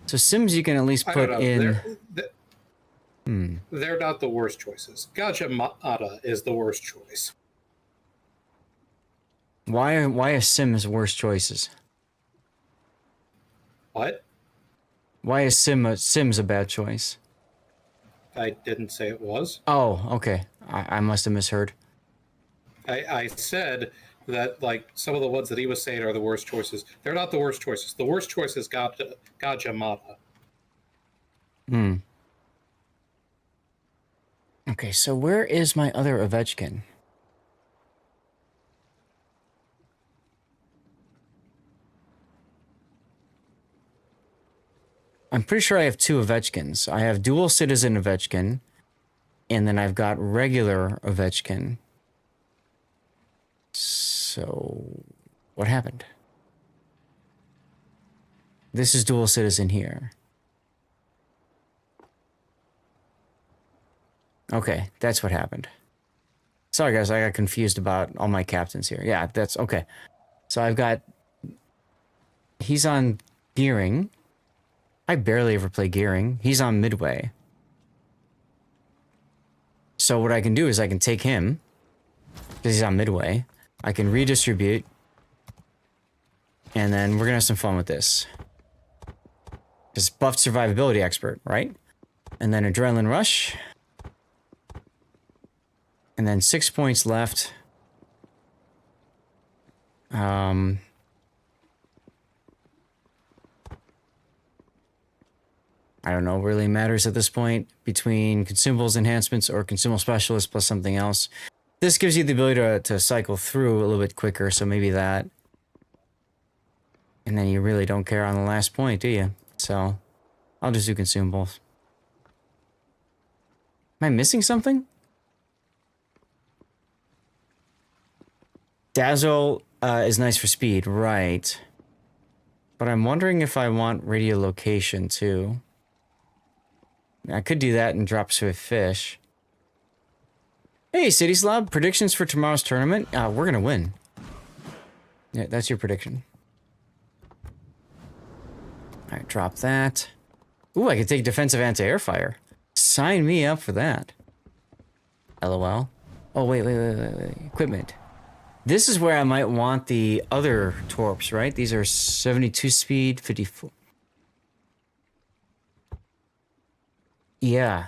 So Sims you can at least put in... They're not the worst choices. Gajah Mata is the worst choice. Why is Sim's worst choices? What? Why is Sim's a bad choice? I didn't say it was. Oh, okay. I must have misheard. I said that like some of the ones that he was saying are the worst choices. They're not the worst choices. The worst choice is Gajamata. Okay, so where is my other Ovechkin? I'm pretty sure I have 2 Ovechkins. I have dual citizen Ovechkin, and then I've got regular Ovechkin. So, what happened? This is dual citizen here. Okay, that's what happened. Sorry guys, I got confused about all my captains here. Yeah, that's okay. So I've got... He's on Gearing. I barely ever play Gearing. He's on Midway. So what I can do is I can take him, because he's on Midway. I can redistribute. And then we're going to have some fun with this. Because buffed survivability expert, right? And then Adrenaline Rush. And then 6 points left. I don't know, really matters at this point between consumables enhancements or consumable specialist plus something else. This gives you the ability to cycle through a little bit quicker, so maybe that. And then you really don't care on the last point, do you? So, I'll just do consumables. Am I missing something? Dazzle is nice for speed, right. But I'm wondering if I want radiolocation too. I could do that and drop Swift Fish. Hey, City Slob, predictions for tomorrow's tournament? We're gonna win. Yeah, that's your prediction. Alright, drop that. Ooh, I could take defensive anti-air fire. Sign me up for that. LOL. Oh, wait. Equipment. This is where I might want the other torps, right? These are 72 speed, 54. Yeah.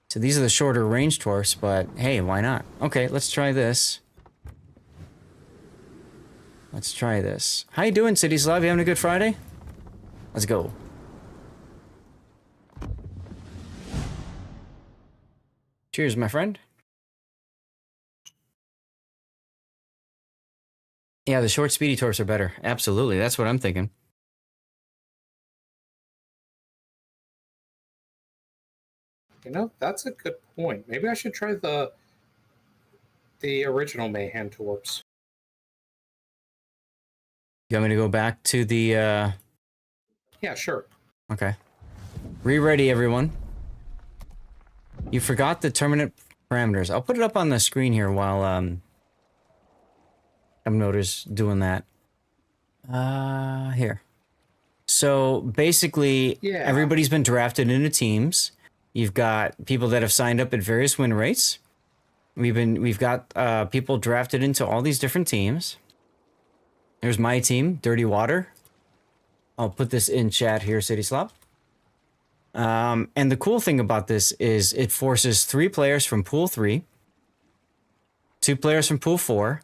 So these are the shorter range torps, but hey, why not? Okay, let's try this. How you doing, City Slav? You having a good Friday? Let's go. Cheers, my friend. Yeah, the short speedy torps are better. Absolutely, that's what I'm thinking. You know, that's a good point. Maybe I should try the original Mayhem torps. You want me to go back to the Yeah, sure. Okay. Re-ready, everyone. You forgot the terminate parameters. I'll put it up on the screen here while Nota's doing that. Here. So basically, everybody's been drafted into teams. You've got people that have signed up at various win rates. We've got people drafted into all these different teams. There's my team, Dirty Water. I'll put this in chat here, City Slop. And the cool thing about this is it forces 3 players from Pool 3, 2 players from Pool 4,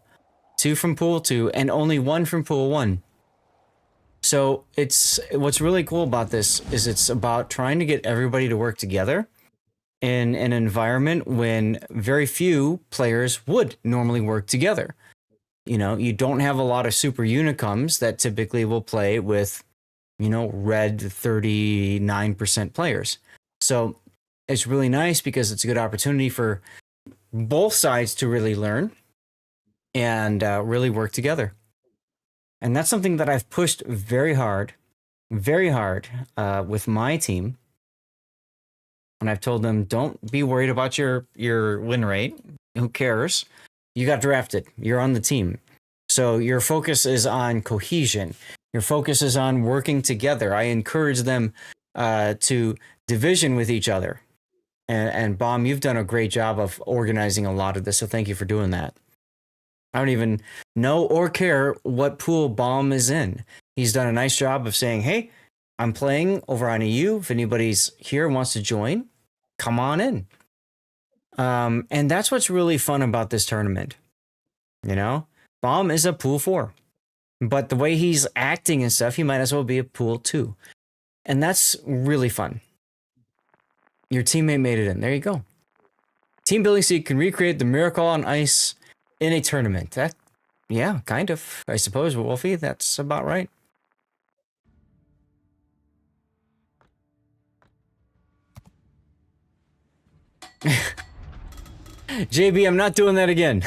2 from Pool 2, and only 1 from Pool 1. So what's really cool about this is it's about trying to get everybody to work together in an environment when very few players would normally work together. You know, you don't have a lot of super unicums that typically will play with, you know, red 39% players. So it's really nice because it's a good opportunity for both sides to really learn and really work together. And that's something that I've pushed very hard with my team. And I've told them, don't be worried about your win rate. Who cares? You got drafted. You're on the team. So your focus is on cohesion. Your focus is on working together. I encourage them to division with each other. And Bomb, you've done a great job of organizing a lot of this. So thank you for doing that. I don't even know or care what pool Bomb is in. He's done a nice job of saying, hey, I'm playing over on EU. If anybody's here and wants to join, come on in. And that's what's really fun about this tournament. You know, Bomb is a pool 4. But the way he's acting and stuff, he might as well be a pool 2. And that's really fun. Your teammate made it in. There you go. Team building so you can recreate the miracle on ice in a tournament. That, yeah, kind of. I suppose, Wolfie, that's about right. JB, I'm not doing that again.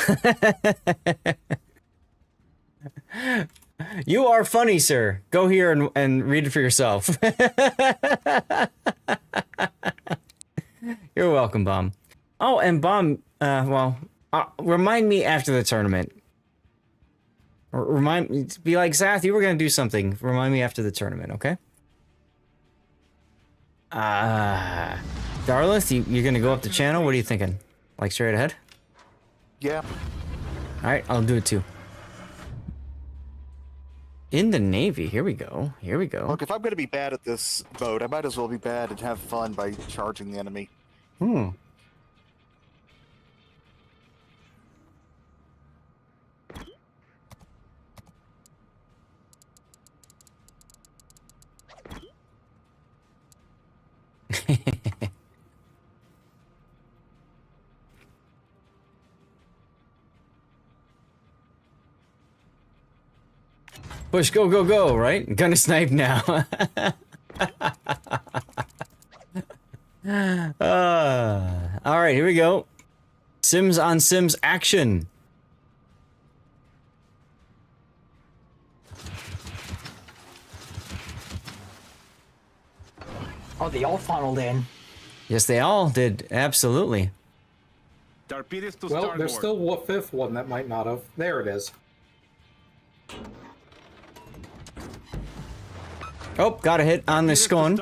You are funny, sir. Go here and read it for yourself. You're welcome, Bomb. Oh, and Bomb, remind me after the tournament. Be like, Zath, you were going to do something. Remind me after the tournament, okay? Darlith, you're going to go up the channel? What are you thinking? Like straight ahead? Yeah. Alright, I'll do it too. In the Navy, here we go. Here we go. Look, if I'm going to be bad at this boat, I might as well be bad and have fun by charging the enemy. Hmm. Push, go, go, go, right? Gonna snipe now. All right, here we go. Sims on Sims action. Oh, they all funneled in. Yes, they all did. Absolutely. Torpedoes to Well, starboard. there's still a fifth one that might not have. There it is. Oh, got a hit on the scone.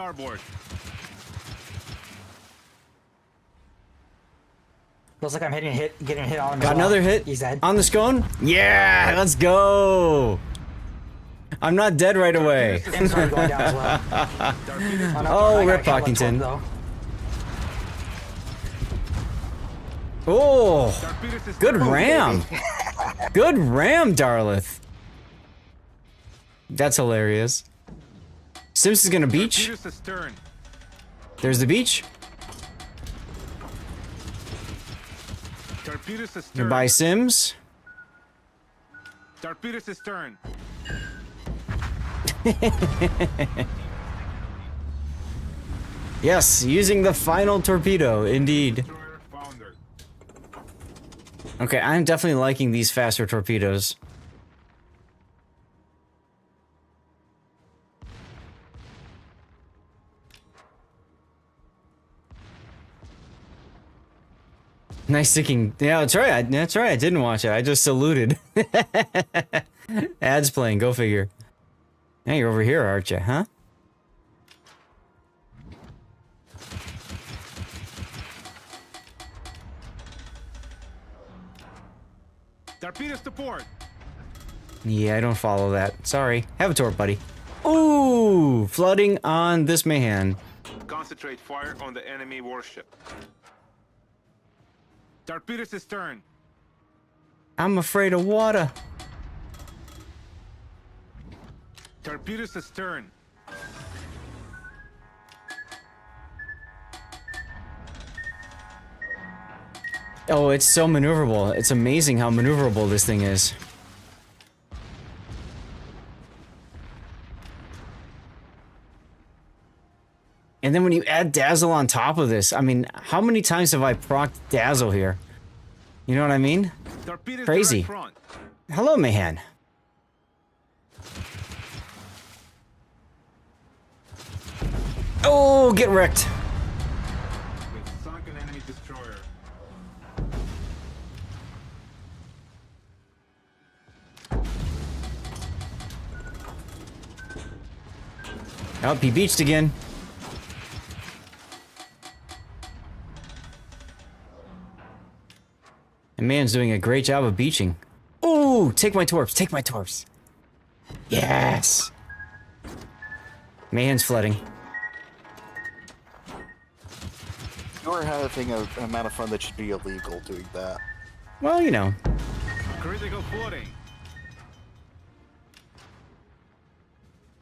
Looks like I'm getting hit on him. Got another hit He's dead. on the scone. Yeah, let's go. I'm not dead right away. Going down as well. Oh, Rip Pockington. Oh, good ram. Good ram, Darlith. That's hilarious. Sims is gonna beach. There's the beach. Goodbye, Sims. Torpedoes astern. Yes, using the final torpedo, indeed. Okay, I'm definitely liking these faster torpedoes. Nice sticking. Yeah, that's right. That's right. I didn't watch it. I just saluted. Ads playing. Go figure. Hey, you're over here, aren't you? Huh? Torpedoes to port. Yeah, I don't follow that. Sorry. Have a torp, buddy. Ooh, flooding on this man. Concentrate fire on the enemy warship. Torpedoes astern. I'm afraid of water. Torpedoes astern. Oh, it's so maneuverable. It's amazing how maneuverable this thing is. And then when you add Dazzle on top of this, I mean, how many times have I procced Dazzle here? You know what I mean? Torpedoes Crazy. front. Hello, Mahan. Oh, get wrecked. We've sunk an enemy destroyer. Oh, he beached again. And man's doing a great job of beaching. Ooh! Ooh, take my torps. Take my torps. Yes. Mayhen's flooding. You're having an amount of fun that should be illegal doing that. Well, you know. Critical flooding.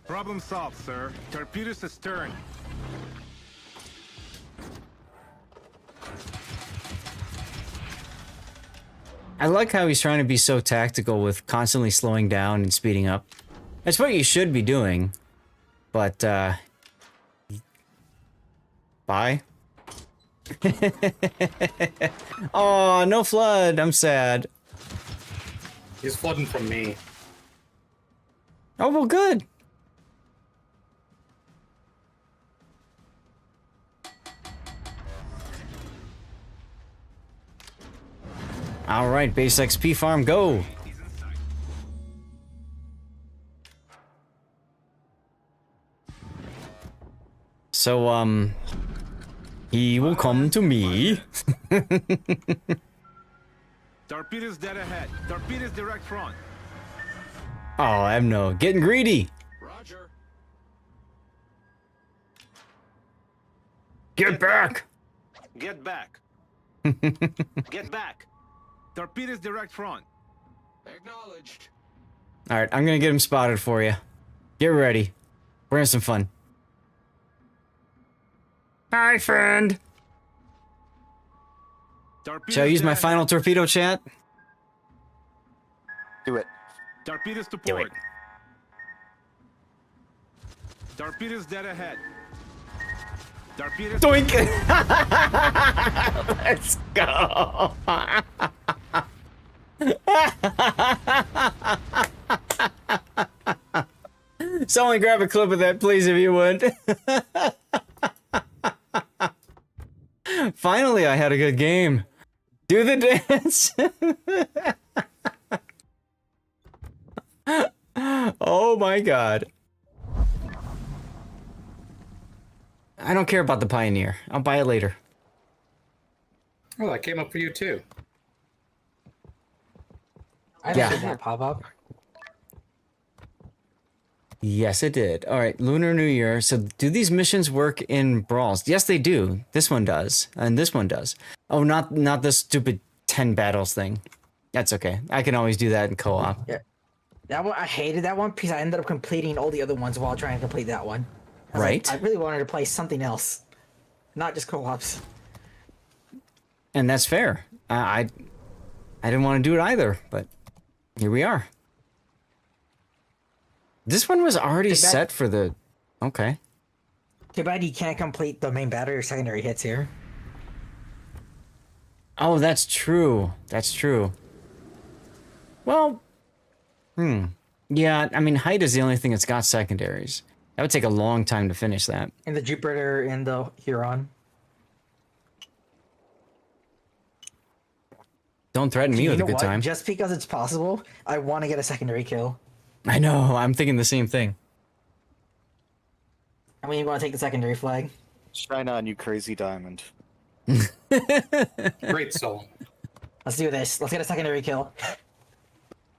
Problem solved, sir. Torpedoes astern. I like how he's trying to be so tactical with constantly slowing down and speeding up. That's what you should be doing. But, bye. Oh, no flood. I'm sad. He's flooding from me. Oh, well, good. All right, base XP farm, go. So, he will come to me. Torpedoes dead ahead. Torpedoes direct front. Oh, I'm no getting greedy. Roger. Get back. Get back. Get back. Torpedoes direct front. Acknowledged. All right, I'm gonna get him spotted for you. Get ready. We're having some fun. Hi, friend. Shall I use my final torpedo, chat? Do it. Torpedoes to Do port. it. Torpedoes dead ahead. Torpedoes. Doink! Let's go. Someone grab a clip of that, please, if you would. Finally, I had a good game. Do the dance. Oh my god. I don't care about the Pioneer. I'll buy it later. Oh, that came up for you too. I Yeah. didn't see that pop up. Yes, it did. All right, Lunar New Year. So do these missions work in Brawls? Yes, they do. This one does, and this one does. Oh, not this stupid 10 battles thing. That's okay. I can always do that in co-op. Yeah. That one, I hated that one because I ended up completing all the other ones while trying to complete that one. I was Right. like, I really wanted to play something else, not just co-ops. And that's fair. I didn't want to do it either, but here we are. This one was already set for the... Okay. Too bad you can't complete the main battery or secondary hits here. Oh, that's true. That's true. Well, yeah, I mean, height is the only thing that's got secondaries. That would take a long time to finish that. And the Jupiter and the Huron. Don't threaten me You with a know good what? time. Just because it's possible, I want to get a secondary kill. I know, I'm thinking the same thing. I mean, you want to take the secondary flag? Shine on, you crazy diamond. Great soul. Let's do this. Let's get a secondary kill.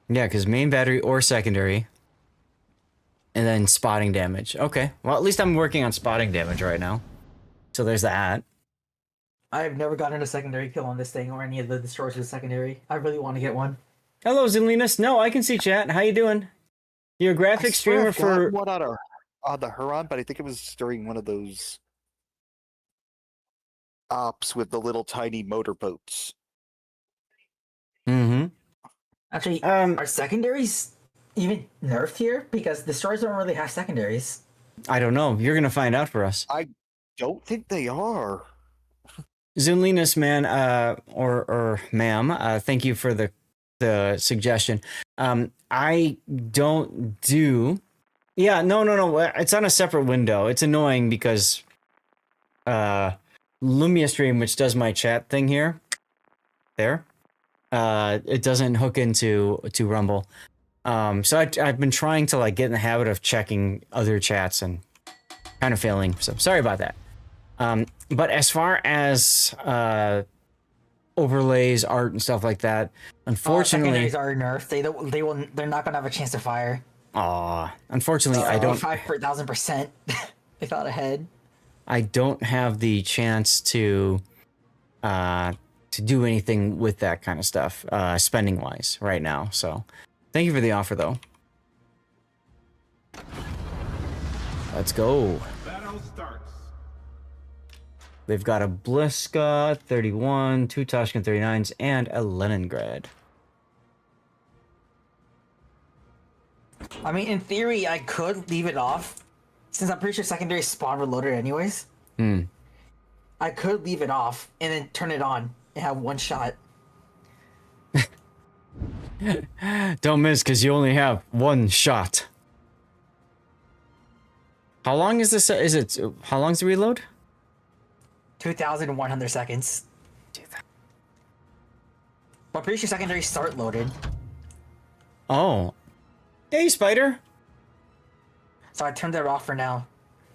Yeah, because main battery or secondary. And then spotting damage. Okay, well, at least I'm working on spotting damage right now. So there's that. I've never gotten a secondary kill on this thing or any of the destroyers with secondary. I really want to get one. Hello, Zinlinus. No, I can see chat. How you doing? You're a graphic streamer for... one on the Huron, but I think it was during one of those ops with the little tiny motorboats. Mm-hmm. Actually, are secondaries even nerfed here? Because destroyers don't really have secondaries. I don't know. You're going to find out for us. I don't think they are. Zinlinus, man, or ma'am, thank you for the suggestion. I don't do... Yeah, no. It's on a separate window. It's annoying because Lumia Stream, which does my chat thing here, it doesn't hook into Rumble. So I've been trying to like get in the habit of checking other chats and kind of failing. So sorry about that. But as far as overlays, art, and stuff like that. Unfortunately, secondaries are nerfed. They're not gonna have a chance to fire. Unfortunately, I don't. 5,000%. They thought ahead. I don't have the chance to do anything with that kind of stuff, spending wise, right now. So, thank you for the offer, though. Let's go. Battle starts. They've got a Bliska 31, 2 Toshkin 39s, and a Leningrad. I mean, in theory, I could leave it off, since I'm pretty sure secondary spawn reloaded anyways. I could leave it off and then turn it on and have one shot. Don't miss, because you only have one shot. How long is this? How long's the reload? 2,100 seconds. But I'm pretty sure secondary start loaded. Oh. Hey, Spider. So I turned it off for now.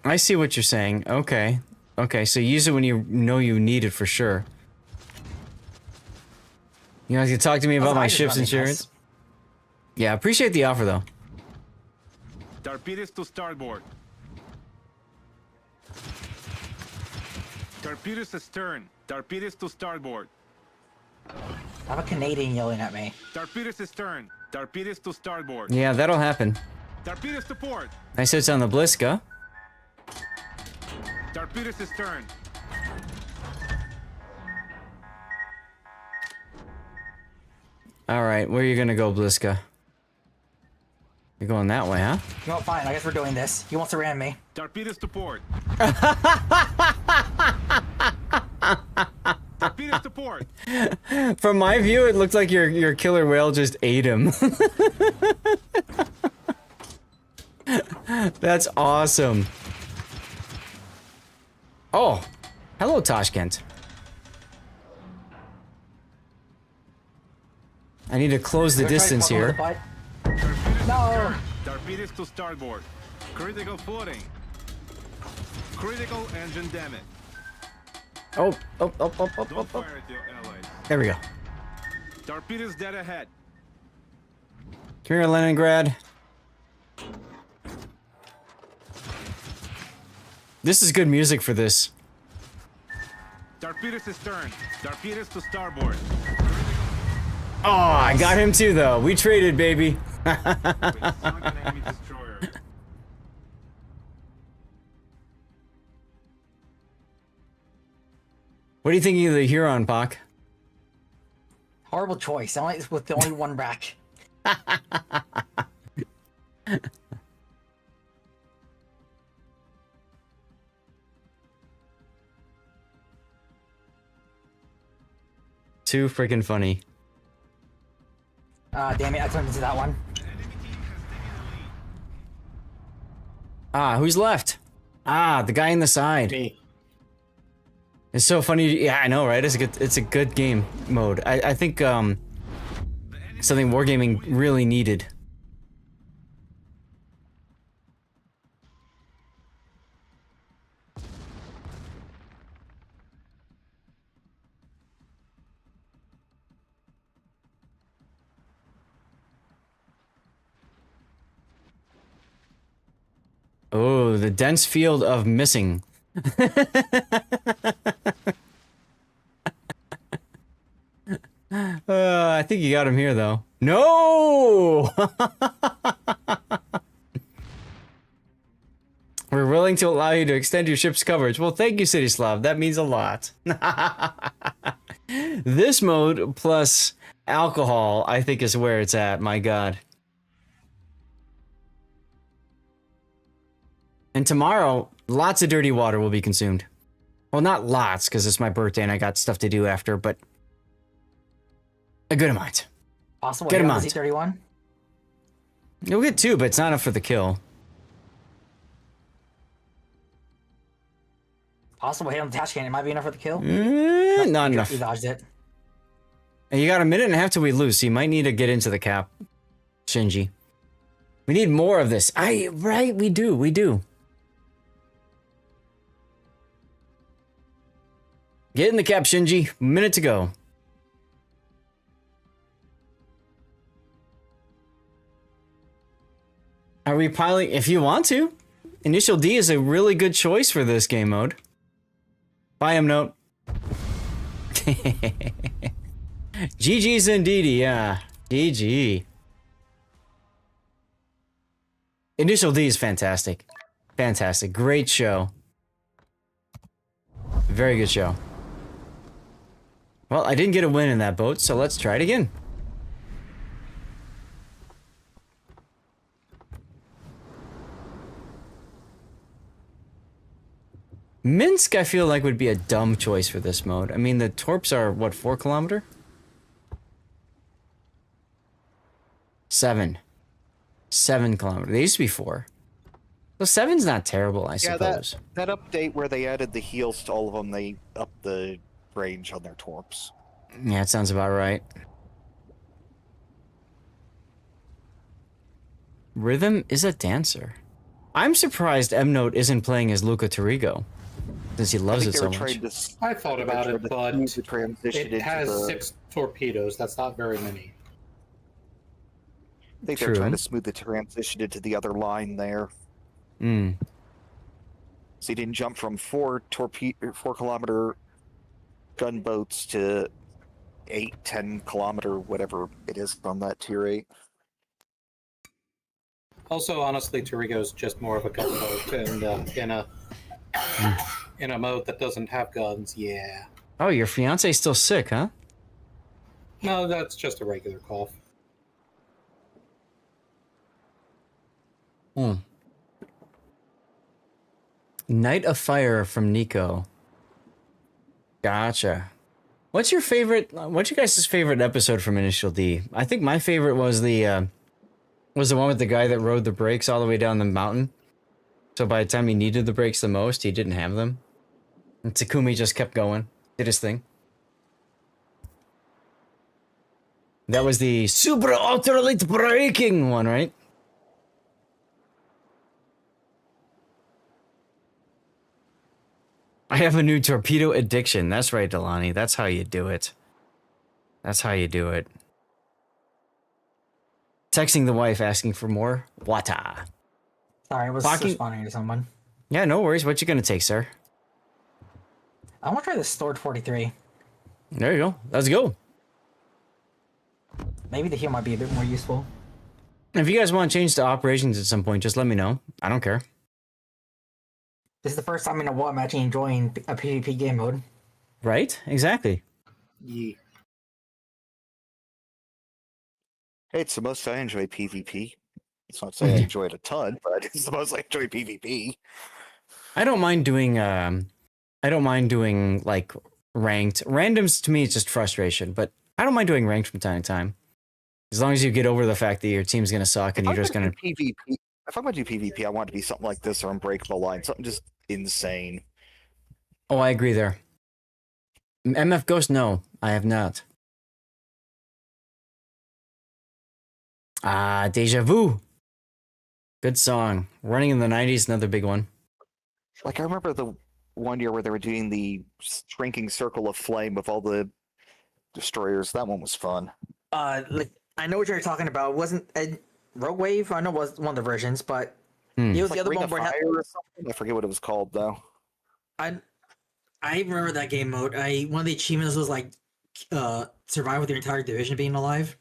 I see what you're saying. Okay. Okay, so use it when you know you need it for sure. You guys can talk to me about my ship's insurance? Yeah, appreciate the offer, though. Torpedoes to starboard. Torpedoes astern. Torpedoes to starboard. I have a Canadian yelling at me. Torpedoes astern. Torpedoes to starboard. Yeah, that'll happen. Torpedoes to port. I said it's on the Bliska. Torpedoes astern. All right, where are you gonna go, Bliska? You're going that way, huh? You know, fine. I guess we're doing this. He wants to ram me. Torpedoes to port. Torpedoes to port. From my view, it looked like your killer whale just ate him. That's awesome. Oh, hello, Tashkent. I need to close the distance here. No. Torpedoes to starboard. Critical flooding. Critical engine damage. Oh. Don't fire at your allies. There we go. Torpedoes dead ahead. Come here, Leningrad. This is good music for this. Torpedoes astern. Torpedoes to starboard. Oh, I got him too, though. We traded, baby. Enemy destroyer. What are you thinking of the Huron, Pak? Horrible choice. Only with the only one rack. Too freaking funny. Damn it, I turned into that one. Ah, who's left? Ah, the guy in the side. Me. It's so funny. Yeah, I know, right? It's a good game mode. I think something wargaming really needed. Oh, the dense field of missing. I think you got him here, though. No! We're willing to allow you to extend your ship's coverage. Well, thank you, City Slav. That means a lot. This mode plus alcohol, I think, is where it's at. My God. And tomorrow, lots of dirty water will be consumed. Well, not lots, because it's my birthday and I got stuff to do after, but a good amount. Possible Good hit on amount. the Z31? You'll get 2, but it's not enough for the kill. Possible hit on the Tashkent. It might be enough for the kill. Not enough. You dodged it. And you got a minute and a half till we lose, so you might need to get into the cap, Shinji. We need more of this. Right, we do. Get in the cap, Shinji. Minute to go. Are we piling? If you want to. Initial D is a really good choice for this game mode. Bye, note. GG's indeedy, yeah. GG. Initial D is fantastic. Fantastic. Great show. Very good show. Well, I didn't get a win in that boat, so let's try it again. Minsk, I feel like, would be a dumb choice for this mode. I mean, the torps are, what, 4 kilometer? 7. 7 kilometer. They used to be 4. Well, 7's not terrible, I suppose. That update where they added the heals to all of them, they upped the range on their torps. Yeah, it sounds about right. Rhythm is a dancer. I'm surprised M-Note isn't playing as Luca Tarigo, since he loves it so much. I thought about it, but it has 6 torpedoes. That's not very many. I think they're trying to smooth the transition into the other line there. Hmm. So you didn't jump from 4 kilometer gunboats to 8, 10 kilometer, whatever it is on that tier 8. Also, honestly, Tarigo's just more of a gunboat, and in a mode that doesn't have guns, yeah. Oh, your fiance's still sick, huh? No, that's just a regular cough. Hmm. Night of Fire from Nico. Gotcha. What's your guys' favorite episode from Initial D? I think my favorite was the one with the guy that rode the brakes all the way down the mountain. So by the time he needed the brakes the most, he didn't have them. And Takumi just kept going, did his thing. That was the super ultralight braking one, right? I have a new torpedo addiction. That's right, Delani. That's how you do it. That's how you do it. Texting the wife asking for more water. Sorry, I was responding to someone. Yeah, no worries. What you gonna take, sir? I want to try the stored 43. There you go. Let's go. Maybe the heal might be a bit more useful. If you guys want to change to operations at some point, just let me know. I don't care. This is the first time in a while I'm actually enjoying a PvP game mode. Right? Exactly. Yeah. Hey, it's the most I enjoy PvP. It's not to say I enjoy it a ton, but it's the most I enjoy PvP. I don't mind doing like ranked. Randoms to me is just frustration, but I don't mind doing ranked from time to time. As long as you get over the fact that your team's gonna suck and you're just gonna PvP. If I'm gonna do PvP, I want it to be something like this or Unbreakable Line, something just insane. Oh, I agree there. MF Ghost, no, I have not. Deja Vu. Good song. Running in the 90s, another big one. Like, I remember the one year where they were doing the shrinking circle of flame with all the destroyers. That one was fun. Like, I know what you're talking about. Wasn't Rogue Wave? I know it was one of the versions, but it was like the other Ring one of where Fire or something? I forget what it was called though. I remember that game mode. One of the achievements was like survive with your entire division being alive,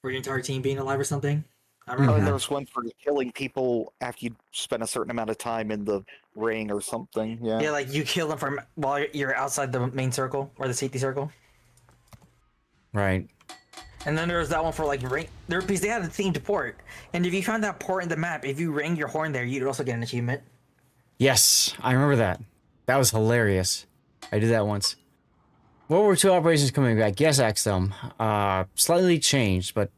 or your entire team being alive or something. I remember And that. there was one for killing people after you spent a certain amount of time in the ring or something. Yeah. Yeah, like you kill them from while you're outside the main circle or the safety circle. Right. And then there was that one for like ring. Because they had a themed port, and if you found that port in the map, if you rang your horn there, you'd also get an achievement. Yes, I remember that. That was hilarious. I did that once. World War II operations coming back. Yes, Axel. Slightly changed, but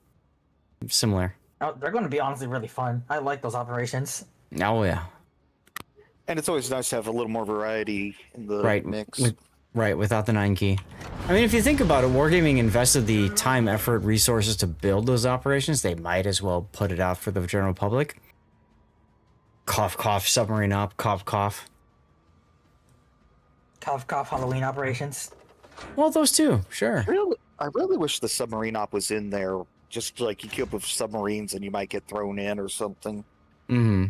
similar. Oh, they're going to be honestly really fun. I like those operations. Oh yeah. And it's always nice to have a little more variety in the mix. Right, without the 9 key. I mean, if you think about it, Wargaming invested the time, effort, resources to build those operations. They might as well put it out for the general public. Cough, cough, submarine op, cough, cough. Cough, cough, Halloween operations. Well, those two, sure. I really wish the submarine op was in there just like you keep with submarines and you might get thrown in or something. Mm-hmm.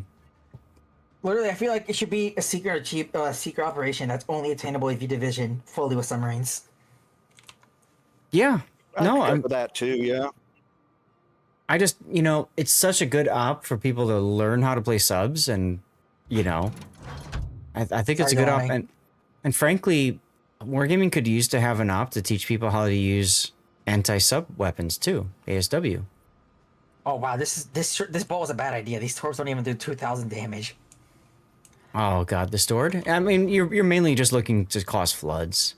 Literally, I feel like it should be a secret secret operation that's only attainable if you division fully with submarines. Yeah. No, I'm with that too. Yeah. I just, it's such a good op for people to learn how to play subs, and, I think it's a good op. And frankly, Wargaming could use to have an op to teach people how to use anti-sub weapons too, ASW. Oh wow, this ball was a bad idea. These torps don't even do 2,000 damage. Oh god, the stored? I mean, you're mainly just looking to cause floods.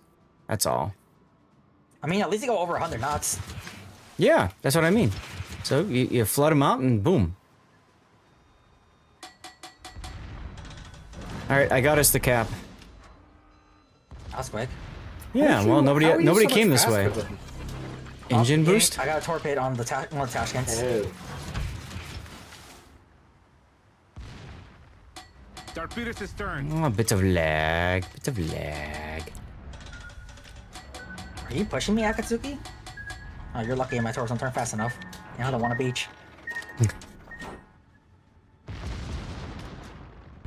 That's all. I mean, at least they go over 100 knots. Yeah, that's what I mean. So you flood them out and boom. All right, I got us the cap. That's quick. Yeah, well, nobody came this way. Engine boost? I got a torpedo on the one of the Tashkents. Torpedo cistern. Oh, a bit of lag. Are you pushing me, Akatsuki? Oh, you're lucky my torps don't turn fast enough. I don't want a beach.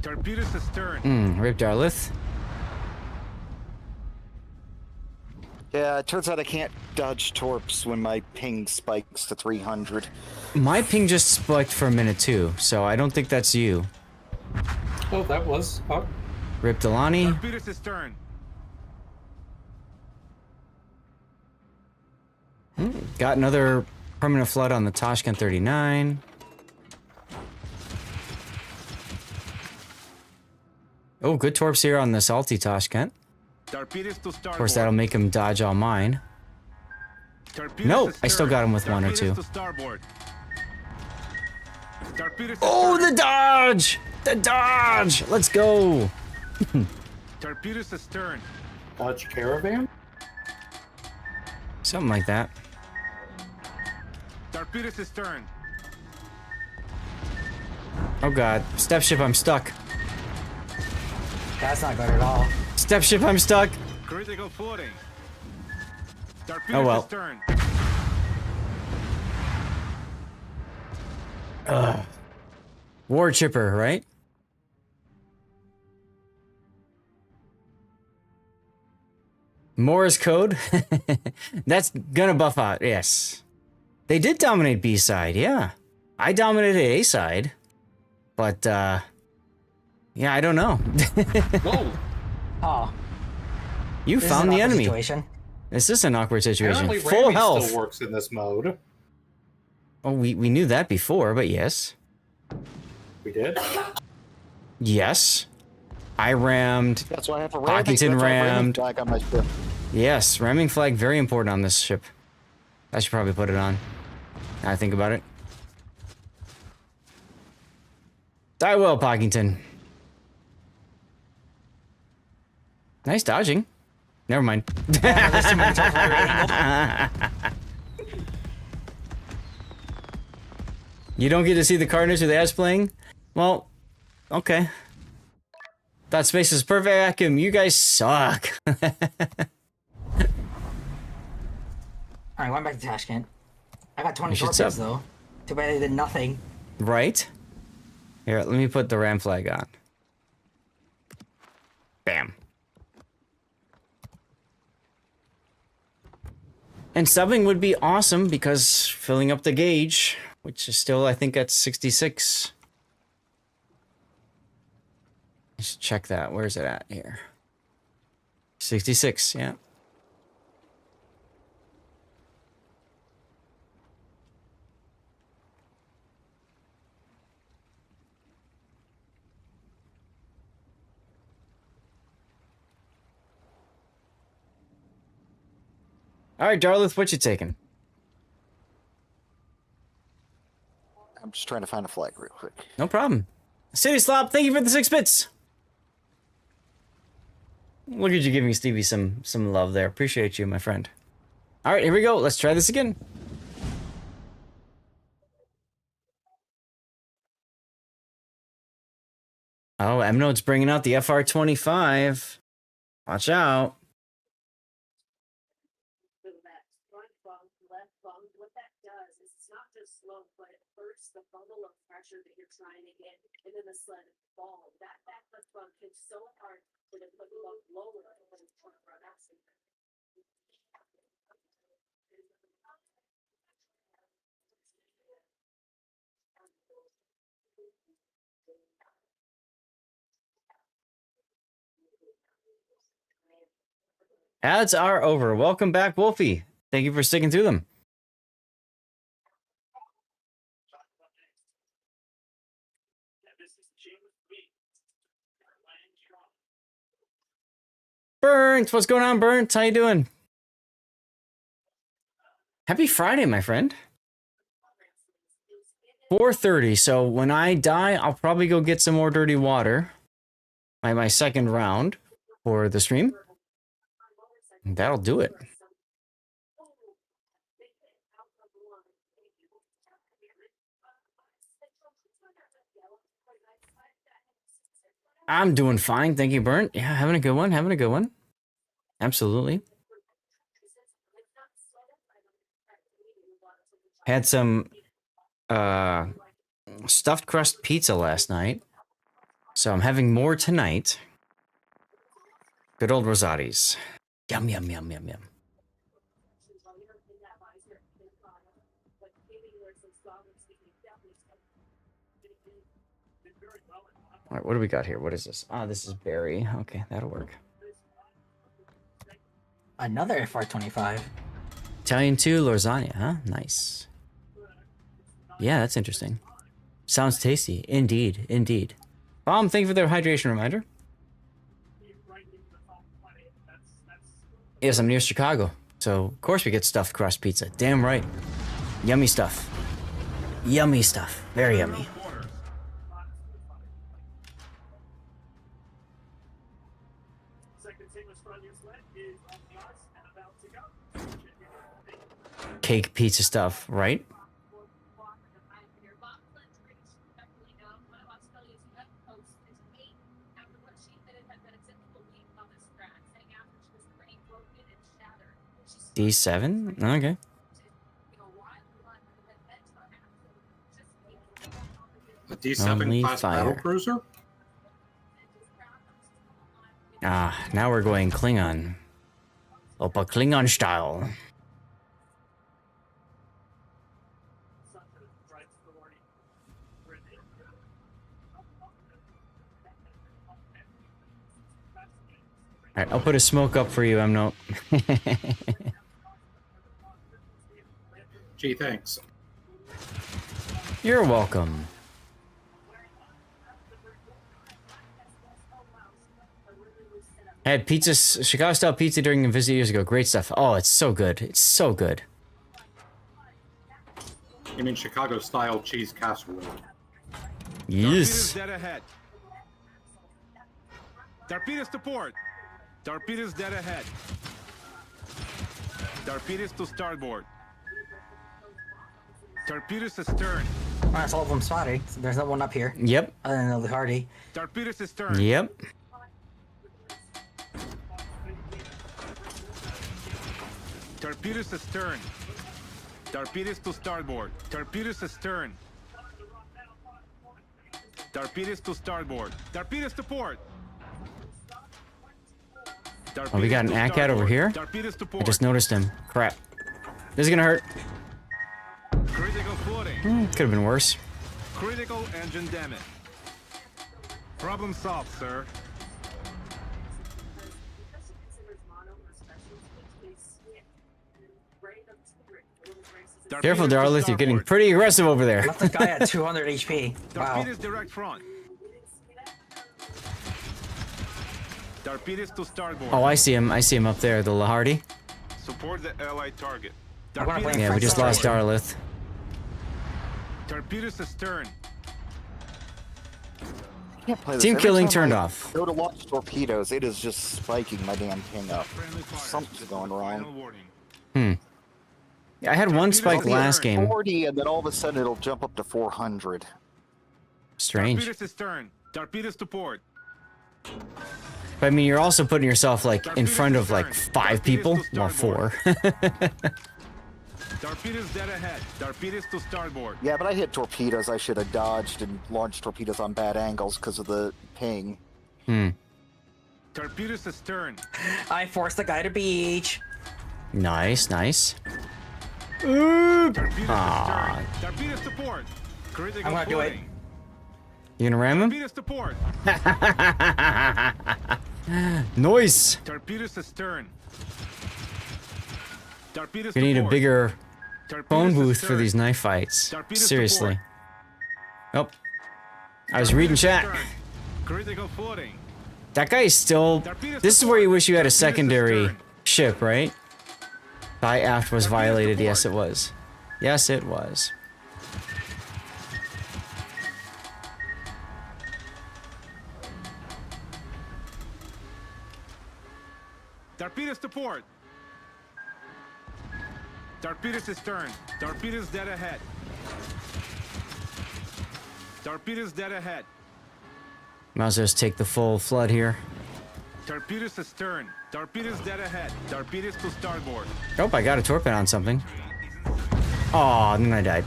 Torpedo cistern. Rip Darlith. Yeah, it turns out I can't dodge torps when my ping spikes to 300. My ping just spiked for a minute too, so I don't think that's you. Oh, that was. Oh. Rip Delani. Torpedo cistern. Got another permanent flood on the Tashkent 39. Oh, good torps here on the salty Tashkent. Torpedoes to starboard. Of course, that'll make him dodge all mine. No, I still got him with one or two. Oh, the dodge! The dodge! Let's go! Torpedoes astern. Dodge caravan? Something like that. Torpedoes astern. Oh god. Step ship, I'm stuck. That's not good at all. Step ship, I'm stuck. Critical footing. Oh well. Astern. War chipper, right? Morse code. That's gonna buff out, yes. They did dominate B side, yeah. I dominated A side. But yeah, I don't know. Whoa. Oh. You found the enemy. Situation. This is an awkward situation. Apparently, Full ramming health. still works in this mode. Oh, we knew that before, but yes. We did? Yes. I rammed. That's why I have a ramming. Pockington rammed. Flag on my ship. Yes, ramming flag, very important on this ship. I should probably put it on. Now I think about it. Die well, Pockington. Nice dodging. Never mind. You don't get to see the Cardinals with the ads playing? Well, okay. Thought space is perfect vacuum. You guys suck. Alright, going back to Tashkent. I got 20 torpedoes though. Too bad they did nothing. Right? Here, let me put the ram flag on. Bam. And subbing would be awesome because filling up the gauge, which is still, I think, at 66. Let's check that. Where's it at here? 66, yeah. All right, Darlith, what you taking? I'm just trying to find a flag real quick. No problem. City Slop, thank you for the 6 bits. Look at you giving Stevie some love there. Appreciate you, my friend. All right, here we go. Let's try this again. Oh, M-Node's bringing out the FR25. Watch out. Ads are over. Welcome back, Wolfie. Thank you for sticking through them. Burnt, what's going on, Burnt? How you doing? Happy Friday, my friend. 4:30. So when I die, I'll probably go get some more dirty water. My second round for the stream. And that'll do it. I'm doing fine, thank you, Burnt. Yeah, having a good one, having a good one. Absolutely. Had some stuffed crust pizza last night, so I'm having more tonight. Good old Rosati's. Yum, yum, yum, yum, yum. All right, what do we got here? What is this? Ah, this is berry. Okay, that'll work. Another FR25. Italian 2 lasagna, huh? Nice. Yeah, that's interesting. Sounds tasty. Indeed, indeed. Thank you for the hydration reminder. Yes, I'm near Chicago, so of course we get stuffed crust pizza. Damn right. Yummy stuff. Yummy stuff. Very yummy. Cake pizza stuff, right? D7? Okay. A D7 class battle cruiser? Ah, now we're going Klingon. Opa Klingon style. Alright, I'll put a smoke up for you, Emno. Gee, thanks. You're welcome. I had pizza, Chicago-style pizza during a visit years ago. Great stuff. Oh, it's so good. It's so good. You mean Chicago-style cheese casserole? Yes. Dead ahead. Torpedoes to port. Torpedoes dead ahead. Torpedoes to starboard. Torpedoes astern. Alright, all of them spotted. So there's no one up here. Yep. Other than the Hardy. Torpedoes astern. Yep. Torpedoes astern. Torpedoes to starboard. Torpedoes astern. Torpedoes to starboard. Torpedoes to port. Oh, we got an ACAT over here? I just noticed him. Crap. This is gonna hurt. Critical flooding. Could have been worse. Critical engine damage. Problem solved, sir. Careful, Darlith, you're getting pretty aggressive over there. Left the guy at 200 HP. Wow. Torpedoes direct front. Torpedoes to starboard. Oh, I see him. I see him up there, the Lahardy. Support the allied target. Yeah, we just lost Darlith. Torpedoes astern. Can't play this. Team Every killing time turned I off. Go to launch torpedoes, it is just spiking my damn ping up. Something's going wrong. Yeah, I had one spike last game. 40, and then all of a sudden it'll jump up to 400. Strange. Torpedoes astern. Torpedoes to port. But I mean, you're also putting yourself like in front of like 5 people. Well, 4. Torpedoes dead ahead. Torpedoes to starboard. Yeah, but I hit torpedoes. I should have dodged and launched torpedoes on bad angles because of the ping. Torpedoes astern. I forced the guy to beach. Nice, nice. Ooh. Torpedoes Ah. astern. Torpedoes to port. Critical I'm gonna do it. footing. You gonna ram him? Torpedoes to port. Noise. Torpedoes astern. Torpedoes We to need a port. bigger Torpedoes phone booth astern. for these knife fights. Torpedoes to Seriously. port. Oh. I was reading chat. Astern. Critical footing. That guy is still... This is where you wish you had a secondary ship, right? Thigh aft was violated. Yes, it was. Yes, it was. Torpedoes to port. Torpedoes astern. Torpedoes dead ahead. Torpedoes dead ahead. Might as well just take the full flood here. Torpedoes astern. Torpedoes dead ahead. Torpedoes to starboard. Oh, I got a torpedo on something. Oh, and then I died.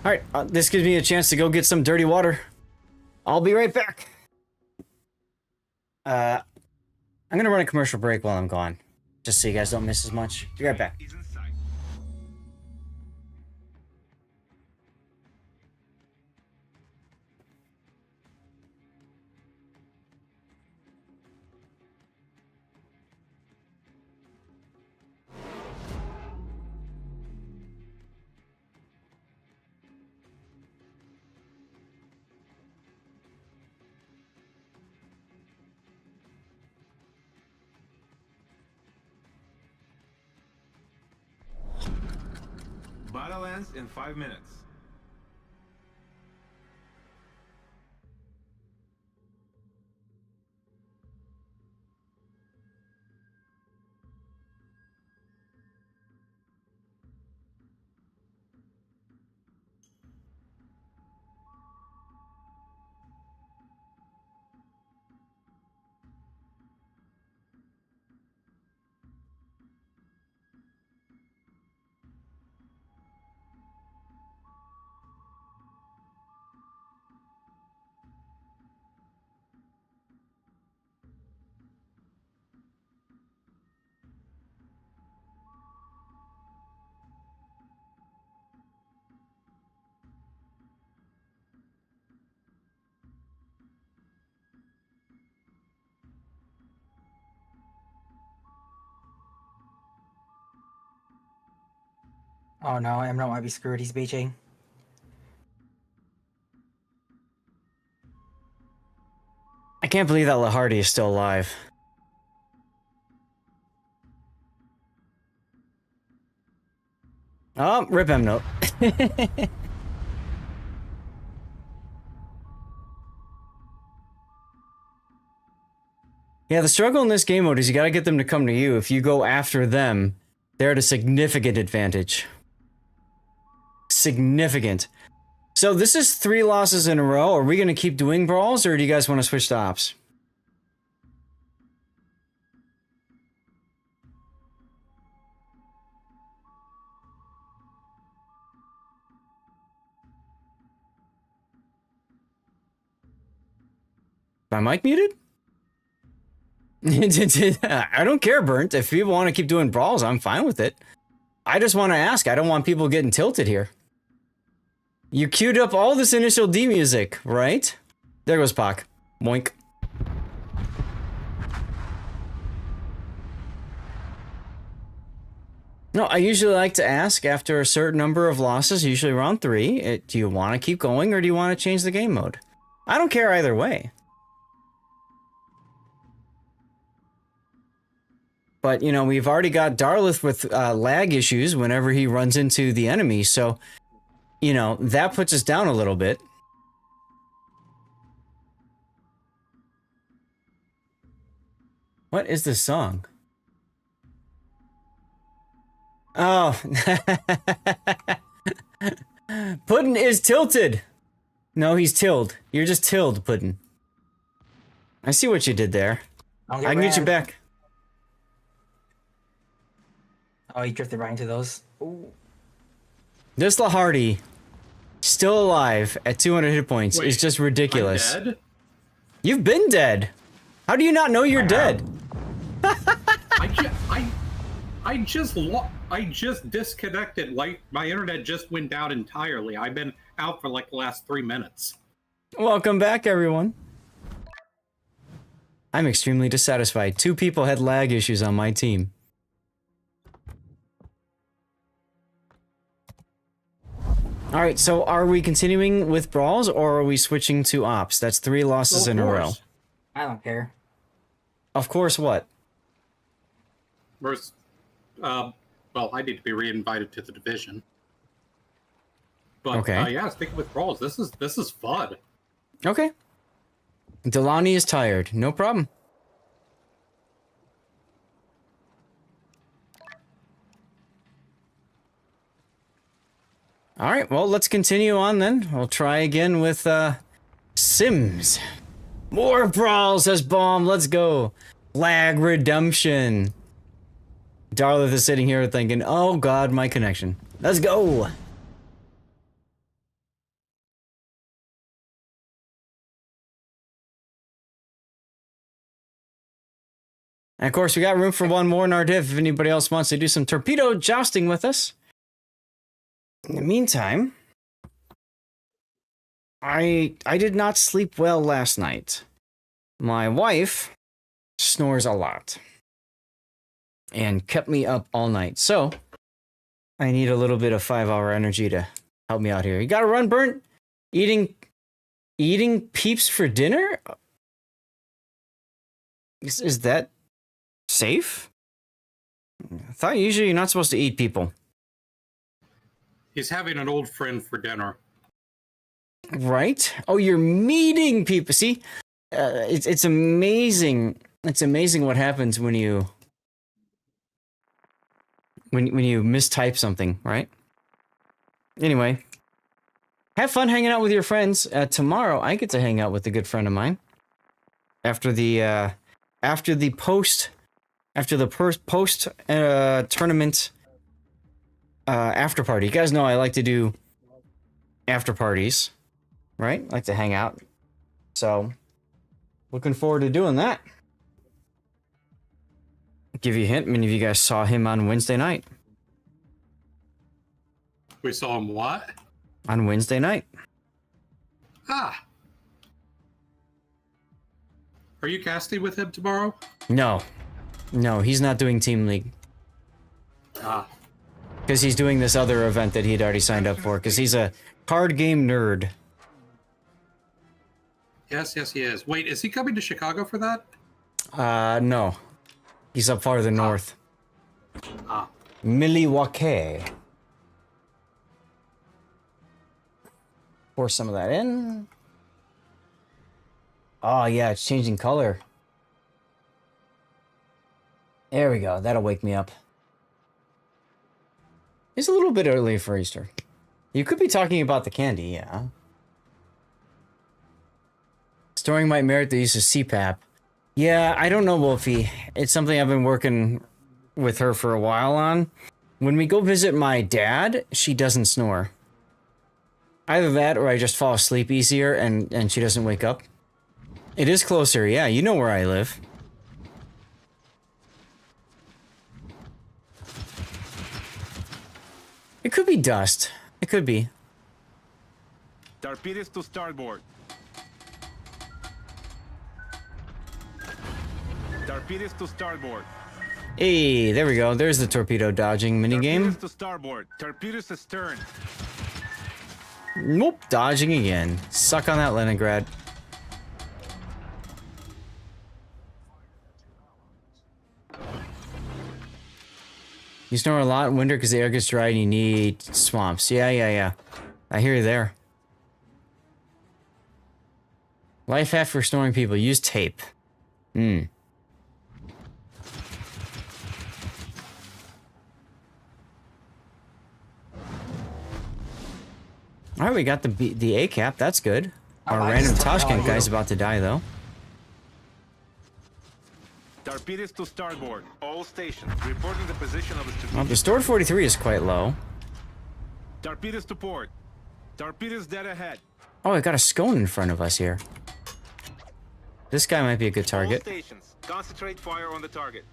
Alright, this gives me a chance to go get some dirty water. I'll be right back. I'm gonna run a commercial break while I'm gone. Just so you guys don't miss as much. Be right back. Battle ends in 5 minutes. Oh no, Emerald might be screwed. He's beaching. I can't believe that Lahardy is still alive. Oh, rip him, note. Yeah, the struggle in this game mode is you gotta get them to come to you. If you go after them, they're at a significant advantage. Significant. So this is 3 losses in a row. Are we gonna keep doing brawls, or do you guys want to switch to ops? My mic muted? I don't care, Burnt. If people want to keep doing brawls, I'm fine with it. I just want to ask. I don't want people getting tilted here. You queued up all this initial D music, right? There goes Pac. Moink. No, I usually like to ask after a certain number of losses, usually around 3, do you want to keep going or do you want to change the game mode? I don't care either way. But, you know, we've already got Darlith with lag issues whenever he runs into the enemy, so, you know, that puts us down a little bit. What is this song? Oh. Puddin' is tilted. No, he's tilled. You're just tilled, Puddin'. I see what you did there. I can get you back. Oh, you drifted right into those. Ooh. This Lahardy, still alive at 200 hit points, is just ridiculous. I'm dead? You've been dead. How do you not know you're dead? I just disconnected. Like my internet just went down entirely. I've been out for like the last 3 minutes. Welcome back, everyone. I'm extremely dissatisfied. 2 people had lag issues on my team. Alright, so are we continuing with Brawls, or are we switching to Ops? That's 3 losses in a row. I don't care. Of course, what? Where's, well, I need to be re-invited to the division. But, okay. Yeah, sticking with Brawls. This is fun. Okay. Delani is tired. No problem. Alright, well, let's continue on then. We'll try again with, Sims. More Brawls as bomb. Let's go. Flag redemption. Darlith is sitting here thinking, oh god, my connection. Let's go. And of course, we got room for one more in our div if anybody else wants to do some torpedo jousting with us. In the meantime, I did not sleep well last night. My wife snores a lot and kept me up all night. So I need a little bit of 5-hour energy to help me out here. You gotta run, Burnt. Eating peeps for dinner? Is that safe? I thought usually you're not supposed to eat people. He's having an old friend for dinner. Right? Oh, you're meeting people. See, it's amazing. It's amazing what happens when you mistype something, right? Anyway, have fun hanging out with your friends. Tomorrow, I get to hang out with a good friend of mine. After the post tournament after party. You guys know I like to do after parties, right? I like to hang out. So, looking forward to doing that. Give you a hint, many of you guys saw him on Wednesday night. We saw him what? On Wednesday night. Ah. Are you casting with him tomorrow? No. No, he's not doing Team League. Ah. Because he's doing this other event that he'd already signed up for, because he's a card game nerd. Yes, he is. Wait, is he coming to Chicago for that? No. He's up farther north. Ah. Milwaukee. Pour some of that in. Oh, yeah, it's changing color. There we go. That'll wake me up. It's a little bit early for Easter. You could be talking about the candy, yeah. Storing might merit the use of CPAP. Yeah, I don't know, Wolfie. It's something I've been working with her for a while on. When we go visit my dad, she doesn't snore. Either that or I just fall asleep easier and she doesn't wake up. It is closer, yeah. You know where I live. It could be dust. It could be. Torpedoes to starboard. Torpedoes to starboard. Hey, there we go. There's the torpedo dodging minigame. Torpedoes to starboard. Torpedoes astern. Nope, dodging again. Suck on that, Leningrad. You snore a lot in winter because the air gets dry and you need swamps. Yeah. I hear you there. Life hack for snoring people. Use tape. Alright, we got the A cap. That's good. Our random Tashkent guy's about to die, though. Torpedoes to starboard. All stations reporting the position of a strategic. Well, the stored 43 is quite low. Torpedoes to port. Torpedoes dead ahead. Oh, I got a scone in front of us here. This guy might be a good All target. stations, concentrate fire on the target.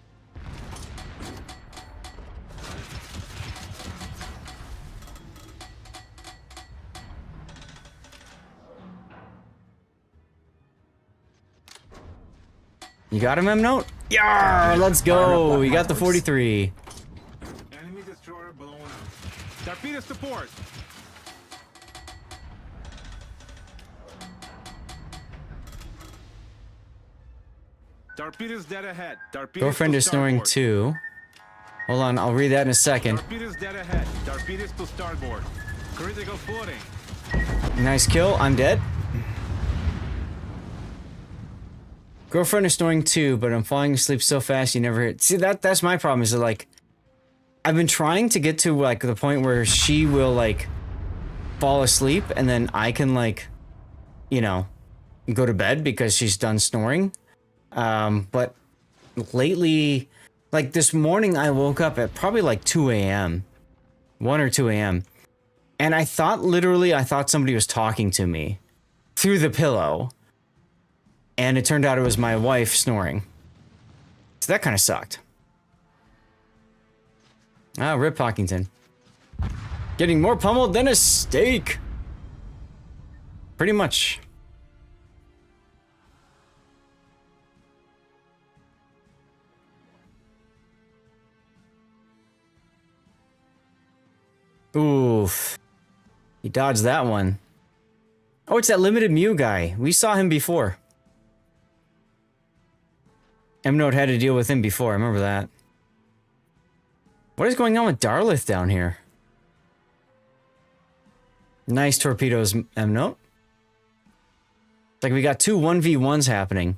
You got him, M-Note? Yeah, let's go. You got the 43. Enemy destroyer blown up. Torpedoes to port. Torpedoes dead ahead. Torpedoes Girlfriend to is snoring starboard. too. Hold on, I'll read that in a second. Torpedoes dead ahead. Torpedoes to starboard. Critical footing. Nice kill. I'm dead. Girlfriend is snoring too, but I'm falling asleep so fast you never hear it. See, that's my problem, is that, like, I've been trying to get to, like, the point where she will, like, fall asleep and then I can, like, you know, go to bed because she's done snoring. But lately, like this morning, I woke up at probably like 2 a.m. 1 or 2 a.m. And I thought somebody was talking to me through the pillow. And it turned out it was my wife snoring. So that kind of sucked. Ah, Rip Hockington. Getting more pummeled than a steak. Pretty much. Oof. He dodged that one. Oh, it's that limited Mew guy. We saw him before. M-Note had to deal with him before. I remember that. What is going on with Darlith down here? Nice torpedoes, M-Note. Like we got two 1v1s happening.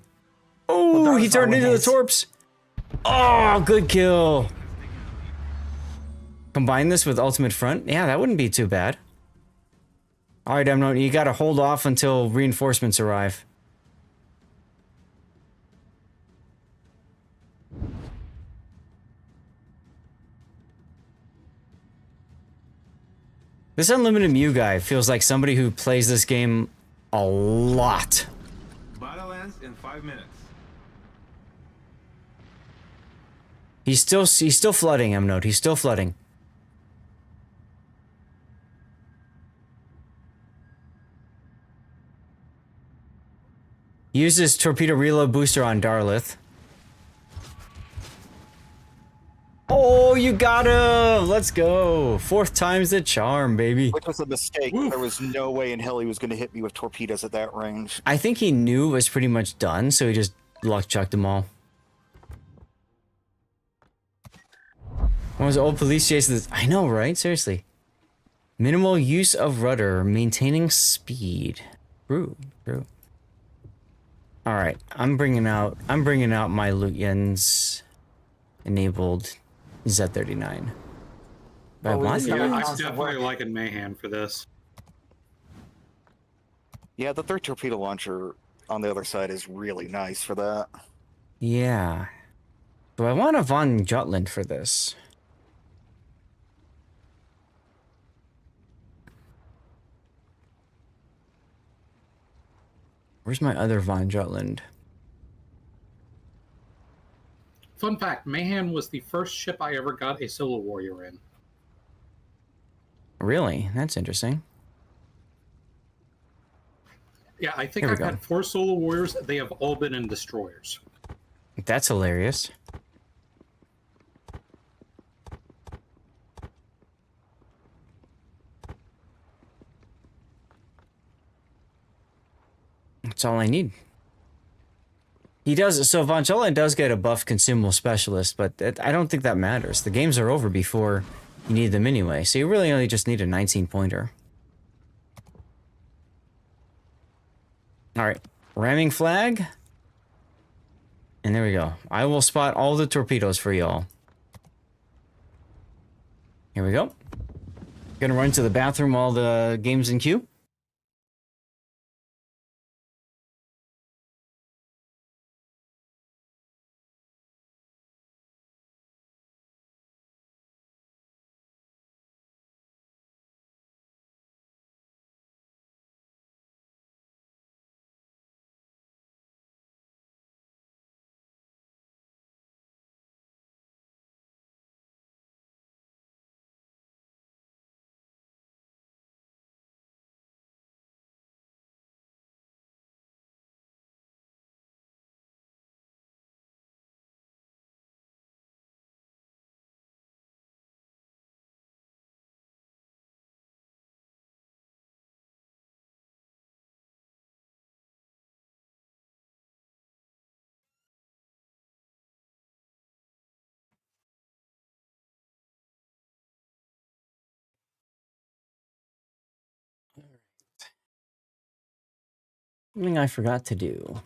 Oh, Well, he turned into the torps. Oh, good kill. Combine this with ultimate front? Yeah, that wouldn't be too bad. Alright, M-Note, you gotta hold off until reinforcements arrive. This Unlimited Mew guy feels like somebody who plays this game a lot. Battle ends in 5 minutes. He's still flooding, M-Note. He's still flooding. Use this torpedo reload booster on Darlith. Oh, you got him! Let's go. 4th time's the charm, baby. Which was a mistake. Oof. There was no way in hell he was going to hit me with torpedoes at that range. I think he knew it was pretty much done, so he just luck chucked them all. What was old police chase this? I know, right? Seriously. Minimal use of rudder, maintaining speed. True. All right, I'm bringing out my Lutyens enabled Z39. Yeah, I definitely like a Mayhem for this. Yeah, the 3rd torpedo launcher on the other side is really nice for that. Yeah. Do I want a Von Jutland for this? Where's my other Von Jutland? Fun fact, Mayhem was the first ship I ever got a solo warrior in. Really? That's interesting. Yeah, I think I've had 4 solo warriors. They have all been in destroyers. That's hilarious. That's all I need. He does, so Von Jutland does get a buff consumable specialist, but I don't think that matters. The games are over before you need them anyway, so you really only just need a 19-pointer. Alright, ramming flag. And there we go. I will spot all the torpedoes for y'all. Here we go. Gonna run to the bathroom while the game's in queue. Something I forgot to do.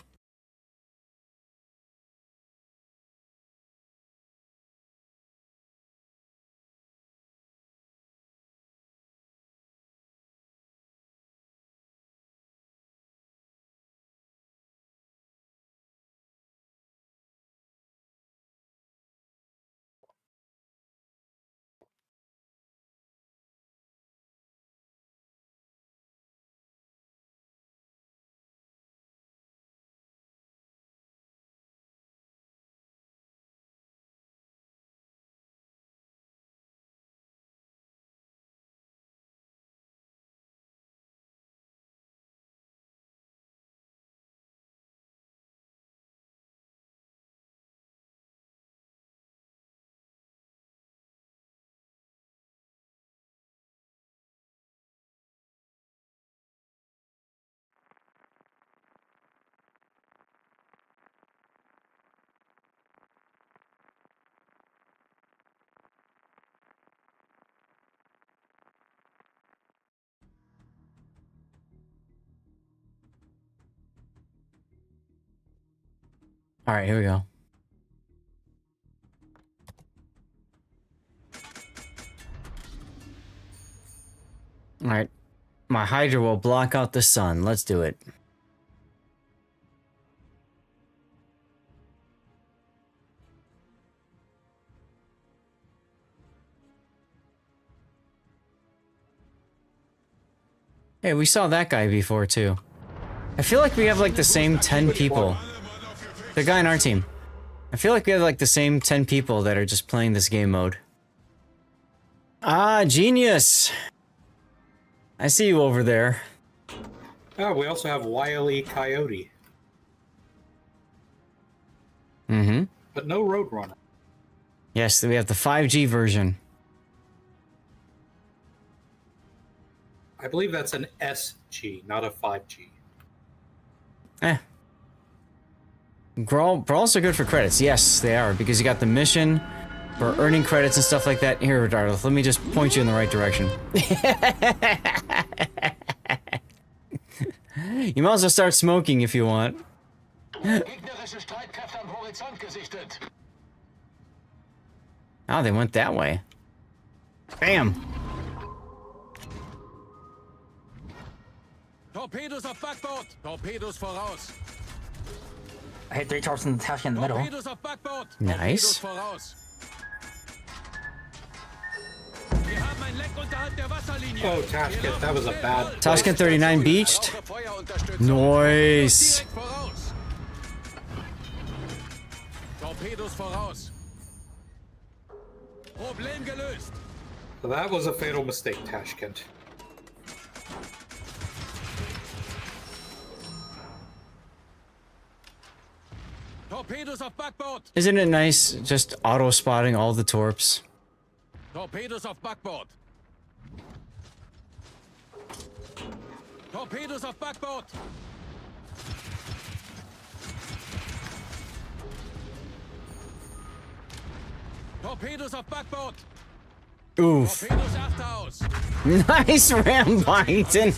All right, here we go. All right. My Hydra will block out the sun. Let's do it. Hey, we saw that guy before too. I feel like we have like the same 10 people. The guy on our team. I feel like we have like the same 10 people that are just playing this game mode. Ah, genius! I see you over there. Oh, we also have Wile E. Coyote. Mm-hmm. But no Roadrunner. Yes, we have the 5G version. I believe that's an SG, not a 5G. Brawls are good for credits. Yes, they are, because you got the mission for earning credits and stuff like that. Here, Darth, let me just point you in the right direction. You might as well start smoking if you want. Oh, they went that way. Bam! Torpedos auf Backbord! Torpedos voraus! I hit 3 torps in the task in the middle. Torpedos auf Backbord! Nice. Torpedos voraus! Wir haben ein Leck unterhalb der Wasserlinie. Oh, Tashkent, that was a bad... Tashkent 39 beached. Nice. Torpedos voraus! Problem gelöst! So that was a fatal mistake, Tashkent. Torpedos auf Backbord! Isn't it nice just auto-spotting all the torps? Torpedos auf Backbord! Torpedos auf Backbord! Torpedos auf Backbord! Oof. Torpedos achterhaus! Nice ram, Byington.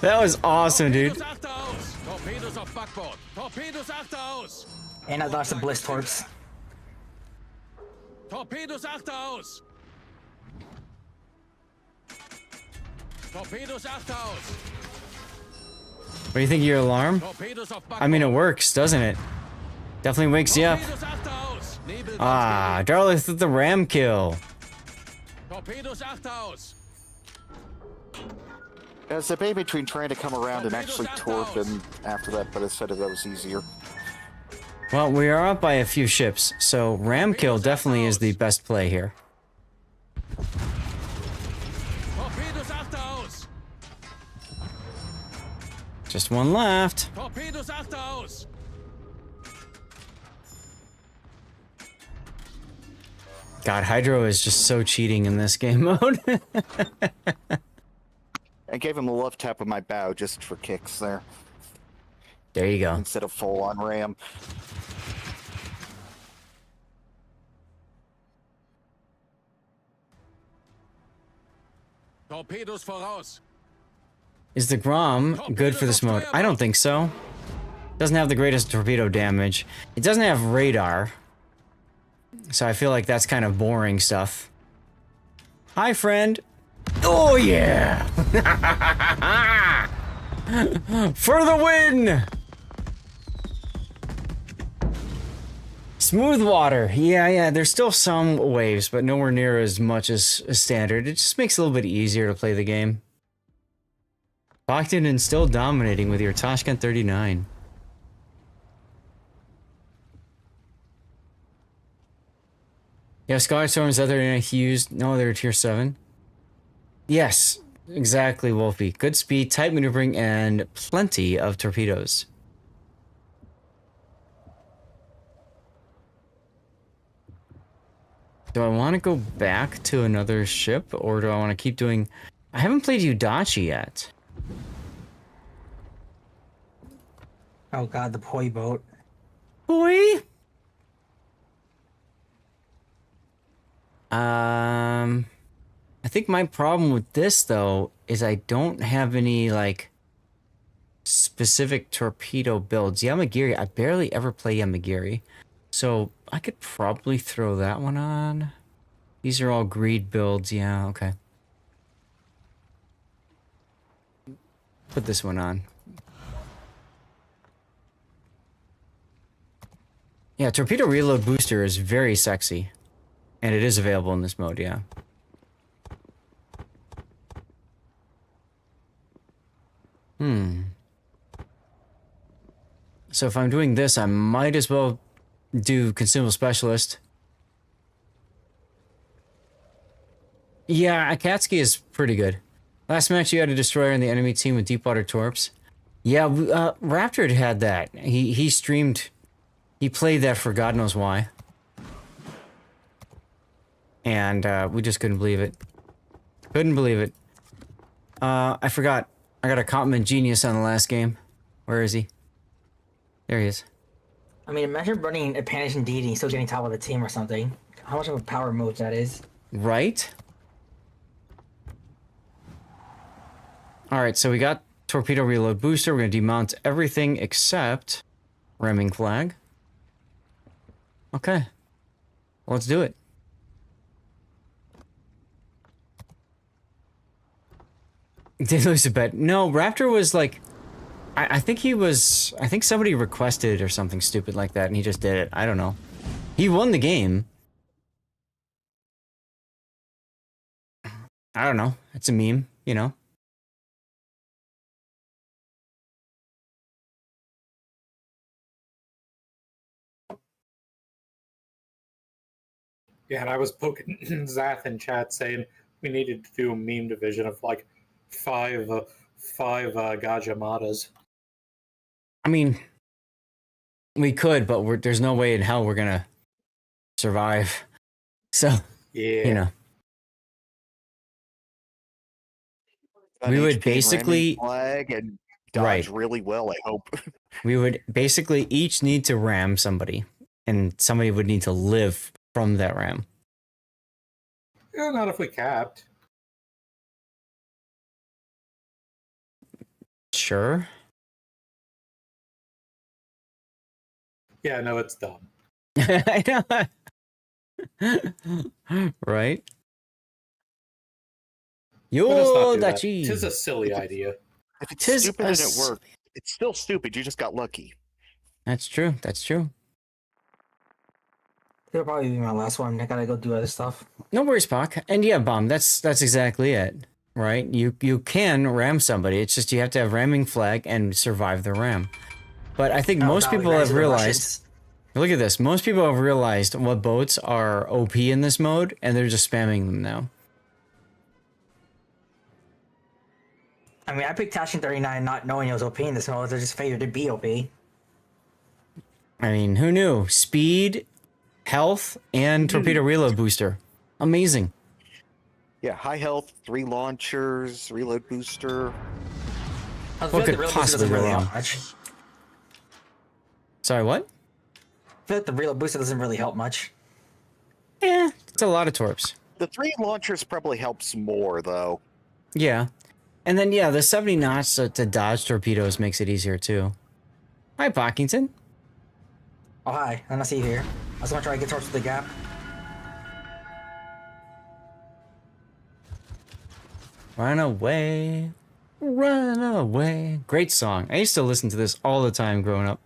That was awesome, dude. Torpedos auf Backbord! Torpedos achterhaus! And I lost the bliss torps. Torpedos achterhaus! Torpedos achterhaus! What do you think of your alarm? Torpedos auf I mean, it works, doesn't it? Definitely wakes you up. Ah, Darlith with the ram kill. Torpedos achterhaus! There's a debate between trying to come around and actually torp and after that, but I said that was easier. Well, we are up by a few ships, so ram kill definitely is the best play here. Torpedos achterhaus! Just one left. Torpedos achterhaus! God, Hydro is just so cheating in this game mode. I gave him a love tap with my bow just for kicks there. There you go. Instead of full on ram. Torpedos voraus! Is the Grom good for this mode? I don't think so. Doesn't have the greatest torpedo damage. It doesn't have radar. So I feel like that's kind of boring stuff. Hi, friend. Oh, yeah. For the win. Smooth water. Yeah, there's still some waves, but nowhere near as much as standard. It just makes it a little bit easier to play the game. Locked in and still dominating with your Tashkent 39. Yeah, Sky Storms, other Hughes. No, they're tier 7. Yes, exactly, Wolfie. Good speed, tight maneuvering, and plenty of torpedoes. Do I want to go back to another ship, or do I want to keep doing... I haven't played Udachi yet. Oh god, the poi boat. Poi? I think my problem with this, though, is I don't have any, like, specific torpedo builds. Yamagiri, I barely ever play Yamagiri. So, I could probably throw that one on. These are all greed builds. Yeah, okay. Put this one on. Yeah, torpedo reload booster is very sexy. And it is available in this mode, yeah. So if I'm doing this, I might as well do consumable specialist. Yeah, Akatsuki is pretty good. Last match you had a destroyer in the enemy team with deepwater torps. Yeah, Raptor had that. He streamed. He played that for God knows why. And we just couldn't believe it. Couldn't believe it. I forgot. I got a compliment genius on the last game. Where is he? There he is. I mean, imagine running a Panish and Deity and still getting top of the team or something. How much of a power move that is. Right? Alright, so we got torpedo reload booster. We're going to demount everything except ramming flag. Okay. Let's do it. Did lose a bet. No, Raptor was like... I think he was... I think somebody requested or something stupid like that, and he just did it. I don't know. He won the game. I don't know. It's a meme, you know? Yeah, and I was poking Zath in chat saying we needed to do a meme division of like five Gajamadas. I mean, we could, but there's no way in hell we're gonna survive. So, yeah, you know. We would basically flag and dodge really well, I hope. We would basically each need to ram somebody, and somebody would need to live from that ram. Yeah, not if we capped. Sure. Yeah, no, it's dumb. I know. Right? Yo, that cheese. Tis a silly idea. If it's stupid and it worked, it's still stupid. You just got lucky. That's true. That's true. It'll probably be my last one. I gotta go do other stuff. No worries, Pac. And yeah, Bomb, that's exactly it. Right? You can ram somebody. It's just you have to have ramming flag and survive the ram. But I think most people have realized... Look at this. Most people have realized what boats are OP in this mode, and they're just spamming them now. I mean, I picked Tashin 39 not knowing it was OP in this mode. I just figured it'd be OP. I mean, who knew? Speed, health, and torpedo reload booster. Amazing. Yeah, high health, 3 launchers, reload booster. What could possibly go wrong? Sorry, what? I feel like the reload booster doesn't really help much. Yeah, it's a lot of torps. The 3 launchers probably helps more, though. Yeah. And then, yeah, the 70 knots to dodge torpedoes makes it easier, too. Hi, Pockington. Oh, hi. I'm not see you here. I was gonna try to get towards the gap. Run away. Run away. Great song. I used to listen to this all the time growing up.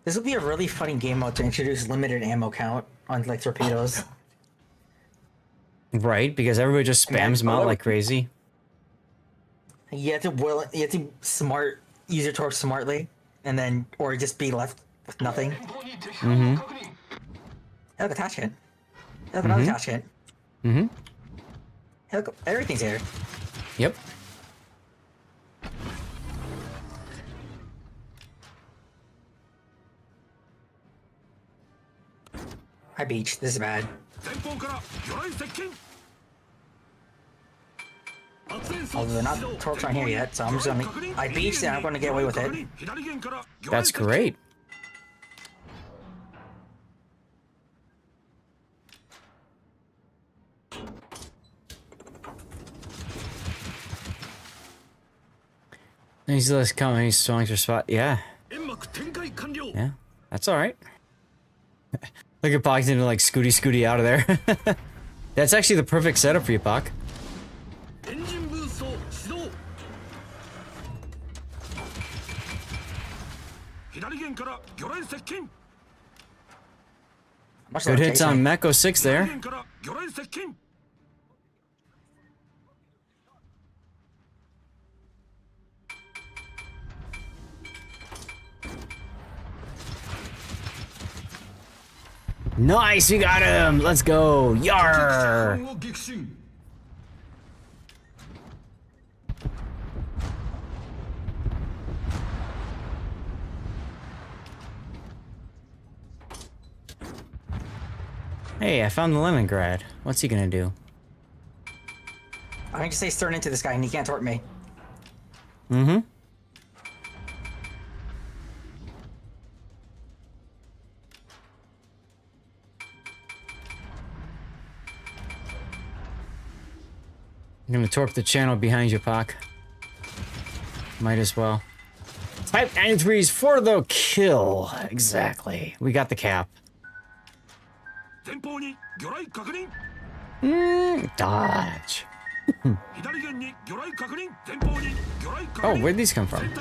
This would be a really funny game mode to introduce limited ammo count on like torpedoes. Right, because everybody just spams them out like crazy. You have to use your torch smartly, and then or just be left with nothing. Mm-hmm. Hey, look, attach it. Hey, look, another attach it. Mm-hmm. Hey, look, everything's here. Yep. Hi, Beach. This is bad. Although they're not torps on here yet, so I'm just gonna. I beached and I'm gonna get away with it. That's great. He's less coming. He's swung your spot. Yeah. Yeah. That's all right. Look at Pock to like scooty out of there. That's actually the perfect setup for you, Pock. Good hits on Meko 6 there. Nice, we got him! Let's go! Yar! Hey, I found the Lemongrad. What's he gonna do? I can just say stern into this guy and he can't tort me. Mm-hmm. I'm gonna torp the channel behind you, Pock. Might as well. Type 93s for the kill. Exactly. We got the cap. Dodge. Oh, where'd these come from?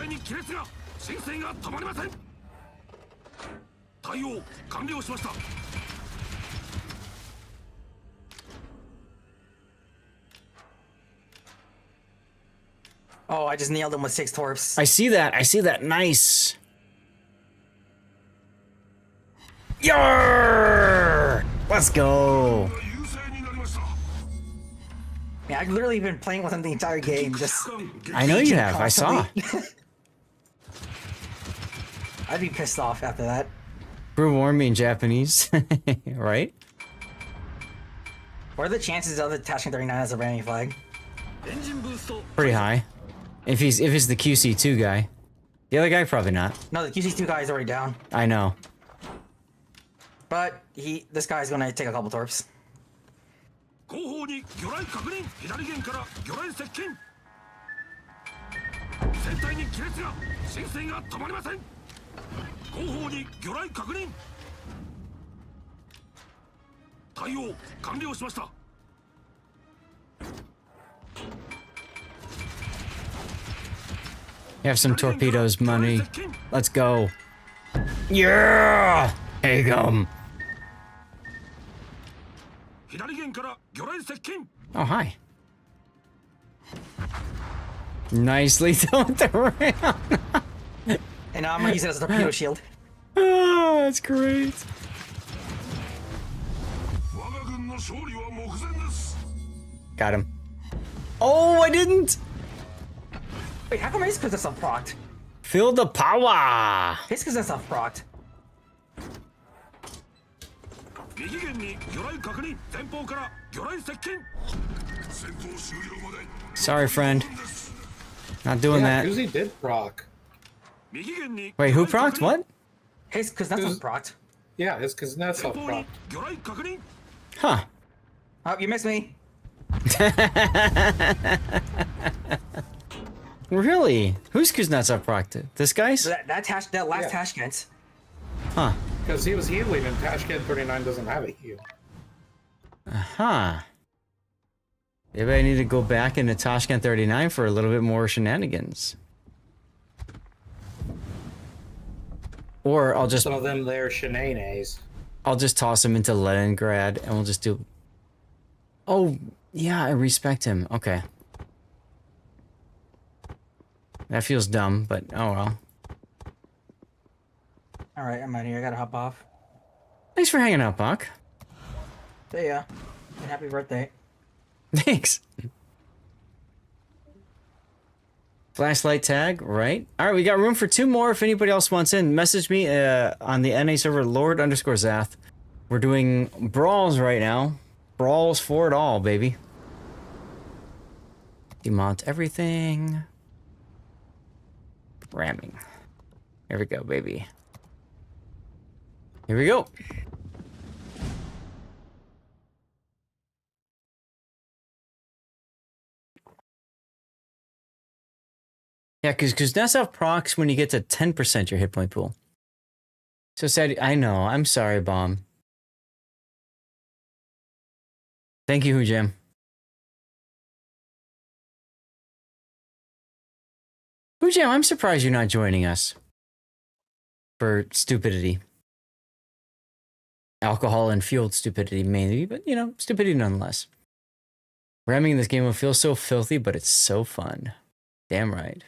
Oh, I just nailed him with 6 torps. I see that. I see that. Nice. Yarr! Let's go. Yeah, I've literally been playing with him the entire game. Just. I know you have. I saw. I'd be pissed off after that. Brew warned me in Japanese, right? What are the chances of attaching 39 as a ramming flag? Pretty high. If it's the QC2 guy. The other guy, probably not. No, the QC2 guy is already down. I know. But this guy's gonna take a couple torps. You have some torpedoes money. Let's go. Yeah! Take 'em. Oh, hi. Nicely done with the round. And now I'm gonna use it as a torpedo shield. Oh, that's great. Got him. Oh, I didn't. Wait, how come his because that's not procced? Feel the power. His because that's not procced. Sorry, friend. Not doing that. Usually did proc. Wait, who procced? What? His because that's not procced. Yeah, it's because that's not proc. Huh. Oh, you missed me. Really? Who's Kuznetsov procced? This guy's? That last Tashkent. Huh. Because he was healing, and Tashkent 39 doesn't have a heal. Huh. Maybe I need to go back into Tashkent 39 for a little bit more shenanigans. Or I'll just... Some of them, they're shenanigans. I'll just toss him into Leningrad, and we'll just do... Oh, yeah, I respect him. Okay. That feels dumb, but oh well. Alright, I'm out here. I gotta hop off. Thanks for hanging out, Buck. See ya. And happy birthday. Thanks. Flashlight tag, right? Alright, we got room for 2 more if anybody else wants in. Message me on the NA server, Lord_Zath. We're doing Brawls right now. Brawls for it all, baby. Demount everything. Ramming. Here we go, baby. Here we go. Yeah, because Kuznetsov procs when you get to 10% your hit point pool. So sad. I know. I'm sorry, Bomb. Thank you, Hujam. Hujam, I'm surprised you're not joining us. For stupidity. Alcohol and fueled stupidity mainly, but you know, stupidity nonetheless. Ramming in this game will feel so filthy, but it's so fun. Damn right.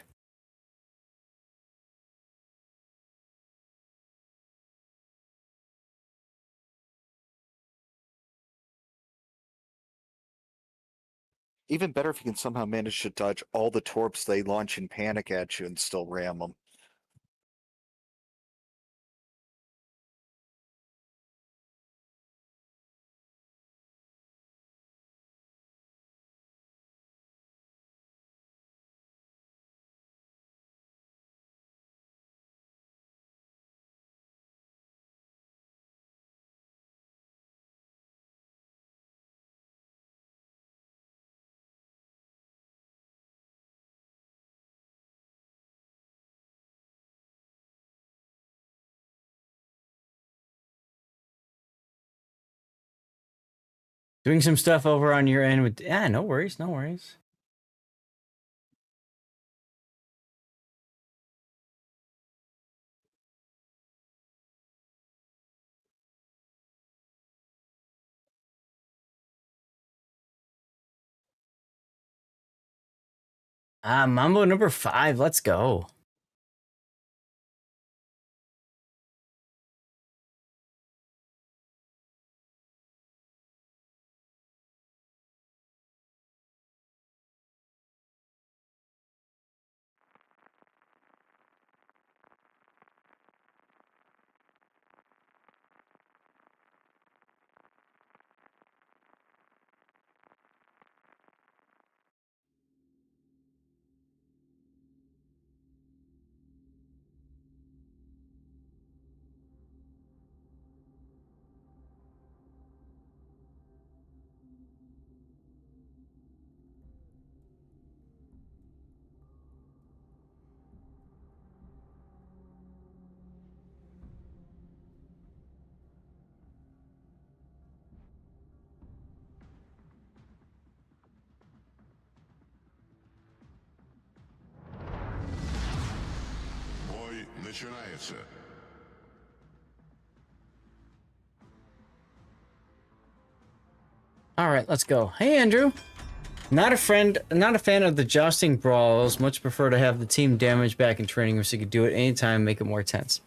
Even better if you can somehow manage to dodge all the torps they launch in panic at you and still ram them. Doing some stuff over on your end with... Yeah, no worries, no worries. Mambo number 5, let's go. Бой начинается. All right, let's go. Hey, Andrew. Not a fan of the jousting brawls. Much prefer to have the team damage back in training room so you could do it anytime, make it more tense.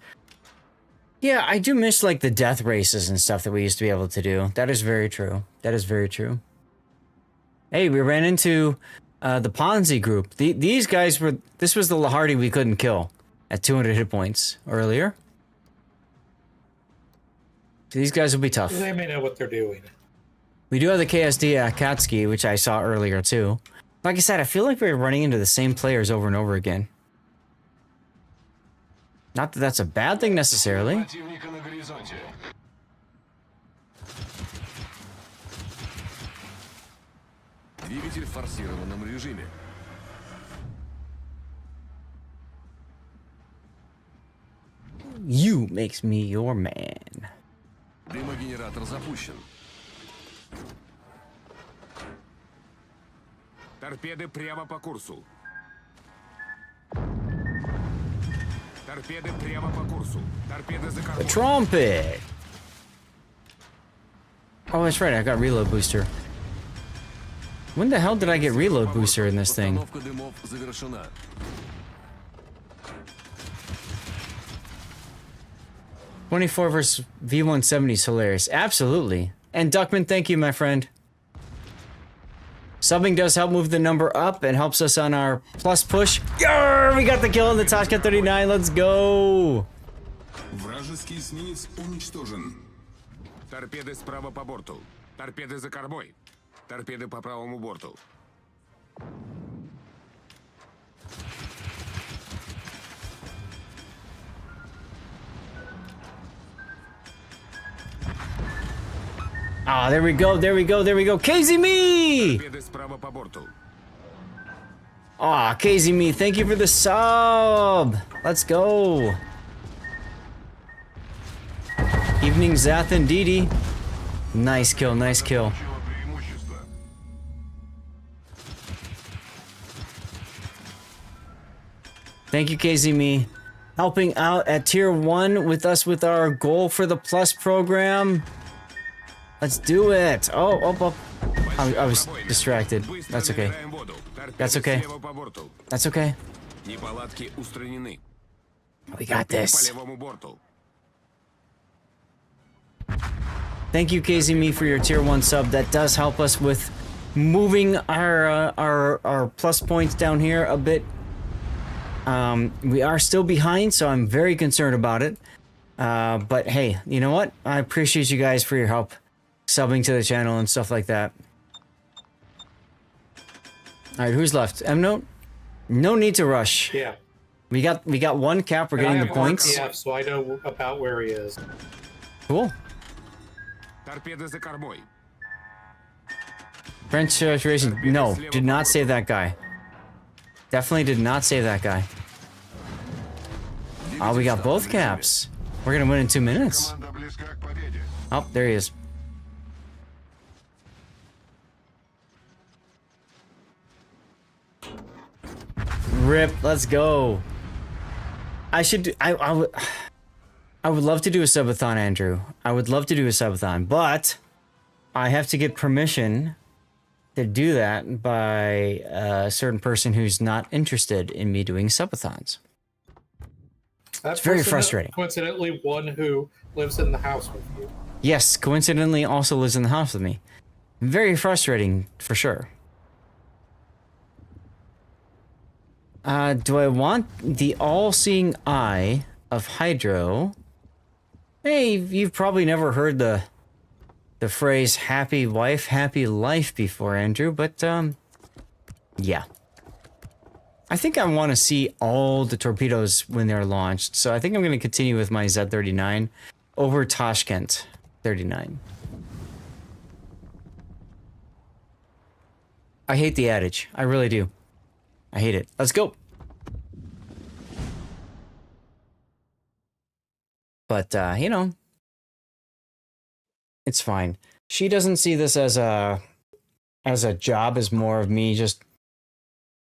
Yeah, I do miss like the death races and stuff that we used to be able to do. That is very true. That is very true. Hey, we ran into the Ponzi group. These guys were... This was the Lahardi we couldn't kill at 200 hit points earlier. So these guys will be tough. They may know what they're doing. We do have the KSD Akatsuki, which I saw earlier too. Like I said, I feel like we're running into the same players over and over again. Not that that's a bad thing necessarily. Двигатель в форсированном режиме. You makes me your man. Дымогенератор запущен. Торпеды прямо по курсу. Торпеды прямо по курсу. Торпеды за The кормой. trumpet. Oh, that's right. I got reload booster. When the hell did I get reload booster in this thing? Постановка дымов завершена. 24 versus V170 is hilarious. Absolutely. And Duckman, thank you, my friend. Subbing does help move the number up and helps us on our plus push. Yarr! We got the kill on the Toshka 39. Let's go. Вражеский эсминец уничтожен. Торпеды справа по борту. Торпеды за кормой. Торпеды по правому борту. Ah, there we go, there we go, there we go. KZ me! Торпеды справа по борту. Ah, KZ me, thank you for the sub. Let's go. Evening, Zath and Didi. Nice kill, nice kill. Thank you, KZ me. Helping out at tier 1 with us with our goal for the plus program. Let's do it. Oh, oh, oh. I was distracted. That's okay. That's okay. That's okay. Неполадки устранены. We got this. По левому борту. Thank you, KZMe, for your tier 1 sub. That does help us with moving our plus points down here a bit. We are still behind, so I'm very concerned about it. But hey, you know what? I appreciate you guys for your help subbing to the channel and stuff like that. All right, who's left? M-Note? No need to rush. Yeah. We got one cap. We're getting the points. Yeah, so I know about where he is. Cool. Торпеды за кормой. French saturation. No, did not save that guy. Definitely did not save that guy. Oh, we got both caps. We're gonna win in 2 minutes. Oh, there he is. Rip, let's go. I would love to do a subathon, Andrew. I would love to do a subathon, but I have to get permission to do that by a certain person who's not interested in me doing subathons. That's It's very frustrating. Coincidentally, one who lives in the house with you. Yes, coincidentally also lives in the house with me. Very frustrating, for sure. Do I want the all-seeing eye of Hydro? Hey, you've probably never heard the phrase happy wife, happy life before, Andrew, but, yeah. I think I want to see all the torpedoes when they're launched, so I think I'm going to continue with my Z39 over Tashkent 39. I hate the adage. I really do. I hate it. Let's go. But, you know, it's fine. She doesn't see this as a job, as more of me just...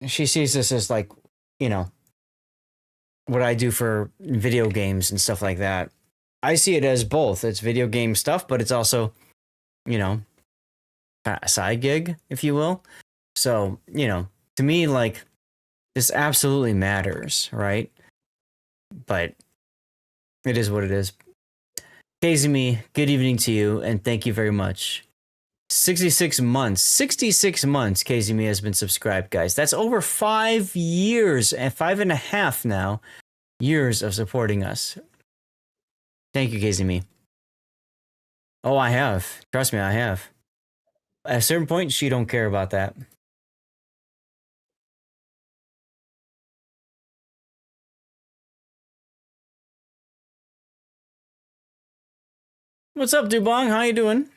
She sees this as, like, you know, what I do for video games and stuff like that. I see it as both. It's video game stuff, but it's also, you know, a side gig, if you will. So, you know, to me, like, this absolutely matters, right? But it is what it is. Kazumi, good evening to you, and thank you very much. 66 months. 66 months Kazumi has been subscribed, guys. That's over 5 years, and 5.5 now, years of supporting us. Thank you, Kazumi. Oh, I have. Trust me, I have. At a certain point, she don't care about that. What's up, Dubong? How you doing?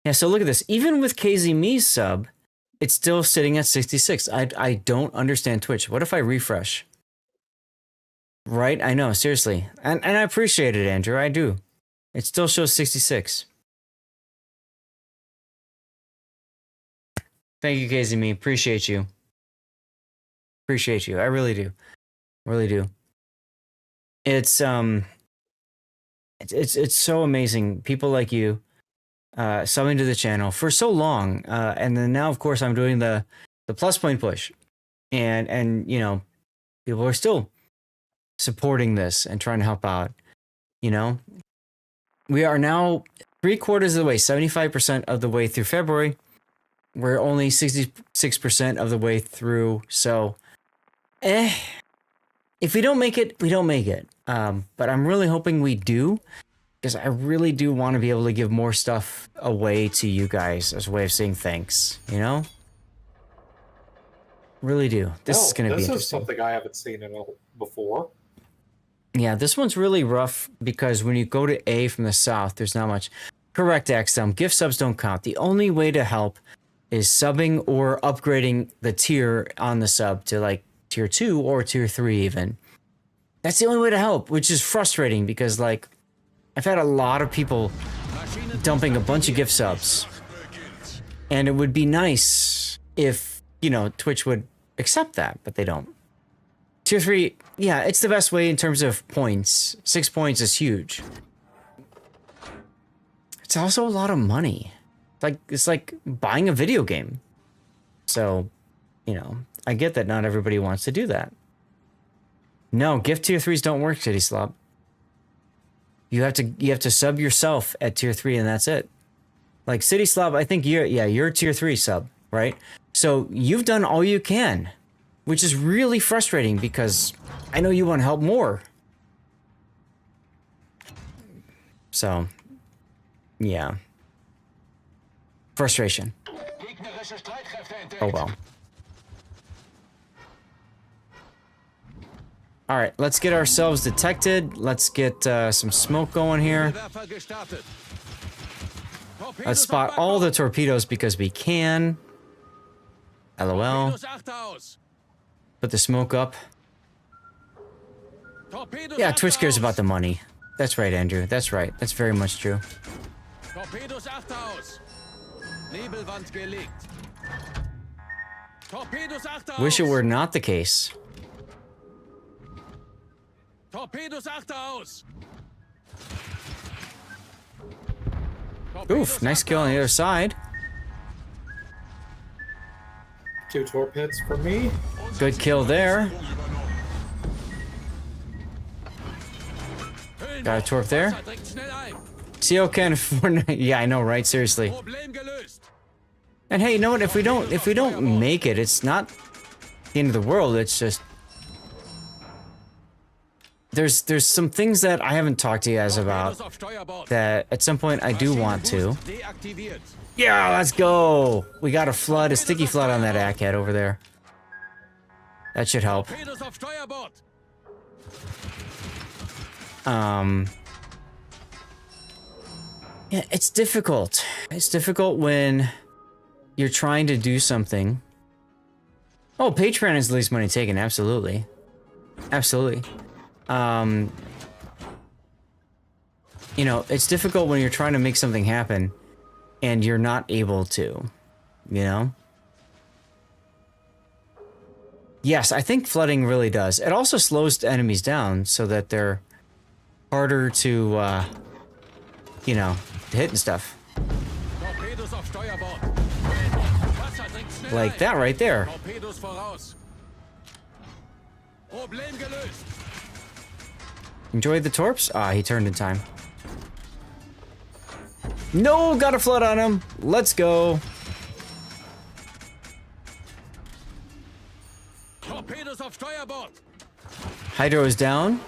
Yeah, so look at this. Even with KZ Me's sub, it's still sitting at 66. I don't understand Twitch. What if I refresh? Right? I know, seriously. And I appreciate it, Andrew. I do. It still shows 66. Thank you, KZ Me. Appreciate you. Appreciate you. I really do. Really do. It's so amazing. People like you subbing to the channel for so long. And then now, of course, I'm doing the plus point push. And you know, people are still supporting this and trying to help out. You know, we are now 3/4 of the way, 75% of the way through February. We're only 66% of the way through. So, if we don't make it, we don't make it. But I'm really hoping we do, because I really do want to be able to give more stuff away to you guys as a way of saying thanks, you know? Really do. This is going to be interesting. This is something I haven't seen before. Yeah, this one's really rough because when you go to A from the south, there's not much. Correct, XM. Gift subs don't count. The only way to help is subbing or upgrading the tier on the sub to like tier 2 or tier 3 even. That's the only way to help, which is frustrating because like I've had a lot of people dumping a bunch of gift subs. And it would be nice if, you know, Twitch would accept that, but they don't. Tier 3, yeah, it's the best way in terms of points. 6 points is huge. It's also a lot of money. It's like buying a video game. So, you know, I get that not everybody wants to do that. No, gift tier 3s don't work, City Slob. You have to sub yourself at tier 3 and that's it. Like City Slob, I think you're tier 3 sub, right? So you've done all you can, which is really frustrating because I know you want to help more. So, yeah. Frustration. Oh well. All right, let's get ourselves detected. Let's get some smoke going here. Let's spot all the torpedoes because we can. LOL. Put the smoke up. Yeah, Twitch cares about the money. That's right, Andrew. That's right. That's very much true. Wish it were not the case. Oof, nice kill on the other side. 2 torpedoes for me. Good kill there. Got a torp there. CO can yeah, I know, right? Seriously. And hey, you know what? If we don't make it, it's not the end of the world. It's just there's some things that I haven't talked to you guys about that at some point I do want to. Yeah, let's go. We got a sticky flood on that ACAT over there. That should help. Yeah, it's difficult. It's difficult when you're trying to do something. Oh, Patreon is the least money taken. Absolutely. Absolutely. You know, it's difficult when you're trying to make something happen and you're not able to, you know? Yes, I think flooding really does. It also slows enemies down so that they're harder to, you know, to hit and stuff. Like that right there. Enjoyed the torps? Ah, he turned in time. No, got a flood on him. Let's go. Hydro is down.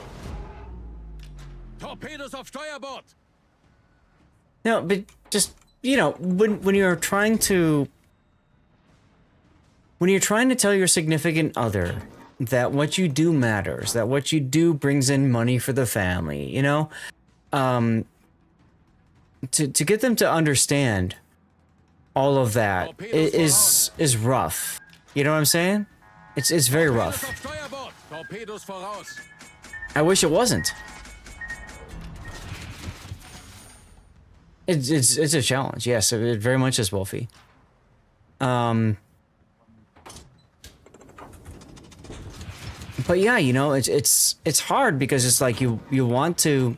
No, but just, you know, when you're trying to tell your significant other that what you do matters, that what you do brings in money for the family, you know, to get them to understand all of that is rough. You know what I'm saying? It's very rough. I wish it wasn't. It's a challenge. Yes, it very much is, Wolfie. But yeah, you know, it's hard because it's like you want to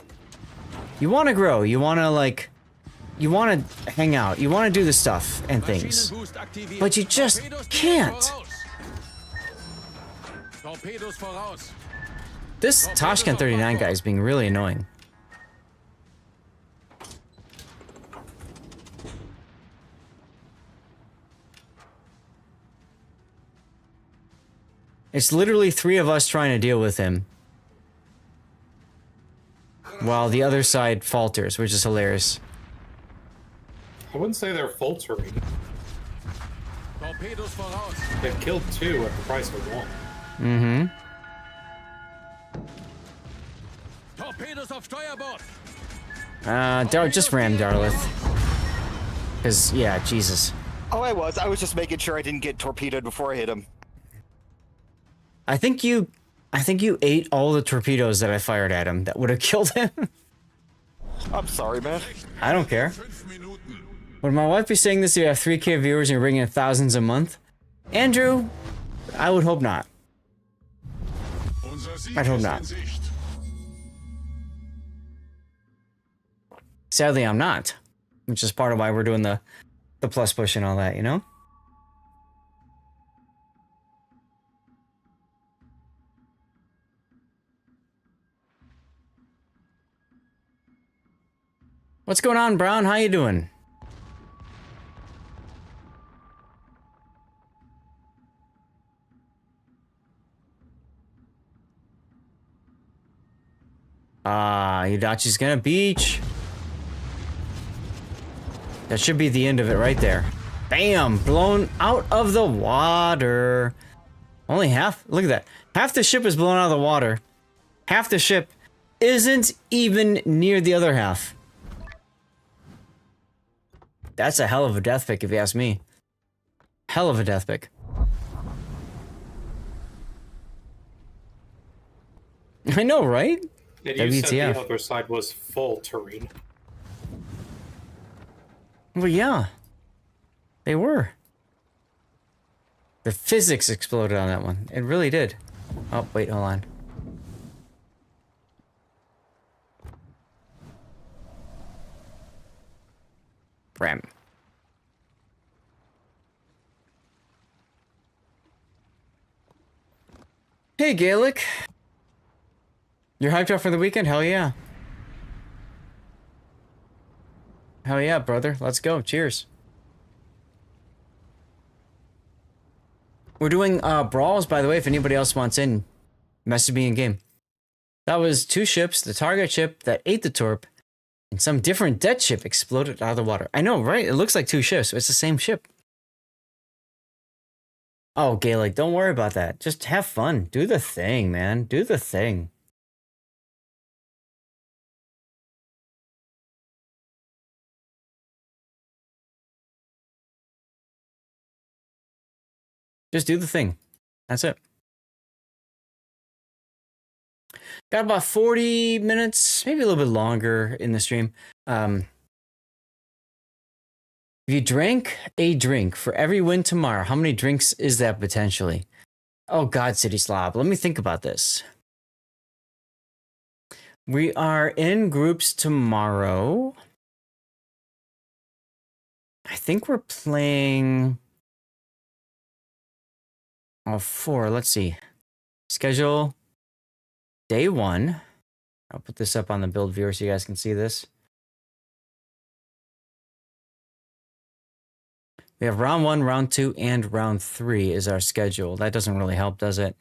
grow, you want to hang out, you want to do the stuff and things, but you just can't. This Tashkent 39 guy is being really annoying. It's literally 3 of us trying to deal with him, while the other side falters, which is hilarious. I wouldn't say they're faltering. They've killed 2 at the price of 1. Mm-hmm. Just ram Darlith. Because, yeah, Jesus. Oh, I was just making sure I didn't get torpedoed before I hit him. I think you ate all the torpedoes that I fired at him that would have killed him. I'm sorry, man. I don't care. Would my wife be saying this if you have 3K viewers and you're bringing in thousands a month? Andrew, I would hope not. I'd hope not. Sadly, I'm not. Which is part of why we're doing the plus push and all that, you know? What's going on, Brown? How you doing? Yudachi's gonna beach. That should be the end of it right there. Bam! Blown out of the water. Only half? Look at that. Half the ship is blown out of the water. Half the ship isn't even near the other half. That's a hell of a death pick, if you ask me. Hell of a death pick. I know, right? And you said the other side was faltering. Well, yeah. They were. The physics exploded on that one. It really did. Oh, wait, hold on. Ram. Hey, Gaelic. You're hyped up for the weekend? Hell yeah. Hell yeah, brother. Let's go. Cheers. We're doing Brawls, by the way, if anybody else wants in. Message me in game. That was 2 ships, the target ship that ate the torp, and some different dead ship exploded out of the water. I know, right? It looks like 2 ships, but it's the same ship. Oh, Gaelic, don't worry about that. Just have fun. Do the thing, man. Do the thing. Just do the thing. That's it. Got about 40 minutes, maybe a little bit longer in the stream. If you drank a drink for every win tomorrow, how many drinks is that potentially? Oh God, City Slob. Let me think about this. We are in groups tomorrow. I think we're playing... Oh, 4. Let's see. Schedule day 1. I'll put this up on the build viewer so you guys can see this. We have round 1, round 2, and round 3 is our schedule. That doesn't really help, does it?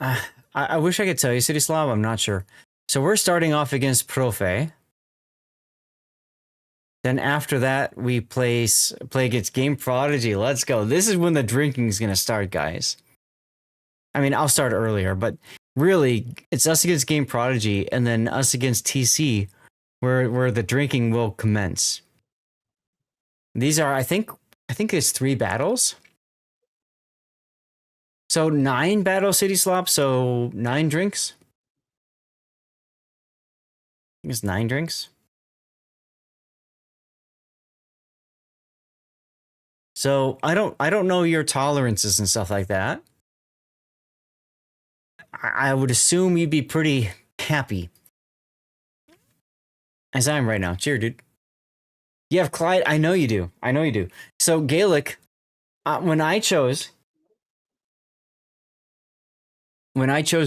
I wish I could tell you, City Slav. I'm not sure. So we're starting off against Profe. Then after that, we play against Game Prodigy. Let's go. This is when the drinking is going to start, guys. I mean, I'll start earlier, but really, it's us against Game Prodigy and then us against TC where the drinking will commence. These are, I think it's 3 battles. So 9 battle city slops, so 9 drinks. I think it's 9 drinks. So I don't know your tolerances and stuff like that. I would assume you'd be pretty happy. As I am right now. Cheer, dude. You have Clyde. I know you do. I know you do. So Gaelic, when I chose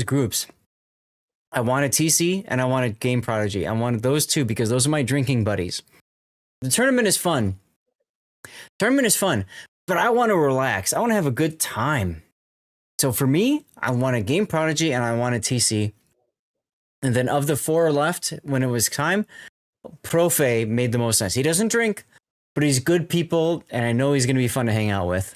groups, I wanted TC and I wanted Game Prodigy. I wanted those 2 because those are my drinking buddies. The tournament is fun. But I want to relax. I want to have a good time. So for me, I wanted Game Prodigy and I wanted TC. And then of the 4 left, when it was time, Profe made the most sense. He doesn't drink, but he's good people, and I know he's going to be fun to hang out with.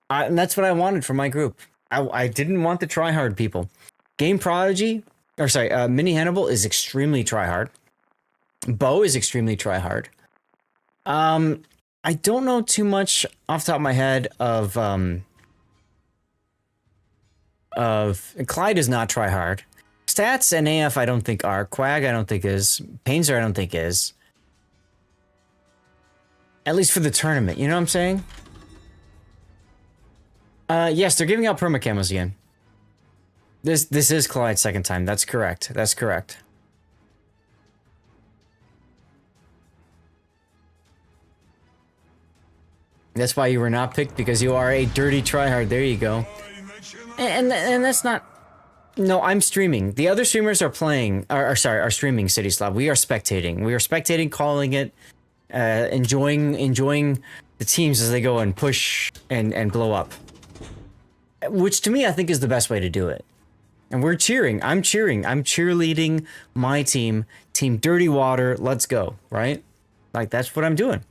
And that's what I wanted for my group. I didn't want the tryhard people. Game Prodigy, Mini Hannibal is extremely tryhard. Bo is extremely tryhard. I don't know too much off the top of my head of Clyde is not tryhard. Stats and AF I don't think are. Quag I don't think is. Painzer I don't think is. At least for the tournament, you know what I'm saying? Yes, they're giving out permacamos again. This is Clyde's second time. That's correct. That's correct. That's why you were not picked, because you are a dirty tryhard. There you go. And that's not... No, I'm streaming. The other streamers are playing... are streaming City Slab. We are spectating. We are spectating, calling it, enjoying the teams as they go and push and blow up. Which to me, I think is the best way to do it. And we're cheering. I'm cheering. I'm cheerleading my team. Team Dirty Water. Let's go. Right? Like, that's what I'm doing.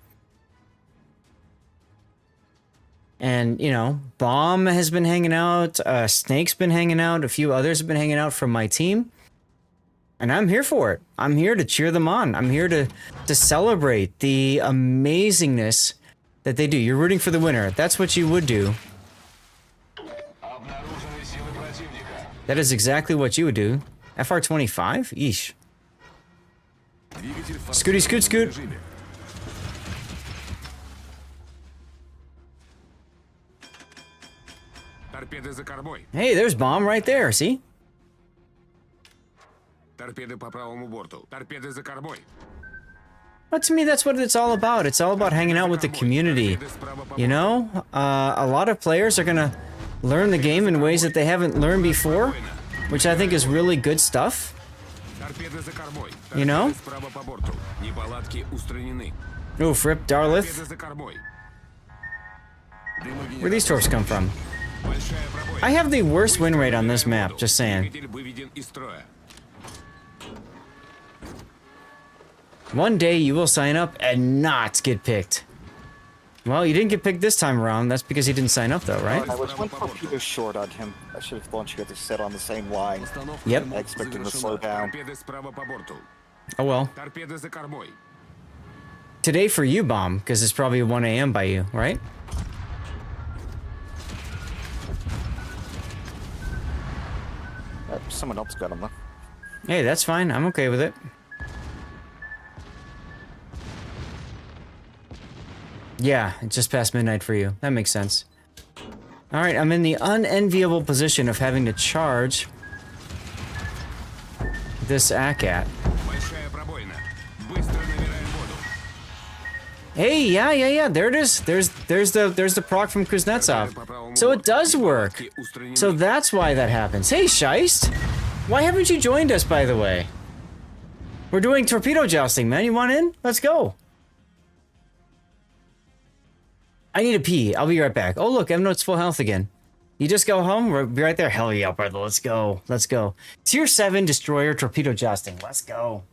And, you know, Bomb has been hanging out. Snake's been hanging out. A few others have been hanging out from my team. And I'm here for it. I'm here to cheer them on. I'm here to celebrate the amazingness that they do. You're rooting for the winner. That's what you would do. That is exactly what you would do. FR25? Eesh. Scooty scoot scoot. Hey, there's Bomb right there, see? But to me, that's what it's all about. It's all about hanging out with the community. You know? A lot of players are gonna learn the game in ways that they haven't learned before, which I think is really good stuff. You know? Oof, rip Darlith. Where'd these torps come from? I have the worst win rate on this map, just saying. One day you will sign up and not get picked. Well, you didn't get picked this time around. That's because he didn't sign up, though, right? I was one torpedo short on him. I should have thought you had to sit on the same line. Yep. I expected him to slow down. Oh well. Today for you, Bomb, because it's probably 1 a.m. by you, right? Someone else got him, though. Hey, that's fine. I'm okay with it. Yeah, it's just past midnight for you. That makes sense. Alright, I'm in the unenviable position of having to charge this ACAT. Hey, yeah. There it is. There's the proc from Kuznetsov. So it does work. So that's why that happens. Hey, Scheist! Why haven't you joined us, by the way? We're doing torpedo jousting, man. You want in? Let's go. I need a pee. I'll be right back. Oh, look, Emnote's full health again. You just go home? We'll be right there. Hell yeah, brother. Let's go. Let's go. Tier 7 Destroyer Torpedo Jousting. Let's go.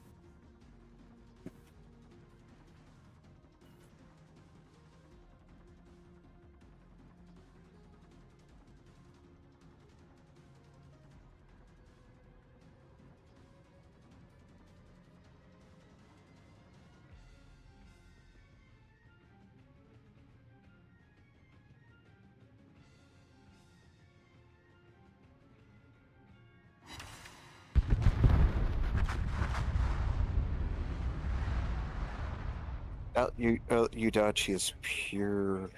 Udachi is pure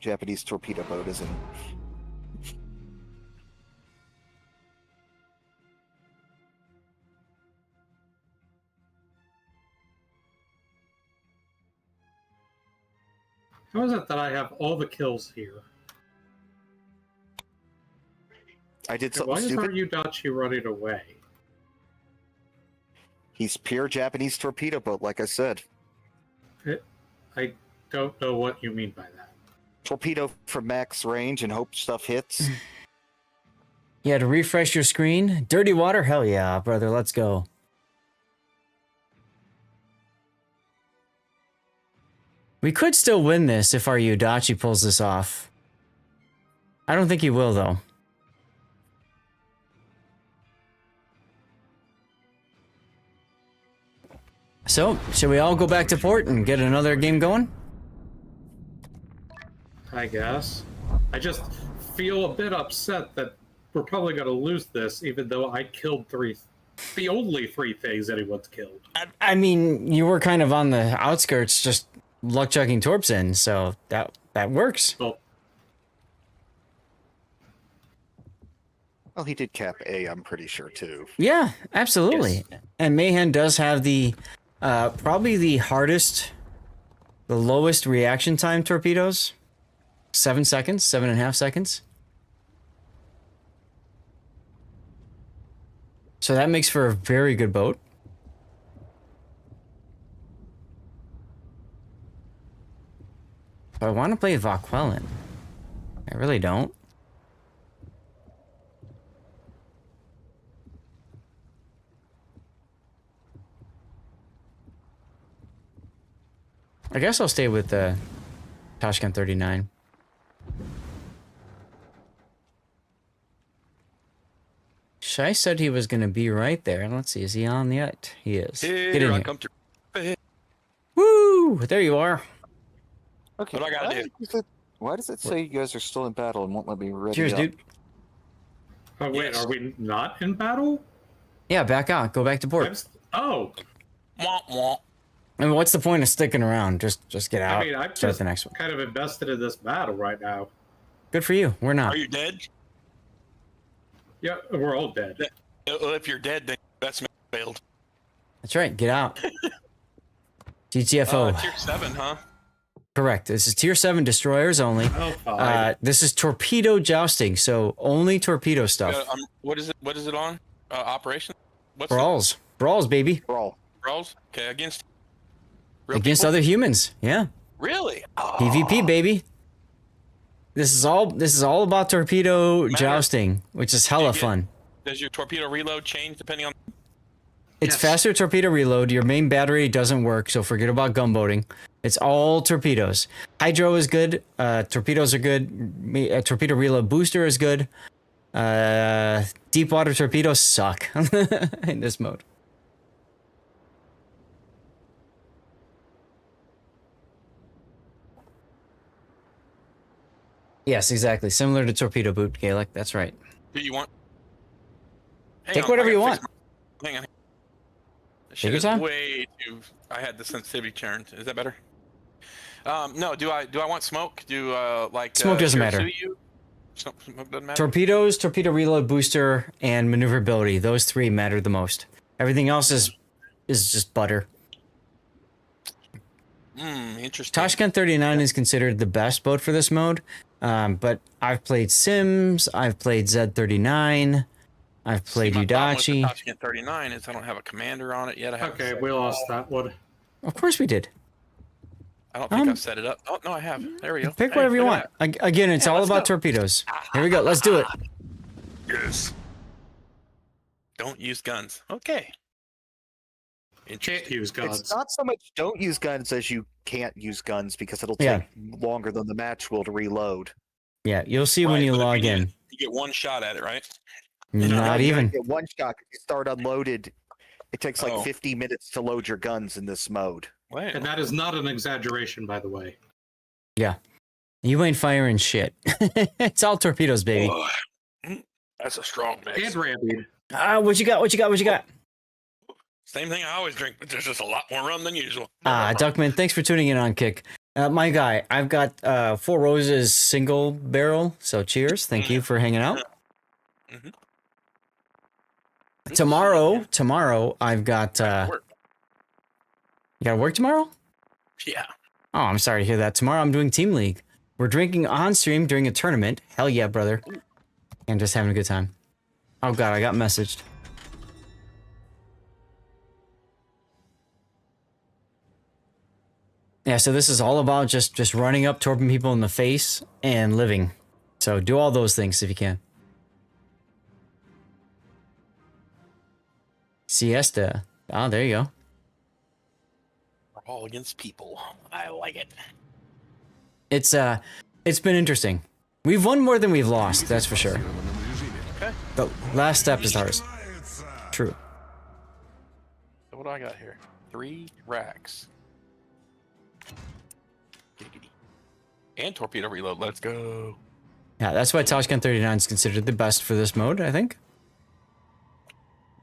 Japanese torpedo boat, isn't it? How is it that I have all the kills here? I did And something why is stupid. our Udachi running away? He's pure Japanese torpedo boat, like I said. I don't know what you mean by that. Torpedo for max range and hope stuff hits. Yeah, to refresh your screen. Dirty water? Hell yeah, brother. Let's go. We could still win this if our Udachi pulls this off. I don't think he will, though. So, should we all go back to port and get another game going? I guess. I just feel a bit upset that we're probably going to lose this, even though I killed the only 3 things anyone's killed. I mean, you were kind of on the outskirts, just luck chucking torps in, so that works. Well, Well, he did cap A, I'm pretty sure, too. Yeah, absolutely. Yes. And Mayhem does have the probably the lowest reaction time torpedoes. 7 seconds, 7.5 seconds. So that makes for a very good boat. But I want to play Vaquelin. I really don't. I guess I'll stay with the Tashkent 39. Shai said he was going to be right there. Let's see, is he on yet? He is. Here Get in I here. come to. Woo! There you are. Okay. What do I gotta do? Why does it say you guys are still in battle and won't let me ready Cheers, up? dude. Oh, wait, are we not in battle? Yeah, back out. Go back to port. Oh. Womp womp. I mean, what's the point of sticking around? Just get out. I mean, I'm Start just the next one. kind of invested in this battle right now. Good for you. We're not. Are you dead? Yeah, we're all dead. Well, if you're dead, then that's failed. That's right. Get out. GTFO. Tier 7, huh? Correct. This is tier 7 destroyers only. Oh, fine. This is torpedo jousting, so only torpedo stuff. What is it? What is it on? Operation? What's Brawls. Brawls, baby. Brawls? Okay, against Against other humans. Yeah. Really? Oh. PvP, baby. This is all about torpedo jousting, which is hella fun. Does your torpedo reload change depending on? It's faster torpedo reload. Your main battery doesn't work, so forget about gunboating. It's all torpedoes. Hydro is good. Torpedoes are good. Torpedo reload booster is good. Deep water torpedoes suck in this mode. Yes, exactly. Similar to torpedo boot, Gaelic. That's right. Do you want? Take whatever you want. Hang on. Take your Is time. way too. I had the sensitivity turned. Is that better? No. Do I want smoke? Do like Smoke doesn't matter. Smoke doesn't matter. Torpedoes, torpedo reload booster, and maneuverability. Those 3 matter the most. Everything else is just butter. Interesting. Tashkent 39 is considered the best boat for this mode, but I've played Sims, I've played Z39, I've played Udachi. Tashkent 39 is I don't have a commander on it yet. I have Okay, we lost that one. Of course we did. I don't think I've set it up. Oh no, I have. There we go. Pick whatever you want. Again, it's all about torpedoes. Here we go. Let's do it. Yes. Don't use guns. Okay. Can't use guns. It's not so much don't use guns as you can't use guns because it'll take longer than the match will to reload. Yeah, you'll see when you log in. You get one shot at it, right? Not even. You get one shot. If you start unloaded, it takes like 50 minutes to load your guns in this mode. And that is not an exaggeration, by the way. Yeah. You ain't firing shit. It's all torpedoes, baby. That's a strong mix. And ramping. What you got? What you got? What you got? Same thing I always drink, but there's just a lot more rum than usual. Duckman, thanks for tuning in on Kick. My guy, I've got 4 Roses single barrel, so cheers. Thank you for hanging out. Tomorrow, I've got... You gotta work tomorrow? Yeah. Oh, I'm sorry to hear that. Tomorrow I'm doing Team League. We're drinking on stream during a tournament. Hell yeah, brother. And just having a good time. Oh god, I got messaged. Yeah, so this is all about just running up, torping people in the face, and living. So do all those things if you can. Siesta. Oh, there you go. We're all against people. I like it. It's been interesting. We've won more than we've lost, that's for sure. Okay. The last step is ours. True. So what do I got here? 3 racks. And torpedo reload. Let's go. Yeah, that's why Toshkan 39 is considered the best for this mode, I think.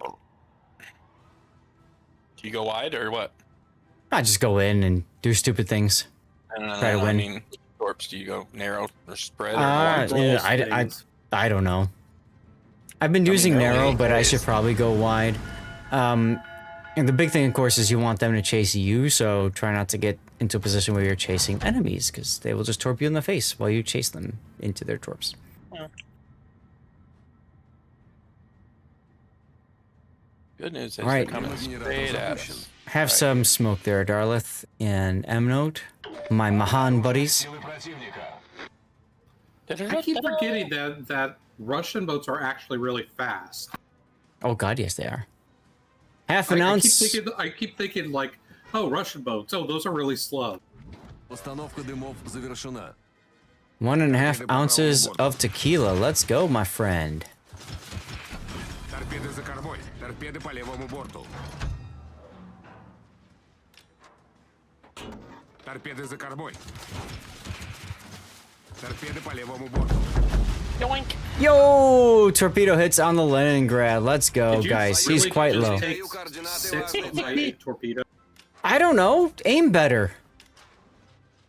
Do you go wide or what? I just go in and do stupid things. Try to win. I mean, torps, do you go narrow or spread? Or I don't know. I've been using narrow, but I should probably go wide. And the big thing, of course, is you want them to chase you, so try not to get into a position where you're chasing enemies, because they will just torp you in the face while you chase them into their torps. Yeah. Good news is they're coming straight at us. Have some smoke there, Darlith and M-Note, my Mahan buddies. I keep forgetting that Russian boats are actually really fast. Oh god, yes they are. Half an ounce. I keep thinking like, oh, Russian boats. Oh, those are really slow. 1.5 ounces of tequila. Let's go, my friend. Торпеды за кормой. Торпеды по левому борту. Торпеды за кормой. Торпеды по левому борту. Yoink. Yo, torpedo hits on the Leningrad. Let's go, guys. He's quite low. 6 with my 8 torpedo. I don't know. Aim better.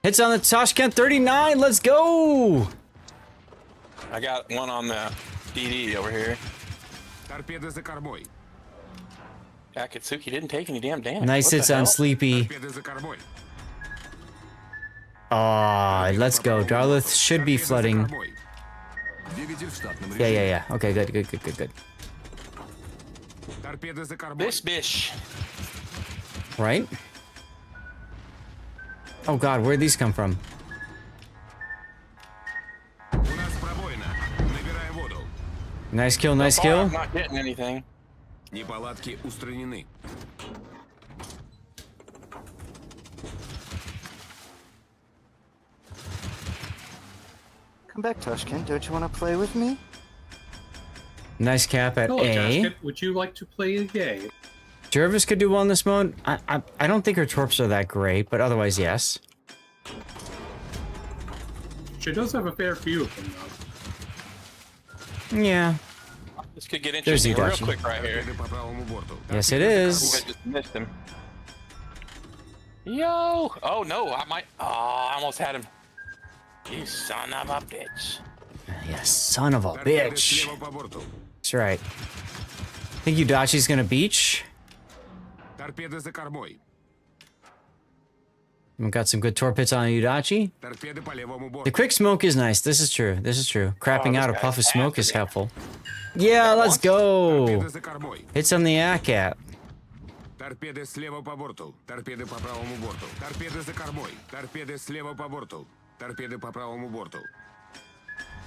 Hits on the Tashkent 39. Let's go. I got one on the DD over here. Торпеды за кормой. Akatsuki didn't take any damn damage. Nice hits on Sleepy. Торпеды за кормой. Ah, let's go. Darlith should be flooding. Yeah. Okay, good. Торпеды за кормой. This bish. Right? Oh god, where'd these come from? У нас пробоина. Набирай воду. Nice kill, So nice far, kill. I'm not getting anything. Неполадки устранены. Come back, Tushkin. Don't you want to play with me? Nice cap at Hello, A. Jasket. Would you like to play a game? Jervis could do well in this mode. I don't think her torps are that great, but otherwise, yes. She does have a fair few of them, though. Yeah. This could get There's interesting real Itachi. quick right here. Yes, it I is. just missed him. Yo! Oh no, I might. Oh, I almost had him. You son of a bitch. Yeah, son of a bitch. That's right. Think Udachi's gonna beach? Торпеды за кормой. We've got some good torp hits on Udachi. Торпеды по левому борту. The quick smoke is nice. This is true. This is true. Crapping this out a guy's puff of smoke is after me. helpful. Yeah, let's go. Торпеды за кормой. Hits on the ACAT. Торпеды слева по борту. Торпеды по правому борту. Торпеды за кормой. Торпеды слева по борту. Торпеды по правому борту.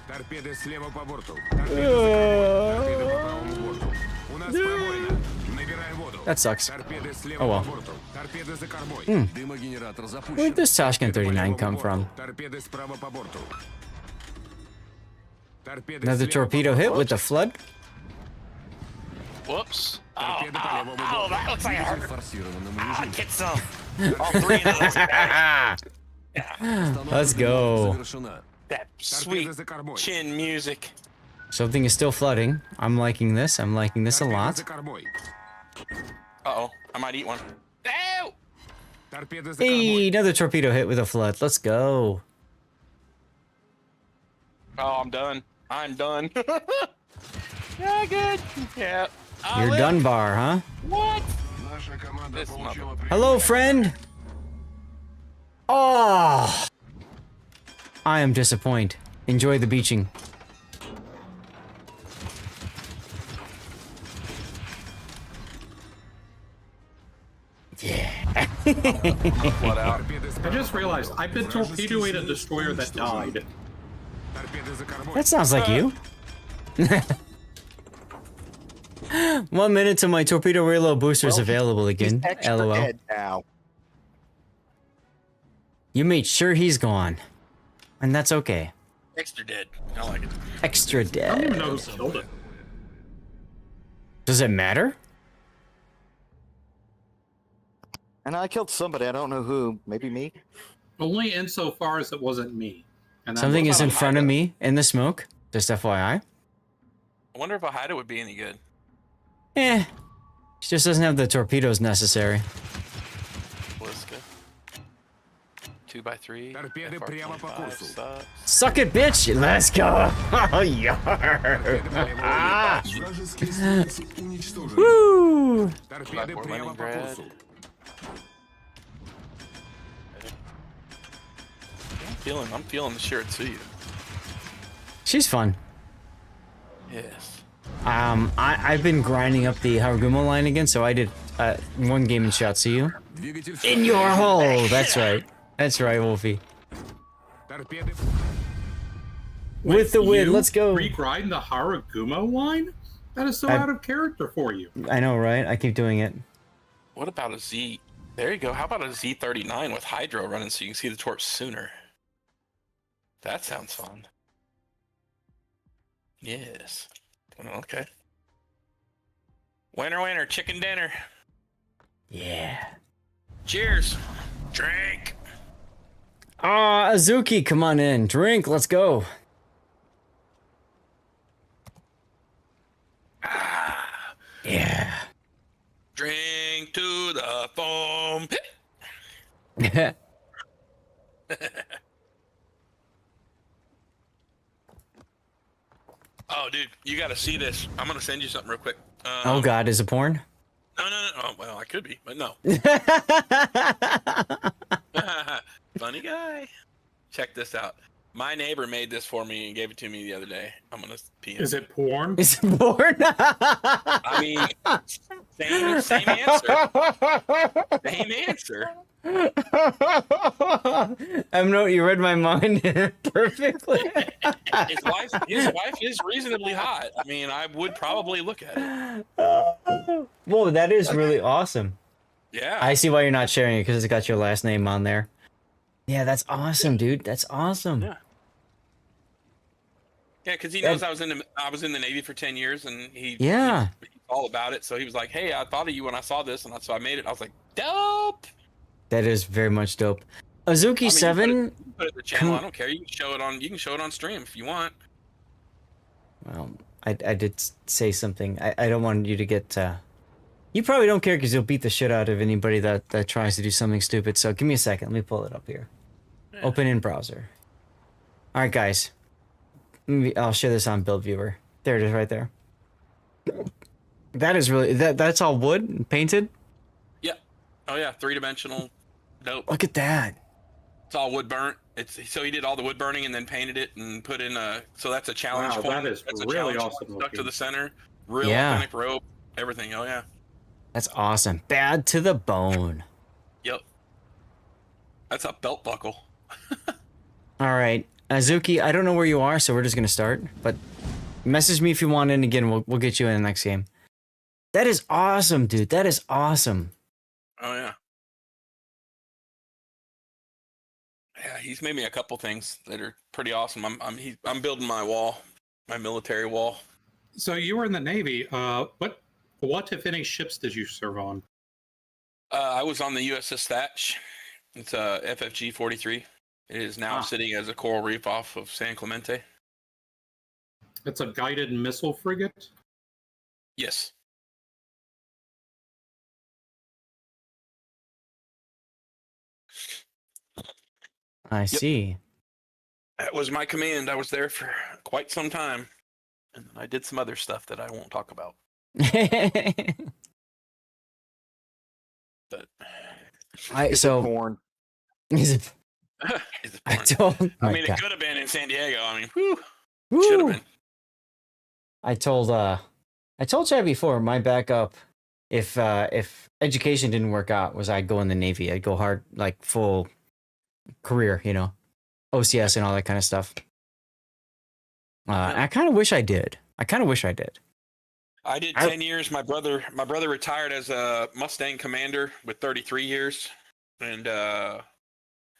Торпеды слева по борту. Торпеды по правому борту. У нас пробоина. Набирай воду. That sucks. Торпеды слева Oh well. по борту. Торпеды за кормой. Дымогенератор запущен. Where'd this Tashkent 39 come from? Торпеды справа по борту. Торпеды Another слева torpedo по hit борту. with the flood. Whoops. Торпеды по левому борту. That looks like it hurt. Форсированном Ah, режиме. get some. All 3 of those. Let's go. Завершена. That sweet chin music. Something is still flooding. I'm liking this. I'm liking this a Торпеды lot. за кормой. Uh-oh, I might eat one. Ow! Hey, another torpedo hit with a flood. Let's go. Oh, I'm done. I'm done. Yeah, good. Yeah. You're Dunbar, huh? What? Hello, friend. Oh, I am disappointed. Enjoy the beaching. Yeah. I just realized I've been torpedoing a destroyer that died. That sounds like you. 1 minute till my torpedo reload booster is available again. LOL. Dead now. You made sure he's gone, and that's okay. Extra dead. I like it. Extra I don't dead. even know who killed it. Does it matter? And I killed somebody. I don't know who. Maybe me. Only insofar as it wasn't me. And Something is in front of me in the smoke. Just FYI. I wonder if a hideout would be any good. Eh. She just doesn't have the torpedoes necessary. Bliska. 2x3. Suck it, bitch! Let's go! Oh, yar! Ah. Woo! I'm feeling the Shiratsuyu. She's fun. Yes. I've been grinding up the Harugumo line again, so I did one game in Shatsuyu. In your hole! That's right. That's right, Wolfie. With the win, let's go. Regrind the Harugumo line? That is so out of character for you. I know, right? I keep doing it. What about a Z? There you go. How about a Z39 with Hydro running so you can see the torch sooner? That sounds fun. Yes. Okay. Winner, winner, chicken dinner. Yeah. Cheers. Drink. Ah, Azuki, come on in. Drink, let's go. Yeah. Drink to the foam. Oh, dude, you got to see this. I'm going to send you something real quick. Oh, God, is it porn? No. Oh, well, I could be, but no. Funny guy. Check this out. My neighbor made this for me and gave it to me the other day. I'm going to pee him. Is it porn? Is it porn? I mean, same answer. Same answer. No, you read my mind perfectly. His wife is reasonably hot. I mean, I would probably look at it. Whoa, that is really awesome. Yeah. I see why you're not sharing it, because it's got your last name on there. Yeah, that's awesome, dude. That's awesome. Yeah. Yeah, because he knows I was in the Navy for 10 years, and he's all about it. So he was like, "Hey, I thought of you when I saw this, and so I made it." I was like, "Dope." That is very much dope. Azuki 7. Put it in the channel. I don't care. You can show it on. You can show it on stream if you want. Well, I did say something. I don't want you to get. You probably don't care because you'll beat the shit out of anybody that tries to do something stupid. So give me a second. Let me pull it up here. Yeah. Open in browser. All right, guys. I'll share this on Build Viewer. There it is, right there. That is really that's all wood and painted. Yeah. Oh yeah, 3-dimensional. Dope. Look at that. It's all wood burnt. So he did all the wood burning and then painted it and put in a. So that's a challenge point. That is that's really awesome. Stuck to the center. Real authentic rope. Everything. Oh yeah. That's awesome. Bad to the bone. Yep. That's a belt buckle. All right, Azuki. I don't know where you are, so we're just gonna start. But message me if you want in again. We'll get you in the next game. That is awesome, dude. That is awesome. Oh yeah. Yeah, he's made me a couple things that are pretty awesome. I'm building my wall, my military wall. So you were in the Navy. What if any ships did you serve on? I was on the USS Thatch. It's a FFG 43. It is now sitting as a coral reef off of San Clemente. It's a guided missile frigate. Yes. I see. That was my command. I was there for quite some time, and I did some other stuff that I won't talk about. But porn. Is it? Is it I porn? told. I my mean, God. it could have been in San Diego. I mean, whew, Woo. should have been. I told Chad before my backup, if education didn't work out, was I'd go in the Navy. I'd go hard, like full career, you know, OCS and all that kind of stuff. I kind of wish I did. I did 10 years. My brother retired as a Mustang commander with 33 years, and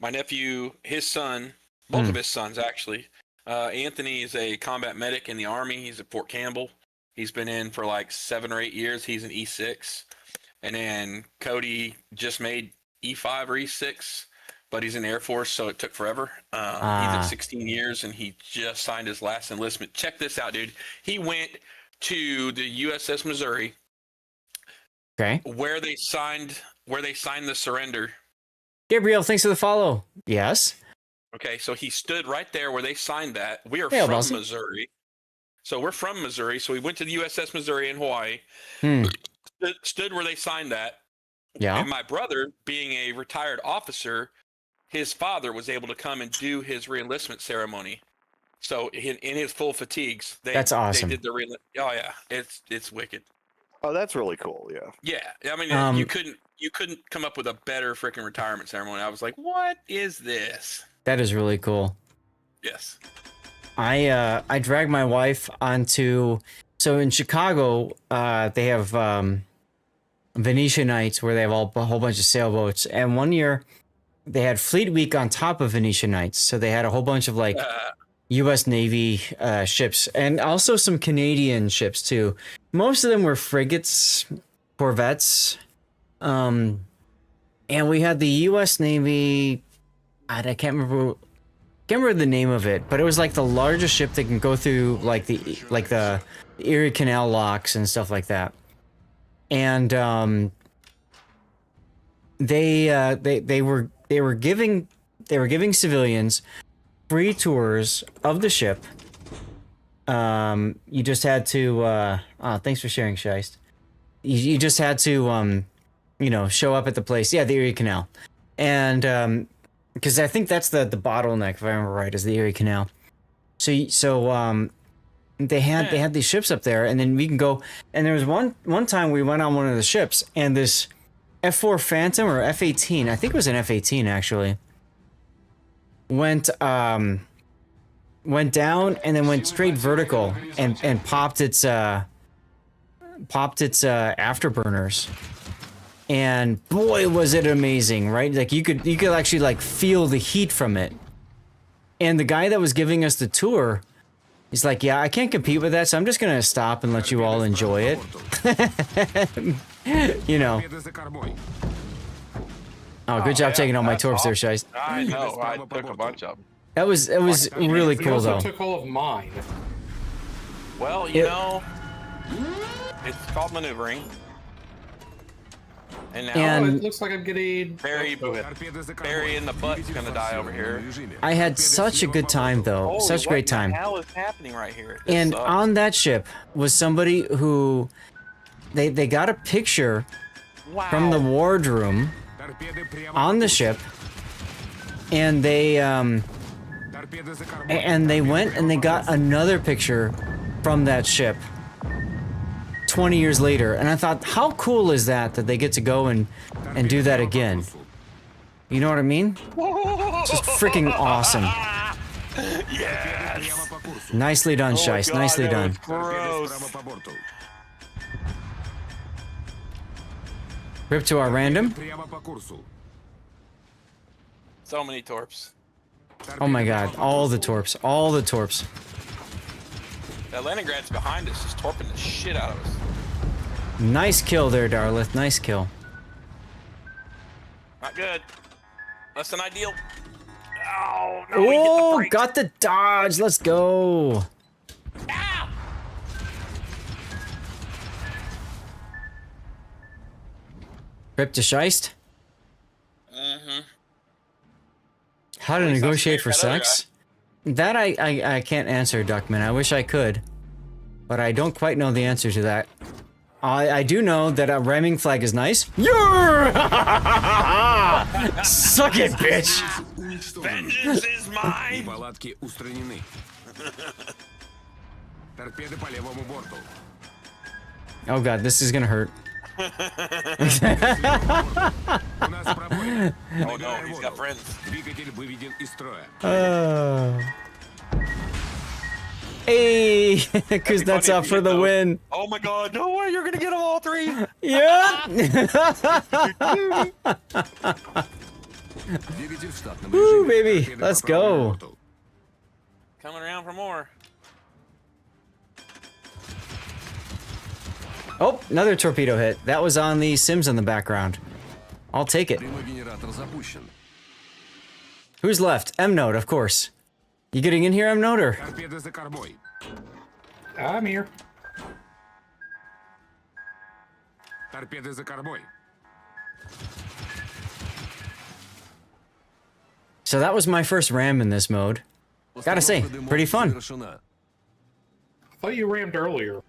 my nephew, his son, both of his sons actually. Anthony is a combat medic in the Army. He's at Fort Campbell. He's been in for like 7 or 8 years. He's an E6. And then Cody just made E5 or E6, but he's in the Air Force, so it took forever. He's at 16 years, and he just signed his last enlistment. Check this out, dude. He went to the USS Missouri. Okay. Where they signed the surrender. Gabriel, thanks for the follow. Yes. Okay, so he stood right there where they signed that. We are Hey, from Elbasi. Missouri. So we're from Missouri. So we went to the USS Missouri in Hawaii. Stood where they signed that. Yeah. And my brother, being a retired officer, his father was able to come and do his reenlistment ceremony. So in his full fatigues, That's awesome. They did the oh yeah, it's wicked. Oh, that's really cool. Yeah. Yeah, I mean, you couldn't come up with a better freaking retirement ceremony. I was like, what is this? That is really cool. Yes. I dragged my wife onto, so in Chicago, they have Venetian nights where they have a whole bunch of sailboats, and one year they had Fleet Week on top of Venetian nights, so they had a whole bunch of like U.S. Navy ships and also some Canadian ships too. Most of them were frigates, corvettes, and we had the U.S. Navy. I can't remember the name of it, but it was like the largest ship that can go through like the Erie Canal locks and stuff like that. And they were giving civilians free tours of the ship. You just had to thanks for sharing, Scheist. You just had to show up at the place. Yeah, the Erie Canal. And because I think that's the bottleneck, if I remember right, is the Erie Canal. So they had these ships up there, and then we can go. And there was one time we went on one of the ships, and this F4 Phantom or F-18, I think it was an F-18 actually, went down and then went straight vertical and popped its afterburners. And boy, was it amazing, right? Like you could actually like feel the heat from it. And the guy that was giving us the tour, he's like, yeah, I can't compete with that, so I'm just gonna stop and let you all enjoy it. You know. Oh, good job taking all my torps there, Shice. I know, I took a bunch of them. It was really cool though. Took all of mine. Well, you know, it's called maneuvering. And now it looks like I'm getting Barry in the butt's gonna die over here. I had such a good time though, such a great time. What the hell is happening right here? And on that ship was somebody who they got a picture from the wardroom on the ship, and they went and they got another picture from that ship 20 years later. And I thought, how cool is that they get to go and do that again? You know what I mean? Just freaking awesome. Yes. Nicely done, Shice. Nicely done. Rip to our random. So many torps. Oh my god, all the torps. All the torps. That Leningrad's behind us, just torping the shit out of us. Nice kill there, Darlith. Nice kill. Not good. Less than ideal. Oh, no, oh, got the dodge. Let's go. Ah! Rip to Scheist. How to negotiate for sex? That I can't answer, Duckman. I wish I could. But I don't quite know the answer to that. I do know that a ramming flag is nice. Yeah! Suck it, bitch! Vengeance is mine! Неполадки устранены. Торпеды по левому борту. Oh god, this is gonna hurt. Oh no, he's got friends. Двигатель выведен из строя. Hey, because that's up for the win. Oh my god, no way, you're gonna get them all three! Yeah! Двигатель в штатном Woo, режиме. baby, Торпеды let's по правому go. борту. Coming around for more. Oh, another torpedo hit. That was on the Sims in the background. I'll take it. Прямой генератор запущен. Who's left? M-Node, of course. You getting in here, M-Node, or? Торпеды за кормой. I'm here. Торпеды за кормой. So that was my first ram in this mode. Gotta say, pretty fun. I thought you rammed earlier.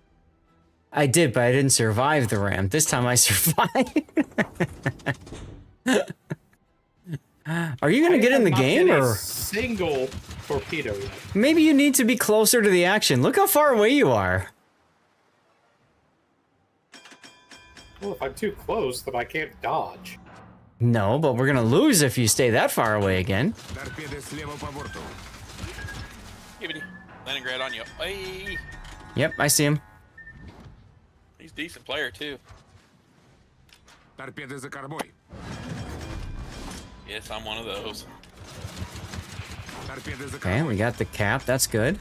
I did, but I didn't survive the ram. This time I survived. Are you gonna get in the game, or? Single torpedo yet. Maybe you need to be closer to the action. Look how far away you are. Well, if I'm too close, then I can't dodge. No, but we're gonna lose if you stay that far away again. Торпеды слева по борту. Leningrad on you. Hey, Yep, I see him. he's a decent player too. Торпеды за кормой. Yes, I'm one of those. Торпеды за Okay, кормой. we got the cap. That's good.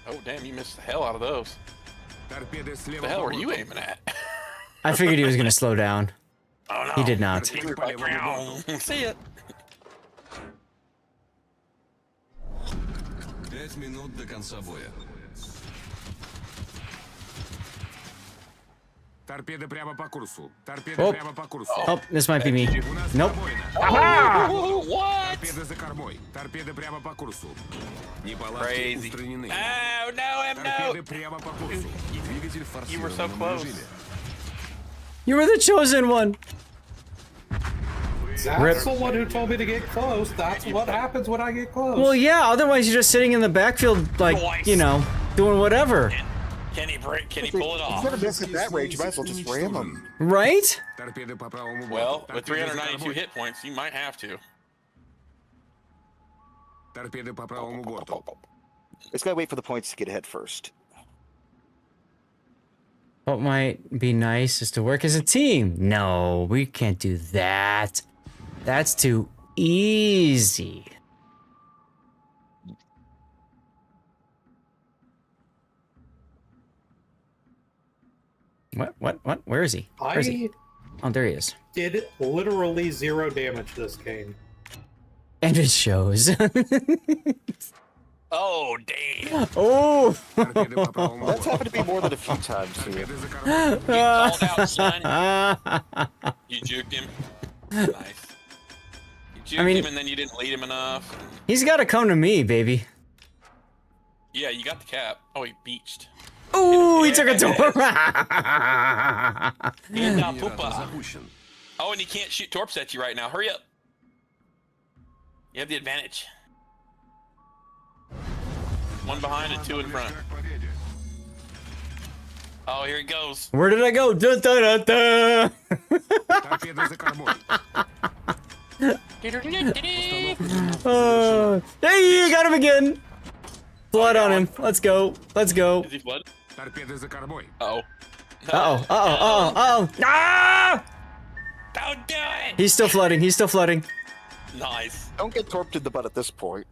Oh damn, you missed the hell out of those. Торпеды What слева the hell по were you борту. aiming at? I figured he was gonna slow down. Oh no. He did not. Торпеды по левому борту. See it. 5 минут до конца боя. Торпеды прямо по курсу. Торпеды Oh. прямо по курсу. Oh, this might be me. У нас Nope. пробоина. What? Торпеды за кормой. Торпеды прямо по курсу. Неполадки Crazy. устранены. Oh no, M Торпеды no. прямо по курсу. Двигатель в You were so форсированном close. режиме. You were the chosen one. That's Rip. the one who told me to get close. That's what happens when I get close. Well, yeah. Otherwise, you're just sitting in the backfield, like you know, doing whatever. Can he break? Can he pull it off? You're gonna miss at that range. You might as well just ram them. Right? Торпеды по правому борту. Well, with Торпеды за 392 кормой. hit points, you might have to. Торпеды по правому борту. It's gotta wait for the points to get ahead first. What might be nice is to work as a team. No, we can't do that. That's too easy. What? Where is he? Where is he? Oh, there he is. Did literally 0 damage this game. And it shows. Oh damn! Oh! Торпеды по правому That's борту. happened to be more than a few times here. Торпеды за кормой. Get called out, son. You juked him. Nice. You juked mean- him and then you didn't lead him enough. He's got to come to me, baby. Yeah, you got the cap. Oh, he beached. Ooh, he took a door. Inda Генератор pupa. запущен. Oh, and he can't shoot torps at you right now. Hurry up. You have the advantage. One behind and two in front. Oh, here he goes. Where did I go? Da, da, da, da. Торпеды за кормой. Hey, you got him again. Blood on him. Let's go. Let's go. Is he blood? Торпеды за кормой. Uh-oh. Uh-oh. Ah! Don't do it! He's still flooding. He's still flooding. Nice. Don't get torped in the butt at this point.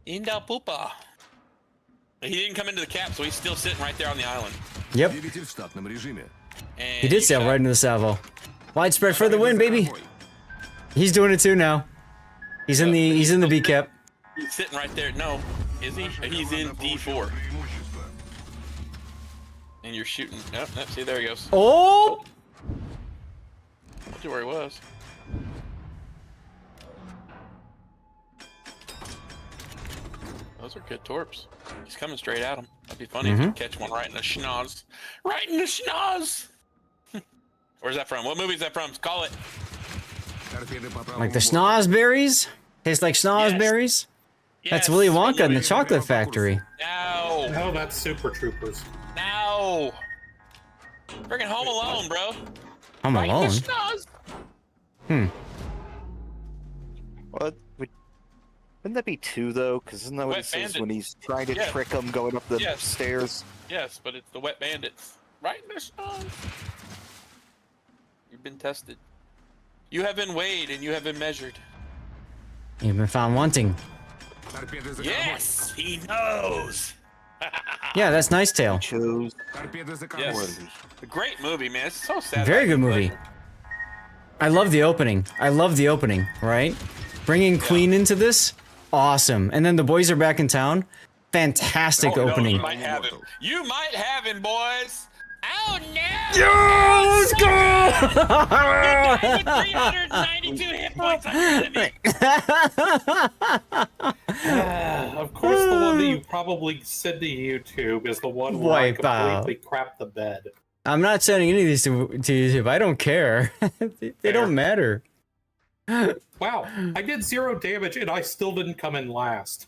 Inda pupa. He didn't come into the cap, so he's still sitting right there on the island. Yep. Двигатель в штатном режиме. And He did you sail shot- right into the salvo. Widespread for the win, baby. He's doing it too now. He's in the B cap. He's sitting right there. No, is he? He's in D4. And you're shooting. Nope, nope. See, there he goes. Oh! Told you where he was. Those are good torps. He's coming straight at him. That'd be funny if you catch one right in the schnoz. Right in the schnoz! Where's that from? What movie is that from? Call it. Like the schnozberries? Tastes like schnozberries? That's Willy Wonka in the Chocolate Factory. No! No, that's Super Troopers. No! Freaking Home Alone, bro. Home Right in Alone? the schnoz! What? Wouldn't that be 2 though? Because isn't that what Wet he says Bandit. when he's trying to Yeah. trick him going up the Yes. stairs? Yes, but it's the Wet Bandits. Right in the schnoz. You've been tested. You have been weighed and you have been measured. You've been found wanting. Yes! He knows! Yeah, that's Nice Tale. Chose. Yes. A great movie, man. It's so sad. Very good movie. I love the opening. Right? Bringing Queen into this, awesome. And then the boys are back in town. Fantastic opening. You might have him. You might have him, boys. Oh no! Yo, let's go! 392 hit points on enemy. Of course, the one that you probably send to YouTube is the one where I Wipe out. completely crap the bed. I'm not sending any of these to YouTube. I don't care. they don't matter. Wow, I did 0 damage and I still didn't come in last.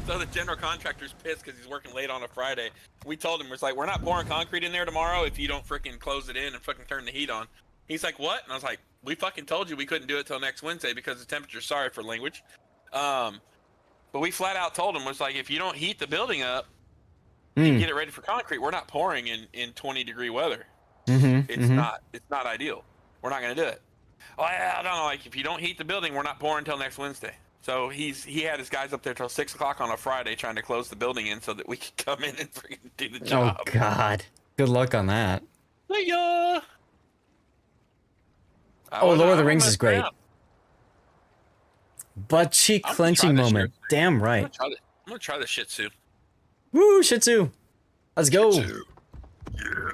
So the general contractor's pissed because he's working late on a Friday. We told him, we're not pouring concrete in there tomorrow if you don't freaking close it in and fucking turn the heat on. He's like, what? And I was like, we fucking told you we couldn't do it till next Wednesday because the temperature's sorry for language. But we flat out told him, if you don't heat the building up and get it ready for concrete, we're not pouring in 20-degree weather. It's not ideal. We're not going to do it. Well, I don't know, if you don't heat the building, we're not pouring until next Wednesday. So he had his guys up there till 6 o'clock on a Friday trying to close the building in so that we could come in and freaking do the job. Oh God. Good luck on that. Yeah. Oh, Lord of the Rings is great. Butt cheek clenching moment. Damn right. I'm gonna try the Shih Tzu. Woo, Shih Tzu. Let's go. Shih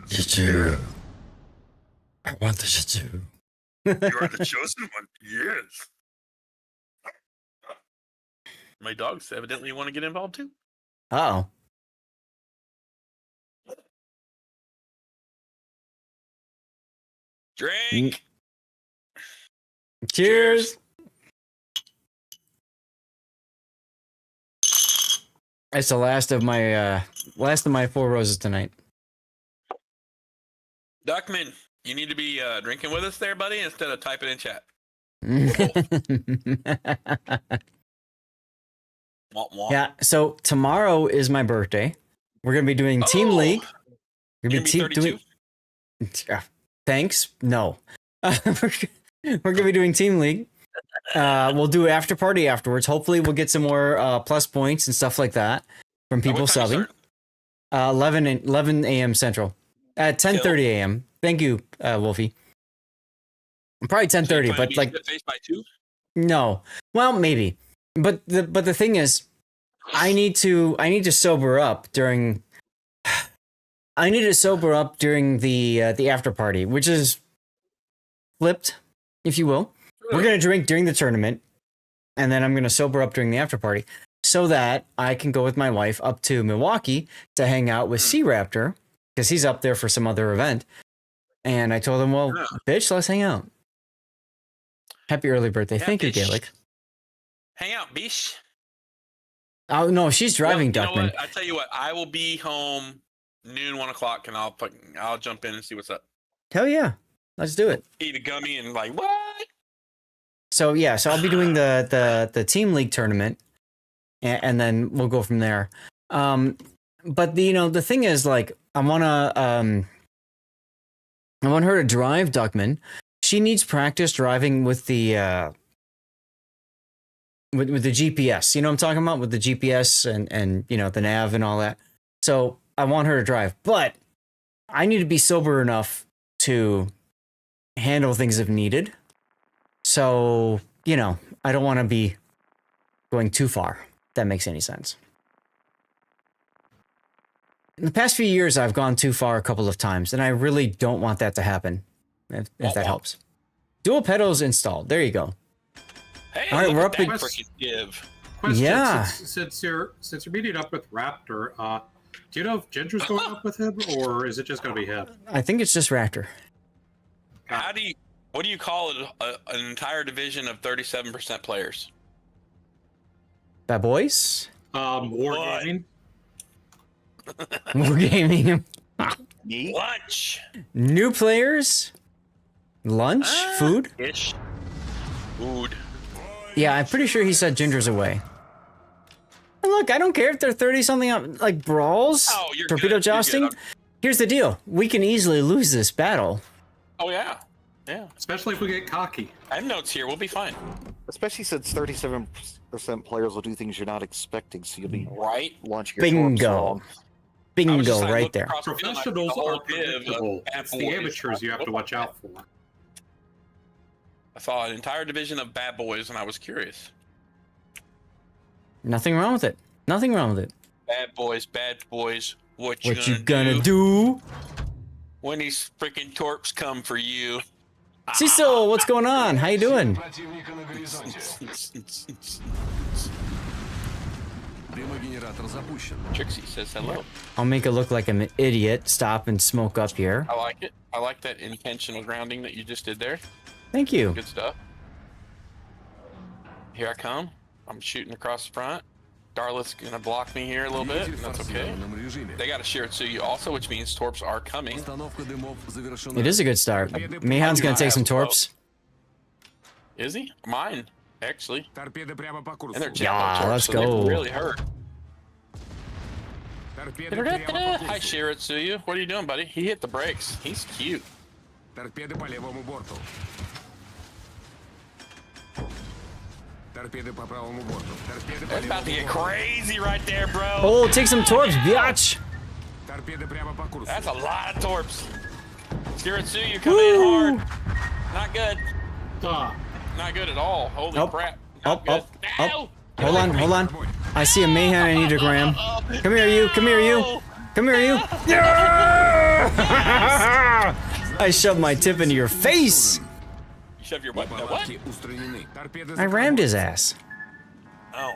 Tzu. I want the Shih Tzu. You are the chosen one. Yes. My dogs evidently want to get involved too. Uh-oh. Drink. Cheers. That's the last of my 4 roses tonight. Duckman, you need to be drinking with us there, buddy, instead of typing in chat. Yeah, so tomorrow is my birthday. We're gonna be doing Team League. We're gonna be 32? Thanks. No. We're gonna be doing Team League. We'll do after party afterwards. Hopefully, we'll get some more plus points and stuff like that from people subbing. 11 a.m. Central. At 10:30 a.m. Thank you, Wolfie. Probably 10:30, but like by 2? no. Well, maybe. But the thing is, I need to sober up during. I need to sober up during the after party, which is flipped, if you will. We're gonna drink during the tournament, and then I'm gonna sober up during the after party, so that I can go with my wife up to Milwaukee to hang out with Sea Raptor, because he's up there for some other event. And I told him, well, bitch, let's hang out. Happy early birthday. Yeah, Thank you, bitch. Gaelic. Hang out, bish. Oh, no, she's driving, You know Duckman. what? I tell you what, I will be home noon, 1 o'clock, and I'll jump in and see what's up. Hell yeah. Let's do it. Eat a gummy and like, what? So, yeah, so I'll be doing the Team League tournament, and then we'll go from there. But, the thing is, like, I want her to drive, Duckman. She needs practice driving with the with the GPS. You know what I'm talking about? With the GPS and the nav and all that. So I want her to drive, but I need to be sober enough to handle things if needed. So, I don't want to be going too far, if that makes any sense. In the past few years, I've gone too far a couple of times, and I really don't want that to happen, if that helps. Dual pedals installed. There you go. Hey, All right, look we're at up that ag- freaking give. Question, Yeah. Since you're meeting up with Raptor, do you know if Ginger's going up with him, or is it just going to be him? I think it's just Raptor. What do you call it? An entire division of 37% players? Bad boys. Wargaming. Wargaming. Lunch. New players. Lunch. Food. Ish. Food. Yeah, I'm pretty sure he said Ginger's away. And look, I don't care if they're 30-something up, like Brawls, Oh, you're torpedo good, you're jousting. good. Here's the deal. We can easily lose this battle. Oh, yeah. Yeah. Especially if we get cocky. I have notes here. We'll be fine. Especially since 37% players will do things you're not expecting, so you'll be right launching your torps Bingo. wrong. Bingo right there. Professionals are predictable. It's the amateurs you have to watch out for. I saw an entire division of bad boys, and I was curious. Nothing wrong with it. Nothing wrong with it. Bad boys, what you gonna do? When these freaking torps come for you? Cecil, what's going on? How you doing? Trixie says hello. I'll make it look like I'm an idiot. Stop and smoke up here. I like it. I like that intentional grounding that you just did there. Thank you. Good stuff. Here I come. I'm shooting across the front. Darla's gonna block me here a little bit, and that's okay. They got a Shiratsuyu also, which means torps are coming. It is a good start. Mayhan's gonna take some torps. Is he? Mine, actually. And they're Yeah, torps, let's so go. they really hurt. Hi, Shiratsuyu. What are you doing, buddy? He hit the brakes. He's cute. That's about to get crazy right there, bro. Oh, take some torps, biatch. That's a lot of torps. Shiratsuyu coming in hard. Not good. Not good at all. Holy crap. Not good. Ow! Hold on. I see a Mayhan I need to gram. Come here, you. Come here, you. Come here, you. Yeah! I shoved my tip into your face. You shove your butt. What? I rammed his ass. Oh.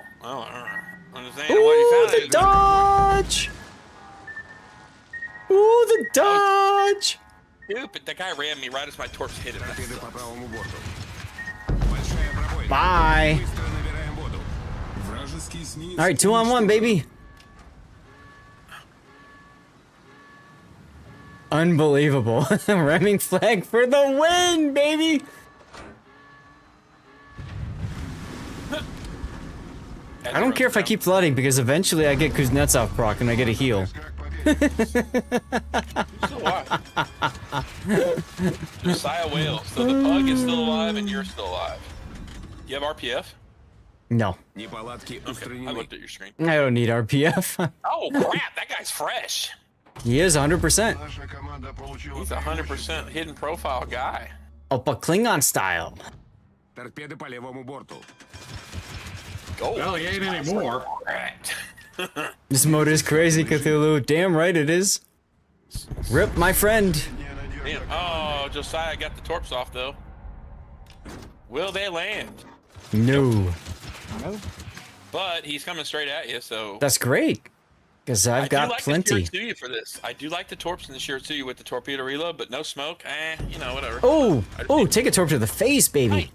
Understand Ooh, what the he dodge. Ooh, the dodge. Stupid. That guy rammed me right as my torps hit him. Bye. All right, 2-on-1, baby. Unbelievable. Ramming flag for the win, baby. I don't care if I keep flooding because eventually I get Kuznetsov proc and I get a heal. Josiah Wales. So the pug is still alive and you're still alive. You have RPF? No. Okay, I looked at your screen. I don't need RPF. Oh crap, that guy's fresh. He is 100%. He's a 100% hidden profile guy. Oppa Klingon style. Oh, well, he ain't anymore. This mode is crazy, Cthulhu. Damn right it is. Rip, my friend. Damn. Oh, Josiah got the torps off though. Will they land? No. But he's coming straight at you, so. That's great. Because I've got like plenty. The Shiratsuyu for this. I do like the torps and the Shiratsuyu with the torpedo reload, but no smoke. You know, whatever. Oh, take a torp to the face, baby.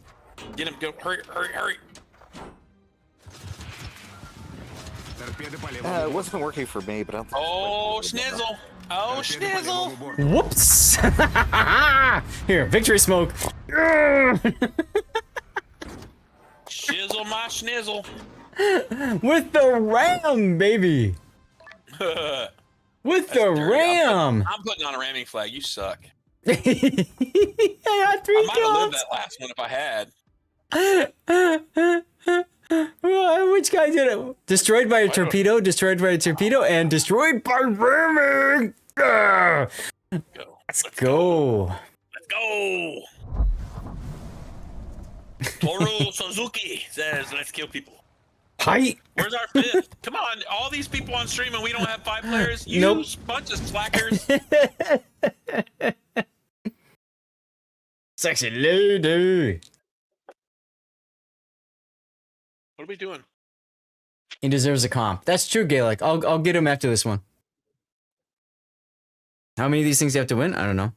Get him, go, hurry. It wasn't working for me, but I'm. Oh, Schnizzle. Oh, Schnizzle. Whoops. Here, victory smoke. Shizzle my schnizzle. With the ram, baby. With the ram. I'm putting on a ramming flag. You suck. I got 3 I might have lived kills. that last one if I had. Which guy did it? Destroyed by a torpedo, destroyed by a torpedo, and destroyed by ramming. Let's go. Let's go. Toru Suzuki says, let's kill people. Hi. Where's our 5th? Come on, all these people on stream and we don't have 5 players? You Nope. bunch of slackers. Sexy lady. What are we doing? He deserves a comp. That's true, Gaelic. I'll get him after this one. How many of these things do you have to win? I don't know.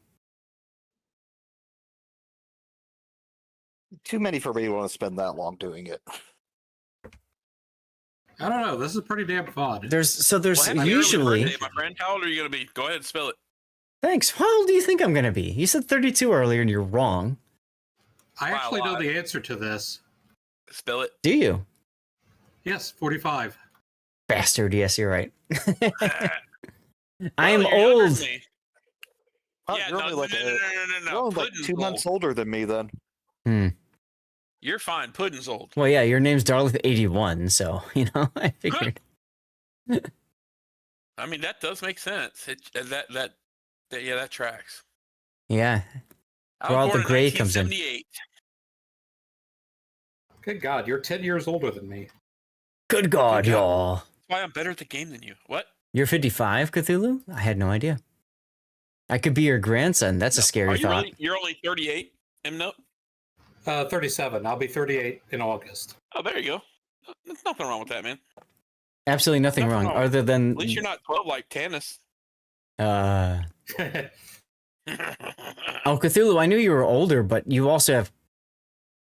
Too many for me to want to spend that long doing it. I don't know. This is pretty damn fun. There's Well, happy usually. early birthday, my friend. How old are you going to be? Go ahead and spill it. Thanks. How old do you think I'm gonna be? You said 32 earlier, and you're wrong. I actually know the answer to this. Spill it. Do you? Yes, 45. Bastard. Yes, you're right. I am you're younger old. than me. Oh, Yeah, you're no, only like, no, no, no, no, no. you're only like Puddin's 2 months old. older than me then. Hmm. You're fine. Puddin's old. Well, yeah, your name's Darlith81, so I figured. I mean, that does make sense. That tracks. Yeah. I Where was all born the gray comes in. 1978. Good God, you're 10 years older than me. Good God, y'all. That's why I'm better at the game than you. What? You're 55, Cthulhu? I had no idea. I could be your grandson. That's a scary Are you thought. really? You're only 38, M-Note? 37. I'll be 38 in August. Oh, there you go. There's nothing wrong with that, man. Absolutely nothing wrong, other than At least you're not 12 like Tannis. Oh, Cthulhu, I knew you were older, but you also have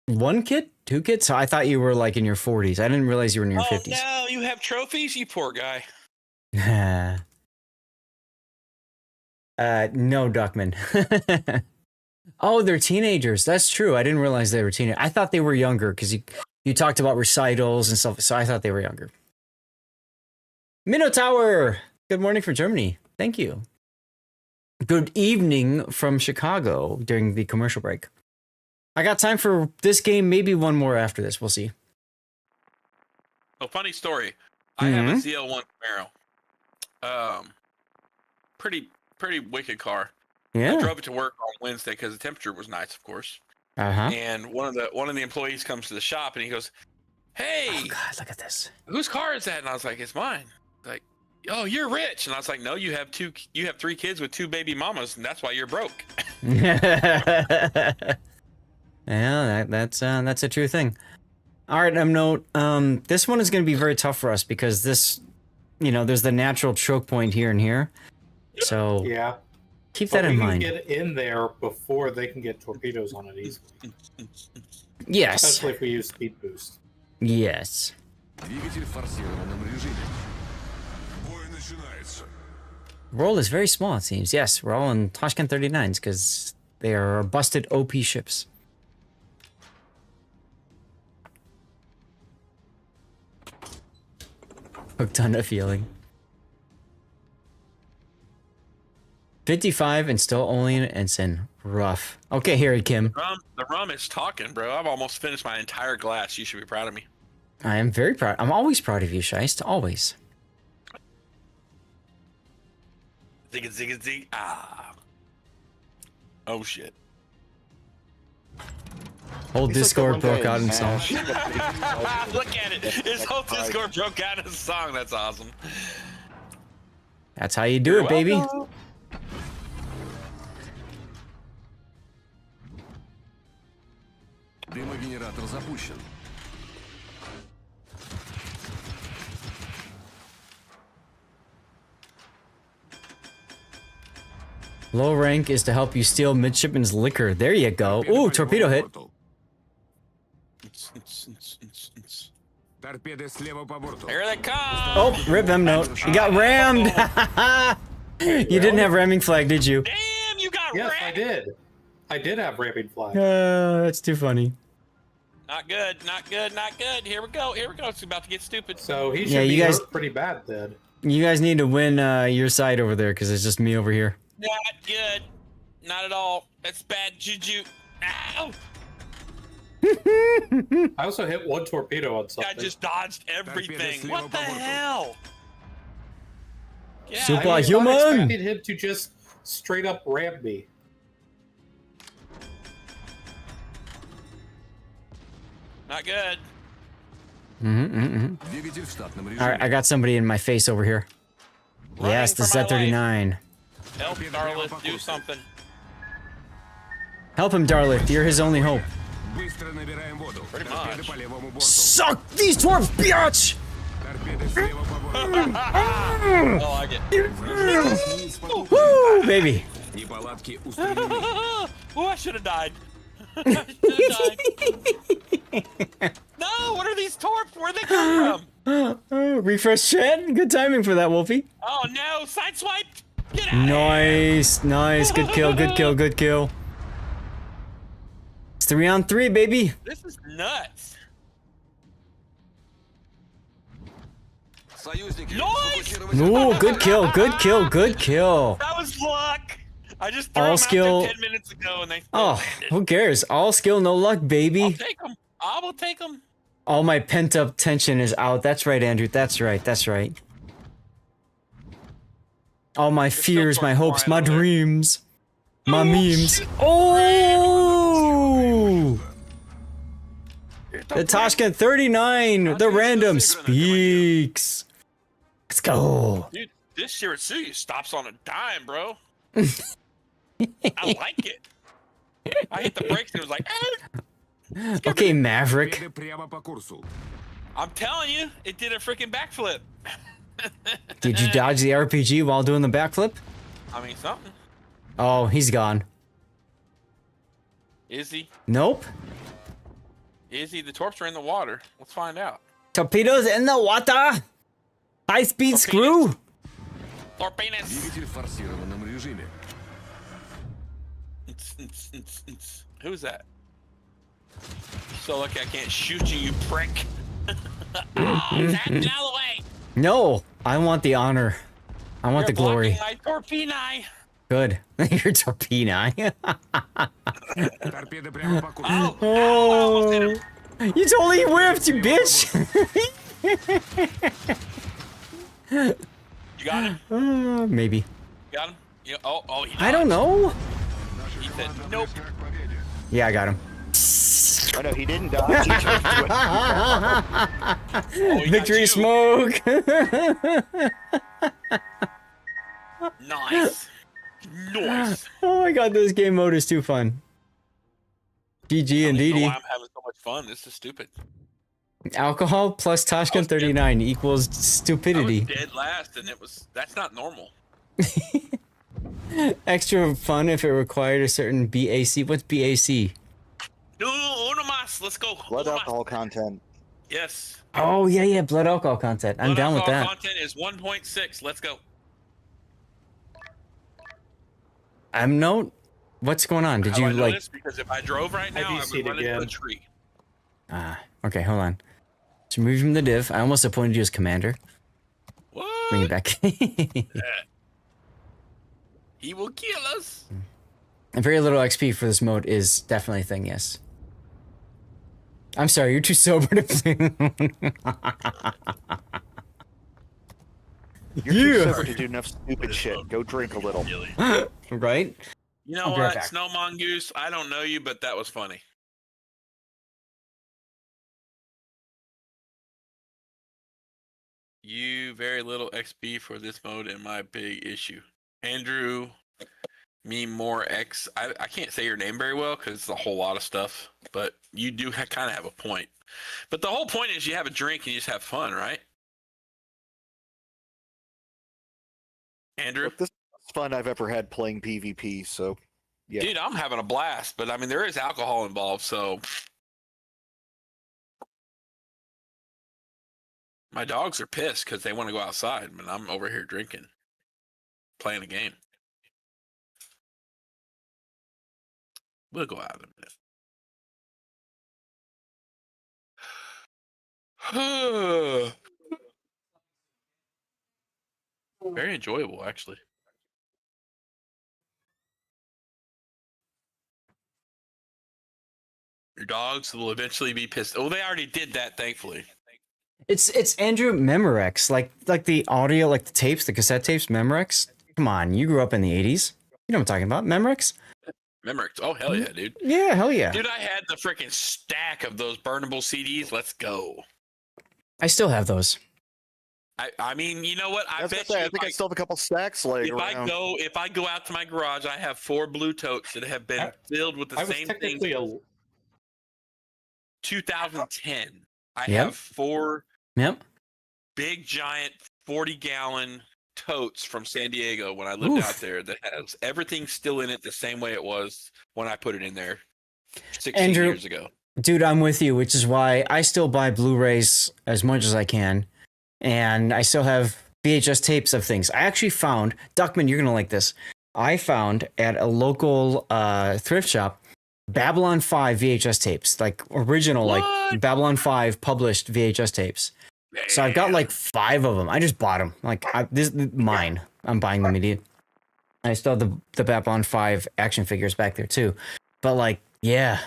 1 kid? 2 kids? So I thought you were like in your 40s. I didn't realize you were in your 50s. No, you have trophies, you poor guy. No, Duckman. Oh, they're teenagers. That's true. I didn't realize they were teenagers. I thought they were younger because you talked about recitals and stuff, so I thought they were younger. Minotaur! Good morning from Germany. Thank you. Good evening from Chicago during the commercial break. I got time for this game, maybe one more after this. We'll see. Oh, funny story. I have a ZL1 Camaro. Pretty wicked car. Yeah. I drove it to work on Wednesday because the temperature was nice, of course. Uh-huh. And one of the employees comes to the shop and he goes, "Hey, oh God, look at this. Whose car is that?" And I was like, "It's mine." Like, "Oh, you're rich." And I was like, "No, you have 3 kids with 2 baby mamas, and that's why you're broke." Yeah, that's a true thing. All right, note. This one is going to be very tough for us because this, there's the natural choke point here and here. So yeah, keep that in mind. We can get in there before they can get torpedoes on it easily. Yes. Especially if we use speed boost. Yes. Roll is very small, it seems. Yes, we're all in Tashkent 39s because they are busted OP ships. Hooked on a feeling. 55 and still only an ensign. Rough. Okay, Harry Kim. The rum is talking, bro. I've almost finished my entire glass. You should be proud of me. I am very proud. I'm always proud of you, Scheist. Always. Zig, zig, zig. Ah. Oh, shit. Whole Discord broke out in song. Look at it. His whole Discord broke out in song. That's awesome. That's how you do it, baby. Дымогенератор запущен. Low rank is to help you steal midshipman's liquor. There you go. Ooh, torpedo hit. Here they come. Oh, rip them note. You got rammed. You didn't have ramming flag, did you? Damn, you got yes, rammed. I did. I did have ramming flag. That's too funny. Not good. Not good. Not good. Here we go. Here we go. It's about to get stupid. So he should be hurt pretty bad then. You guys need to win your side over there because it's just me over here. Not good. Not at all. That's bad juju. Ow! I also hit 1 torpedo on something. I just dodged everything. What the hell? Yeah, Superhuman! I expected him to just straight up ram me. Not good. All right, I got somebody in my face over here. Yes, the Z39. Help Darlith do something. Help him, Darlith. You're his only hope. Быстро набираем воду. Pretty Торпеды much. по левому борту. Suck these torps, bitch! Торпеды слева по борту. I like it. Woo, baby. Неполадки устранены. Oh, I should have died. I should have died. No, what are these torps? Where'd they come from? Refresh chat. Good timing for that, Wolfie. Oh no, sideswiped. Get out. Nice, nice. Good kill, good kill, good kill. It's 3-on-3, baby. This is nuts. Nice! Ooh, good kill, good kill, good kill. That was luck. I just threw All them skill. out there 10 minutes ago and they still Oh, landed. who cares? All skill, no luck, baby. I'll take them. I will take them. All my pent-up tension is out. That's right, Andrew. That's right, that's right. All my fears, my hopes, my dreams, my memes. Oh! The Toshka 39, the random speaks. Let's go. Dude, this Shiratsuyu stops on a dime, bro. I like it. I hit the brakes and it was like, eh. Okay, Maverick. I'm telling you, it did a freaking backflip. Did you dodge the RPG while doing the backflip? I mean, something. Oh, he's gone. Is he? Nope. Is he? The torps are in the water. Let's find out. Torpedoes in the water. High-speed screw. Torpedoes. Двигатель в форсированном режиме. Who's that? So lucky I can't shoot you, you prick. Oh, Zach, get out of the way. No, I want the honor. I want You're the glory. blocking my torpedo. Good. You're torpedo. Торпеды прямо по курсу. Oh, you totally whiffed, you bitch. You got him? Maybe. You got him? You, oh, he I don't know. He said, nope. Yeah, I got him. Oh no, he didn't dodge. He jumped to it. Victory smoke. Nice. Nice. Oh my god, this game mode is too fun. GG I don't indeed. know why I'm having so much fun. This is stupid. Alcohol plus Toshka 39 equals I stupidity. was dead last, and that's not normal. Extra fun if it required a certain BAC. What's BAC? No, uno más. Let's go. Blood Uno alcohol más. content. Yes. Oh yeah, blood alcohol content. I'm Blood down with alcohol that. Content is 1.6. Let's go. What's going on? Did How you I know like? this? Because if I drove right now, I would run into a tree. Okay, hold on. Let's remove from the div. I almost appointed you as commander. What? Bring it back. He will kill us. Very little XP for this mode is definitely a thing, yes. I'm sorry, you're too sober to play. You're too sober to do enough stupid shit. Go drink a little. Right? You know I'll be right what, back. Snow Mongoose? I don't know you, but that was funny. You very little XP for this mode and my big issue. Andrew, me more X. I can't say your name very well because it's a whole lot of stuff, but you do kind of have a point. But the whole point is you have a drink and you just have fun, right? Andrew? Look, this is the most fun I've ever had playing PvP, so yeah. Dude, I'm having a blast, but I mean, there is alcohol involved, so. My dogs are pissed because they want to go outside, but I'm over here drinking, playing a game. We'll go out in a minute. Very enjoyable, actually. Your dogs will eventually be pissed. Oh, they already did that, thankfully. It's Andrew Memorex, like the audio, like the tapes, the cassette tapes, Memorex. Come on, you grew up in the 80s. You know what I'm talking about, Memorex? Memorex. Oh, hell yeah, dude. Yeah, hell yeah. Dude, I had the freaking stack of those burnable CDs. Let's go. I still have those. I mean, you know what? I think I still have a couple stacks laying around. If I go out to my garage, I have 4 blue totes that have been filled with the same things. 2010. I Yep. have 4 Yep. big giant 40-gallon totes from San Diego when I lived out Oof. there that has everything still in it the same way it was when I put it in there 16 Andrew, years ago. Dude, I'm with you, which is why I still buy Blu-rays as much as I can. And I still have VHS tapes of things. I actually found, Duckman, you're going to like this. I found at a local thrift shop, Babylon 5 VHS tapes, like original, like Babylon 5 published VHS tapes. So I've got like 5 of them. I just bought them. Like, this is mine. I'm buying them immediate. I still have the Babylon 5 action figures back there too. But like, yeah.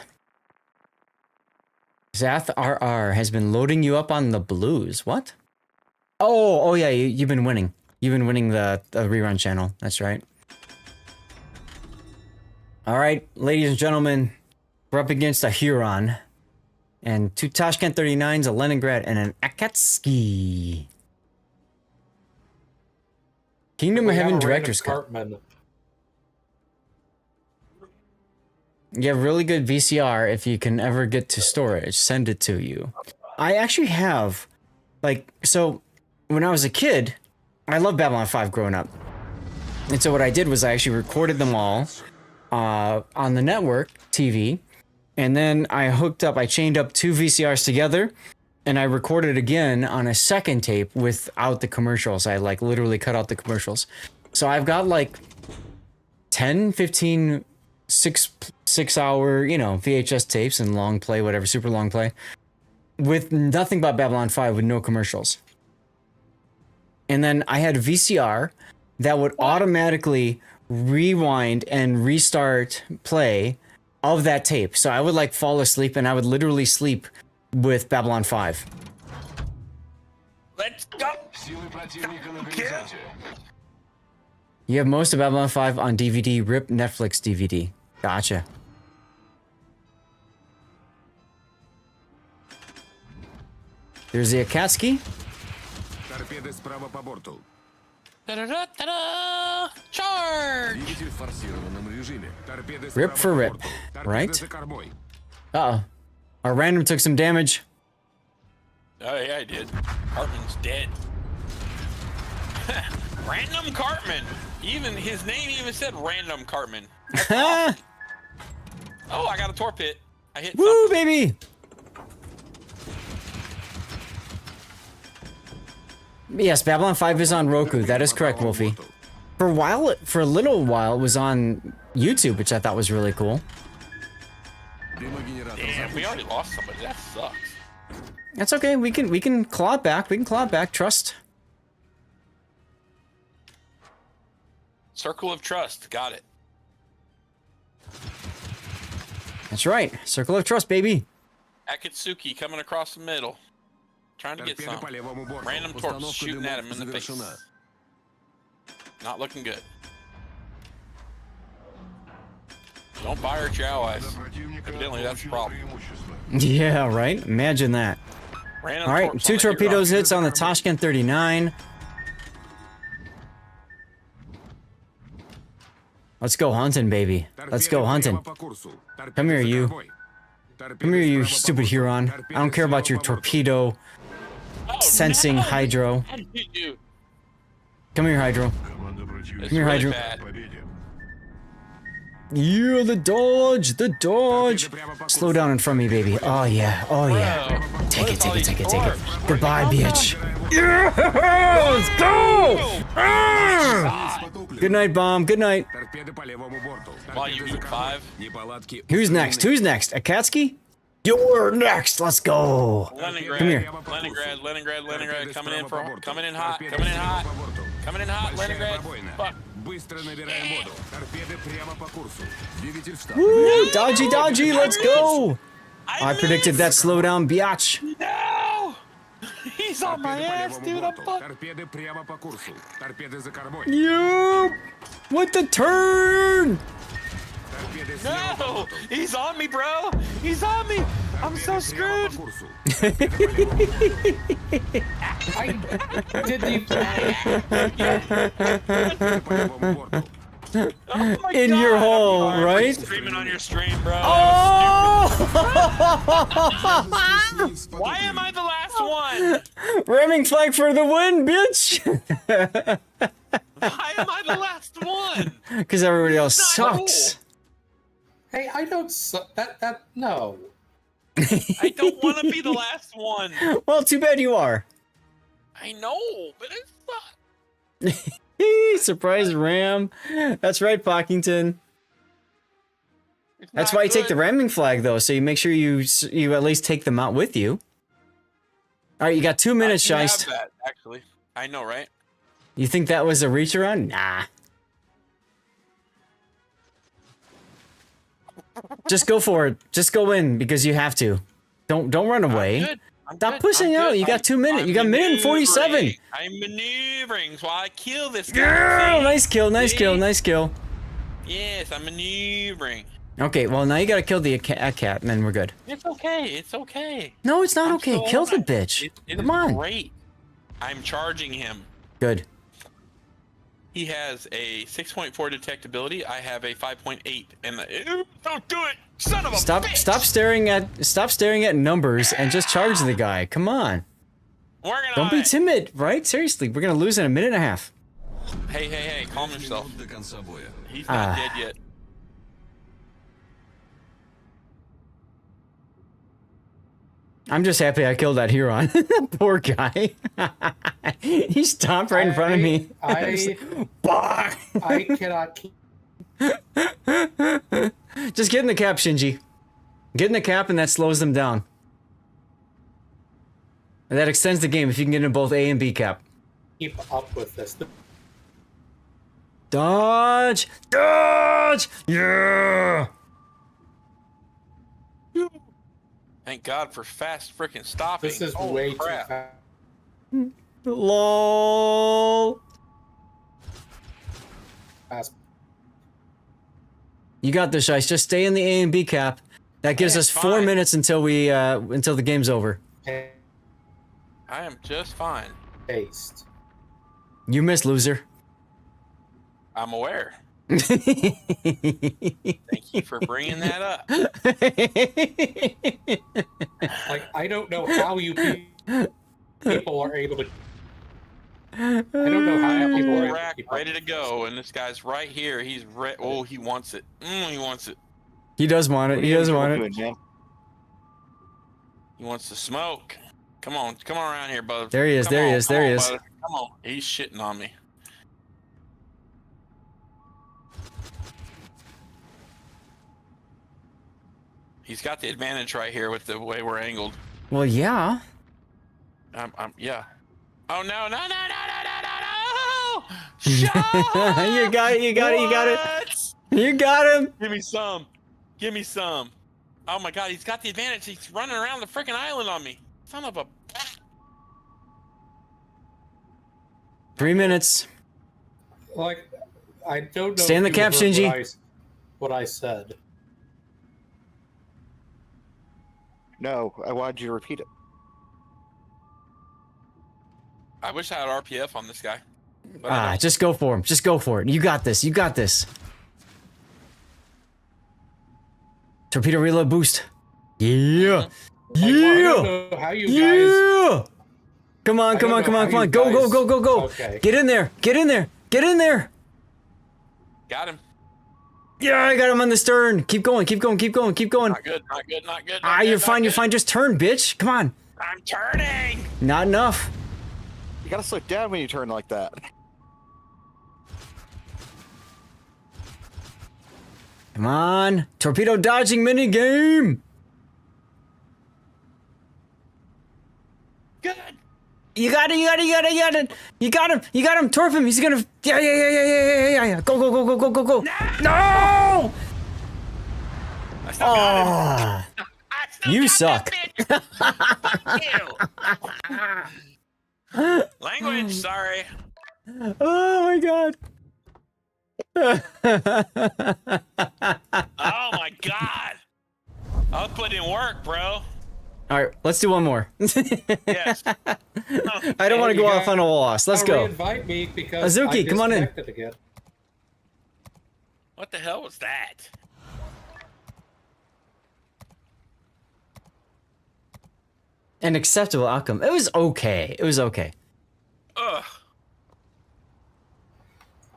Zath RR has been loading you up on the blues. What? Oh yeah, you've been winning. You've been winning the rerun channel. That's right. All right, ladies and gentlemen, we're up against a Huron and 2 Tashkent 39s, a Leningrad, and an Akatsuki. Kingdom of Heaven Director's Cut. You have really good VCR if you can ever get to storage. Send it to you. I actually have, like, so when I was a kid, I loved Babylon 5 growing up. And so what I did was I actually recorded them all on the network TV. And then I chained up 2 VCRs together and I recorded again on a second tape without the commercials. I like literally cut out the commercials. So I've got like 10, 15, 6 hour, VHS tapes and long play, whatever, super long play with nothing but Babylon 5 with no commercials. And then I had a VCR that would automatically rewind and restart play of that tape. So I would like fall asleep and I would literally sleep with Babylon 5. Let's go. You have most of Babylon 5 on DVD, rip Netflix DVD. Gotcha. There's the Akatsuki. Charge! Rip for rip, right? Uh-oh. Our random took some damage. Oh yeah, I did. Cartman's dead. Random Cartman. Even his name even said Random Cartman. Awesome. Oh, I got a torpedo. I hit. Woo, baby! Yes, Babylon 5 is on Roku. That is correct, Wolfie. For a little while, it was on YouTube, which I thought was really cool. Damn, we already lost somebody. That sucks. That's okay. We can claw it back. We can claw it back. Trust. Circle of Trust. Got it. That's right. Circle of Trust, baby. Akatsuki coming across the middle. Trying to get some. Random torps shooting at him in the face. Not looking good. Don't fire at your allies. Evidently, that's the problem. Yeah, right? Imagine that. Random all right, torps 2 on the torpedoes Huron. hits on the Tashkent 39. Let's go hunting, baby. Let's go hunting. Come here, you. Come here, you stupid Huron. I don't care about your torpedo sensing Hydro. Come here, Hydro. Come here, Hydro. Yeah, the dodge, the dodge. Slow down in front of me, baby. Oh, yeah. Oh, yeah. Take it, take it, take it, take it. Goodbye, bitch. Yeah, let's go. Ah! Good night, Bomb. Good night. Who's next? Who's next? Akatsuki? You're next. Let's go. Leningrad, Come here. Leningrad, coming in hot, coming in hot, Leningrad. Fuck. Woo! Dodgy, dodgy. Let's go. I predicted that slowdown, biatch. No! He's on my ass, dude. I'm fucked. You with the turn. No! He's on me, bro! He's on me! I'm so screwed! I did the In your hole, right? Streaming on your stream, bro. Oh! Why am I the last one? Ramming flag for the win, bitch! Why am I the last one? Because everybody else sucks. Hey, I don't no. I don't want to be the last one. Well, too bad you are. I know, but it's not. Surprise ram. That's right, Pockington. That's why you take the ramming flag, though, so you make sure you at least take them out with you. All right, you got 2 minutes, Scheist. I have that, actually. I know, right? You think that was a reach around? Nah. Just go for it. Just go in because you have to. Don't run away. Stop pushing out. You got 2 minutes. You got a minute and 47. I'm maneuvering while I kill this guy. Girl, nice kill, nice kill, nice kill. Yes, I'm maneuvering. Okay, well now you gotta kill the cat, and then we're good. It's okay. It's okay. No, it's not okay. Kill the bitch. Come on. Great. I'm charging him. Good. He has a 6.4 detectability. I have a 5.8. And don't do it, son of a bitch. Stop staring at numbers and just charge the guy. Come on. Don't be timid, right? Seriously, we're gonna lose in a minute and a half. Hey, calm yourself. He's not dead yet. I'm just happy I killed that Huron. Poor guy. He stomped right in front of me. I cannot keep. Just get in the cap, Shinji. Get in the cap and that slows them down. And that extends the game if you can get in both A and B cap. Keep up with this. Dodge! Dodge! Yeah! Thank God for fast freaking stopping. This is way too fast. LOL. You got this, Ice. Just stay in the A and B cap. That gives us 4 minutes until we until the game's over. I am just fine. Based. You missed, loser. I'm aware. Thank you for bringing that up. Like, I don't know how you people are able to. I don't know how people are rack ready to go, and this guy's right here. He's oh, he wants it. He wants it. He does want it. He does want it. He wants to smoke. Come on around here, bud. There he is. There he is. There he is. Come on. He's shitting on me. He's got the advantage right here with the way we're angled. Well, yeah. Yeah. Oh no! You got it. You got it. You got it. You got him. Give me some. Give me some. Oh my God! He's got the advantage. He's running around the freaking island on me. Son of a. 3 minutes. Like, I don't know. Stay in the cap, Shinji. What I said. No, I wanted you to repeat it. I wish I had RPF on this guy. Just go for him. Just go for it. You got this. You got this. Torpedo reload boost. Yeah. Yeah. How you guys... Come on, come on, come on, come on. Go, go, go, go, go. Okay. Get in there. Get in there. Get in there. Got him. Yeah, I got him on the stern. Keep going, keep going, keep going, keep going. Not good, not good, not good. You're fine, you're fine. Just turn, bitch. Come on. I'm turning. Not enough. You gotta slow down when you turn like that. Come on. Torpedo dodging mini game. Good. You got it, you got it, you got it, you got it. You got him, you got him. Torp him. He's gonna. Yeah. Go, go, go, go, go, go, go. No! Oh, you suck. Language, sorry. Oh my God. Oh my God. I'll put in work, bro. All right, let's do one more. Yes. I don't want to go off on a loss. Let's go. Invite me because Azuki, come on in. Again. What the hell was that? An acceptable outcome. It was okay. It was okay. Ugh.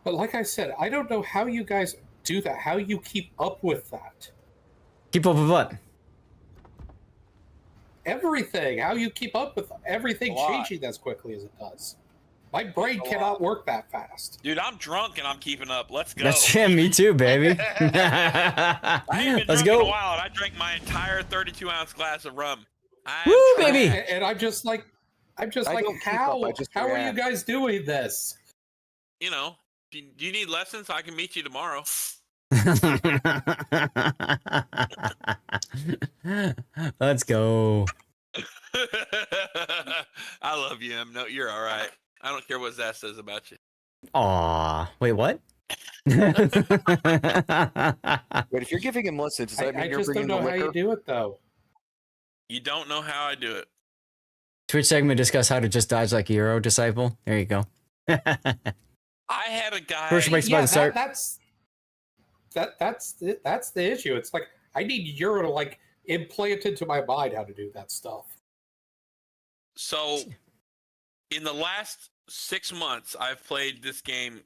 But like I said, I don't know how you guys do that. How you keep up with that? Keep up with what? Everything. How you keep up with everything changing as quickly as it does. My brain cannot work that fast. Dude, I'm drunk and I'm keeping up. Let's go. That's me too, baby. I ain't been Let's drunk go. in a while, and I drank my entire 32-ounce glass of rum. Woo, baby! And I'm just like, how are you guys doing this? You know, do you need lessons? I can meet you tomorrow. Let's go. I love you, Em. No, you're all right. I don't care what Zach says about you. Aw, wait, what? Wait, if you're giving him lessons, does that mean you're bringing the liquor? I just don't know how you do it, though. You don't know how I do it. Twitch segment discuss how to just dodge like a Euro disciple. There you go. I had a guy. First makes by the start. That's the issue. It's like I need Euro to like implant into my mind how to do that stuff. So, in the last 6 months, I've played this game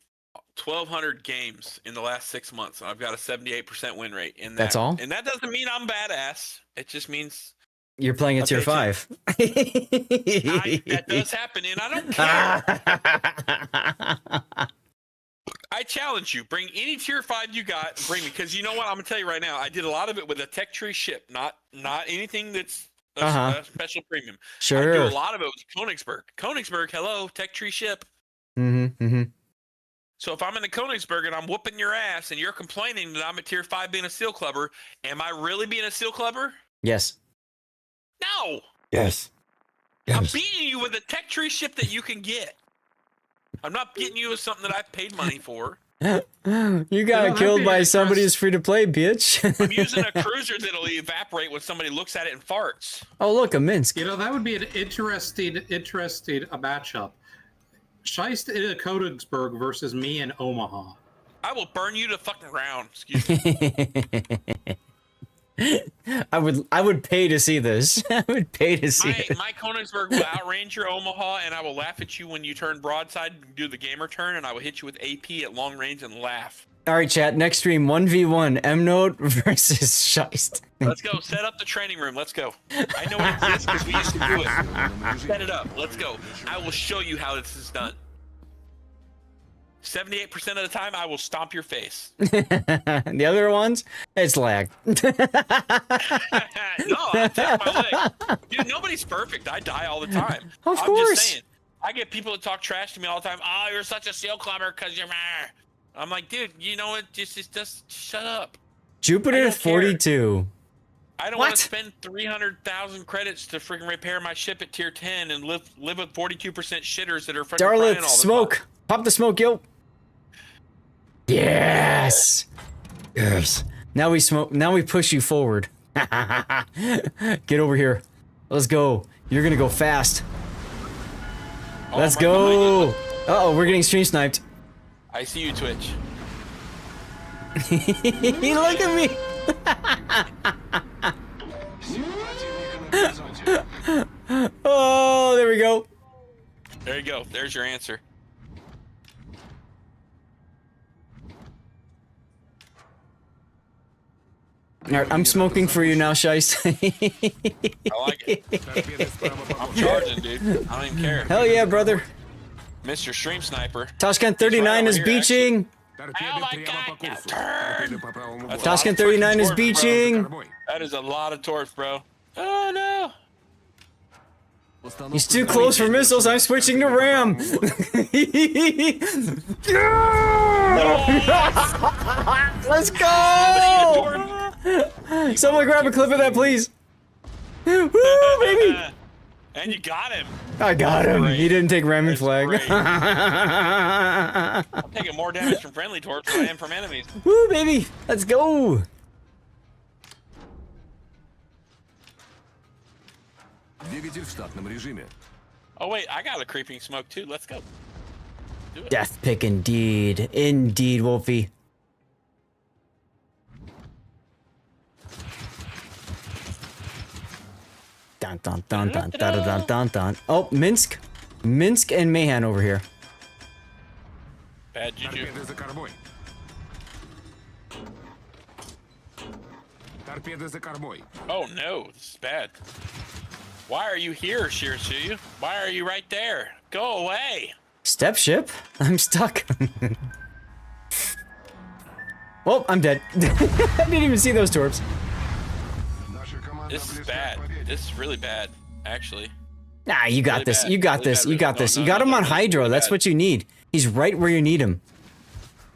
1,200 games in the last 6 months. I've got a 78% win rate. In that. That's all? And that doesn't mean I'm badass. It just means You're playing at tier 5. that does happen, and I don't care. I challenge you. Bring any tier 5 you got. Bring me, because you know what? I'm gonna tell you right now. I did a lot of it with a tech tree ship, not anything that's a special premium. Sure. I do a lot of it with Königsberg. Königsberg, hello, tech tree ship. So if I'm in the Königsberg and I'm whooping your ass, and you're complaining that I'm a tier 5 being a seal clubber, am I really being a seal clubber? Yes. No. Yes. I'm beating you with a tech tree ship that you can get. I'm not getting you with something that I've paid money for. You got killed by somebody who's free to play, bitch. I'm using a cruiser that'll evaporate when somebody looks at it and farts. Oh, look, a Minsk. You know, that would be an interesting matchup. Scheist in a Königsberg versus me in Omaha. I will burn you to fucking ground. Excuse me. I would pay to see this. I would pay to see it. My Königsberg will outrange your Omaha, and I will laugh at you when you turn broadside and do the gamer turn, and I will hit you with AP at long range and laugh. All right, chat. Next stream, 1v1 M-Note versus Scheist. Let's go. Set up the training room. Let's go. I know it exists because we used to do it. Set it up. Let's go. I will show you how this is done. 78% of the time, I will stomp your face. The other ones, it's lag. No, I take my leg. Dude, nobody's perfect. I die all the time. Of I'm course. Just saying. I get people that talk trash to me all the time. Oh, you're such a seal clubber because you're. I'm like, dude, you know what? Just shut up. Jupiter 42. I don't want to spend 300,000 credits to freaking repair my ship at tier 10 and live with 42% shitters that are freaking crying all Darlith, the smoke. time. Pop the smoke, yo. Yes. Yes. Now we smoke. Now we push you forward. Get over here. Let's go. You're gonna go fast. Let's go. Uh-oh, we're getting stream sniped. I see you, Twitch. Look at me. Oh, there we go. There you go. There's your answer. All right, I'm smoking for you now, Scheist. I like it. I'm charging, dude. I don't even care. Hell yeah, brother. Mr. Stream Sniper. Toshkent 39 is beaching. Oh my god, now turn! Toshkent 39 is beaching. That is a lot of torque, bro. Oh no! He's too close for missiles. I'm switching to Ram. Let's go! Someone grab a clip of that, please. Woo, baby! And you got him. I got him. He didn't take ramming flag. I'm taking more damage from friendly torps than I am from enemies. Woo, baby! Let's go! Двигатель в штатном режиме. Oh wait, I got a creeping smoke too. Let's go. Do it. Death pick indeed. Indeed, Wolfie. Dun dun dun dun dun dun dun dun dun. Oh, Minsk and Mayhan over here. Bad juju. Торпеды за кормой. Торпеды за кормой. Oh no, this is bad. Why are you here, Shirasuyu? Why are you right there? Go away. Step ship? I'm stuck. Oh, I'm dead. I didn't even see those torps. This is bad. This is really bad, actually. Nah, you got Really this. bad. You got Really this. bad. You got No, this. no, You got no, him no, on no, Hydro. really That's bad. what you need. He's right where you need him.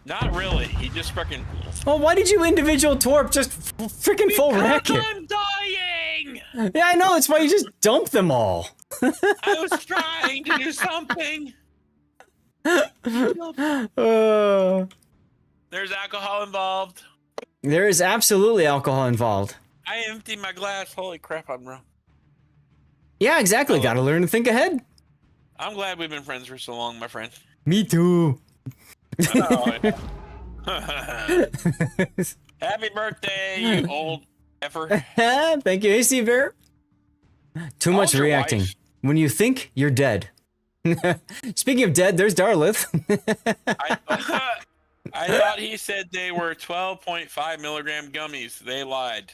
Not really. He just fucking. Well, why did you individual torp just freaking full racket? I'm dying. Yeah, I know. That's why you just dump them all. I was trying to do something. There's alcohol involved. There is absolutely alcohol involved. I emptied my glass. Holy crap, I'm wrong. Yeah, exactly. Got to learn to think ahead. I'm glad we've been friends for so long, my friend. Me too. Oh, yeah. Happy birthday, you old effer. Thank you, AC Bear. Too much your reacting. wife. When you think, you're dead. Speaking of dead, there's Darlith. I thought he said they were 12.5 milligram gummies. They lied.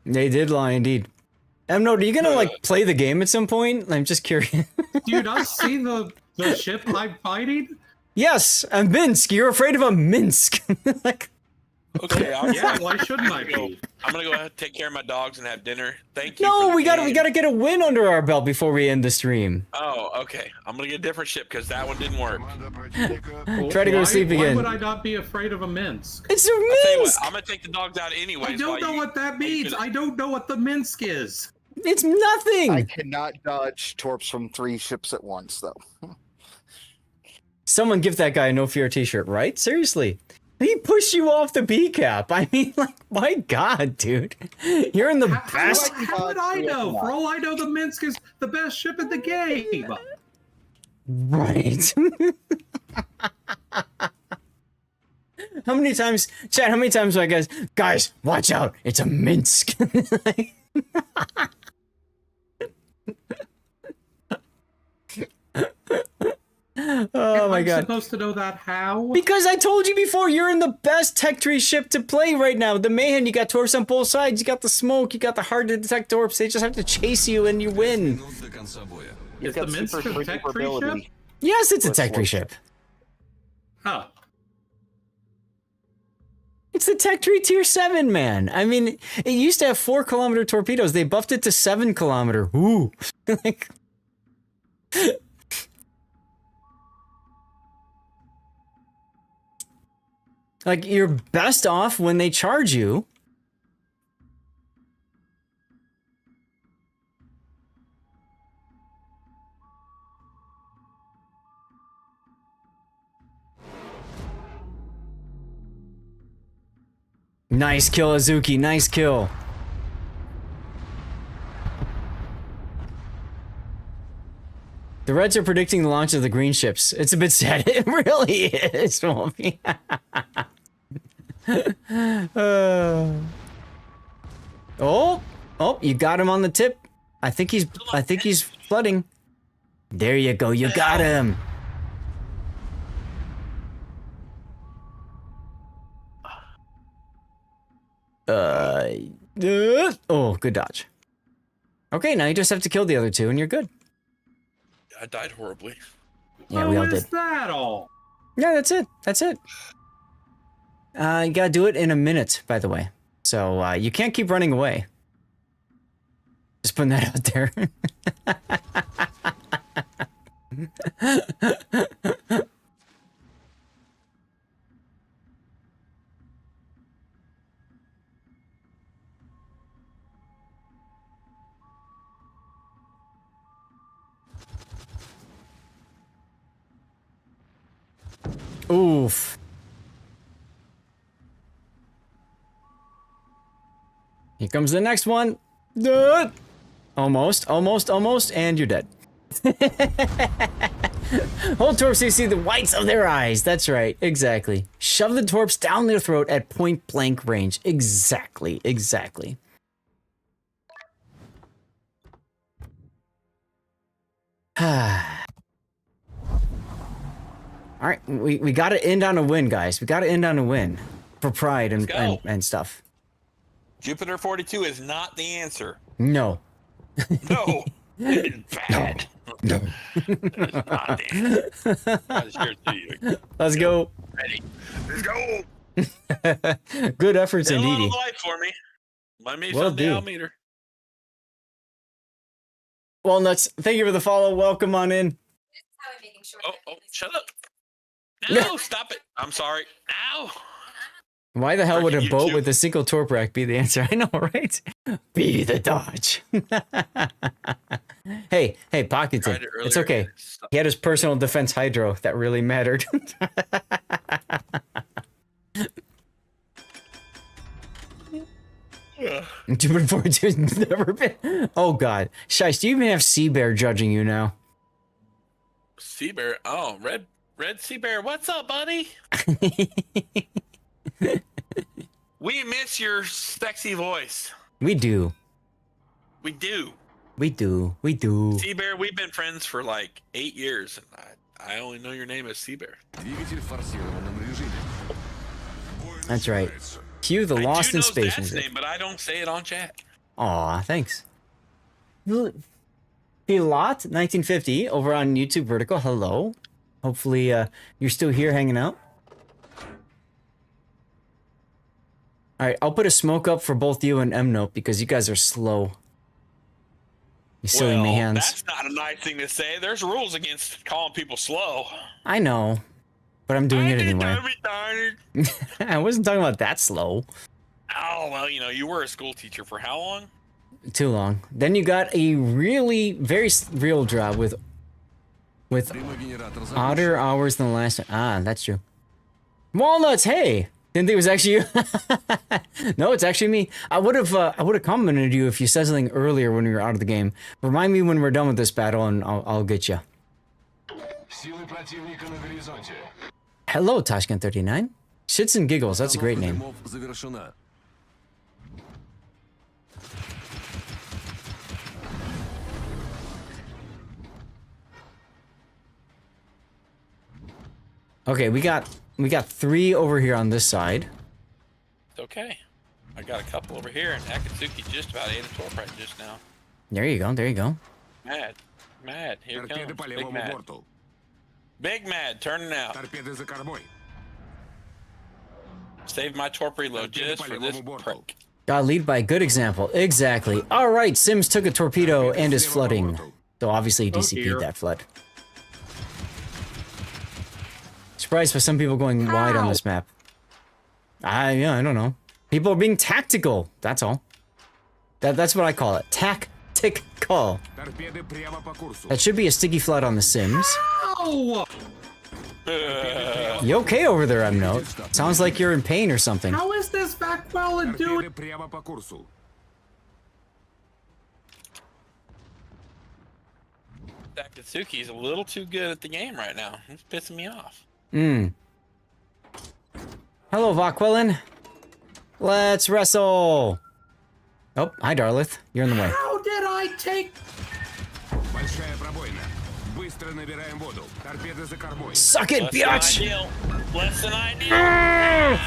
They did lie indeed. Note, are you gonna like play the game at some point? I'm just curious. Do you not see the ship I'm fighting? Yes, a Minsk. You're afraid of a Minsk. Okay, why shouldn't I be? I'm gonna go ahead and take care of my dogs and have dinner. Thank you. No, for the we gotta game. get a win under our belt before we end the stream. Oh, okay. I'm gonna get a different ship because that one didn't work. Try to go to sleep Why again. would I not be afraid of a Minsk? It's a I'll tell you what, Minsk. I'm gonna take the dogs out anyways. I don't know what that means. I don't know what the Minsk is. It's nothing. I cannot dodge torps from 3 ships at once, though. Someone give that guy a No Fear t-shirt, right? Seriously. He pushed you off the B cap. I mean, like, my God, dude. You're in the best. How would I know? For all I know, the Minsk is the best ship in the game. Right. How many times, Chad, how many times do I guys, watch out. It's a Minsk. Oh my God. I'm supposed to know that how? Because I told you before, you're in the best tech tree ship to play right now. The Mayhem, you got torps on both sides. You got the smoke. You got the hard to detect torps. They just have to chase you and you win. Is the Minsk a tech tree ship? Yes, it's a tech tree ship. Huh. It's the tech tree tier 7, man. I mean, it used to have 4-kilometer torpedoes. They buffed it to 7-kilometer. Ooh. Like... Like, you're best off when they charge you. Nice kill, Azuki. Nice kill. The Reds are predicting the launch of the green ships. It's a bit sad. It really is, Wolfie. Oh, you got him on the tip. I think he's flooding. There you go. You got him. Oh, good dodge. Okay, now you just have to kill the other 2 and you're good. I died horribly. Yeah, we all did. Is that all? Yeah, that's it. That's it. You gotta do it in a minute, by the way. So, you can't keep running away. Just putting that out there. Oof. Here comes the next one. Almost, and you're dead. Hold torps so you see the whites of their eyes. That's right, exactly. Shove the torps down their throat at point blank range. Exactly. All right, we got to end on a win, guys. We got to end on a win for pride and stuff. Jupiter 42 is not the answer. No. No. It's bad. No. It's not the answer. Let's go. Ready. Let's go. Good efforts, Say a lot indeed. of life for me. Maybe Will someday do. I'll meet her. Walnuts, thank you for the follow. Welcome on in. Oh, shut up. No, stop it. I'm sorry. Ow. Why the hell would a Freaking boat YouTube. with a single torp rack be the answer? I know, right? Be the dodge. hey, Pocketed. Tried it It's earlier okay. and it stopped. He had his personal defense hydro. That really mattered. Jupiter 42 has never been. Oh, God. Shice, do you even have Sea Bear judging you now? Sea Bear. Oh, Red Sea Bear. What's up, buddy? We miss your sexy voice. We do. We do. We do. We do. Sea Bear, we've been friends for like 8 years, and I only know your name as Sea Bear. Двигатель в форсированном режиме. That's right. Cue the I Lost do in know Space Dad's music. name, but I don't say it on chat. Aw, thanks. Pilot 1950 over on YouTube Vertical. Hello. Hopefully you're still here hanging out. All right, I'll put a smoke up for both you and M-Note because you guys are slow. You silly Well, mayhands. that's not a nice thing to say. There's rules against calling people slow. I know, but I'm doing it anyway. Retarded. I wasn't talking about that slow. Oh, well, you were a school teacher for how long? Too long. Then you got a really very real job with odder hours than the last. Ah, that's true. Walnuts, hey. Didn't think it was actually you. No, it's actually me. I would have complimented you if you said something earlier when we were out of the game. Remind me when we're done with this battle, and I'll get you. Силы противника на горизонте. Hello, Tashkent39. Shits and Giggles. That's a great name. Завершена. Okay, we got 3 over here on this side. It's okay. I got a couple over here, and Akatsuki just about ate a torp right just now. There you go. There you go. Mad. Here it Торпеды по comes. Big левому Mad. борту. Big Mad, turning out. Торпеды за кормой. Save my torp reload just for this prick. Got lead by good example. Exactly. All right, Sims took a torpedo and is flooding. So obviously he DCP'd that flood. Surprised by some people going wide on this map. Yeah, I don't know. People are being tactical. That's all. That's what I call it. Tactical. Торпеды прямо по курсу. That should be a sticky flood on the Sims. Ow! You okay over there, M-Note? Sounds like you're in pain or something. How is this Vakbella doing? Торпеды прямо по курсу. Akatsuki's a little too good at the game right now. It's pissing me off. Hello, Vaquillin. Let's wrestle. Oh, hi, Darlith. You're in the way. How did I take? Большая пробоина. Быстро набираем воду. Торпеды за кормой. Suck it, biatch! Less than ideal.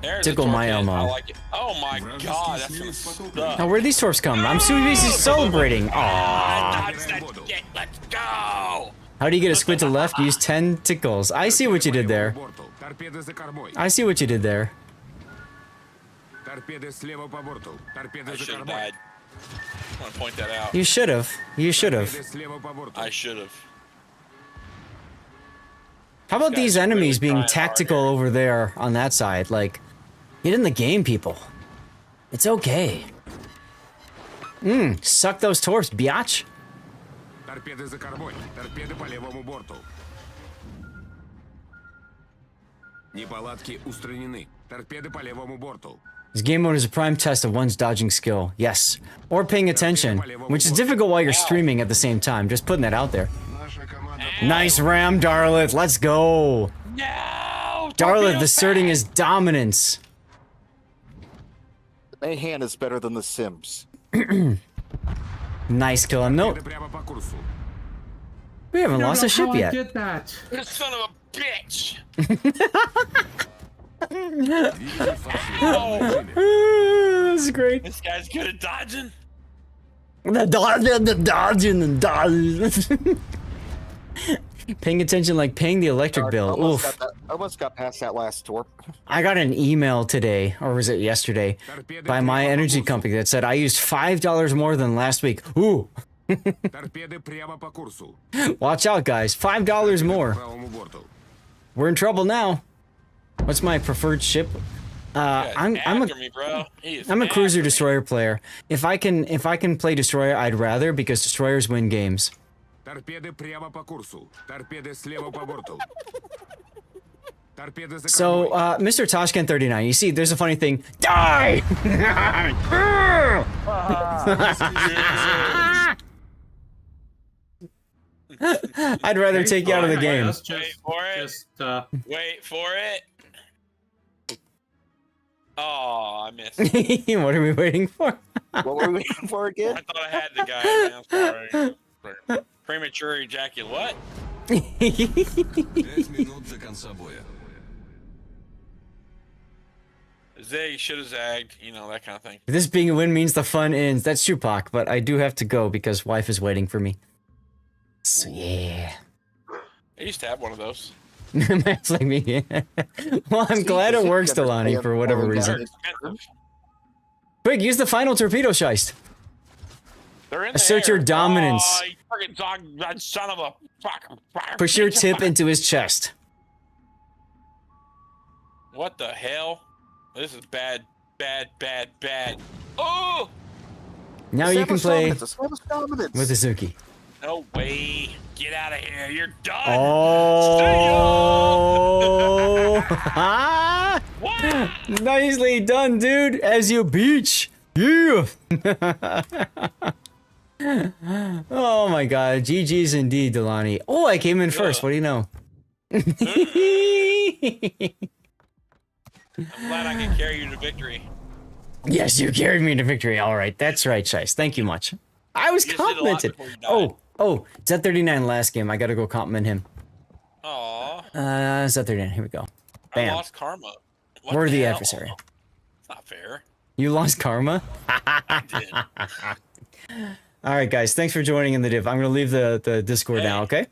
There's Tickle a my torpedo. I Elmo. like it. Oh my god, that's gonna suck. Now, where'd these torps come? I'm too busy celebrating. Aww. Dodge that shit. Let's go. How do you get a squid to left? Use 10 tickles. I see what you did there. Торпеды за кормой. I see what you did there. Торпеды слева по борту. Торпеды I за should have кормой. died. I want to point that out. You should have. You should have. Торпеды слева по борту. I should have. How about these enemies being trying tactical over there on that side? Like, get in the game, people. It's okay. Suck those torps, biatch. Торпеды за кормой. Торпеды по левому борту. Неполадки устранены. Торпеды по левому борту. This game mode is a prime test of one's dodging skill. Yes. Or paying attention, which is difficult while you're streaming at the same time. Just putting that out there. Nice ram, Darlith. Let's go. No! Darlith asserting his dominance. Mayhan is better than the Sims. Nice kill. No. Торпеды прямо по курсу. We haven't lost a ship yet. I did that. You son of a bitch! That's great. This guy's good at dodging. The dodging. Paying attention like paying the electric bill. Oof. Almost got past that last torp. I got an email today, or was it yesterday, by my energy company that said I used $5 more than last week. Ooh. Watch out, guys. $5 more. We're in trouble now. What's my preferred ship? I'm a cruiser destroyer player. If I can play destroyer, I'd rather, because destroyers win games. So, Mr. Toshkent 39, you see, there's a funny thing. Die! I'd rather take you out of the game. Wait for it. Wait for it. Oh, I missed. What are we waiting for? What were we waiting for again? I thought I had the guy. Man, I'm sorry. Premature ejaculate. What? Zag should have zagged. You know, that kind of thing. This being a win means the fun ends. That's true, Pac, but I do have to go because wife is waiting for me. So, yeah. I used to have one of those. Matt's like me. Well, I'm glad it works, Delani, for whatever reason. Quick, use the final torpedo scheist. They're in Assert your dominance. Oh, you freaking dog, that son of a fuck. Push your tip into his chest. What the hell? This is bad. Oh! Now you can play with Azuki. No way. Get out of here. You're done. Oh! Nicely done, dude. As you beach. Yeah. Oh my god. GG's indeed, Delani. Oh, I came in first. What do you know? I'm glad I can carry you to victory. Yes, you carried me to victory. All right. That's right, Shice. Thank you much. I was complimented. Oh, Z39 last game. I gotta go compliment him. Aww. Z39. Here we go. Bam. I lost karma. We're the adversary. It's not fair. You lost karma? I did. All right, guys. Thanks for joining in the div. I'm gonna leave the Discord now. Okay.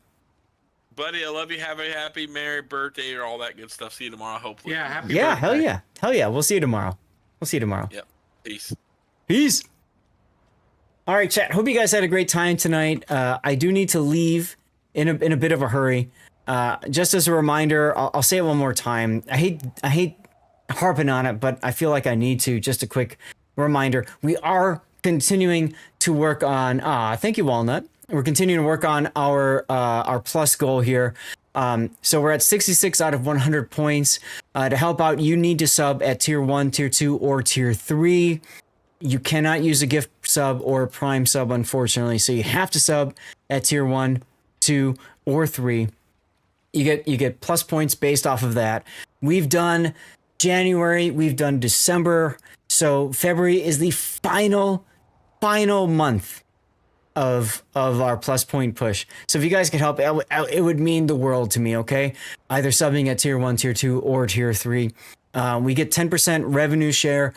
Buddy, I love you. Have a happy, merry birthday, or all that good stuff. See you tomorrow, hopefully. Yeah, happy Yeah. birthday. Hell yeah. We'll see you tomorrow. Yep. Peace. Peace. All right, chat. Hope you guys had a great time tonight. I do need to leave in a bit of a hurry. Just as a reminder, I'll say it one more time. I hate harping on it, but I feel like I need to. Just a quick reminder: we are continuing to work on. Thank you, Walnut. We're continuing to work on our plus goal here. So we're at 66 out of 100 points. To help out, you need to sub at tier 1, tier 2, or tier 3. You cannot use a gift sub or a prime sub, unfortunately. So you have to sub at tier 1, 2, or 3. You get plus points based off of that. We've done January, we've done December. So February is the final month of our plus point push. So if you guys could help, it would mean the world to me, okay? Either subbing at tier 1, tier 2, or tier 3. We get 10% revenue share.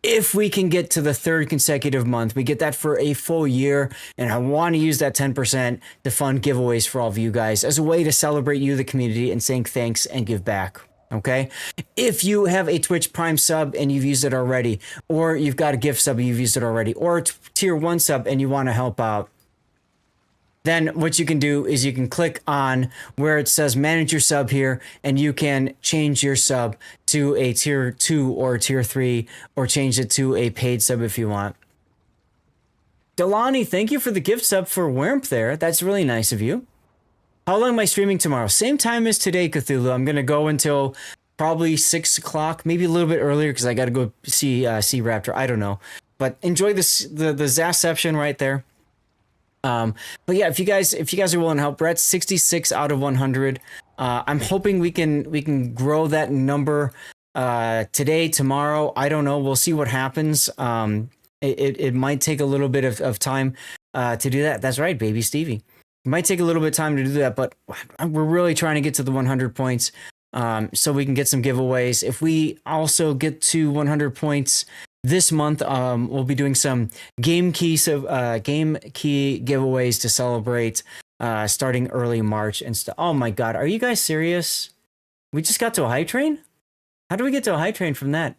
If we can get to the 3rd consecutive month, we get that for a full year, and I want to use that 10% to fund giveaways for all of you guys as a way to celebrate you, the community, and saying thanks and give back. Okay? If you have a Twitch Prime sub and you've used it already, or you've got a gift sub and you've used it already, or a tier 1 sub and you want to help out, then what you can do is you can click on where it says manage your sub here, and you can change your sub to a tier 2 or tier 3, or change it to a paid sub if you want. Delani, thank you for the gift sub for Wimp there. That's really nice of you. How long am I streaming tomorrow? Same time as today, Cthulhu. I'm going to go until probably 6 o'clock, maybe a little bit earlier because I got to go see Sea Raptor. I don't know. But enjoy the Zaception right there. But yeah, if you guys are willing to help, we're at 66 out of 100. I'm hoping we can grow that number today, tomorrow. I don't know. We'll see what happens. It might take a little bit of time to do that. That's right, baby Stevie. It might take a little bit of time to do that, but we're really trying to get to the 100 points so we can get some giveaways. If we also get to 100 points this month, we'll be doing some game key giveaways to celebrate starting early March and stuff. Oh my God, are you guys serious? We just got to a hype train? How do we get to a hype train from that?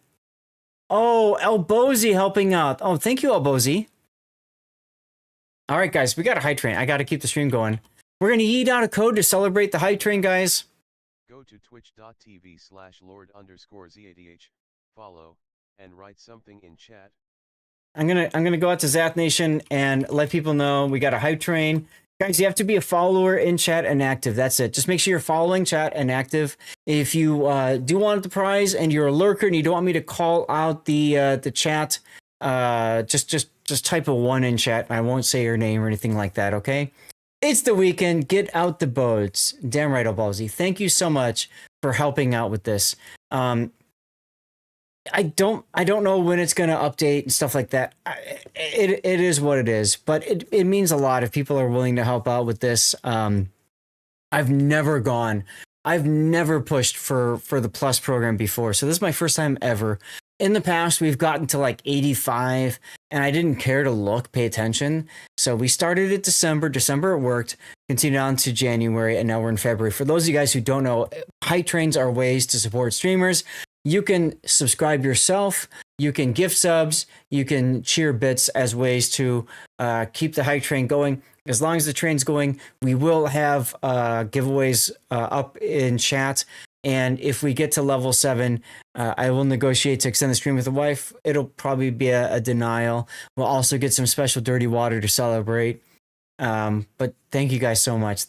Oh, Elbozy helping out. Oh, thank you, Elbozy. All right, guys, we got a hype train. I got to keep the stream going. We're going to eat out a code to celebrate the hype train, guys. Go to twitch.tv/Lord_ZADH, follow, and write something in chat. I'm gonna go out to Zath Nation and let people know we got a hype train. Guys, you have to be a follower in chat and active. That's it. Just make sure you're following chat and active. If you do want the prize and you're a lurker and you don't want me to call out the chat, just type a 1 in chat. I won't say your name or anything like that, okay? It's the weekend. Get out the boats. Damn right, Obalzi. Thank you so much for helping out with this. I don't know when it's going to update and stuff like that. It is what it is, but it means a lot if people are willing to help out with this. I've never pushed for the Plus program before, so this is my first time ever. In the past, we've gotten to like 85, and I didn't care to pay attention. So we started at December. December it worked, continued on to January, and now we're in February. For those of you guys who don't know, hype trains are ways to support streamers. You can subscribe yourself, you can gift subs, you can cheer bits as ways to keep the hype train going. As long as the train's going, we will have giveaways up in chat. And if we get to level 7, I will negotiate to extend the stream with the wife. It'll probably be a denial. We'll also get some special dirty water to celebrate. But thank you guys so much.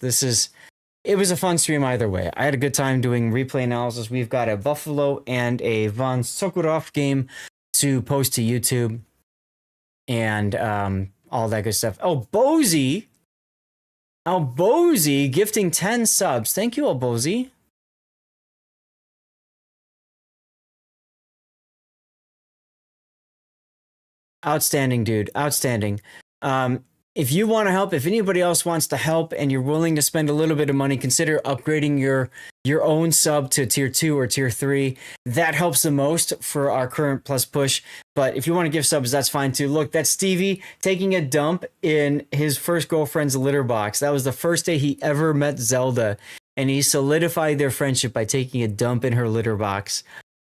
It was a fun stream either way. I had a good time doing replay analysis. We've got a Buffalo and a Von Sokurov game to post to YouTube and all that good stuff. Oh, Bozy gifting 10 subs. Thank you, Bozy. Outstanding, dude. Outstanding. If you want to help, if anybody else wants to help and you're willing to spend a little bit of money, consider upgrading your own sub to tier 2 or tier 3. That helps the most for our current Plus push. But if you want to give subs, that's fine too. Look, that's Stevie taking a dump in his first girlfriend's litter box. That was the first day he ever met Zelda, and he solidified their friendship by taking a dump in her litter box.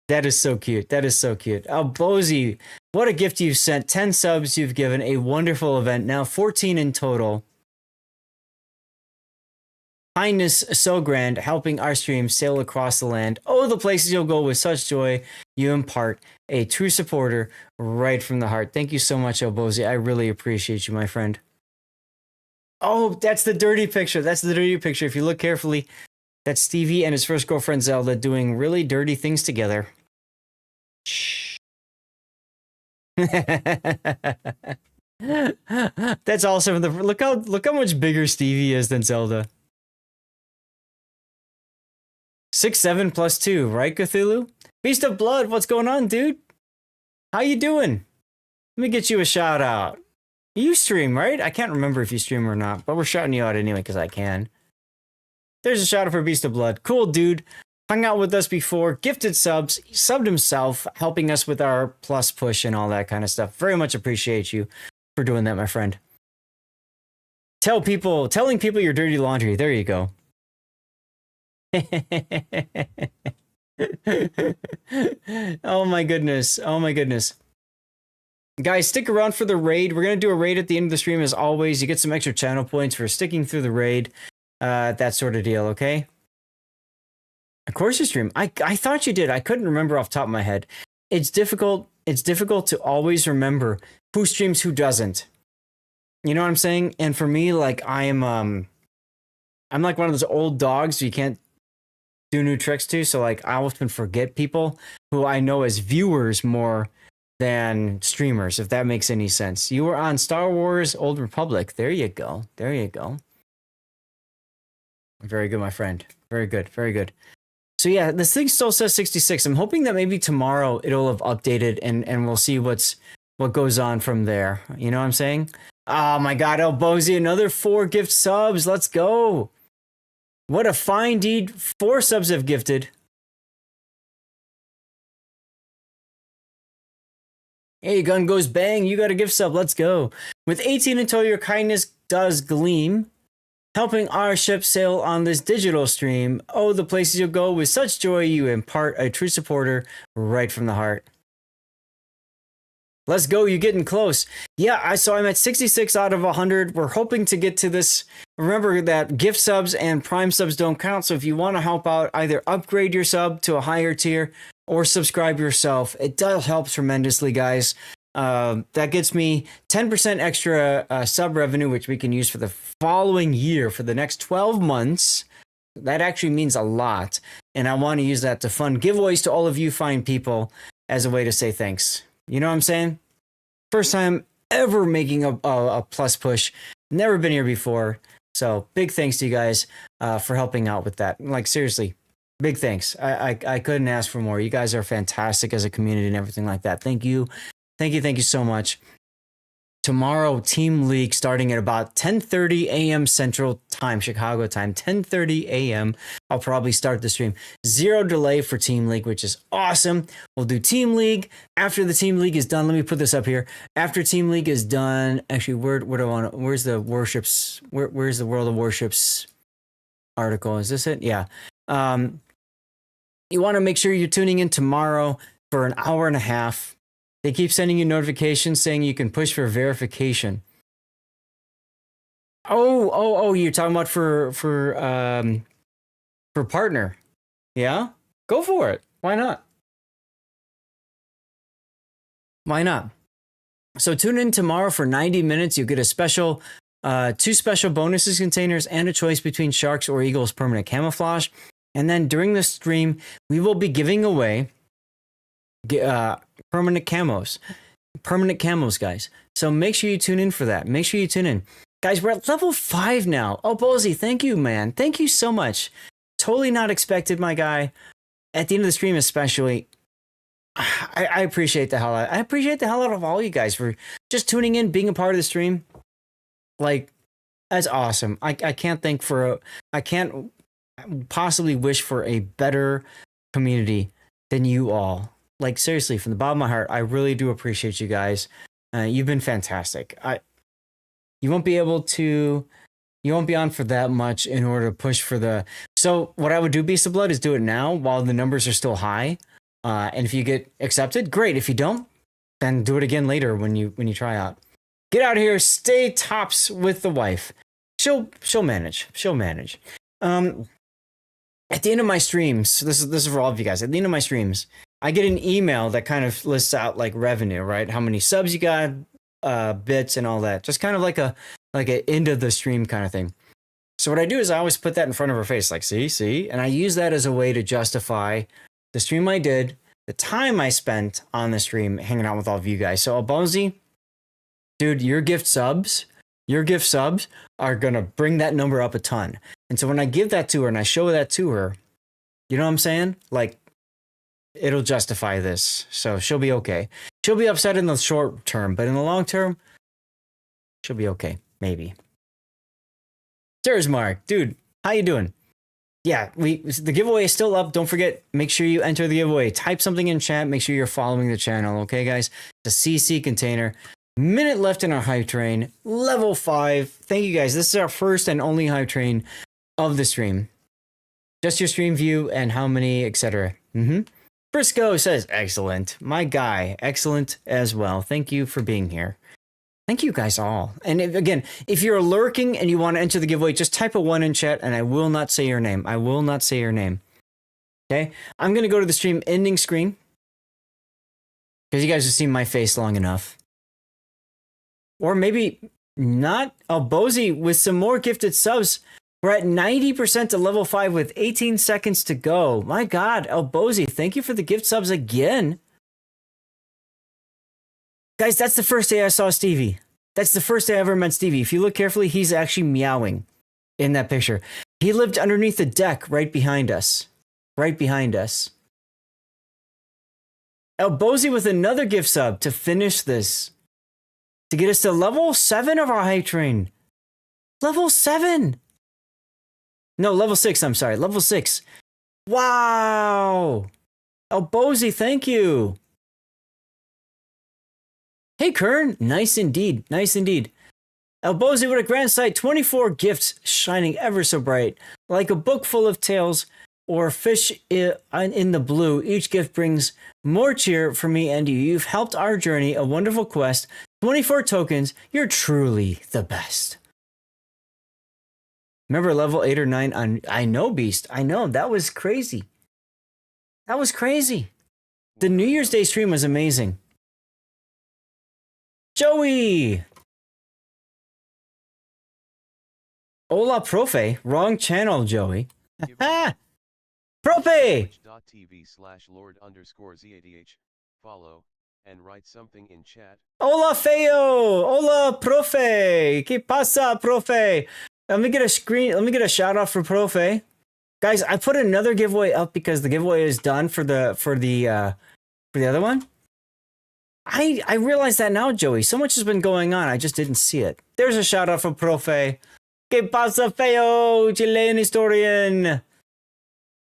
That is so cute. That is so cute. Oh, Bozy, what a gift you've sent. 10 subs you've given. A wonderful event. Now 14 in total. Kindness so grand, helping our stream sail across the land. Oh, the places you'll go with such joy you impart. A true supporter right from the heart. Thank you so much, Bozy. I really appreciate you, my friend. Oh, that's the dirty picture. That's the dirty picture. If you look carefully, that's Stevie and his first girlfriend Zelda doing really dirty things together. Shh. That's awesome. Look how much bigger Stevie is than Zelda. 6'7" + 2, right, Cthulhu? Beast of Blood, what's going on, dude? How you doing? Let me get you a shout out. You stream, right? I can't remember if you stream or not, but we're shouting you out anyway because I can. There's a shout out for Beast of Blood. Cool dude. Hung out with us before. Gifted subs. Subbed himself. Helping us with our Plus push and all that kind of stuff. Very much appreciate you for doing that, my friend. Telling people your dirty laundry. There you go. Oh my goodness. Oh my goodness. Guys, stick around for the raid. We're going to do a raid at the end of the stream as always. You get some extra channel points for sticking through the raid. That sort of deal, okay? Of course you stream. I thought you did. I couldn't remember off the top of my head. It's difficult to always remember who streams, who doesn't. You know what I'm saying? And for me, like I'm like one of those old dogs you can't do new tricks to, so like I often forget people who I know as viewers more than streamers, if that makes any sense. You were on Star Wars Old Republic. There you go. There you go. Very good, my friend. Very good. Very good. So yeah, this thing still says 66. I'm hoping that maybe tomorrow it'll have updated and we'll see what goes on from there. You know what I'm saying? Oh my God, El Bozy, another 4 gift subs. Let's go. What a fine deed. 4 subs have gifted. Hey, gun goes bang. You got a gift sub. Let's go. With 18 in total, your kindness does gleam, helping our ship sail on this digital stream. Oh, the places you'll go with such joy you impart, a true supporter right from the heart. Let's go. You're getting close. Yeah, I'm at 66 out of 100. We're hoping to get to this. Remember that gift subs and prime subs don't count. So if you want to help out, either upgrade your sub to a higher tier or subscribe yourself. It does help tremendously, guys. That gets me 10% extra sub revenue, which we can use for the following year, for the next 12 months. That actually means a lot. And I want to use that to fund giveaways to all of you fine people as a way to say thanks. You know what I'm saying? First time ever making a plus push. Never been here before. So big thanks to you guys for helping out with that. Like, seriously, big thanks. I couldn't ask for more. You guys are fantastic as a community and everything like that. Thank you. Thank you so much. Tomorrow, Team League starting at about 10:30 a.m. Central Time, Chicago time, 10:30 a.m. I'll probably start the stream. 0 delay for Team League, which is awesome. We'll do Team League. After the Team League is done, let me put this up here. After Team League is done, actually, where do I want to, where's the Warships, where's the World of Warships article? Is this it? Yeah. You want to make sure you're tuning in tomorrow for an hour and a half. They keep sending you notifications saying you can push for verification. Oh, you're talking about for partner. Yeah? Go for it. Why not? Why not? So tune in tomorrow for 90 minutes. You get a special 2 special bonuses containers and a choice between Sharks or Eagles permanent camouflage. And then during the stream, we will be giving away permanent camos, guys. So make sure you tune in for that. Make sure you tune in, guys. We're at level 5 now. Oh, Bozy, thank you, man. Thank you so much. Totally not expected, my guy. At the end of the stream, especially, I appreciate the hell out. I appreciate the hell out of all you guys for just tuning in, being a part of the stream. Like, that's awesome. I can't possibly wish for a better community than you all. Like, seriously, from the bottom of my heart, I really do appreciate you guys. You've been fantastic. You won't be on for that much in order to push for the. So what I would do, Beast of Blood, is do it now while the numbers are still high. And if you get accepted, great. If you don't, then do it again later when you try out. Get out of here. Stay tops with the wife. She'll manage. She'll manage. At the end of my streams, this is for all of you guys. At the end of my streams, I get an email that kind of lists out like revenue, right? How many subs you got, bits and all that. Just kind of like a end of the stream kind of thing. So what I do is I always put that in front of her face, like, see? And I use that as a way to justify the stream I did, the time I spent on the stream hanging out with all of you guys. So Albozi, dude, your gift subs are going to bring that number up a ton. And so when I give that to her and I show that to her, you know what I'm saying? Like, it'll justify this. So she'll be okay. She'll be upset in the short term, but in the long term, she'll be okay. Maybe. There's Mark. Dude, how you doing? Yeah, the giveaway is still up. Don't forget, make sure you enter the giveaway. Type something in chat. Make sure you're following the channel. Okay, guys? The CC container. Minute left in our hype train. Level 5. Thank you, guys. This is our first and only hype train of the stream. Just your stream view and how many, etc. Briscoe says, excellent. My guy, excellent as well. Thank you for being here. Thank you guys all. And if you're lurking and you want to enter the giveaway, just type a 1 in chat and I will not say your name. I will not say your name. Okay? I'm going to go to the stream ending screen because you guys have seen my face long enough. Or maybe not. Albozi with some more gifted subs. We're at 90% to level 5 with 18 seconds to go. My God, Albozi, thank you for the gift subs again. Guys, that's the first day I saw Stevie. That's the first day I ever met Stevie. If you look carefully, he's actually meowing in that picture. He lived underneath the deck right behind us. Right behind us. Albozi with another gift sub to finish this. to get us to level 7 of our hype train. Level 7. No, level 6, I'm sorry. Level 6. Wow. Elbozy, thank you. Hey, Kern. Nice indeed. Nice indeed. Elbozy with a grand sight. 24 gifts shining ever so bright. Like a book full of tales or fish in the blue. Each gift brings more cheer for me and you. You've helped our journey, a wonderful quest. 24 tokens. You're truly the best. Remember level 8 or 9 on I know, Beast. I know. That was crazy. That was crazy. The New Year's Day stream was amazing. Joey! Hola, profe. Wrong channel, Joey. Ah! Profe! twitch.tv/lord_zadh. Follow and write something in chat. Hola, feo! Hola, profe! ¿Qué pasa, profe? Let me get a shout out for profe. Guys, I put another giveaway up because the giveaway is done for the other one. I realize that now, Joey. So much has been going on, I just didn't see it. There's a shout out for profe. ¿Qué pasa, feo? Chilean historian.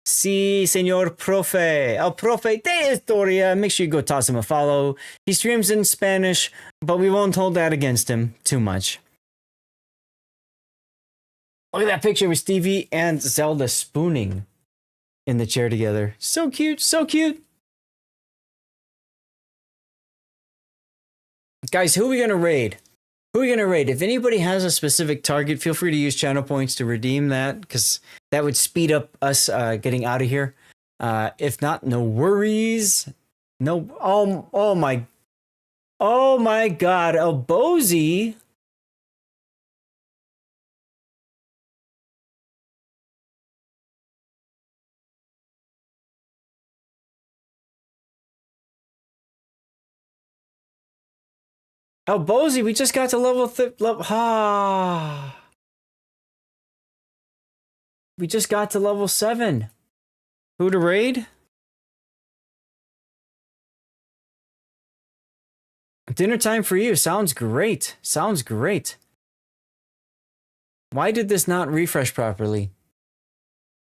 Sí, señor profe. El profe de historia. Make sure you go toss him a follow. He streams in Spanish, but we won't hold that against him too much. Look at that picture with Stevie and Zelda spooning in the chair together. So cute, so cute. Guys, who are we going to raid? Who are we going to raid? If anybody has a specific target, feel free to use channel points to redeem that, because that would speed up us getting out of here. If not, no worries. No, oh my God, Elbozy. Elbozy, we just got to level we just got to level 7. Who to raid? Dinner time for you. Sounds great. Sounds great. Why did this not refresh properly?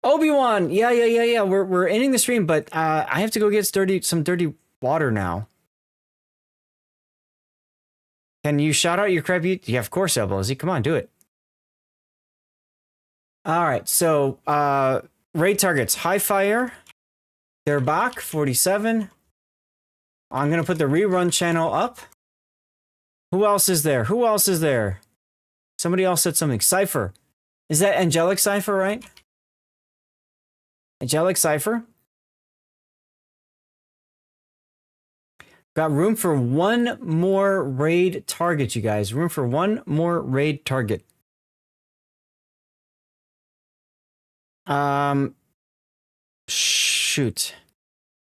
Obi-Wan. Yeah. We're ending the stream, but I have to go get some dirty water now. Can you shout out your crap? Yeah, of course, Elbozy. Come on, do it. All right, so raid targets. High Fire. They're back, 47. I'm going to put the rerun channel up. Who else is there? Who else is there? Somebody else said something. Cypher. Is that Angelic Cypher, right? Angelic Cypher. Got room for one more raid target, you guys. Room for one more raid target. Shoot.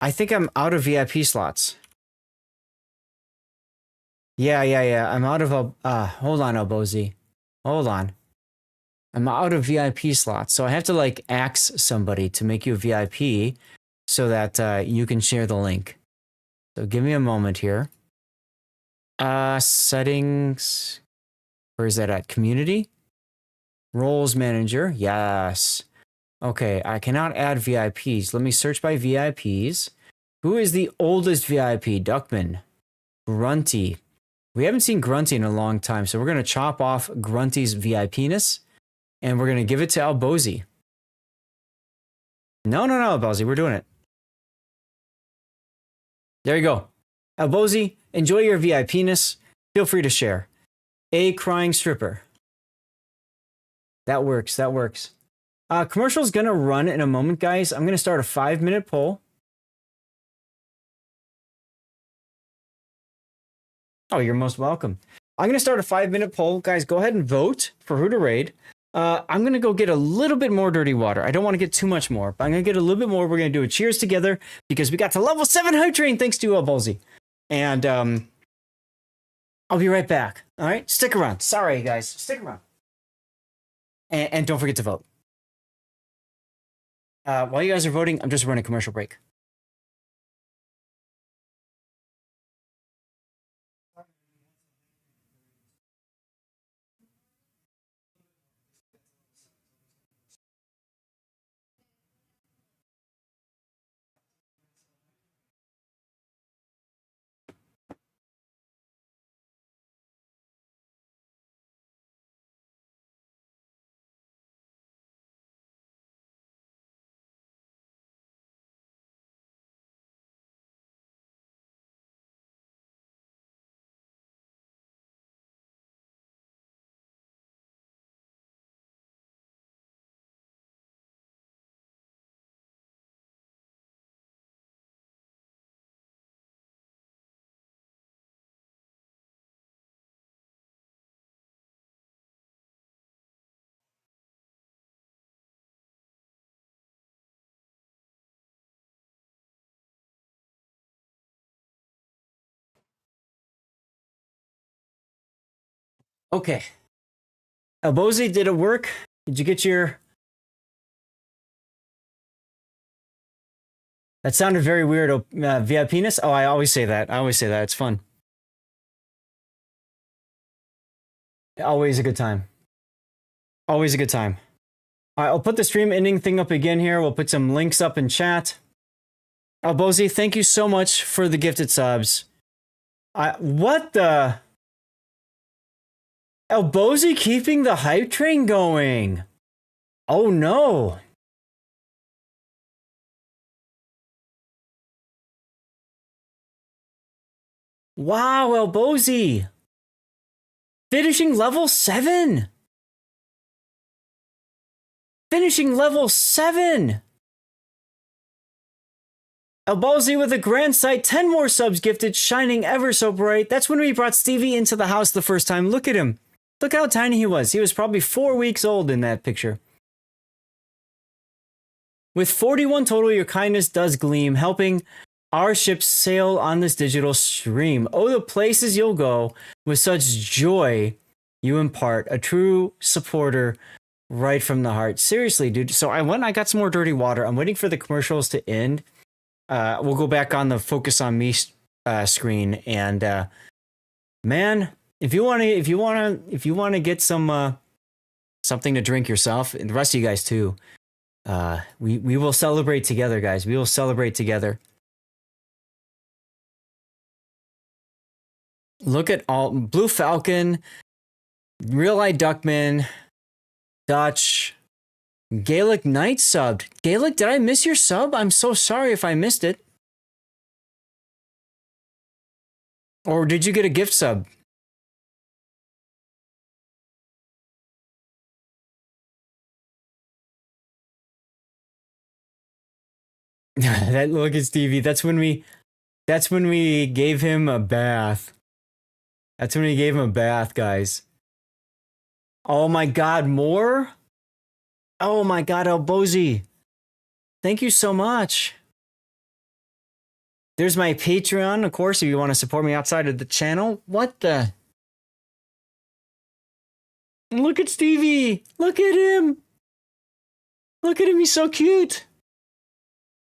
I think I'm out of VIP slots. Yeah. I'm out of hold on, Elbozy. Hold on. I'm out of VIP slots. So I have to like axe somebody to make you a VIP so that you can share the link. So give me a moment here. Settings. Where is that at? Community? Roles manager. Yes. Okay, I cannot add VIPs. Let me search by VIPs. Who is the oldest VIP? Duckman. Grunty. We haven't seen Grunty in a long time, so we're going to chop off Grunty's VIP-ness, and we're going to give it to Elbozy. No, Elbozy, we're doing it. There you go. Elbozy, enjoy your VIP-ness. Feel free to share. A crying stripper. That works. Commercial's going to run in a moment, guys. I'm going to start a 5-minute poll. Oh, you're most welcome. I'm going to start a 5-minute poll. Guys, go ahead and vote for who to raid. I'm going to go get a little bit more dirty water. I don't want to get too much more, but I'm going to get a little bit more. We're going to do a cheers together because we got to level 7 hype train thanks to Elbozy. And I'll be right back. All right? Stick around. Sorry, guys. Stick around. And don't forget to vote. While you guys are voting, I'm just running a commercial break. Okay. Bozy, did it work? Did you get your... That sounded very weird. Via penis? Oh, I always say that. It's fun. Always a good time. Always a good time. All right, I'll put the stream ending thing up again here. We'll put some links up in chat. Bozy, thank you so much for the gifted subs. What the... Bozy keeping the hype train going. Oh no. Wow, Bozy. Finishing level 7. Finishing level 7. Bozy with a grand sight. 10 more subs gifted, shining ever so bright. That's when we brought Stevie into the house the first time. Look at him. Look how tiny he was. He was probably 4 weeks old in that picture. With 41 total, your kindness does gleam, helping our ship sail on this digital stream. Oh, the places you'll go with such joy you impart. A true supporter right from the heart. Seriously, dude. So I got some more dirty water. I'm waiting for the commercials to end. We'll go back on the focus on me screen. And man, if you want to get some something to drink yourself, and the rest of you guys too, we will celebrate together, guys. We will celebrate together. Look at all Blue Falcon, Real Eye Duckman, Dutch, Gaelic Knight subbed. Gaelic, did I miss your sub? I'm so sorry if I missed it. Or did you get a gift sub? That look at Stevie. That's when we gave him a bath. That's when we gave him a bath, guys. Oh my god, more? Oh my god, Bozy. Thank you so much. There's my Patreon, of course, if you want to support me outside of the channel. What the? Look at Stevie. Look at him. Look at him. He's so cute.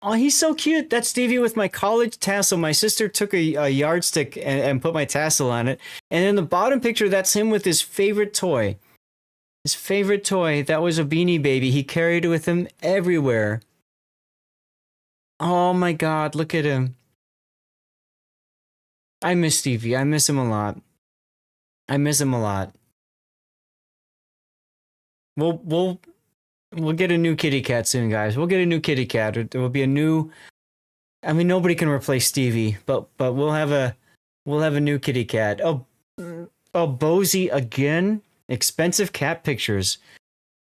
Oh, he's so cute. That's Stevie with my college tassel. My sister took a yardstick and put my tassel on it. And in the bottom picture, that's him with his favorite toy. His favorite toy. That was a Beanie Baby. He carried it with him everywhere. Oh my god, look at him. I miss Stevie. I miss him a lot. I miss him a lot. We'll get a new kitty cat soon, guys. We'll get a new kitty cat. It will be a new... I mean, nobody can replace Stevie, but we'll have a new kitty cat. Oh, Bozy again? Expensive cat pictures.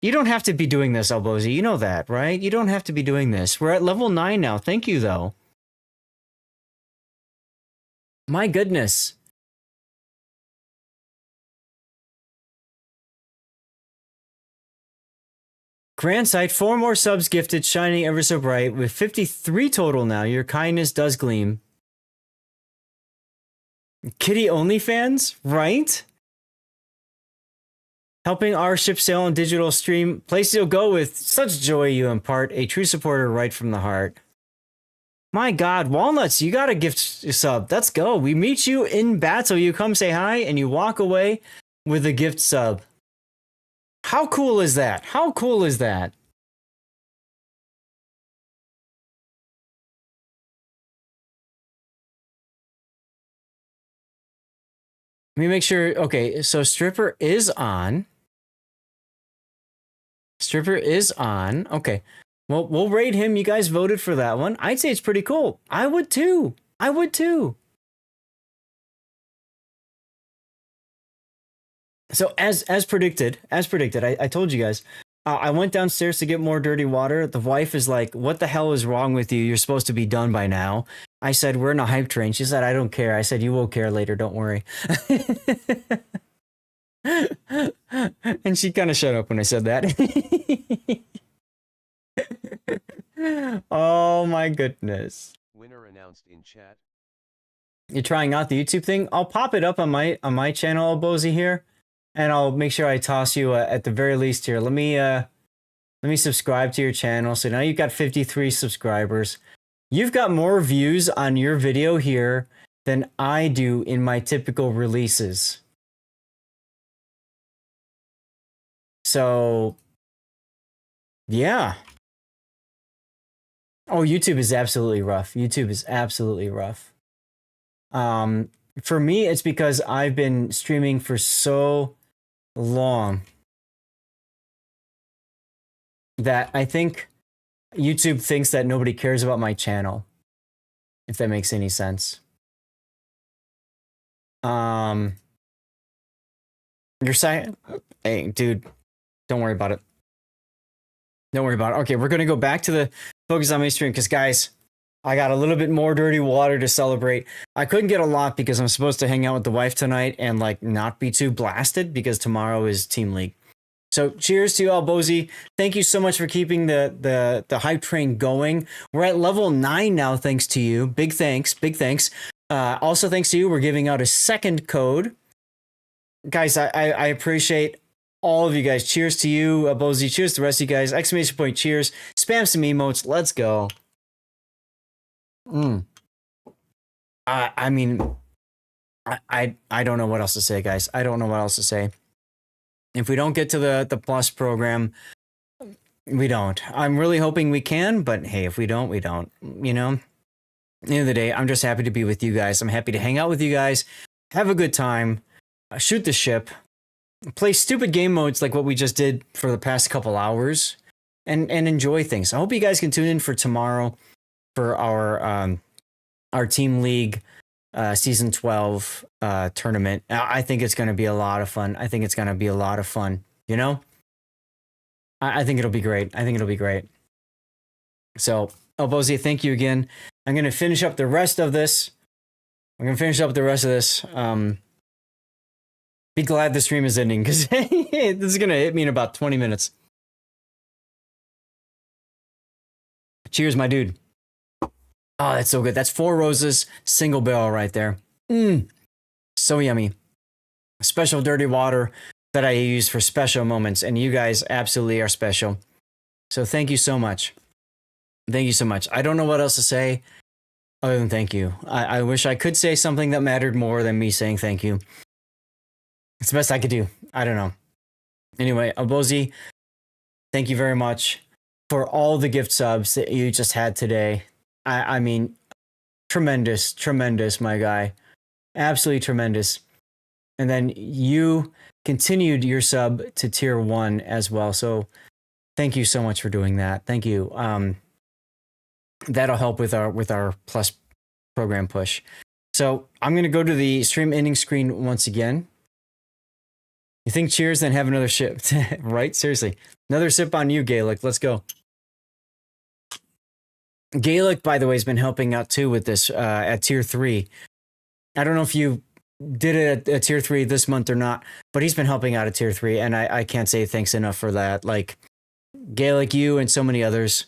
You don't have to be doing this, Bozy. You know that, right? You don't have to be doing this. We're at level 9 now. Thank you, though. My goodness. Grand sight, 4 more subs gifted, shining ever so bright. With 53 total now, your kindness does gleam. Kitty OnlyFans, right? Helping our ship sail on digital stream. Place you'll go with such joy you impart. A true supporter right from the heart. My god, Walnuts, you got a gift sub. Let's go. We meet you in battle. You come say hi and you walk away with a gift sub. How cool is that? How cool is that? Let me make sure. Okay, so Stripper is on. Stripper is on. Okay. Well, we'll rate him. You guys voted for that one. I'd say it's pretty cool. I would too. I would too. So as predicted, I told you guys, I went downstairs to get more dirty water. The wife is like, what the hell is wrong with you? You're supposed to be done by now. I said, we're in a hype train. She said, I don't care. I said, you will care later. Don't worry. And she kind of shut up when I said that. Oh my goodness. Winner announced in chat. You're trying out the YouTube thing? I'll pop it up on my channel, Bozy here. and I'll make sure I toss you at the very least here. Let me subscribe to your channel. So now you've got 53 subscribers. You've got more views on your video here than I do in my typical releases. So, yeah. Oh, YouTube is absolutely rough. YouTube is absolutely rough. For me, it's because I've been streaming for so long that I think YouTube thinks that nobody cares about my channel, if that makes any sense. Your site, hey, dude, don't worry about it. Don't worry about it. Okay, we're gonna go back to the focus on my stream because, guys, I got a little bit more dirty water to celebrate. I couldn't get a lot because I'm supposed to hang out with the wife tonight and like not be too blasted because tomorrow is Team League. So cheers to you all, Bozy. Thank you so much for keeping the hype train going. We're at level 9 now, thanks to you. Big thanks, big thanks. Also, thanks to you, we're giving out a second code. Guys, I appreciate all of you guys. Cheers to you, Bozy. Cheers to the rest of you guys. Exclamation point, cheers. Spam some emotes. Let's go. I mean, I don't know what else to say, guys. I don't know what else to say. If we don't get to the plus program, we don't. I'm really hoping we can, but hey, if we don't, we don't. You know, at the end of the day, I'm just happy to be with you guys. I'm happy to hang out with you guys, have a good time, shoot the ship, play stupid game modes like what we just did for the past couple hours, and enjoy things. I hope you guys can tune in for tomorrow for our Team League Season 12 tournament. I think it's going to be a lot of fun. I think it's going to be a lot of fun. You know, I think it'll be great. I think it'll be great. So, Bozy, thank you again. I'm going to finish up the rest of this. Be glad the stream is ending because this is going to hit me in about 20 minutes. Cheers, my dude. Oh, that's so good. That's 4 roses, single barrel right there. So yummy. Special dirty water that I use for special moments, and you guys absolutely are special. So thank you so much. Thank you so much. I don't know what else to say other than thank you. I wish I could say something that mattered more than me saying thank you. It's the best I could do. I don't know. Anyway, Abozi, thank you very much for all the gift subs that you just had today. I mean, tremendous, my guy. Absolutely tremendous. And then you continued your sub to tier 1 as well. So thank you so much for doing that. Thank you. That'll help with our plus program push. So I'm going to go to the stream ending screen once again. You think cheers, then have another sip, right? Seriously. Another sip on you, Gaelic. Let's go. Gaelic, by the way, has been helping out too with this at tier 3. I don't know if you did it at tier 3 this month or not, but he's been helping out at tier 3, and I can't say thanks enough for that. Like, Gaelic, you and so many others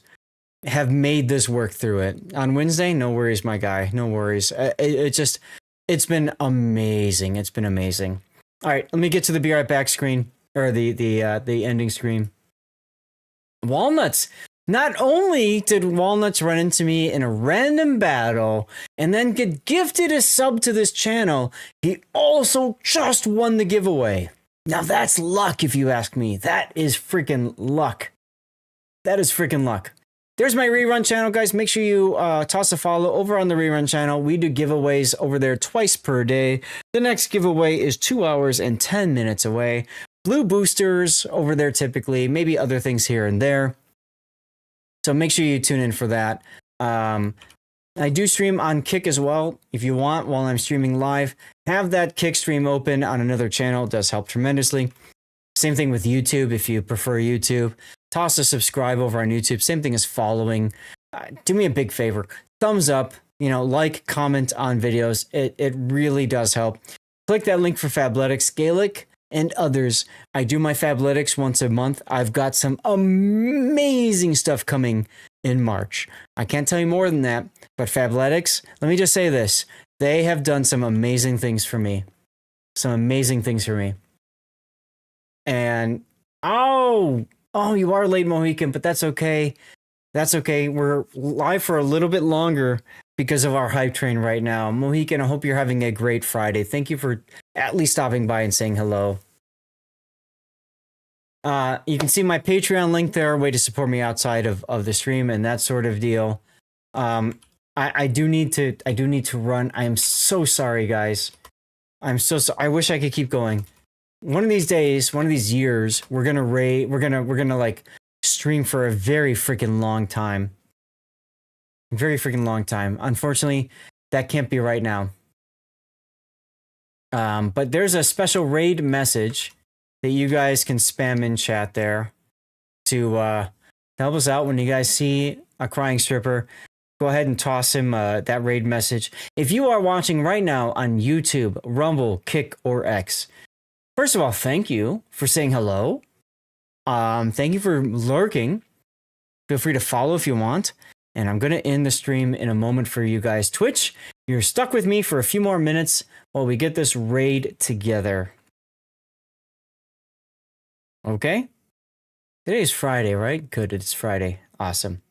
have made this work through it. On Wednesday, no worries, my guy. No worries. It's been amazing. It's been amazing. All right, let me get to the be right back screen, or the ending screen. Walnuts. Not only did Walnuts run into me in a random battle and then get gifted a sub to this channel, he also just won the giveaway. Now that's luck, if you ask me. That is freaking luck. That is freaking luck. There's my rerun channel, guys. Make sure you toss a follow over on the rerun channel. We do giveaways over there twice per day. The next giveaway is 2 hours and 10 minutes away. Blue boosters over there typically, maybe other things here and there. So make sure you tune in for that. I do stream on Kick as well. If you want, while I'm streaming live, have that Kick stream open on another channel. It does help tremendously. Same thing with YouTube if you prefer YouTube. Toss a subscribe over on YouTube. Same thing as following. Do me a big favor. Thumbs up, like, comment on videos. It really does help. Click that link for Fabletics, Gaelic, and others. I do my Fabletics once a month. I've got some amazing stuff coming in March. I can't tell you more than that, but Fabletics, let me just say this. They have done some amazing things for me. Some amazing things for me. And oh, you are late, Mohican, but that's okay. That's okay. We're live for a little bit longer because of our hype train right now. Mohican, I hope you're having a great Friday. Thank you for at least stopping by and saying hello. You can see my Patreon link there, a way to support me outside of the stream and that sort of deal. I do need to run. I am so sorry, guys. I'm so sorry. I wish I could keep going. One of these days, one of these years, we're gonna like stream for a very freaking long time. Very freaking long time. Unfortunately, that can't be right now. But there's a special raid message that you guys can spam in chat there to help us out when you guys see a crying stripper. Go ahead and toss him that raid message. If you are watching right now on YouTube, Rumble, Kick, or X, first of all, thank you for saying hello. Thank you for lurking. Feel free to follow if you want. And I'm going to end the stream in a moment for you guys. Twitch, you're stuck with me for a few more minutes while we get this raid together. Okay? Today's Friday, right? Good, it's Friday. Awesome.